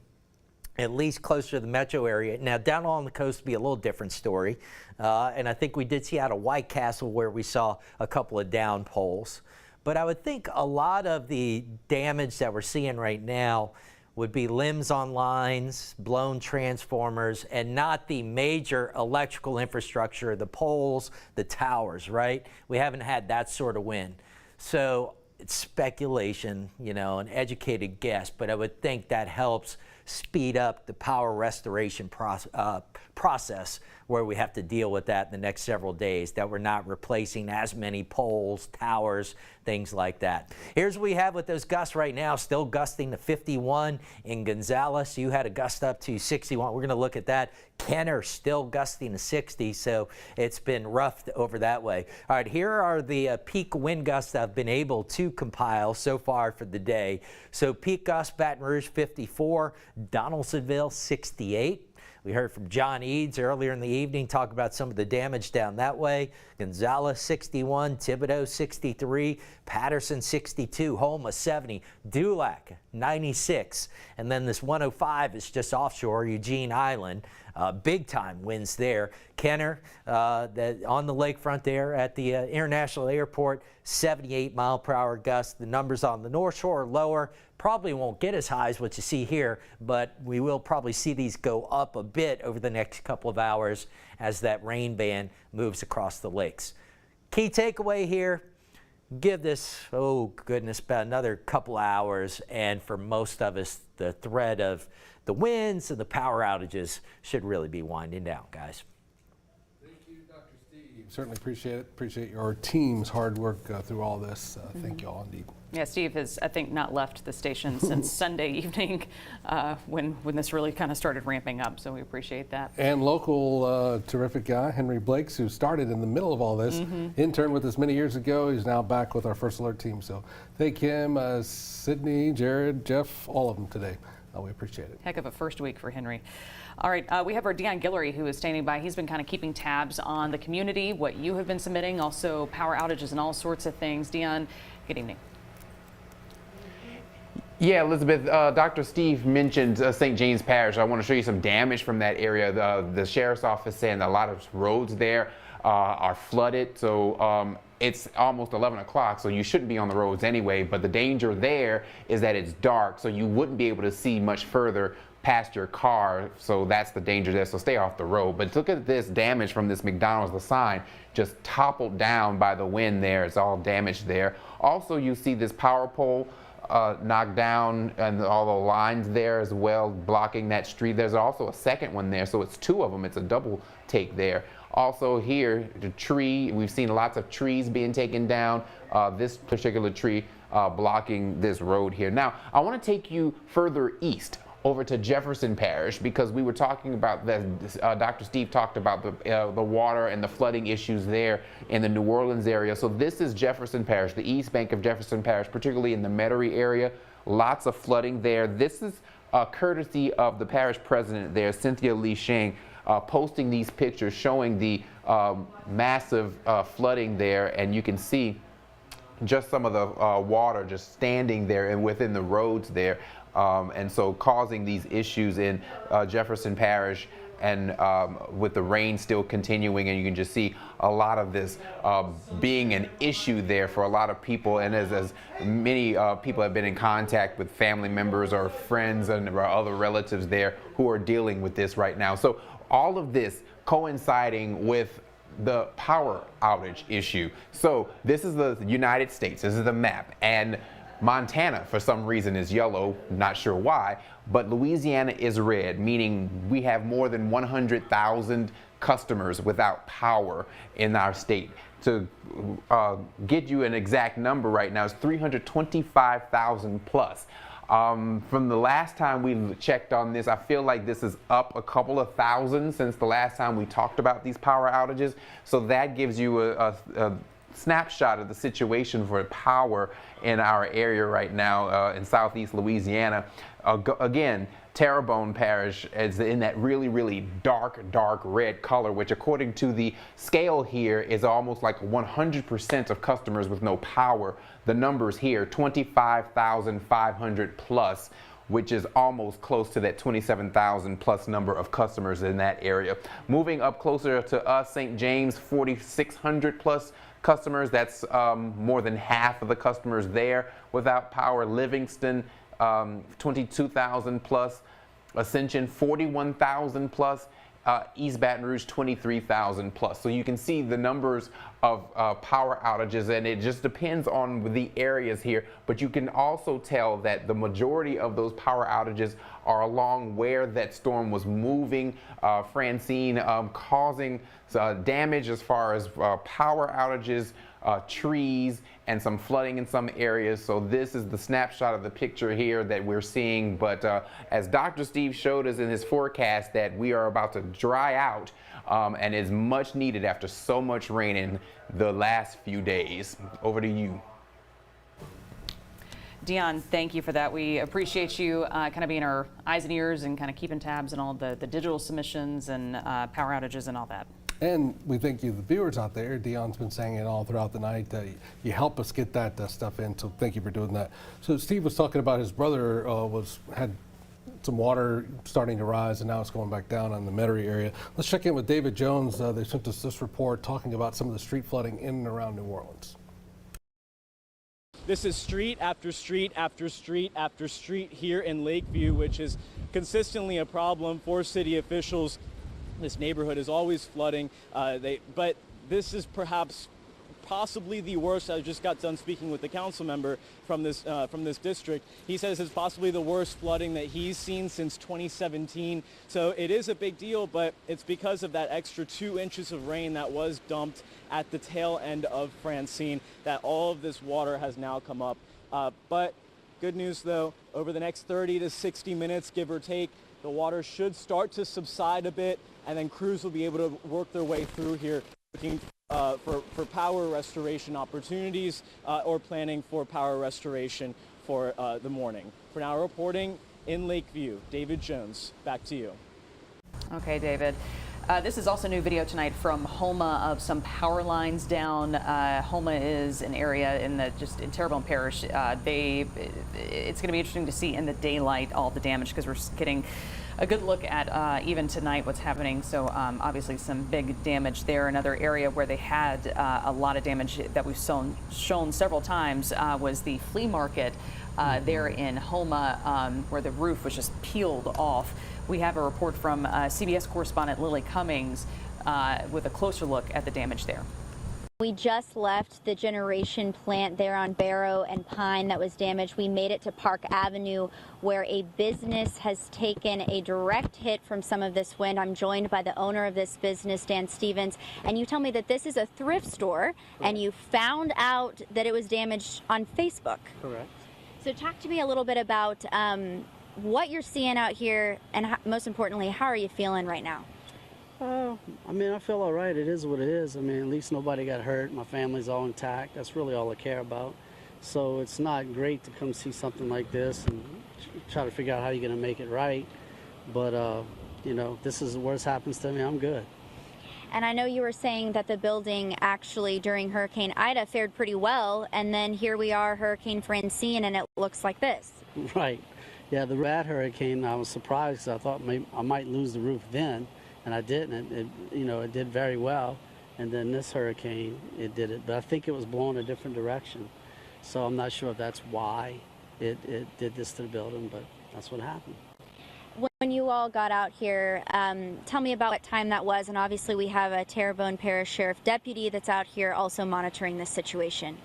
at least closer to the metro area. Now, down along the coast would be a little different story. And I think we did see out of White Castle where we saw a couple of down poles. But I would think a lot of the damage that we're seeing right now would be limbs on lines, blown transformers, and not the major electrical infrastructure, the poles, the towers, right? We haven't had that sort of wind. So it's speculation, you know, an educated guess, but I would think that helps speed up the power restoration process where we have to deal with that in the next several days, that we're not replacing as many poles, towers, things like that. Here's what we have with those gusts right now, still gusting to 51 in Gonzales. You had a gust up to 61. We're going to look at that. Kenner still gusting to 60, so it's been rough over that way. All right, here are the peak wind gusts I've been able to compile so far for the day. So peak gust, Baton Rouge 54, Donaldsonville 68. We heard from John Eads earlier in the evening, talk about some of the damage down that way. Gonzales 61, Thibodaux 63, Patterson 62, Houma 70, Dulac 96, and then this 105 is just offshore Eugene Island. Big time winds there. Kenner on the lakefront there at the International Airport, 78-mile-per-hour gusts. The numbers on the North Shore are lower. Probably won't get as high as what you see here, but we will probably see these go up a bit over the next couple of hours as that rain band moves across the lakes. Key takeaway here, give this, oh goodness, about another couple hours, and for most of us, the threat of the winds and the power outages should really be winding down, guys.
Thank you, Dr. Steve. Certainly appreciate it. Appreciate your team's hard work through all this. Thank you all indeed.
Yeah, Steve has, I think, not left the station since Sunday evening when this really kind of started ramping up, so we appreciate that. And
local terrific guy, Henry Blakes, who started in the middle of all this, interned with us many years ago. He's now back with our First Alert team, so thank him, Sydney, Jared, Jeff, all of them today. We appreciate it.
Heck of a first week for Henry. All right, we have our Dion Guillory who is standing by. He's been kind of keeping tabs on the community, what you have been submitting, also power outages and all sorts of things. Dion, good evening.
Yeah, Elizabeth, Dr. Steve mentioned St. James Parish. I want to show you some damage from that area. The sheriff's office saying a lot of roads there are flooded. So it's almost 11 o'clock, so you shouldn't be on the roads anyway. But the danger there is that it's dark, so you wouldn't be able to see much further past your car. So that's the danger there. So stay off the road. But look at this damage from this McDonald's. The sign just toppled down by the wind there. It's all damaged there. Also, you see this power pole knocked down and all the lines there as well, blocking that street. There's also a second one there, so it's two of them. It's a double take there. Also here, the tree, we've seen lots of trees being taken down. This particular tree blocking this road here. Now, I want to take you further east over to Jefferson Parish, because we were talking about that. Dr. Steve talked about the water and the flooding issues there in the New Orleans area. So this is Jefferson Parish, the east bank of Jefferson Parish, particularly in the Metairie area. Lots of flooding there. This is courtesy of the parish president there, Cynthia Lee Sheng, posting these pictures showing the massive flooding there, and you can see just some of the water just standing there and within the roads there. And so causing these issues in Jefferson Parish, and with the rain still continuing, and you can just see a lot of this being an issue there for a lot of people. And as many people have been in contact with family members or friends and other relatives there who are dealing with this right now. So all of this coinciding with the power outage issue. So this is the United States, this is the map, and Montana, for some reason, is yellow, not sure why, but Louisiana is red, meaning we have more than 100,000 customers without power in our state. To get you an exact number right now, it's 325,000 plus. From the last time we checked on this, I feel like this is up a couple of thousand since the last time we talked about these power outages. So that gives you a snapshot of the situation for power in our area right now in southeast Louisiana. Again, Terrebonne Parish is in that really, really dark red color, which according to the scale here is almost like 100% of customers with no power. The numbers here, 25,500 plus, which is almost close to that 27,000 plus number of customers in that area. Moving up closer to us, St. James, 4,600 plus customers. That's more than half of the customers there without power. Livingston, 22,000 plus. Ascension, 41,000 plus. East Baton Rouge, 23,000 plus. So you can see the numbers of power outages, and it just depends on the areas here. But you can also tell that the majority of those power outages are along where that storm was moving. Francine causing damage as far as power outages, trees, and some flooding in some areas. So this is the snapshot of the picture here that we're seeing. But as Dr. Steve showed us in his forecast, that we are about to dry out, and is much needed after so much rain in the last few days. Over to you.
Dion, thank you for that. We appreciate you kind of being our eyes and ears and kind of keeping tabs on all the digital submissions and power outages and all that.
And we thank you, the viewers out there. Dion's been saying it all throughout the night. You help us get that stuff in, so thank you for doing that. So Steve was talking about his brother had some water starting to rise, and now it's going back down on the Metairie area. Let's check in with David Jones. They sent us this report talking about some of the street flooding in and around New Orleans.
This is street after street after street after street here in Lakeview, which is consistently a problem for city officials. This neighborhood is always flooding, but this is possibly the worst. I just got done speaking with the council member from this district. He says it's possibly the worst flooding that he's seen since 2017. So it is a big deal, but it's because of that extra 2 inches of rain that was dumped at the tail end of Francine that all of this water has now come up. But good news though, over the next 30 to 60 minutes, give or take, the water should start to subside a bit, and then crews will be able to work their way through here looking for power restoration opportunities or planning for power restoration for the morning. For now, reporting in Lakeview, David Jones, back to you.
Okay, David. This is also new video tonight from Houma of some power lines down. Houma is an area in Terrebonne Parish. It's going to be interesting to see in the daylight all the damage, because we're getting a good look at even tonight what's happening. So obviously some big damage there. Another area where they had a lot of damage that we've shown several times was the flea market there in Houma, where the roof was just peeled off. We have a report from CBS correspondent Lily Cummings with a closer look at the damage there.
We just left the generation plant there on Barrow and Pine that was damaged. We made it to Park Avenue, where a business has taken a direct hit from some of this wind. I'm joined by the owner of this business, Dan Stevens, and you tell me that this is a thrift store, and you found out that it was damaged on Facebook.
Correct.
So talk to me a little bit about what you're seeing out here, and most importantly, how are you feeling right now?
I mean, I feel all right. It is what it is. I mean, at least nobody got hurt. My family's all intact. That's really all I care about. So it's not great to come see something like this and try to figure out how you're going to make it right. But, you know, this is the worst happens to me, I'm good.
And I know you were saying that the building actually during Hurricane Ida fared pretty well, and then here we are, Hurricane Francine, and it looks like this.
Right. Yeah, the bad hurricane, I was surprised. I thought I might lose the roof then, and I didn't. It did very well. And then this hurricane, it did it. But I think it was blowing a different direction. So I'm not sure if that's why it did this to the building, but that's what happened.
When you all got out here, tell me about what time that was. And obviously we have a Terrebonne Parish Sheriff Deputy that's out here also monitoring this situation.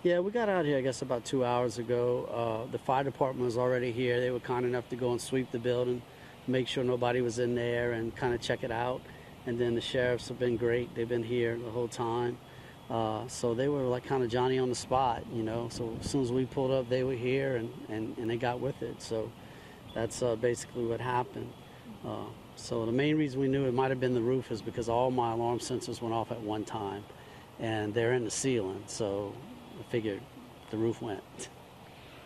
Yeah, we got out here, I guess, about 2 hours ago. The fire department was already here. They were kind enough to go and sweep the building, make sure nobody was in there, and kind of check it out. And then the sheriffs have been great. They've been here the whole time. So they were like kind of Johnny on the spot, you know. So as soon as we pulled up, they were here, and they got with it. So that's basically what happened. So the main reason we knew it might have been the roof is because all my alarm sensors went off at one time, and they're in the ceiling. So I figured the roof went.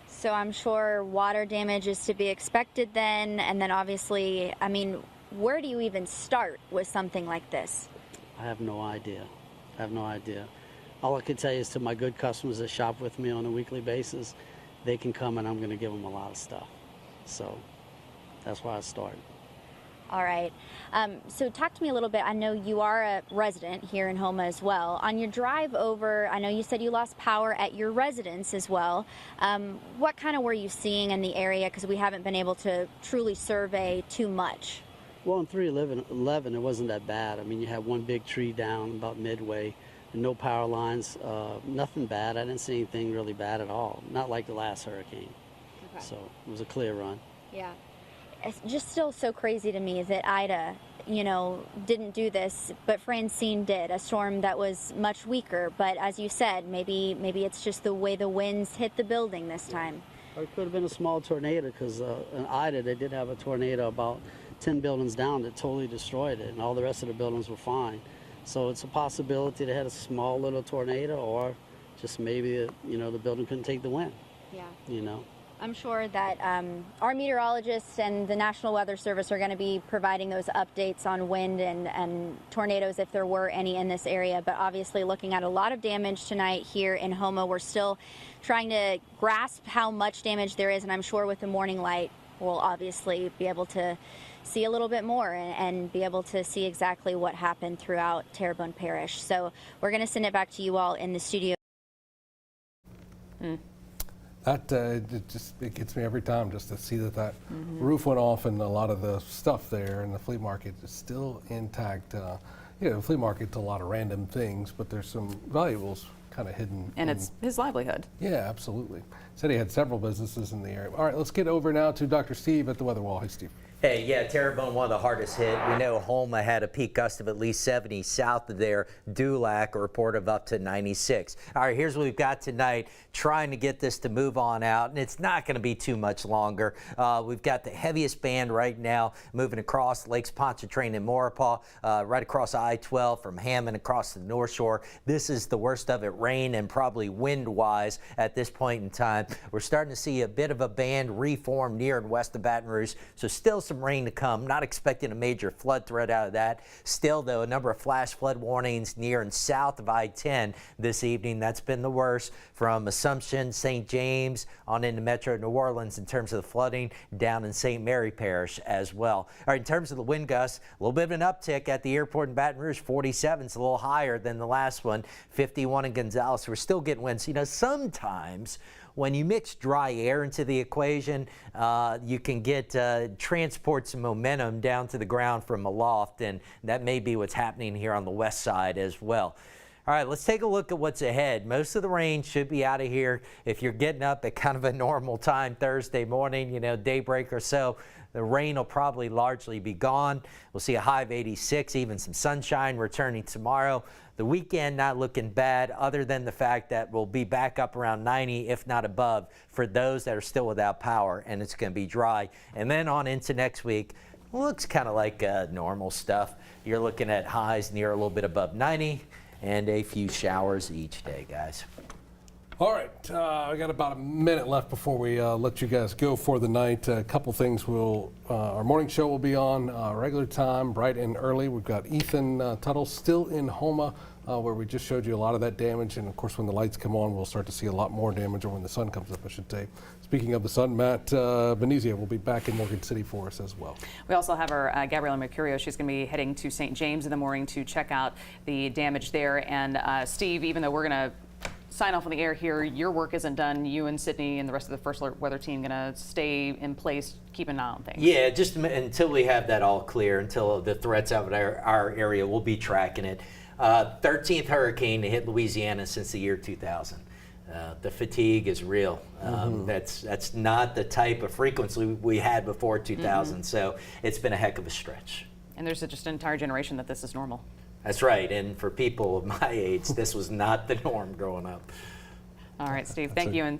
So I'm sure water damage is to be expected then, and then obviously, I mean, where do you even start with something like this?
I have no idea. I have no idea. All I can tell you is to my good customers that shop with me on a weekly basis, they can come and I'm going to give them a lot of stuff. So that's where I started.
All right. So talk to me a little bit. I know you are a resident here in Houma as well. On your drive over, I know you said you lost power at your residence as well. What kind of were you seeing in the area? Because we haven't been able to truly survey too much.
Well, on 311, it wasn't that bad. I mean, you had one big tree down about midway, and no power lines, nothing bad. I didn't see anything really bad at all. Not like the last hurricane. Okay. So it was a clear run.
Yeah. It's just still so crazy to me that Ida, you know, didn't do this, but Francine did, a storm that was much weaker. But as you said, maybe it's just the way the winds hit the building this time.
Or it could have been a small tornado, because in Ida they did have a tornado about 10 buildings down that totally destroyed it, and all the rest of the buildings were fine. So it's a possibility they had a small little tornado, or just maybe, you know, the building couldn't take the wind.
Yeah.
You know.
I'm sure that our meteorologists and the National Weather Service are going to be providing those updates on wind and tornadoes if there were any in this area. But obviously looking at a lot of damage tonight here in Houma. We're still trying to grasp how much damage there is, and I'm sure with the morning light we'll obviously be able to see a little bit more and be able to see exactly what happened throughout Terrebonne Parish. So we're going to send it back to you all in the studio.
That it gets me every time just to see that roof went off and a lot of the stuff there, and the flea market is still intact. The flea market's a lot of random things, but there's some valuables kind of hidden.
And it's his livelihood.
Yeah, absolutely. Said he had several businesses in the area. All right, let's get over now to Dr. Steve at the Weather Wall. Hey, Steve.
Hey, yeah, Terrebonne, one of the hardest hit. We know Houma had a peak gust of at least 70 south of there. Dulac, a report of up to 96. All right, here's what we've got tonight. Trying to get this to move on out, and it's not going to be too much longer. We've got the heaviest band right now moving across Lakes Pontchartrain and Maurepas, right across I-12 from Hammond across the North Shore. This is the worst of it, rain and probably wind-wise at this point in time. We're starting to see a bit of a band reform near and west of Baton Rouge, so still some rain to come. Not expecting a major flood threat out of that. Still, though, a number of flash flood warnings near and south of I-10 this evening. That's been the worst from Assumption, St. James, on into Metro New Orleans in terms of the flooding, down in St. Mary Parish as well. All right, in terms of the wind gusts, a little bit of an uptick at the airport in Baton Rouge. 47 is a little higher than the last one. 51 in Gonzales. We're still getting winds. You know, sometimes when you mix dry air into the equation, you can get transport some momentum down to the ground from aloft, and that may be what's happening here on the west side as well. All right, let's take a look at what's ahead. Most of the rain should be out of here if you're getting up at kind of a normal time Thursday morning, you know, daybreak or so. The rain will probably largely be gone. We'll see a high of 86, even some sunshine returning tomorrow. The weekend not looking bad, other than the fact that we'll be back up around 90, if not above, for those that are still without power, and it's going to be dry. And then on into next week, looks kind of like normal stuff. You're looking at highs near a little bit above 90 and a few showers each day, guys.
All right, I got about a minute left before we let you guys go for the night. A couple things our morning show will be on regular time, bright and early. We've got Ethan Tuttle still in Houma, where we just showed you a lot of that damage. And of course, when the lights come on, we'll start to see a lot more damage, or when the sun comes up, I should say. Speaking of the sun, Matt Benizia will be back in Morgan City for us as well.
We also have our Gabriela Mercurio. She's going to be heading to St. James in the morning to check out the damage there. And Steve, even though we're going to sign off on the air here, your work isn't done. You and Sydney and the rest of the First Alert Weather team going to stay in place, keep an eye on things.
Yeah, just until we have that all clear, until the threats out of our area, we'll be tracking it. 13th hurricane to hit Louisiana since the year 2000. The fatigue is real. That's not the type of frequency we had before 2000, so it's been a heck of a stretch.
And there's just an entire generation that this is normal.
That's right, and for people of my age, this was not the norm growing up.
All right, Steve, thank you. And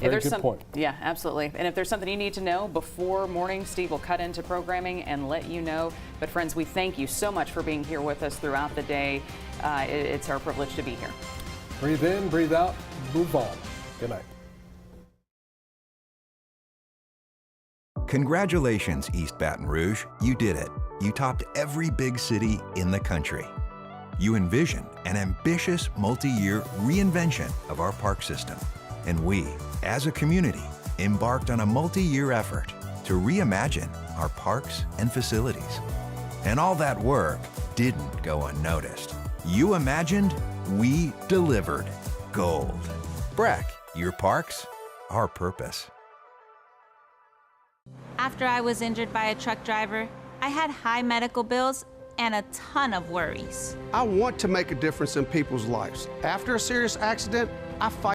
if there's some point.
Yeah, absolutely. And if there's something you need to know before morning, Steve will cut into programming and let you know. But friends, we thank you so much for being here with us throughout the day. It's our privilege to be here.
Breathe in, breathe out, move on. Good night.
Congratulations, East Baton Rouge. You did it. You topped every big city in the country. You envision an ambitious multi-year reinvention of our park system. And we, as a community, embarked on a multi-year effort to reimagine our parks and facilities. And all that work didn't go unnoticed. You imagined, we delivered. Gold. Breck, your parks, our purpose.
After I was injured by a truck driver, I had high medical bills and a ton of worries.
I want to make a difference in people's lives. After a serious accident, I fight